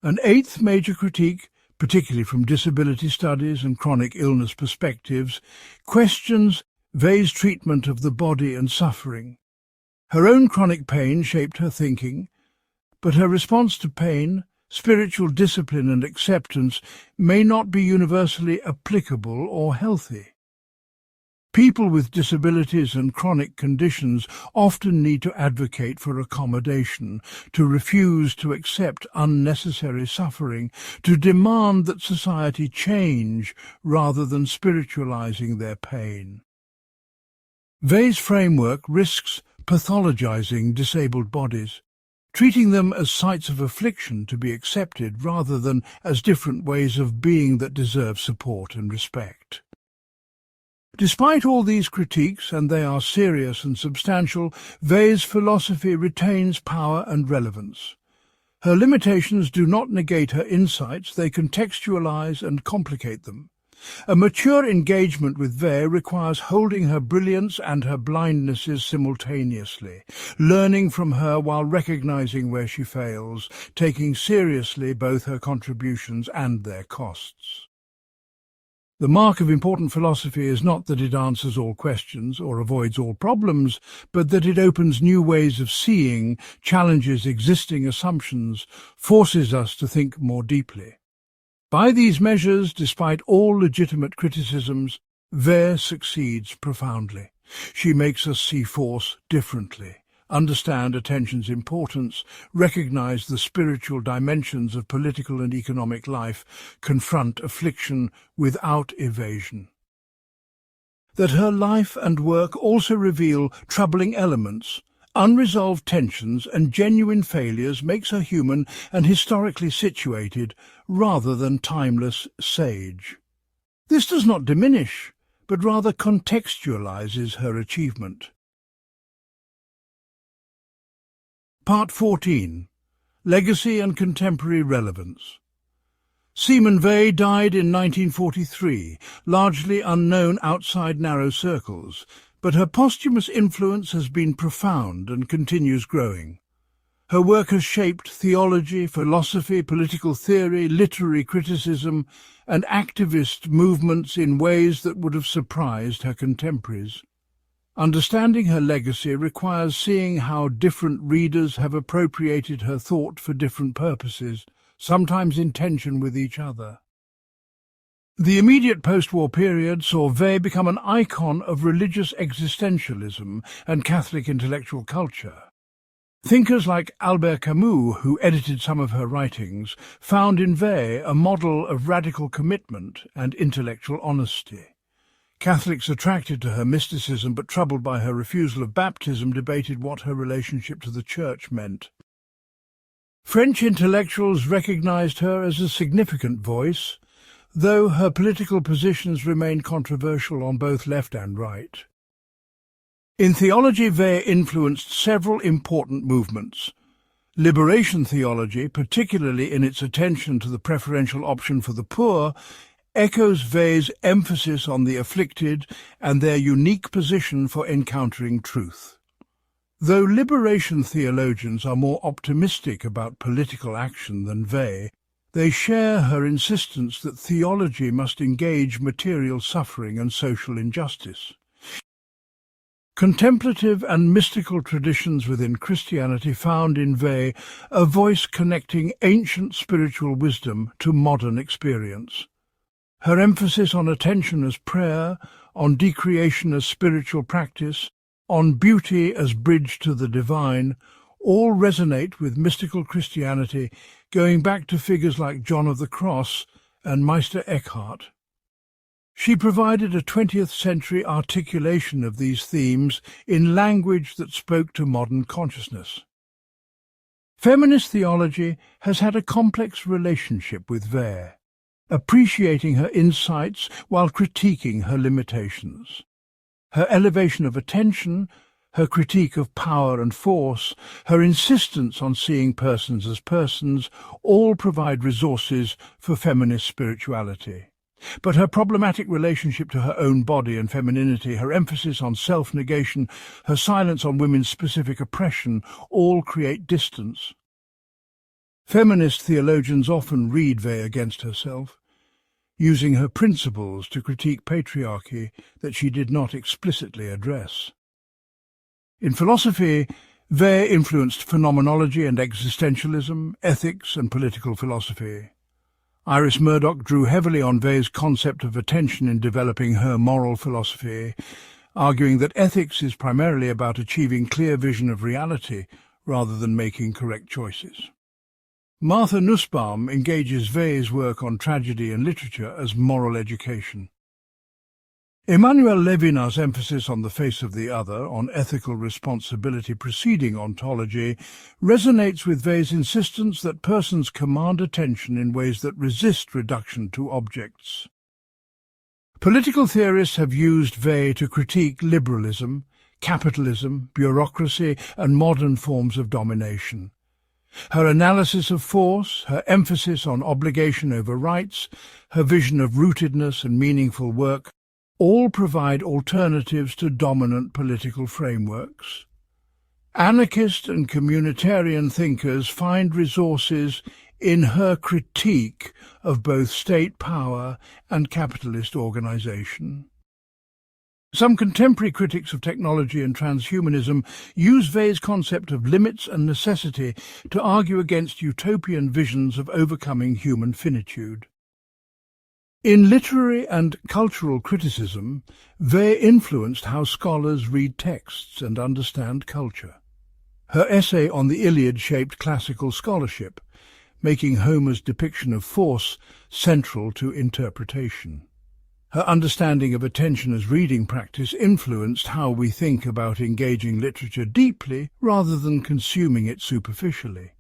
An eighth major critique, particularly from disability studies and chronic illness perspectives, questions Weil's treatment of the body and suffering. Her own chronic pain shaped her thinking, but her response to pain, spiritual discipline and acceptance may not be universally applicable or healthy. People with disabilities and chronic conditions often need to advocate for accommodation, to refuse to accept unnecessary suffering, to demand that society change rather than spiritualizing their pain. Weil's framework risks pathologizing disabled bodies, treating them as sites of affliction to be accepted rather than as different ways of being that deserve support and respect. Despite all these critiques, and they are serious and substantial, Weil's philosophy retains power and relevance. Her limitations do not negate her insights, they contextualize and complicate them. A mature engagement with Weil requires holding her brilliance and her blindnesses simultaneously, learning from her while recognizing where she fails, taking seriously both her contributions and their costs. The mark of important philosophy is not that it answers all questions or avoids all problems, but that it opens new ways of seeing, challenges existing assumptions, forces us to think more deeply. By these measures, despite all legitimate criticisms, Weil succeeds profoundly. She makes us see force differently, understand attention's importance, recognize the spiritual dimensions of political and economic life, confront affliction without evasion. That her life and work also reveal troubling elements, unresolved tensions and genuine failures makes her human and historically situated rather than timeless sage. This does not diminish, but rather contextualizes her achievement. Part 14. Legacy and Contemporary Relevance. Simone Weil died in 1943, largely unknown outside narrow circles, but her posthumous influence has been profound and continues growing. Her work has shaped theology, philosophy, political theory, literary criticism, and activist movements in ways that would have surprised her contemporaries. Understanding her legacy requires seeing how different readers have appropriated her thought for different purposes, sometimes in tension with each other. The immediate post-war period saw Weil become an icon of religious existentialism and Catholic intellectual culture. Thinkers like Albert Camus, who edited some of her writings, found in Weil a model of radical commitment and intellectual honesty. Catholics attracted to her mysticism but troubled by her refusal of baptism debated what her relationship to the Church meant. French intellectuals recognized her as a significant voice, though her political positions remained controversial on both left and right. In theology, Weil influenced several important movements. Liberation theology, particularly in its attention to the preferential option for the poor, echoes Weil's emphasis on the afflicted and their unique position for encountering truth. Though liberation theologians are more optimistic about political action than Weil, they share her insistence that theology must engage material suffering and social injustice. Contemplative and mystical traditions within Christianity found in Weil a voice connecting ancient spiritual wisdom to modern experience. Her emphasis on attention as prayer, on decreation as spiritual practice, on beauty as bridge to the divine, all resonate with mystical Christianity, going back to figures like John of the Cross and Meister Eckhart. She provided a 20th century articulation of these themes in language that spoke to modern consciousness. Feminist theology has had a complex relationship with Weil, appreciating her insights while critiquing her limitations. Her elevation of attention, her critique of power and force, her insistence on seeing persons as persons, all provide resources for feminist spirituality. But her problematic relationship to her own body and femininity, her emphasis on self-negation, her silence on women's specific oppression, all create distance. Feminist theologians often read Weil against herself, using her principles to critique patriarchy that she did not explicitly address. In philosophy, Weil influenced phenomenology and existentialism, ethics and political philosophy. Iris Murdoch drew heavily on Weil's concept of attention in developing her moral philosophy, arguing that ethics is primarily about achieving clear vision of reality rather than making correct choices. Martha Nussbaum engages Weil's work on tragedy and literature as moral education. Emmanuel Levinas's emphasis on the face of the other, on ethical responsibility preceding ontology, resonates with Weil's insistence that persons command attention in ways that resist reduction to objects. Political theorists have used Weil to critique liberalism, capitalism, bureaucracy, and modern forms of domination. Her analysis of force, her emphasis on obligation over rights, her vision of rootedness and meaningful work all provide alternatives to dominant political frameworks. Anarchist and communitarian thinkers find resources in her critique of both state power and capitalist organization. Some contemporary critics of technology and transhumanism use Weil's concept of limits and necessity to argue against utopian visions of overcoming human finitude. In literary and cultural criticism, Weil influenced how scholars read texts and understand culture. Her essay on the Iliad shaped classical scholarship, making Homer's depiction of force central to interpretation. Her understanding of attention as reading practice influenced how we think about engaging literature deeply rather than consuming it superficially.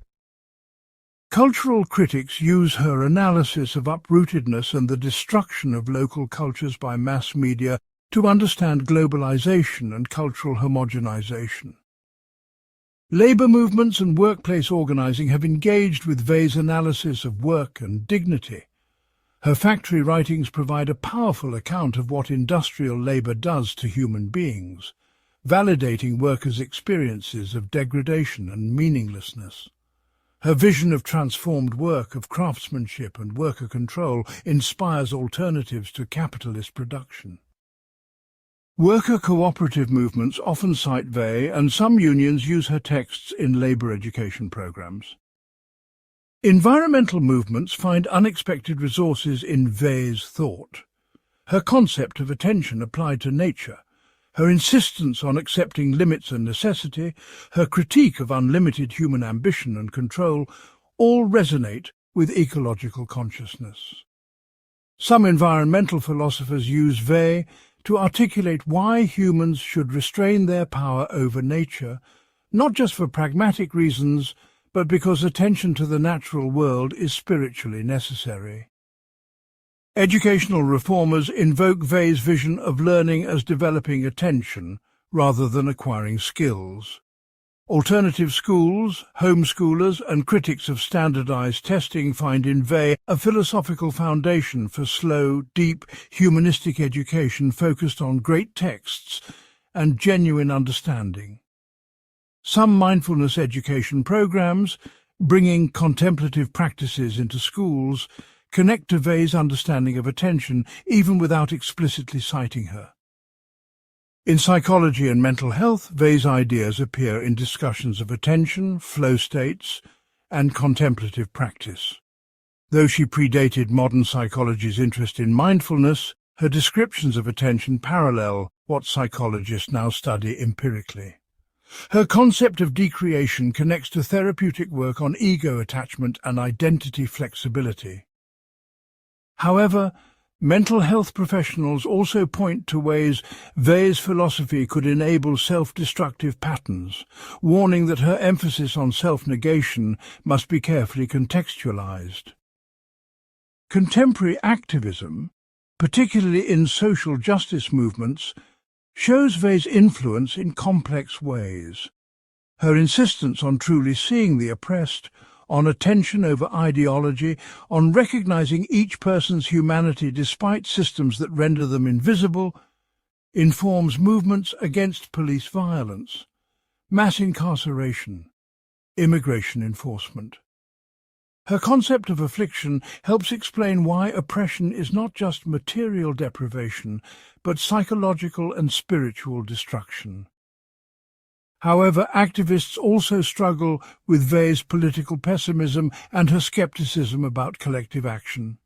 Cultural critics use her analysis of uprootedness and the destruction of local cultures by mass media to understand globalization and cultural homogenization. Labor movements and workplace organizing have engaged with Weil's analysis of work and dignity. Her factory writings provide a powerful account of what industrial labor does to human beings, validating workers' experiences of degradation and meaninglessness. Her vision of transformed work, of craftsmanship and worker control inspires alternatives to capitalist production. Worker cooperative movements often cite Weil, and some unions use her texts in labor education programs. Environmental movements find unexpected resources in Weil's thought. Her concept of attention applied to nature, her insistence on accepting limits and necessity, her critique of unlimited human ambition and control, all resonate with ecological consciousness. Some environmental philosophers use Weil to articulate why humans should restrain their power over nature, not just for pragmatic reasons, but because attention to the natural world is spiritually necessary. Educational reformers invoke Weil's vision of learning as developing attention rather than acquiring skills. Alternative schools, homeschoolers, and critics of standardized testing find in Weil a philosophical foundation for slow, deep, humanistic education focused on great texts and genuine understanding. Some mindfulness education programs, bringing contemplative practices into schools, connect to Weil's understanding of attention even without explicitly citing her. In psychology and mental health, Weil's ideas appear in discussions of attention, flow states, and contemplative practice. Though she predated modern psychology's interest in mindfulness, her descriptions of attention parallel what psychologists now study empirically. Her concept of decreation connects to therapeutic work on ego attachment and identity flexibility. However, Mental health professionals also point to ways Wei's philosophy could enable self-destructive patterns, warning that her emphasis on self-negation must be carefully contextualized. Contemporary activism, particularly in social justice movements, shows Wei's influence in complex ways. Her insistence on truly seeing the oppressed, on attention over ideology, on recognizing each person's humanity despite systems that render them invisible, informs movements against police violence, mass incarceration, immigration enforcement. Her concept of affliction helps explain why oppression is not just material deprivation, but psychological and spiritual destruction. However, activists also struggle with Wei's political pessimism and her skepticism about collective action.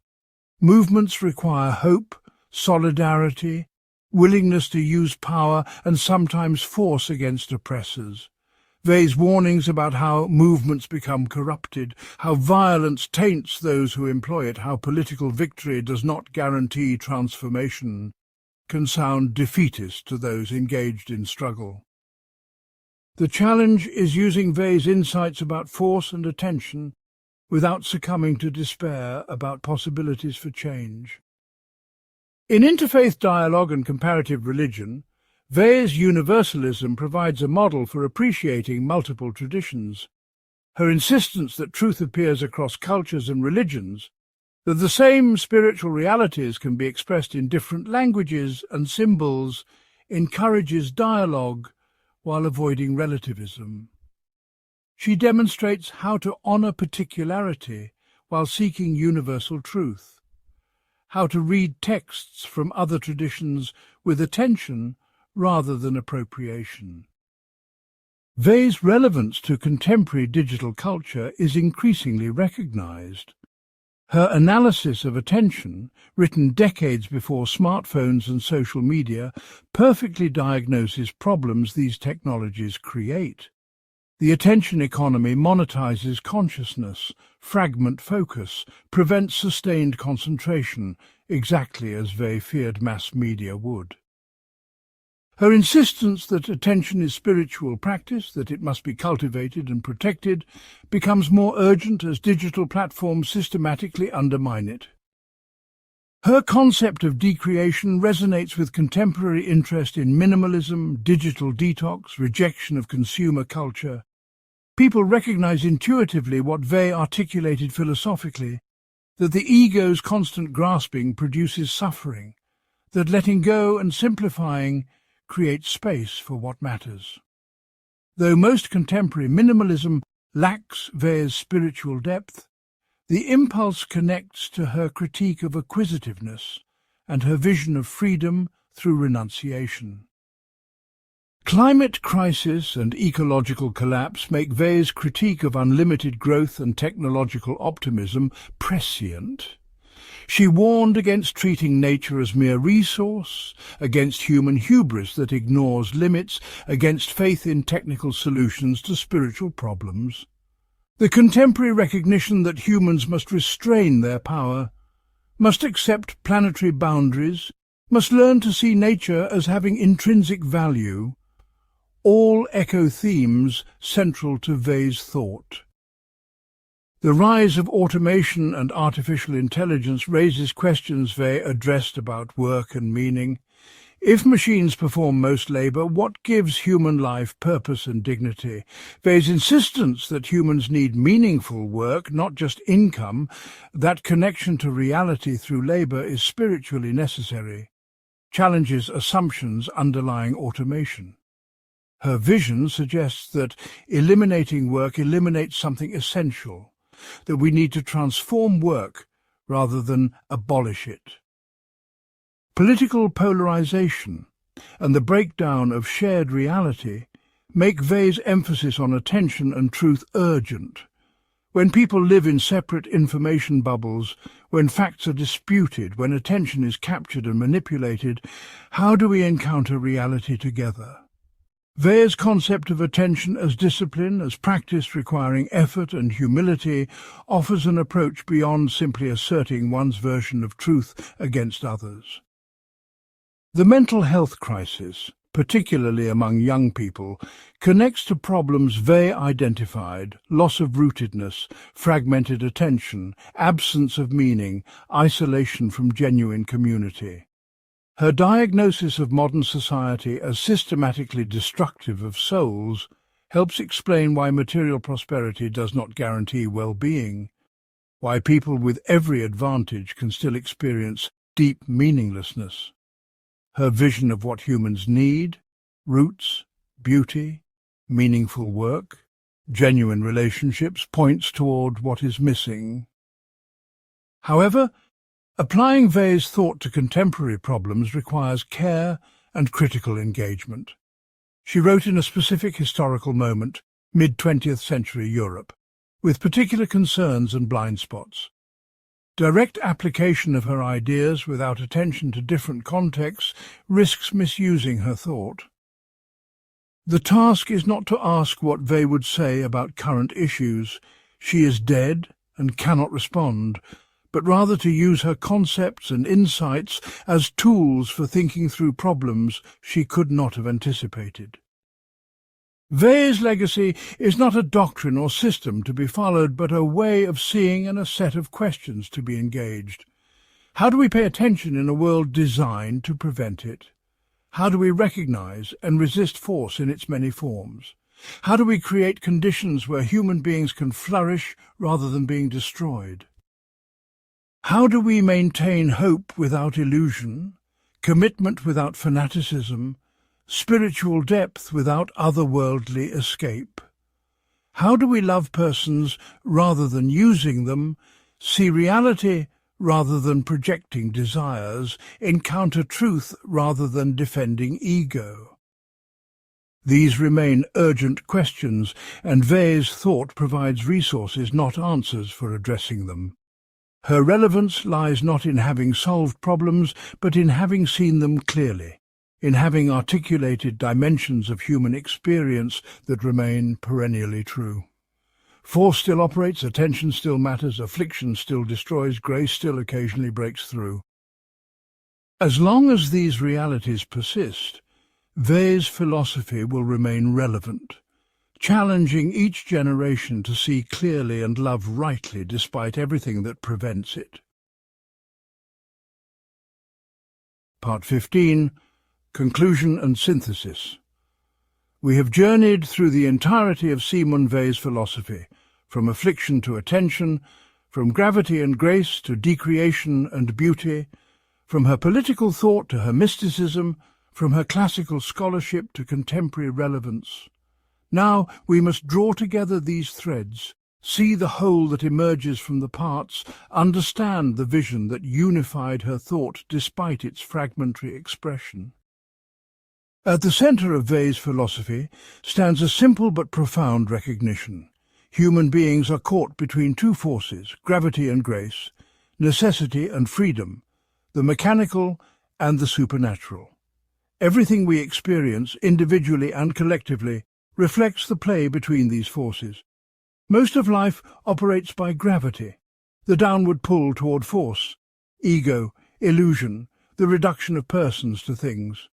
Movements require hope, solidarity, willingness to use power and sometimes force against oppressors. Wei's warnings about how movements become corrupted, how violence taints those who employ it, how political victory does not guarantee transformation, can sound defeatist to those engaged in struggle. The challenge is using Wei's insights about force and attention without succumbing to despair about possibilities for change. In interfaith dialogue and comparative religion, Wei's universalism provides a model for appreciating multiple traditions. Her insistence that truth appears across cultures and religions, that the same spiritual realities can be expressed in different languages and symbols, encourages dialogue while avoiding relativism. She demonstrates how to honor particularity while seeking universal truth, how to read texts from other traditions with attention rather than appropriation. Wei's relevance to contemporary digital culture is increasingly recognized. Her analysis of attention, written decades before smartphones and social media, perfectly diagnoses problems these technologies create. The attention economy monetizes consciousness, fragment focus, prevents sustained concentration, exactly as Weil feared mass media would. Her insistence that attention is spiritual practice, that it must be cultivated and protected, becomes more urgent as digital platforms systematically undermine it. Her concept of decreation resonates with contemporary interest in minimalism, digital detox, rejection of consumer culture. People recognize intuitively what Weil articulated philosophically, that the ego's constant grasping produces suffering, that letting go and simplifying creates space for what matters. Though most contemporary minimalism lacks Weil's spiritual depth, the impulse connects to her critique of acquisitiveness and her vision of freedom through renunciation. Climate crisis and ecological collapse make Weil's critique of unlimited growth and technological optimism prescient. She warned against treating nature as mere resource, against human hubris that ignores limits, against faith in technical solutions to spiritual problems. The contemporary recognition that humans must restrain their power, must accept planetary boundaries, must learn to see nature as having intrinsic value, all echo themes central to Weil's thought. The rise of automation and artificial intelligence raises questions Weil addressed about work and meaning. If machines perform most labor, what gives human life purpose and dignity? Weil's insistence that humans need meaningful work, not just income, that connection to reality through labor is spiritually necessary, challenges assumptions underlying automation. Her vision suggests that eliminating work eliminates something essential, that we need to transform work rather than abolish it. Political polarization and the breakdown of shared reality make Weil's emphasis on attention and truth urgent. When people live in separate information bubbles, when facts are disputed, when attention is captured and manipulated, how do we encounter reality together? Vea's concept of attention as discipline, as practice requiring effort and humility, offers an approach beyond simply asserting one's version of truth against others. The mental health crisis, particularly among young people, connects to problems Weil identified: loss of rootedness, fragmented attention, absence of meaning, isolation from genuine community. Her diagnosis of modern society as systematically destructive of souls helps explain why material prosperity does not guarantee well-being, why people with every advantage can still experience deep meaninglessness. Her vision of what humans need, roots, beauty, meaningful work, genuine relationships, points toward what is missing. However, applying Weil's thought to contemporary problems requires care and critical engagement. She wrote in a specific historical moment, mid-20th century Europe, with particular concerns and blind spots. Direct application of her ideas without attention to different contexts risks misusing her thought. The task is not to ask what Weil would say about current issues. She is dead and cannot respond, but rather to use her concepts and insights as tools for thinking through problems she could not have anticipated. Weil's legacy is not a doctrine or system to be followed, but a way of seeing and a set of questions to be engaged. How do we pay attention in a world designed to prevent it? How do we recognize and resist force in its many forms? How do we create conditions where human beings can flourish rather than being destroyed? How do we maintain hope without illusion, commitment without fanaticism, spiritual depth without otherworldly escape? How do we love persons rather than using them, see reality rather than projecting desires, encounter truth rather than defending ego? These remain urgent questions, and Weil's thought provides resources, not answers, for addressing them. Her relevance lies not in having solved problems, but in having seen them clearly, in having articulated dimensions of human experience that remain perennially true. Force still operates, attention still matters, affliction still destroys, grace still occasionally breaks through. As long as these realities persist, Weil's philosophy will remain relevant, challenging each generation to see clearly and love rightly despite everything that prevents it. Part 15. Conclusion and Synthesis. We have journeyed through the entirety of Simone Weil's philosophy, from affliction to attention, from gravity and grace to decreation and beauty, from her political thought to her mysticism, from her classical scholarship to contemporary relevance. Now we must draw together these threads, see the whole that emerges from the parts, understand the vision that unified her thought despite its fragmentary expression. At the centre of Weil's philosophy stands a simple but profound recognition. Human beings are caught between two forces, gravity and grace, necessity and freedom, the mechanical and the supernatural. Everything we experience, individually and collectively, reflects the play between these forces. Most of life operates by gravity, the downward pull toward force, ego, illusion, the reduction of persons to things.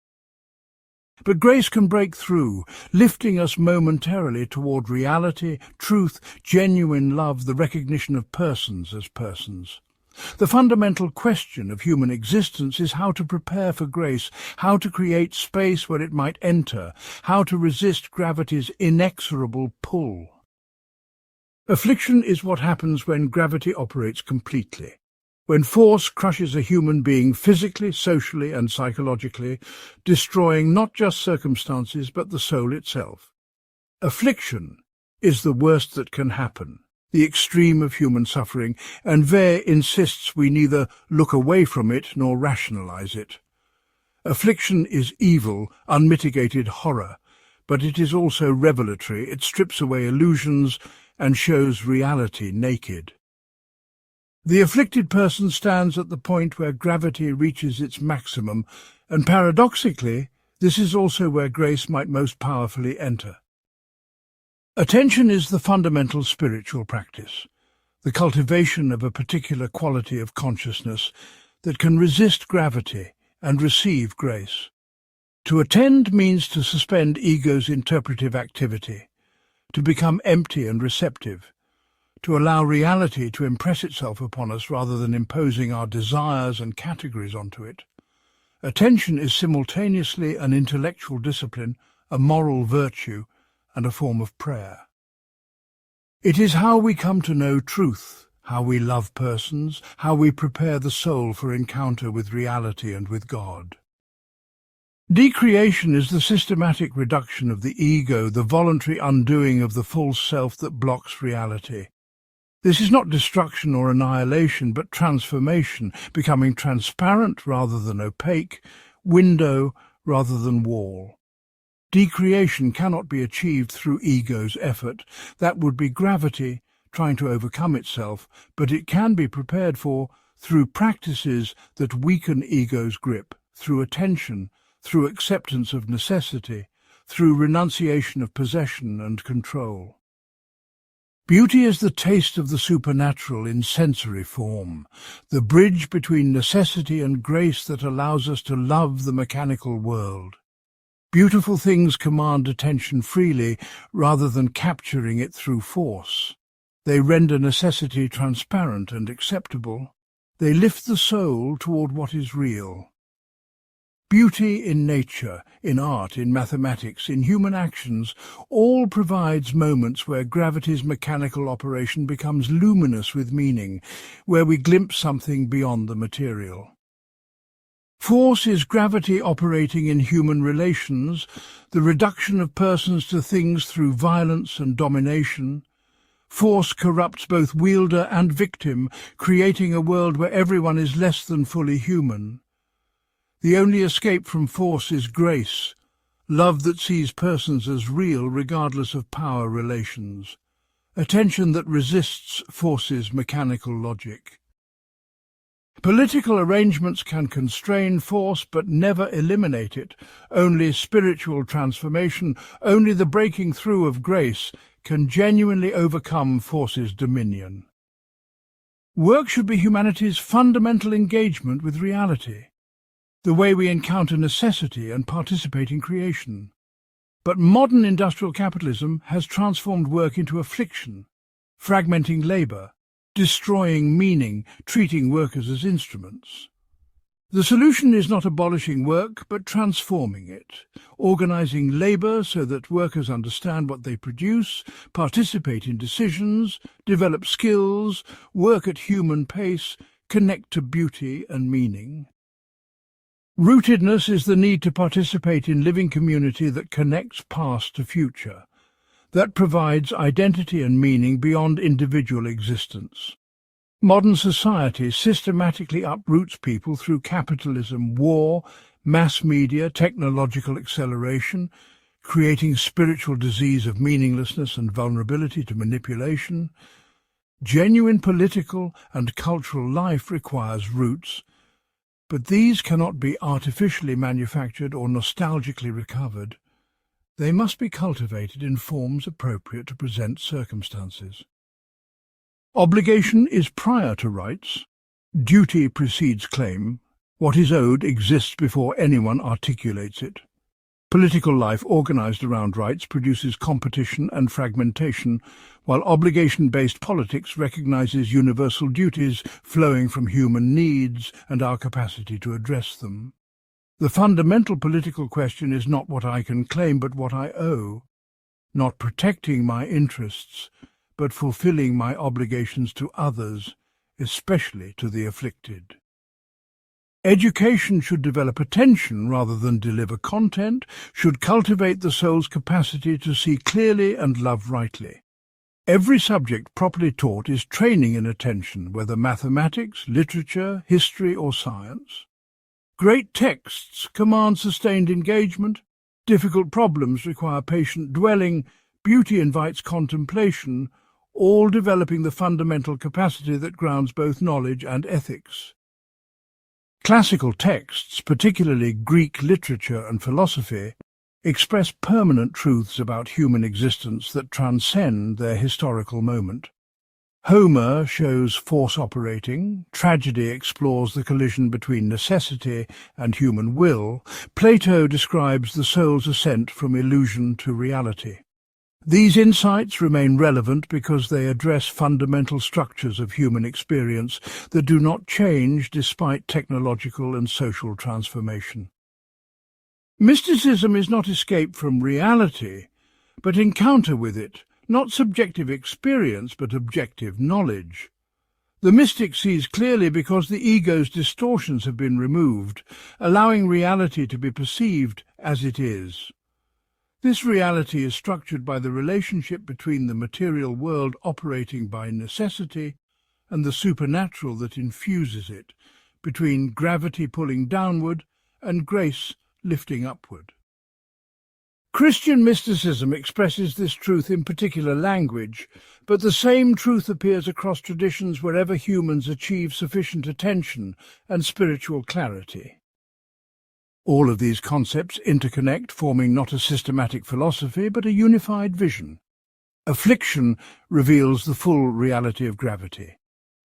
But grace can break through, lifting us momentarily toward reality, truth, genuine love, the recognition of persons as persons. The fundamental question of human existence is how to prepare for grace, how to create space where it might enter, how to resist gravity's inexorable pull. Affliction is what happens when gravity operates completely, when force crushes a human being physically, socially, and psychologically, destroying not just circumstances but the soul itself. Affliction is the worst that can happen, the extreme of human suffering, and Weil insists we neither look away from it nor rationalize it. Affliction is evil, unmitigated horror, but it is also revelatory. It strips away illusions and shows reality naked. The afflicted person stands at the point where gravity reaches its maximum, and paradoxically, This is also where grace might most powerfully enter. Attention is the fundamental spiritual practice, the cultivation of a particular quality of consciousness that can resist gravity and receive grace. To attend means to suspend ego's interpretive activity, to become empty and receptive, to allow reality to impress itself upon us rather than imposing our desires and categories onto it. Attention is simultaneously an intellectual discipline, a moral virtue, and a form of prayer. It is how we come to know truth, how we love persons, how we prepare the soul for encounter with reality and with God. Decreation is the systematic reduction of the ego, the voluntary undoing of the false self that blocks reality. This is not destruction or annihilation, but transformation, becoming transparent rather than opaque, window rather than wall. Decreation cannot be achieved through ego's effort. That would be gravity trying to overcome itself, but it can be prepared for through practices that weaken ego's grip, through attention, through acceptance of necessity, through renunciation of possession and control. Beauty is the taste of the supernatural in sensory form, the bridge between necessity and grace that allows us to love the mechanical world. Beautiful things command attention freely rather than capturing it through force. They render necessity transparent and acceptable. They lift the soul toward what is real. Beauty in nature, in art, in mathematics, in human actions, all provides moments where gravity's mechanical operation becomes luminous with meaning, where we glimpse something beyond the material. Force is gravity operating in human relations, the reduction of persons to things through violence and domination. Force corrupts both wielder and victim, creating a world where everyone is less than fully human. The only escape from force is grace, love that sees persons as real regardless of power relations, attention that resists force's mechanical logic. Political arrangements can constrain force but never eliminate it. Only spiritual transformation, only the breaking through of grace can genuinely overcome force's dominion. Work should be humanity's fundamental engagement with reality, the way we encounter necessity and participate in creation. But modern industrial capitalism has transformed work into affliction, fragmenting labour, destroying meaning, treating workers as instruments. The solution is not abolishing work, but transforming it, organising labour so that workers understand what they produce, participate in decisions, develop skills, work at human pace, connect to beauty and meaning. Rootedness is the need to participate in living community that connects past to future, that provides identity and meaning beyond individual existence. Modern society systematically uproots people through capitalism, war, mass media, technological acceleration, creating spiritual disease of meaninglessness and vulnerability to manipulation. Genuine political and cultural life requires roots, but these cannot be artificially manufactured or nostalgically recovered. They must be cultivated in forms appropriate to present circumstances. Obligation is prior to rights. Duty precedes claim. What is owed exists before anyone articulates it. Political life organized around rights produces competition and fragmentation, while obligation-based politics recognizes universal duties flowing from human needs and our capacity to address them. The fundamental political question is not what I can claim, but what I owe, not protecting my interests, but fulfilling my obligations to others, especially to the afflicted. Education should develop attention rather than deliver content, should cultivate the soul's capacity to see clearly and love rightly. Every subject properly taught is training in attention, whether mathematics, literature, history or science. Great texts command sustained engagement, difficult problems require patient dwelling, beauty invites contemplation, all developing the fundamental capacity that grounds both knowledge and ethics. Classical texts, particularly Greek literature and philosophy, express permanent truths about human existence that transcend their historical moment. Homer shows force operating, tragedy explores the collision between necessity and human will, Plato describes the soul's ascent from illusion to reality. These insights remain relevant because they address fundamental structures of human experience that do not change despite technological and social transformation. Mysticism is not escape from reality, but encounter with it, not subjective experience but objective knowledge. The mystic sees clearly because the ego's distortions have been removed, allowing reality to be perceived as it is. This reality is structured by the relationship between the material world operating by necessity and the supernatural that infuses it, between gravity pulling downward and grace lifting upward. Christian mysticism expresses this truth in particular language, but the same truth appears across traditions wherever humans achieve sufficient attention and spiritual clarity. All of these concepts interconnect, forming not a systematic philosophy, but a unified vision. Affliction reveals the full reality of gravity.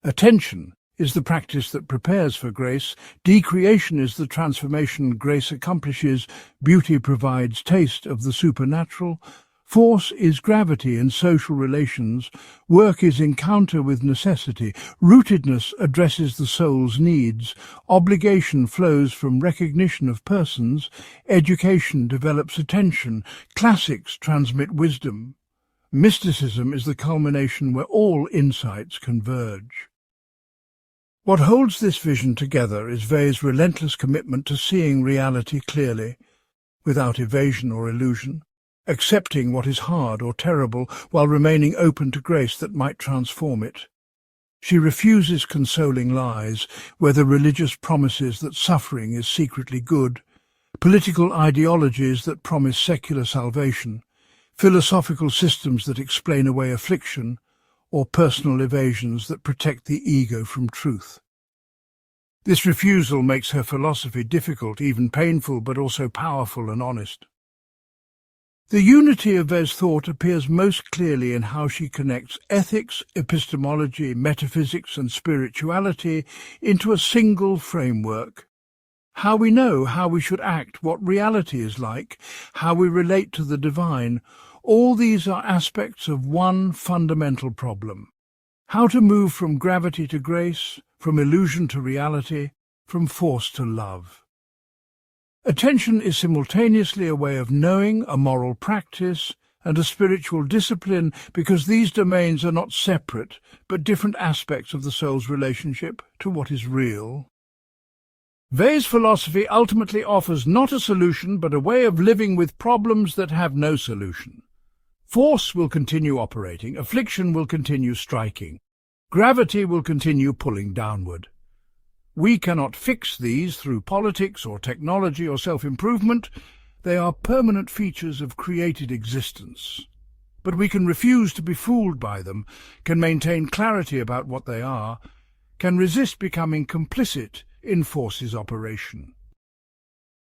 Attention is the practice that prepares for grace. Decreation is the transformation grace accomplishes. Beauty provides taste of the supernatural. Force is gravity in social relations. Work is encounter with necessity. Rootedness addresses the soul's needs. Obligation flows from recognition of persons. Education develops attention. Classics transmit wisdom. Mysticism is the culmination where all insights converge. What holds this vision together is Weil's relentless commitment to seeing reality clearly, without evasion or illusion, accepting what is hard or terrible while remaining open to grace that might transform it. She refuses consoling lies, whether religious promises that suffering is secretly good, political ideologies that promise secular salvation, philosophical systems that explain away affliction, or personal evasions that protect the ego from truth. This refusal makes her philosophy difficult, even painful, but also powerful and honest. The unity of Weil's thought appears most clearly in how she connects ethics, epistemology, metaphysics and spirituality into a single framework. How we know how we should act, what reality is like, how we relate to the divine, all these are aspects of one fundamental problem. How to move from gravity to grace, from illusion to reality, from force to love. Attention is simultaneously a way of knowing, a moral practice, and a spiritual discipline because these domains are not separate, but different aspects of the soul's relationship to what is real. Weil's philosophy ultimately offers not a solution, but a way of living with problems that have no solution. Force will continue operating, affliction will continue striking, gravity will continue pulling downward. We cannot fix these through politics or technology or self-improvement. They are permanent features of created existence. But we can refuse to be fooled by them, can maintain clarity about what they are, can resist becoming complicit in force's operation.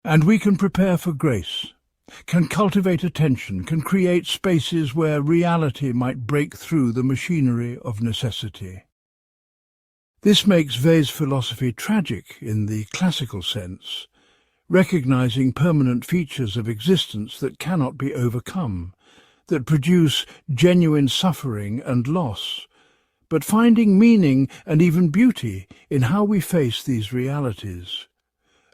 And we can prepare for grace, can cultivate attention, can create spaces where reality might break through the machinery of necessity. This makes Weil's philosophy tragic in the classical sense, recognizing permanent features of existence that cannot be overcome, that produce genuine suffering and loss, but finding meaning and even beauty in how we face these realities.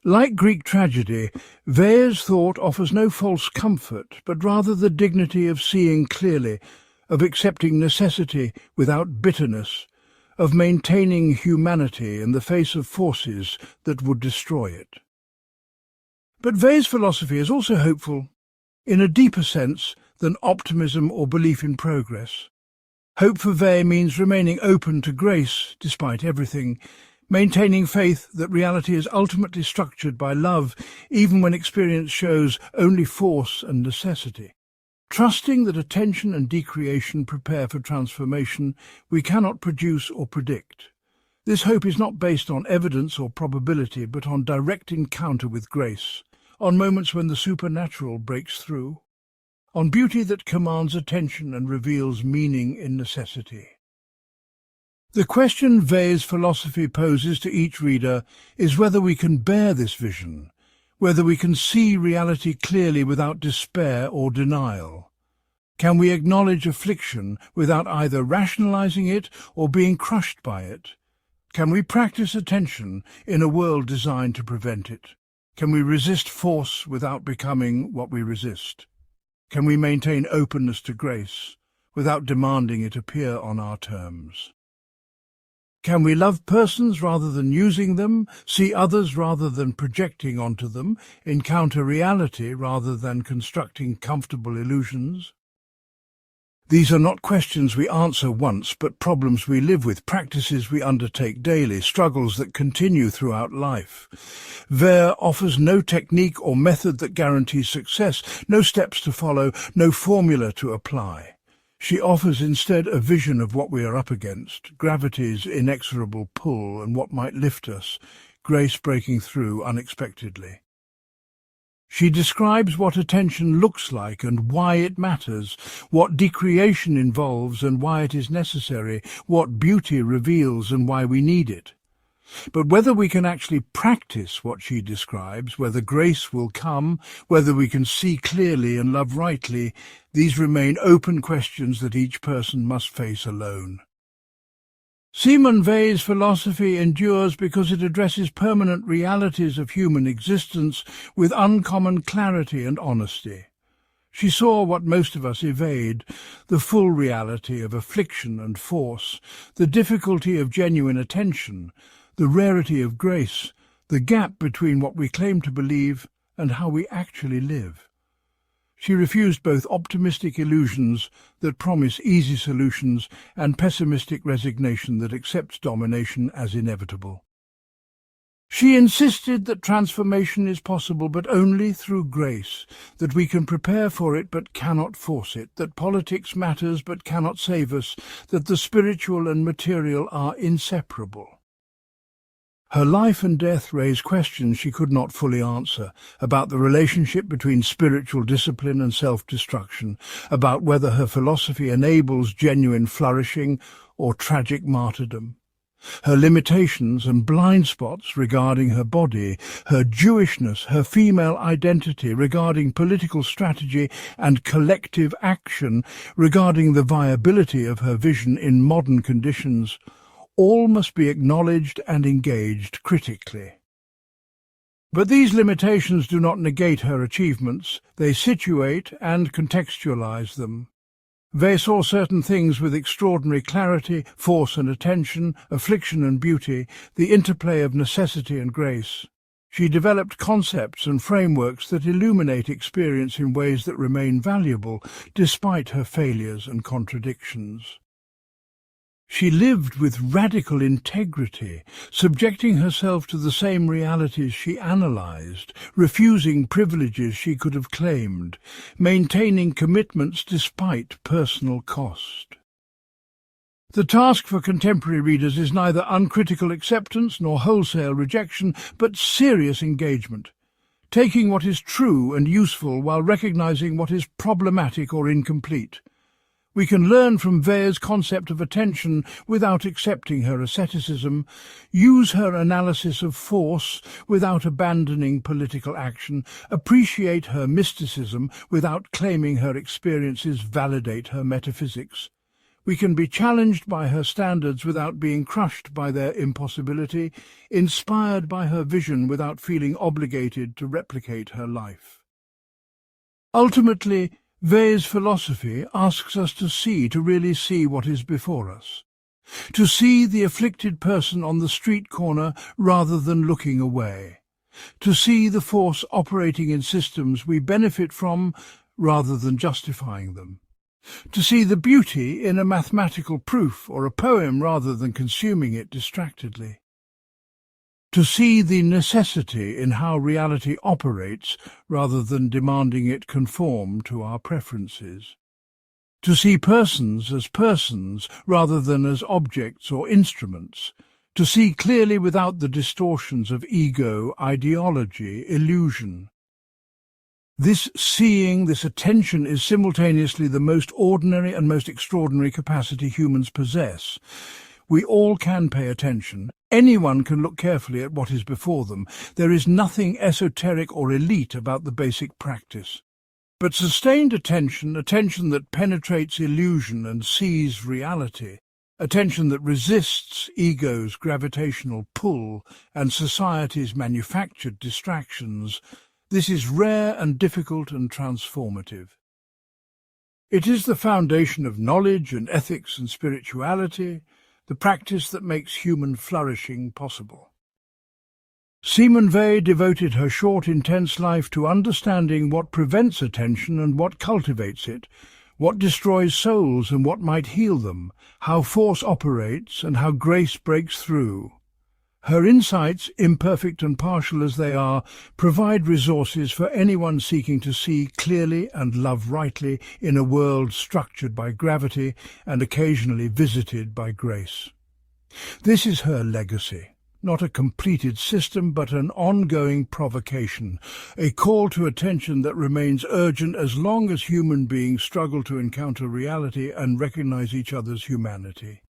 Like Greek tragedy, Weil's thought offers no false comfort, but rather the dignity of seeing clearly, of accepting necessity without bitterness, of maintaining humanity in the face of forces that would destroy it. But Weil's philosophy is also hopeful, in a deeper sense than optimism or belief in progress. Hope for Weil means remaining open to grace despite everything, maintaining faith that reality is ultimately structured by love, even when experience shows only force and necessity. Trusting that attention and decreation prepare for transformation we cannot produce or predict, This hope is not based on evidence or probability, but on direct encounter with grace, on moments when the supernatural breaks through, on beauty that commands attention and reveals meaning in necessity. The question Weil's philosophy poses to each reader is whether we can bear this vision, whether we can see reality clearly without despair or denial. Can we acknowledge affliction without either rationalizing it or being crushed by it? Can we practice attention in a world designed to prevent it? Can we resist force without becoming what we resist? Can we maintain openness to grace without demanding it appear on our terms? Can we love persons rather than using them, see others rather than projecting onto them, encounter reality rather than constructing comfortable illusions? These are not questions we answer once, but problems we live with, practices we undertake daily, struggles that continue throughout life. Weil offers no technique or method that guarantees success, no steps to follow, no formula to apply. She offers instead a vision of what we are up against, gravity's inexorable pull and what might lift us, grace breaking through unexpectedly. She describes what attention looks like and why it matters, what decreation involves and why it is necessary, what beauty reveals and why we need it. But whether we can actually practice what she describes, whether grace will come, whether we can see clearly and love rightly, these remain open questions that each person must face alone. Simone Weil's philosophy endures because it addresses permanent realities of human existence with uncommon clarity and honesty. She saw what most of us evade, the full reality of affliction and force, the difficulty of genuine attention, the rarity of grace, the gap between what we claim to believe and how we actually live. She refused both optimistic illusions that promise easy solutions and pessimistic resignation that accepts domination as inevitable. She insisted that transformation is possible but only through grace, that we can prepare for it but cannot force it, that politics matters but cannot save us, that the spiritual and material are inseparable. Her life and death raise questions she could not fully answer, about the relationship between spiritual discipline and self-destruction, about whether her philosophy enables genuine flourishing or tragic martyrdom. Her limitations and blind spots regarding her body, her Jewishness, her female identity, regarding political strategy and collective action, regarding the viability of her vision in modern conditions, all must be acknowledged and engaged critically. But these limitations do not negate her achievements, they situate and contextualize them. Weil saw certain things with extraordinary clarity, force and attention, affliction and beauty, the interplay of necessity and grace. She developed concepts and frameworks that illuminate experience in ways that remain valuable despite her failures and contradictions. She lived with radical integrity, subjecting herself to the same realities she analyzed, refusing privileges she could have claimed, maintaining commitments despite personal cost. The task for contemporary readers is neither uncritical acceptance nor wholesale rejection, but serious engagement, taking what is true and useful while recognizing what is problematic or incomplete. We can learn from Weil's concept of attention without accepting her asceticism, use her analysis of force without abandoning political action, appreciate her mysticism without claiming her experiences validate her metaphysics. We can be challenged by her standards without being crushed by their impossibility, inspired by her vision without feeling obligated to replicate her life. Ultimately, Weil's philosophy asks us to really see what is before us, to see the afflicted person on the street corner rather than looking away, to see the force operating in systems we benefit from rather than justifying them, to see the beauty in a mathematical proof or a poem rather than consuming it distractedly, to see the necessity in how reality operates rather than demanding it conform to our preferences, to see persons as persons rather than as objects or instruments, to see clearly without the distortions of ego, ideology, illusion. This seeing, this attention, is simultaneously the most ordinary and most extraordinary capacity humans possess. We all can pay attention. Anyone can look carefully at what is before them. There is nothing esoteric or elite about the basic practice. But sustained attention, attention that penetrates illusion and sees reality, attention that resists ego's gravitational pull and society's manufactured distractions, this is rare and difficult and transformative. It is the foundation of knowledge and ethics and spirituality, the practice that makes human flourishing possible. Simone Weil devoted her short, intense life to understanding what prevents attention and what cultivates it, what destroys souls and what might heal them, how force operates and how grace breaks through. Her insights, imperfect and partial as they are, provide resources for anyone seeking to see clearly and love rightly in a world structured by gravity and occasionally visited by grace. This is her legacy, not a completed system but an ongoing provocation, a call to attention that remains urgent as long as human beings struggle to encounter reality and recognize each other's humanity.